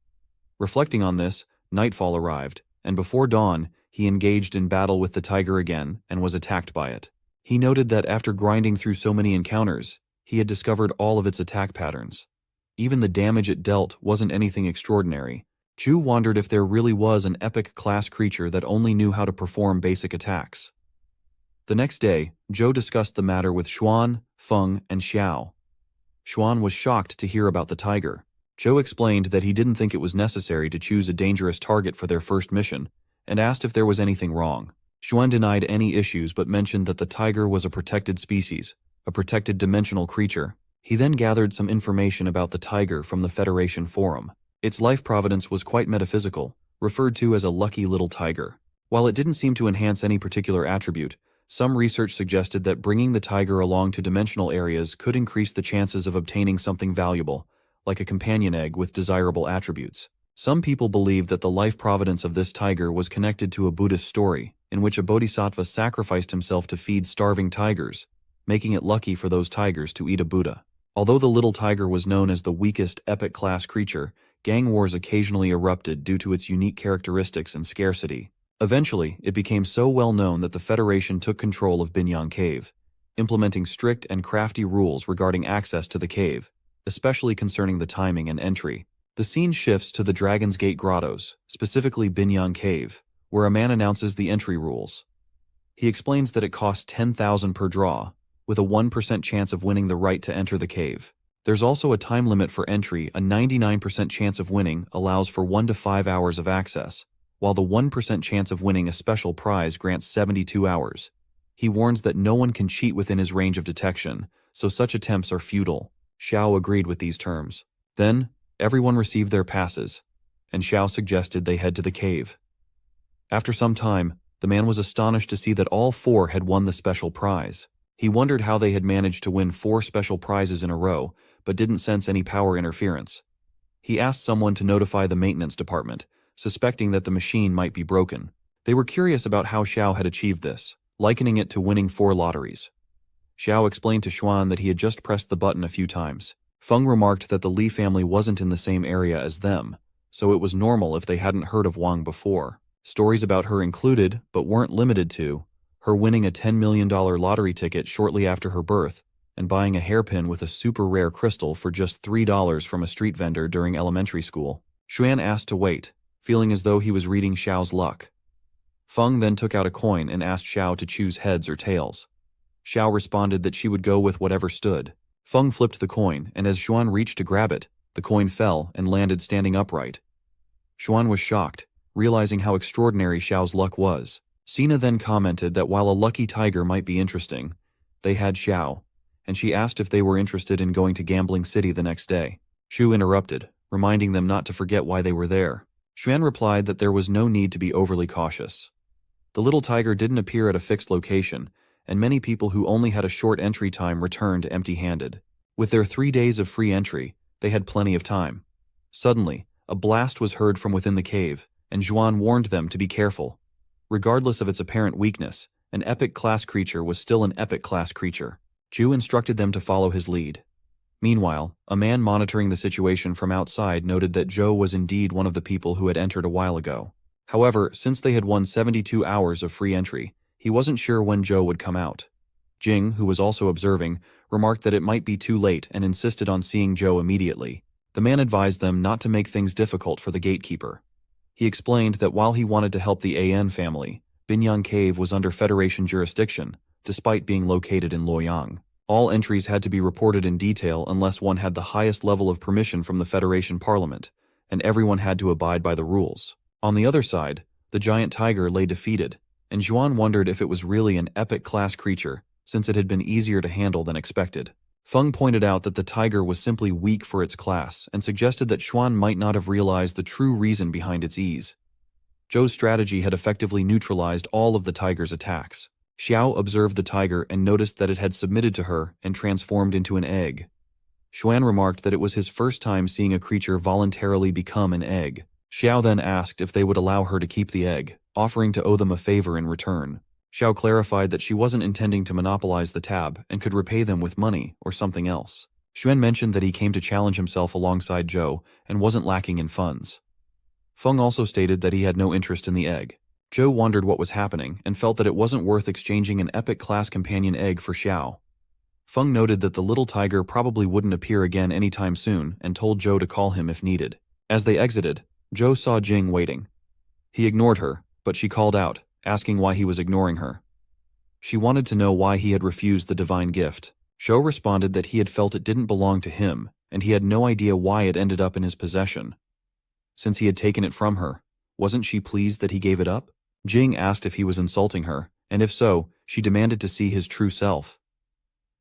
Reflecting on this, nightfall arrived, and before dawn, he engaged in battle with the tiger again and was attacked by it. He noted that after grinding through so many encounters, he had discovered all of its attack patterns. Even the damage it dealt wasn't anything extraordinary. Chu wondered if there really was an epic class creature that only knew how to perform basic attacks. The next day, Joe discussed the matter with Xuan, Feng, and Xiao. Xuan was shocked to hear about the tiger. Joe explained that he didn't think it was necessary to choose a dangerous target for their first mission, and asked if there was anything wrong. Xuan denied any issues but mentioned that the tiger was a protected species, a protected dimensional creature. He then gathered some information about the tiger from the Federation Forum. Its life providence was quite metaphysical, referred to as a lucky little tiger. While it didn't seem to enhance any particular attribute, some research suggested that bringing the tiger along to dimensional areas could increase the chances of obtaining something valuable, like a companion egg with desirable attributes. Some people believe that the life providence of this tiger was connected to a Buddhist story, in which a bodhisattva sacrificed himself to feed starving tigers, making it lucky for those tigers to eat a Buddha. Although the little tiger was known as the weakest epic-class creature, gang wars occasionally erupted due to its unique characteristics and scarcity. Eventually, it became so well known that the Federation took control of Binyang Cave, implementing strict and crafty rules regarding access to the cave, especially concerning the timing and entry. The scene shifts to the Dragon's Gate grottos, specifically Binyang Cave, where a man announces the entry rules. He explains that it costs 10,000 per draw, with a 1% chance of winning the right to enter the cave. There's also a time limit for entry. A 99% chance of winning allows for 1 to 5 hours of access, while the 1% chance of winning a special prize grants 72 hours. He warns that no one can cheat within his range of detection, so such attempts are futile. Xiao agreed with these terms. Then, everyone received their passes, and Xiao suggested they head to the cave. After some time, the man was astonished to see that all 4 had won the special prize. He wondered how they had managed to win 4 special prizes in a row, but didn't sense any power interference. He asked someone to notify the maintenance department, suspecting that the machine might be broken. They were curious about how Xiao had achieved this, likening it to winning 4 lotteries. Xiao explained to Xuan that he had just pressed the button a few times. Feng remarked that the Li family wasn't in the same area as them, so it was normal if they hadn't heard of Wang before. Stories about her included, but weren't limited to, her winning a $10 million lottery ticket shortly after her birth, and buying a hairpin with a super rare crystal for just $3 from a street vendor during elementary school. Xuan asked to wait, feeling as though he was reading Xiao's luck. Feng then took out a coin and asked Xiao to choose heads or tails. Xiao responded that she would go with whatever stood. Feng flipped the coin, and as Xuan reached to grab it, the coin fell and landed standing upright. Xuan was shocked, realizing how extraordinary Xiao's luck was. Sina then commented that while a lucky tiger might be interesting, they had Xiao, and she asked if they were interested in going to Gambling City the next day. Xu interrupted, reminding them not to forget why they were there. Xuan replied that there was no need to be overly cautious. The little tiger didn't appear at a fixed location, and many people who only had a short entry time returned empty-handed. With their 3 days of free entry, they had plenty of time. Suddenly, a blast was heard from within the cave, and Zhuan warned them to be careful. Regardless of its apparent weakness, an epic-class creature was still an epic-class creature. Zhu instructed them to follow his lead. Meanwhile, a man monitoring the situation from outside noted that Zhou was indeed one of the people who had entered a while ago. However, since they had won 72 hours of free entry, he wasn't sure when Zhou would come out. Jing, who was also observing, remarked that it might be too late and insisted on seeing Zhou immediately. The man advised them not to make things difficult for the gatekeeper. He explained that while he wanted to help the AN family, Binyang Cave was under Federation jurisdiction, despite being located in Luoyang. All entries had to be reported in detail unless one had the highest level of permission from the Federation Parliament, and everyone had to abide by the rules. On the other side, the giant tiger lay defeated, and Zhuan wondered if it was really an epic-class creature, since it had been easier to handle than expected. Feng pointed out that the tiger was simply weak for its class and suggested that Xuan might not have realized the true reason behind its ease. Zhou's strategy had effectively neutralized all of the tiger's attacks. Xiao observed the tiger and noticed that it had submitted to her and transformed into an egg. Xuan remarked that it was his first time seeing a creature voluntarily become an egg. Xiao then asked if they would allow her to keep the egg, offering to owe them a favor in return. Xiao clarified that she wasn't intending to monopolize the tab and could repay them with money or something else. Xuan mentioned that he came to challenge himself alongside Zhou and wasn't lacking in funds. Feng also stated that he had no interest in the egg. Zhou wondered what was happening and felt that it wasn't worth exchanging an epic-class companion egg for Xiao. Feng noted that the little tiger probably wouldn't appear again anytime soon and told Zhou to call him if needed. As they exited, Zhou saw Jing waiting. He ignored her, but she called out, asking why he was ignoring her. She wanted to know why he had refused the divine gift. Zhou responded that he had felt it didn't belong to him, and he had no idea why it ended up in his possession. Since he had taken it from her, wasn't she pleased that he gave it up? Jing asked if he was insulting her, and if so, she demanded to see his true self.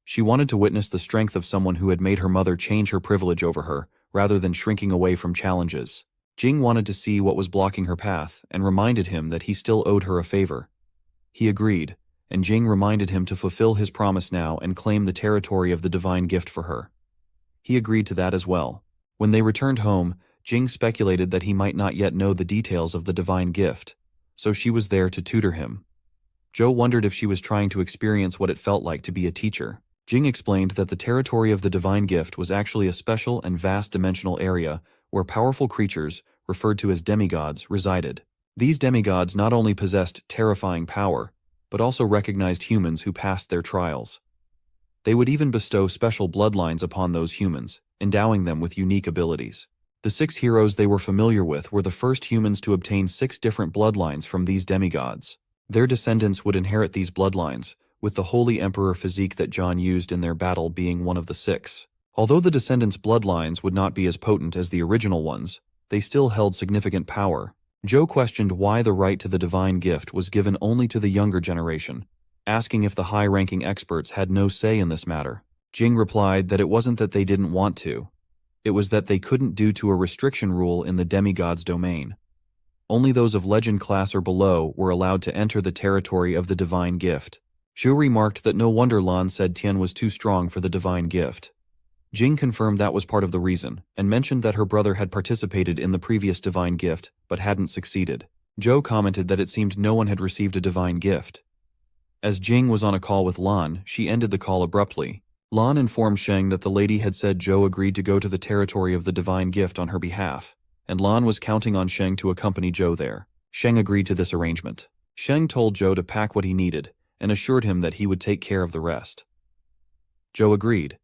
She wanted to witness the strength of someone who had made her mother change her privilege over her, rather than shrinking away from challenges. Jing wanted to see what was blocking her path and reminded him that he still owed her a favor. He agreed, and Jing reminded him to fulfill his promise now and claim the territory of the divine gift for her. He agreed to that as well. When they returned home, Jing speculated that he might not yet know the details of the divine gift, so she was there to tutor him. Zhou wondered if she was trying to experience what it felt like to be a teacher. Jing explained that the territory of the divine gift was actually a special and vast dimensional area where powerful creatures, referred to as demigods, resided. These demigods not only possessed terrifying power, but also recognized humans who passed their trials. They would even bestow special bloodlines upon those humans, endowing them with unique abilities. The 6 heroes they were familiar with were the first humans to obtain 6 different bloodlines from these demigods. Their descendants would inherit these bloodlines, with the Holy Emperor physique that John used in their battle being one of the 6. Although the descendants' bloodlines would not be as potent as the original ones, they still held significant power. Zhou questioned why the right to the divine gift was given only to the younger generation, asking if the high-ranking experts had no say in this matter. Jing replied that it wasn't that they didn't want to. It was that they couldn't due to a restriction rule in the demigod's domain. Only those of legend class or below were allowed to enter the territory of the divine gift. Zhu remarked that no wonder Lan said Tian was too strong for the divine gift. Jing confirmed that was part of the reason, and mentioned that her brother had participated in the previous divine gift, but hadn't succeeded. Zhou commented that it seemed no one had received a divine gift. As Jing was on a call with Lan, she ended the call abruptly. Lan informed Sheng that the lady had said Zhou agreed to go to the territory of the divine gift on her behalf, and Lan was counting on Sheng to accompany Zhou there. Sheng agreed to this arrangement. Sheng told Zhou to pack what he needed, and assured him that he would take care of the rest. Zhou agreed,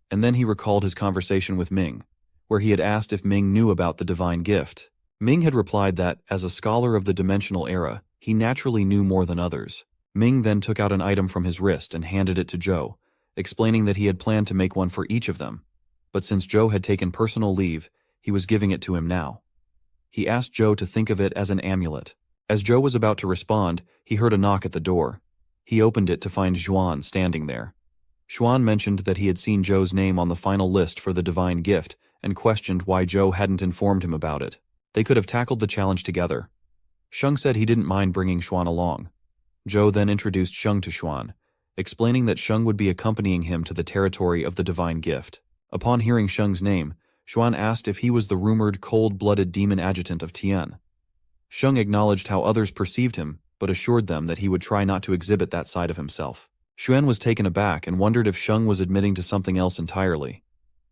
and then he recalled his conversation with Ming, where he had asked if Ming knew about the divine gift. Ming had replied that, as a scholar of the dimensional era, he naturally knew more than others. Ming then took out an item from his wrist and handed it to Zhou, explaining that he had planned to make one for each of them, but since Zhou had taken personal leave, he was giving it to him now. He asked Zhou to think of it as an amulet. As Zhou was about to respond, he heard a knock at the door. He opened it to find Xuan standing there. Xuan mentioned that he had seen Zhou's name on the final list for the divine gift and questioned why Zhou hadn't informed him about it. They could have tackled the challenge together. Sheng said he didn't mind bringing Xuan along. Zhou then introduced Sheng to Xuan, explaining that Sheng would be accompanying him to the territory of the divine gift. Upon hearing Sheng's name, Xuan asked if he was the rumored cold-blooded demon adjutant of Tian. Sheng acknowledged how others perceived him, but assured them that he would try not to exhibit that side of himself. Xuan was taken aback and wondered if Sheng was admitting to something else entirely.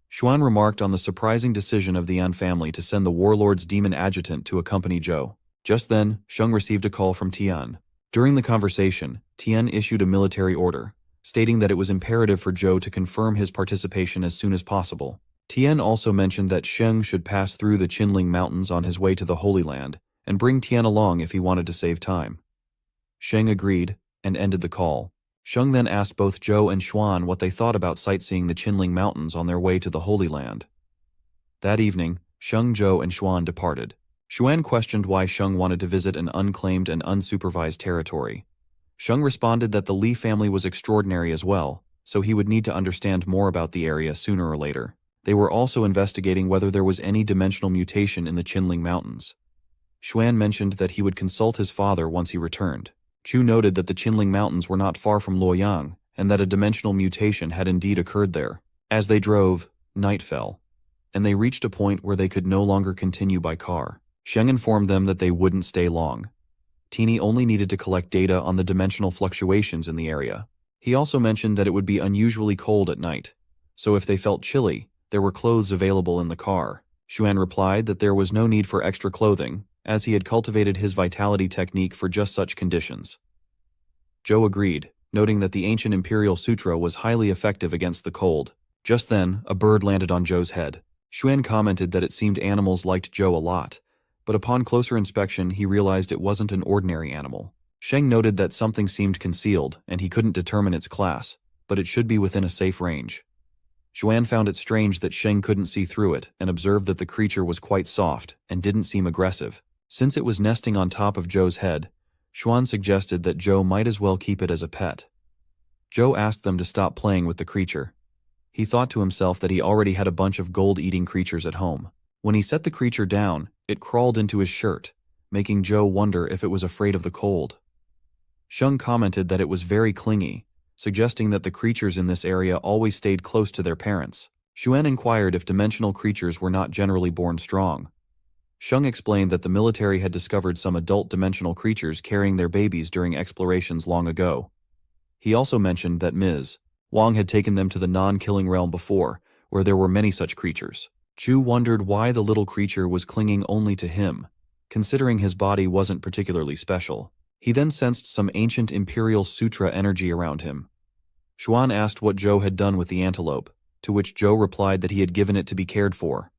Xuan remarked on the surprising decision of the An family to send the warlord's demon adjutant to accompany Zhou. Just then, Sheng received a call from Tian. During the conversation, Tian issued a military order, stating that it was imperative for Zhou to confirm his participation as soon as possible. Tian also mentioned that Sheng should pass through the Qinling Mountains on his way to the Holy Land, and bring Tian along if he wanted to save time. Sheng agreed, and ended the call. Sheng then asked both Zhou and Xuan what they thought about sightseeing the Qinling Mountains on their way to the Holy Land. That evening, Sheng, Zhou, and Xuan departed. Xuan questioned why Sheng wanted to visit an unclaimed and unsupervised territory. Sheng responded that the Li family was extraordinary as well, so he would need to understand more about the area sooner or later. They were also investigating whether there was any dimensional mutation in the Qinling Mountains. Xuan mentioned that he would consult his father once he returned. Chu noted that the Qinling Mountains were not far from Luoyang, and that a dimensional mutation had indeed occurred there. As they drove, night fell, and they reached a point where they could no longer continue by car. Sheng informed them that they wouldn't stay long. Teeny only needed to collect data on the dimensional fluctuations in the area. He also mentioned that it would be unusually cold at night, so if they felt chilly, there were clothes available in the car. Xuan replied that there was no need for extra clothing, as he had cultivated his vitality technique for just such conditions. Zhou agreed, noting that the ancient Imperial Sutra was highly effective against the cold. Just then, a bird landed on Zhou's head. Xuan commented that it seemed animals liked Zhou a lot, but upon closer inspection he realized it wasn't an ordinary animal. Sheng noted that something seemed concealed, and he couldn't determine its class, but it should be within a safe range. Xuan found it strange that Sheng couldn't see through it, and observed that the creature was quite soft, and didn't seem aggressive. Since it was nesting on top of Zhou's head, Xuan suggested that Zhou might as well keep it as a pet. Zhou asked them to stop playing with the creature. He thought to himself that he already had a bunch of gold-eating creatures at home. When he set the creature down, it crawled into his shirt, making Zhou wonder if it was afraid of the cold. Sheng commented that it was very clingy, suggesting that the creatures in this area always stayed close to their parents. Xuan inquired if dimensional creatures were not generally born strong. Sheng explained that the military had discovered some adult dimensional creatures carrying their babies during explorations long ago. He also mentioned that Ms. Wang had taken them to the non-killing realm before, where there were many such creatures. Chu wondered why the little creature was clinging only to him, considering his body wasn't particularly special. He then sensed some ancient Imperial Sutra energy around him. Xuan asked what Zhou had done with the antelope, to which Zhou replied that he had given it to be cared for.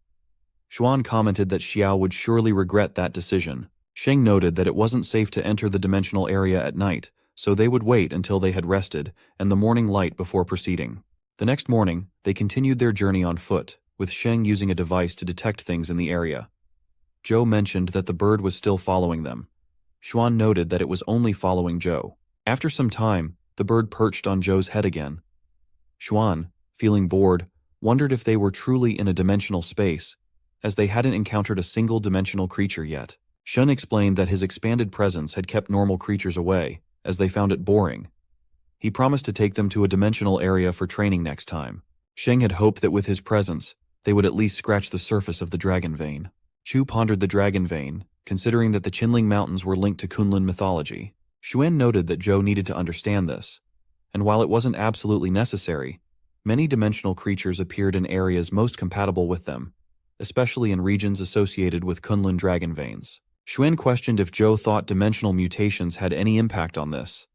Xuan commented that Xiao would surely regret that decision. Sheng noted that it wasn't safe to enter the dimensional area at night, so they would wait until they had rested and the morning light before proceeding. The next morning, they continued their journey on foot, with Sheng using a device to detect things in the area. Zhou mentioned that the bird was still following them. Xuan noted that it was only following Zhou. After some time, the bird perched on Zhou's head again. Xuan, feeling bored, wondered if they were truly in a dimensional space, as they hadn't encountered a single dimensional creature yet. Shun explained that his expanded presence had kept normal creatures away, as they found it boring. He promised to take them to a dimensional area for training next time. Sheng had hoped that with his presence, they would at least scratch the surface of the dragon vein. Chu pondered the dragon vein, considering that the Qinling Mountains were linked to Kunlun mythology. Xuan noted that Zhou needed to understand this, and while it wasn't absolutely necessary, many dimensional creatures appeared in areas most compatible with them, especially in regions associated with Kunlun dragon veins. Xuan questioned if Zhou thought dimensional mutations had any impact on this.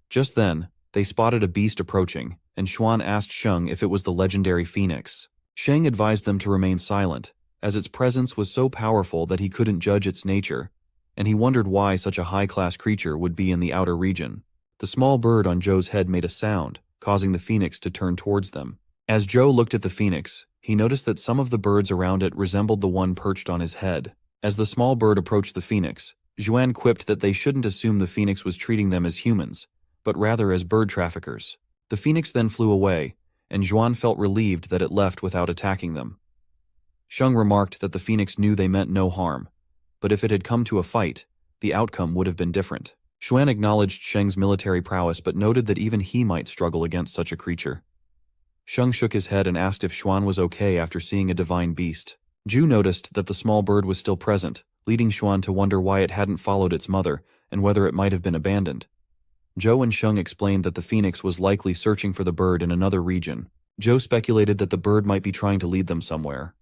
Just then, they spotted a beast approaching, and Xuan asked Sheng if it was the legendary phoenix. Sheng advised them to remain silent, as its presence was so powerful that he couldn't judge its nature, and he wondered why such a high-class creature would be in the outer region. The small bird on Zhou's head made a sound, causing the phoenix to turn towards them. As Zhou looked at the phoenix, he noticed that some of the birds around it resembled the one perched on his head. As the small bird approached the phoenix, Xuan quipped that they shouldn't assume the phoenix was treating them as humans, but rather as bird traffickers. The phoenix then flew away, and Xuan felt relieved that it left without attacking them. Sheng remarked that the phoenix knew they meant no harm, but if it had come to a fight, the outcome would have been different. Xuan acknowledged Sheng's military prowess but noted that even he might struggle against such a creature. Sheng shook his head and asked if Xuan was okay after seeing a divine beast. Zhu noticed that the small bird was still present, leading Xuan to wonder why it hadn't followed its mother and whether it might have been abandoned. Zhou and Sheng explained that the phoenix was likely searching for the bird in another region. Zhou speculated that the bird might be trying to lead them somewhere.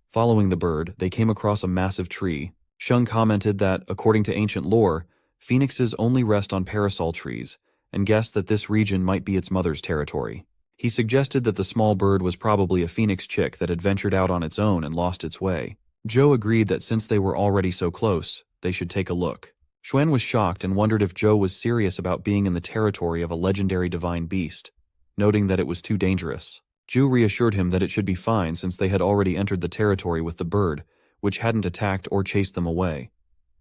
Following the bird, they came across a massive tree. Sheng commented that, according to ancient lore, phoenixes only rest on parasol trees, and guessed that this region might be its mother's territory. He suggested that the small bird was probably a phoenix chick that had ventured out on its own and lost its way. Zhou agreed that since they were already so close, they should take a look. Xuan was shocked and wondered if Zhou was serious about being in the territory of a legendary divine beast, noting that it was too dangerous. Zhu reassured him that it should be fine since they had already entered the territory with the bird, which hadn't attacked or chased them away.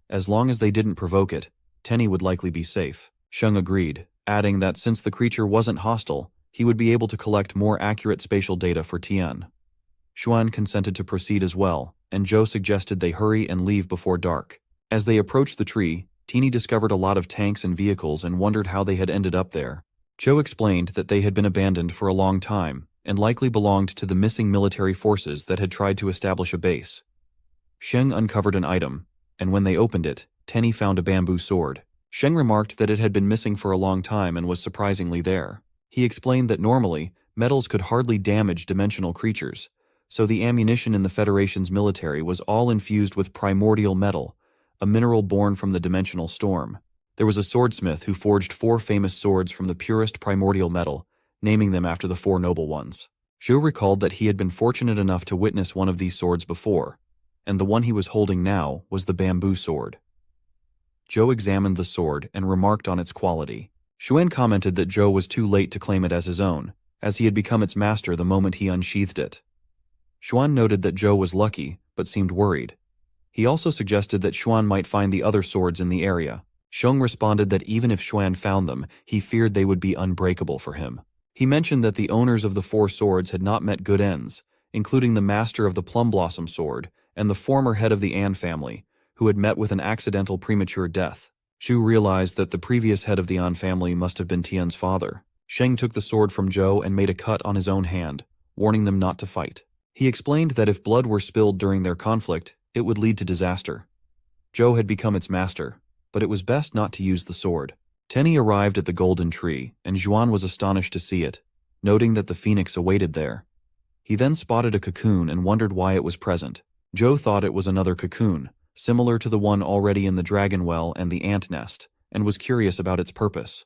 As long as they didn't provoke it, Tenny would likely be safe. Sheng agreed, adding that since the creature wasn't hostile, he would be able to collect more accurate spatial data for Tian. Xuan consented to proceed as well, and Zhou suggested they hurry and leave before dark. As they approached the tree, Teeny discovered a lot of tanks and vehicles and wondered how they had ended up there. Zhou explained that they had been abandoned for a long time, and likely belonged to the missing military forces that had tried to establish a base. Sheng uncovered an item, and when they opened it, Tenny found a bamboo sword. Sheng remarked that it had been missing for a long time and was surprisingly there. He explained that normally, metals could hardly damage dimensional creatures, so the ammunition in the Federation's military was all infused with primordial metal, a mineral born from the dimensional storm. There was a swordsmith who forged 4 famous swords from the purest primordial metal, naming them after the 4 noble ones. Zhou recalled that he had been fortunate enough to witness one of these swords before, and the one he was holding now was the bamboo sword. Zhou examined the sword and remarked on its quality. Xuan commented that Zhou was too late to claim it as his own, as he had become its master the moment he unsheathed it. Xuan noted that Zhou was lucky, but seemed worried. He also suggested that Xuan might find the other swords in the area. Sheng responded that even if Xuan found them, he feared they would be unbreakable for him. He mentioned that the owners of the 4 swords had not met good ends, including the master of the Plum Blossom sword and the former head of the An family, who had met with an accidental premature death. Zhu realized that the previous head of the An family must have been Tian's father. Sheng took the sword from Zhou and made a cut on his own hand, warning them not to fight. He explained that if blood were spilled during their conflict, it would lead to disaster. Zhou had become its master, but it was best not to use the sword. Tenny arrived at the golden tree, and Xuan was astonished to see it, noting that the phoenix awaited there. He then spotted a cocoon and wondered why it was present. Zhou thought it was another cocoon, similar to the one already in the dragon well and the ant nest, and was curious about its purpose.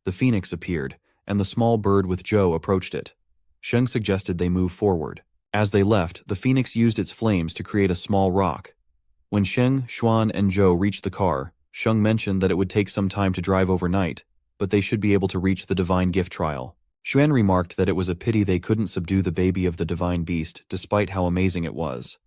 The phoenix appeared, and the small bird with Zhou approached it. Sheng suggested they move forward. As they left, the phoenix used its flames to create a small rock. When Sheng, Xuan, and Zhou reached the car, Sheng mentioned that it would take some time to drive overnight, but they should be able to reach the divine gift trial. Xuan remarked that it was a pity they couldn't subdue the baby of the divine beast despite how amazing it was,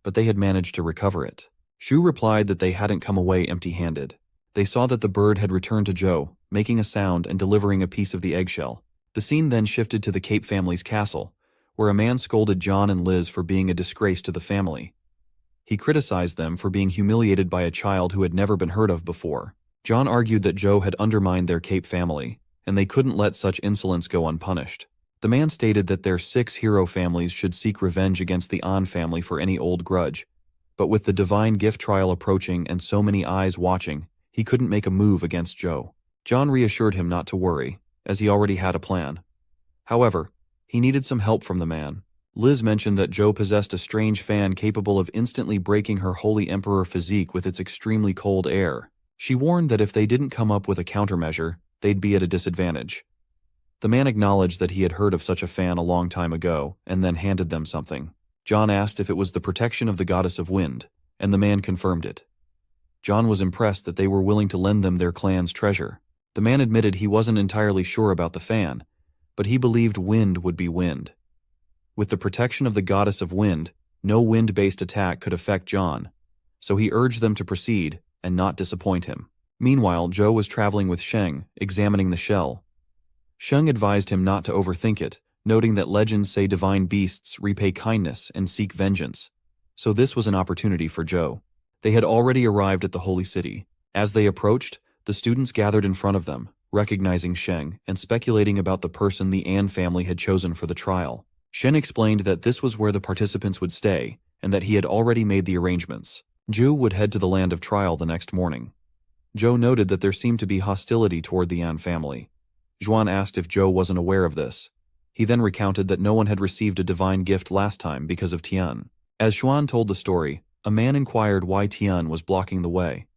but they had managed to recover it. Shu replied that they hadn't come away empty-handed. They saw that the bird had returned to Zhou, making a sound and delivering a piece of the eggshell. The scene then shifted to the Cape family's castle, where a man scolded John and Liz for being a disgrace to the family. He criticized them for being humiliated by a child who had never been heard of before. John argued that Joe had undermined their Cape family, and they couldn't let such insolence go unpunished. The man stated that their 6 hero families should seek revenge against the An family for any old grudge, but with the divine gift trial approaching and so many eyes watching, he couldn't make a move against Joe. John reassured him not to worry, as he already had a plan. However, he needed some help from the man. Liz mentioned that Joe possessed a strange fan capable of instantly breaking her Holy Emperor physique with its extremely cold air. She warned that if they didn't come up with a countermeasure, they'd be at a disadvantage. The man acknowledged that he had heard of such a fan a long time ago, and then handed them something. John asked if it was the protection of the goddess of wind, and the man confirmed it. John was impressed that they were willing to lend them their clan's treasure. The man admitted he wasn't entirely sure about the fan, but he believed wind would be wind. With the protection of the goddess of wind, no wind-based attack could affect John, so he urged them to proceed and not disappoint him. Meanwhile, Joe was traveling with Sheng, examining the shell. Sheng advised him not to overthink it, noting that legends say divine beasts repay kindness and seek vengeance. So this was an opportunity for Joe. They had already arrived at the holy city. As they approached, the students gathered in front of them, recognizing Sheng and speculating about the person the An family had chosen for the trial. Shen explained that this was where the participants would stay, and that he had already made the arrangements. Zhu would head to the land of trial the next morning. Zhou noted that there seemed to be hostility toward the An family. Zhuan asked if Zhou wasn't aware of this. He then recounted that no one had received a divine gift last time because of Tian. As Zhuan told the story, a man inquired why Tian was blocking the way.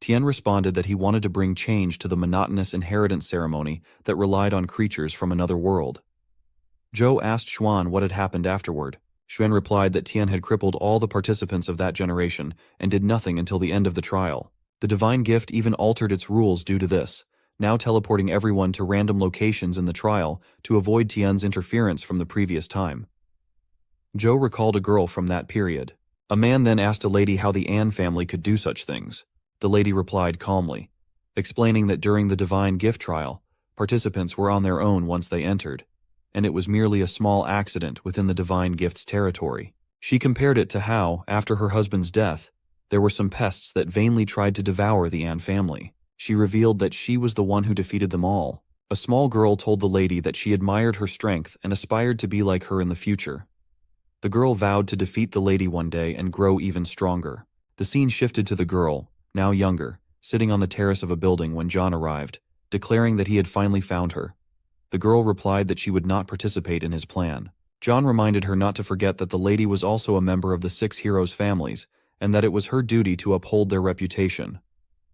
Tian responded that he wanted to bring change to the monotonous inheritance ceremony that relied on creatures from another world. Zhou asked Xuan what had happened afterward. Xuan replied that Tian had crippled all the participants of that generation and did nothing until the end of the trial. The divine gift even altered its rules due to this, now teleporting everyone to random locations in the trial to avoid Tian's interference from the previous time. Zhou recalled a girl from that period. A man then asked a lady how the An family could do such things. The lady replied calmly, explaining that during the divine gift trial, participants were on their own once they entered, and it was merely a small accident within the divine gift's territory. She compared it to how, after her husband's death, there were some pests that vainly tried to devour the An family. She revealed that she was the one who defeated them all. A small girl told the lady that she admired her strength and aspired to be like her in the future. The girl vowed to defeat the lady one day and grow even stronger. The scene shifted to the girl, now younger, sitting on the terrace of a building when John arrived, declaring that he had finally found her. The girl replied that she would not participate in his plan. John reminded her not to forget that the lady was also a member of the 6 heroes' families, and that it was her duty to uphold their reputation.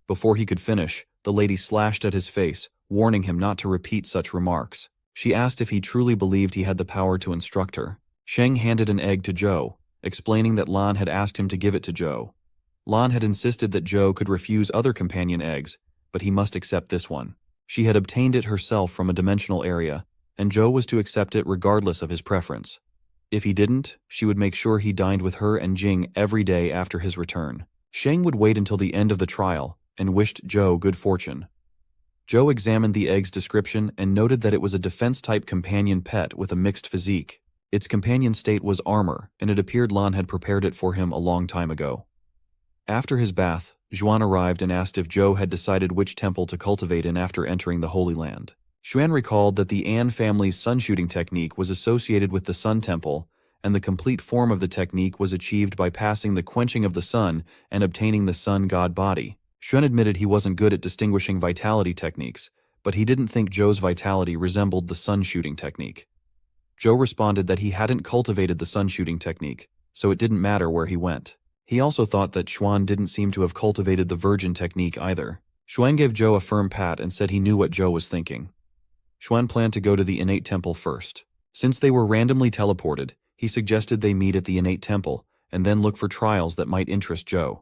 Before he could finish, the lady slashed at his face, warning him not to repeat such remarks. She asked if he truly believed he had the power to instruct her. Sheng handed an egg to Zhou, explaining that Lan had asked him to give it to Zhou. Lan had insisted that Zhou could refuse other companion eggs, but he must accept this one. She had obtained it herself from a dimensional area, and Zhou was to accept it regardless of his preference. If he didn't, she would make sure he dined with her and Jing every day after his return. Sheng would wait until the end of the trial, and wished Zhou good fortune. Zhou examined the egg's description and noted that it was a defense-type companion pet with a mixed physique. Its companion state was armor, and it appeared Lan had prepared it for him a long time ago. After his bath, Zhuan arrived and asked if Zhou had decided which temple to cultivate in after entering the Holy Land. Xuan recalled that the An family's sun-shooting technique was associated with the Sun Temple, and the complete form of the technique was achieved by passing the quenching of the sun and obtaining the sun god body. Xuan admitted he wasn't good at distinguishing vitality techniques, but he didn't think Zhou's vitality resembled the sun-shooting technique. Zhou responded that he hadn't cultivated the sun-shooting technique, so it didn't matter where he went. He also thought that Xuan didn't seem to have cultivated the virgin technique either. Xuan gave Zhou a firm pat and said he knew what Zhou was thinking. Xuan planned to go to the innate temple first. Since they were randomly teleported, he suggested they meet at the innate temple and then look for trials that might interest Zhou.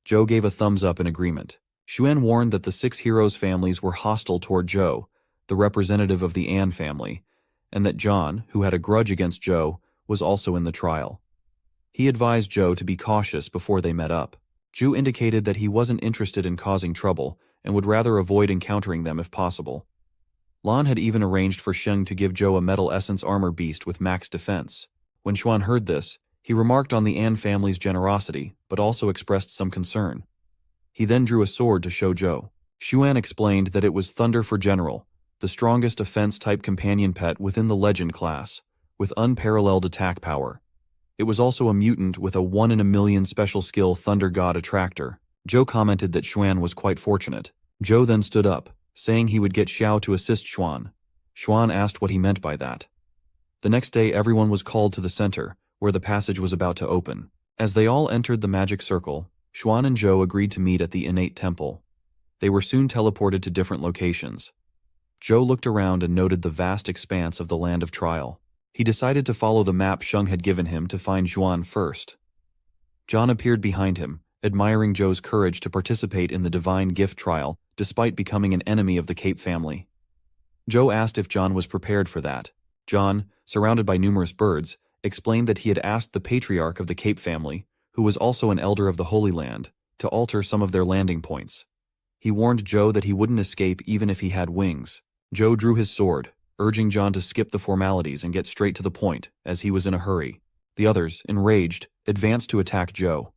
Zhou gave a thumbs up in agreement. Xuan warned that the 6 heroes' families were hostile toward Zhou, the representative of the An family, and that John, who had a grudge against Zhou, was also in the trial. He advised Zhou to be cautious before they met up. Zhu indicated that he wasn't interested in causing trouble and would rather avoid encountering them if possible. Lan had even arranged for Sheng to give Zhou a metal essence armor beast with max defense. When Xuan heard this, he remarked on the An family's generosity, but also expressed some concern. He then drew a sword to show Zhou. Xuan explained that it was Thunder for General, the strongest offense-type companion pet within the Legend class, with unparalleled attack power. It was also a mutant with a 1-in-a-million special skill Thunder God Attractor. Zhou commented that Xuan was quite fortunate. Zhou then stood up, saying he would get Xiao to assist Xuan. Xuan asked what he meant by that. The next day everyone was called to the center, where the passage was about to open. As they all entered the magic circle, Xuan and Zhou agreed to meet at the innate temple. They were soon teleported to different locations. Zhou looked around and noted the vast expanse of the land of trial. He decided to follow the map Sheng had given him to find Xuan first. John appeared behind him, admiring Zhou's courage to participate in the divine gift trial despite becoming an enemy of the Cape family. Zhou asked if John was prepared for that. John, surrounded by numerous birds, explained that he had asked the patriarch of the Cape family, who was also an elder of the Holy Land, to alter some of their landing points. He warned Zhou that he wouldn't escape even if he had wings. Zhou drew his sword, urging John to skip the formalities and get straight to the point, as he was in a hurry. The others, enraged, advanced to attack Zhou.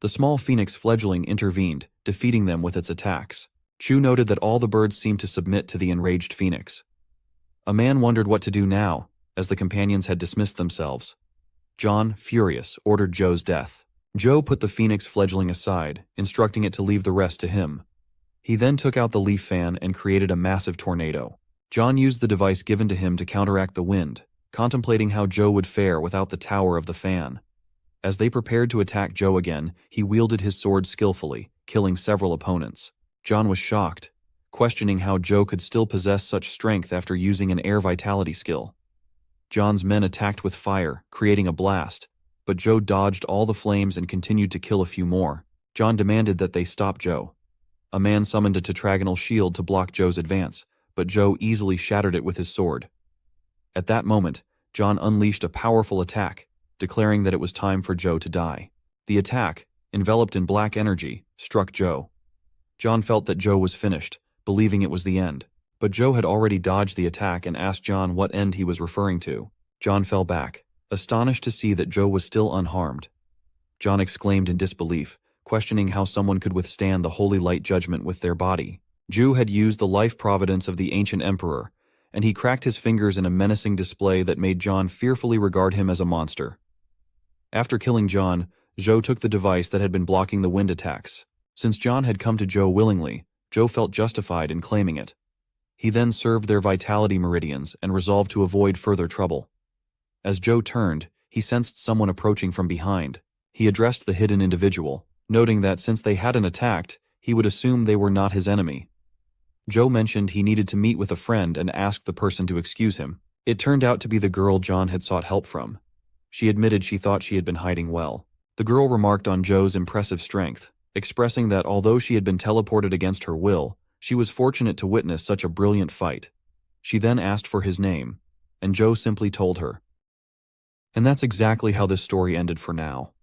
The small phoenix fledgling intervened, defeating them with its attacks. Chu noted that all the birds seemed to submit to the enraged phoenix. A man wondered what to do now, as the companions had dismissed themselves. John, furious, ordered Zhou's death. Zhou put the phoenix fledgling aside, instructing it to leave the rest to him. He then took out the leaf fan and created a massive tornado. John used the device given to him to counteract the wind, contemplating how Zhou would fare without the tower of the fan. As they prepared to attack Zhou again, he wielded his sword skillfully, killing several opponents. John was shocked, questioning how Zhou could still possess such strength after using an air vitality skill. John's men attacked with fire, creating a blast, but Zhou dodged all the flames and continued to kill a few more. John demanded that they stop Zhou. A man summoned a tetragonal shield to block Zhou's advance, but Zhou easily shattered it with his sword. At that moment, John unleashed a powerful attack, declaring that it was time for Zhou to die. The attack, enveloped in black energy, struck Zhou. John felt that Zhou was finished, believing it was the end. But Zhou had already dodged the attack and asked John what end he was referring to. John fell back, astonished to see that Zhou was still unharmed. John exclaimed in disbelief, questioning how someone could withstand the holy light judgment with their body. Zhou had used the life providence of the ancient emperor, and he cracked his fingers in a menacing display that made John fearfully regard him as a monster. After killing John, Zhou took the device that had been blocking the wind attacks. Since John had come to Zhou willingly, Zhou felt justified in claiming it. He then served their vitality meridians and resolved to avoid further trouble. As Zhou turned, he sensed someone approaching from behind. He addressed the hidden individual, noting that since they hadn't attacked, he would assume they were not his enemy. Zhou mentioned he needed to meet with a friend and asked the person to excuse him. It turned out to be the girl John had sought help from. She admitted she thought she had been hiding well. The girl remarked on Zhou's impressive strength, expressing that although she had been teleported against her will, she was fortunate to witness such a brilliant fight. She then asked for his name, and Zhou simply told her. And that's exactly how this story ended for now.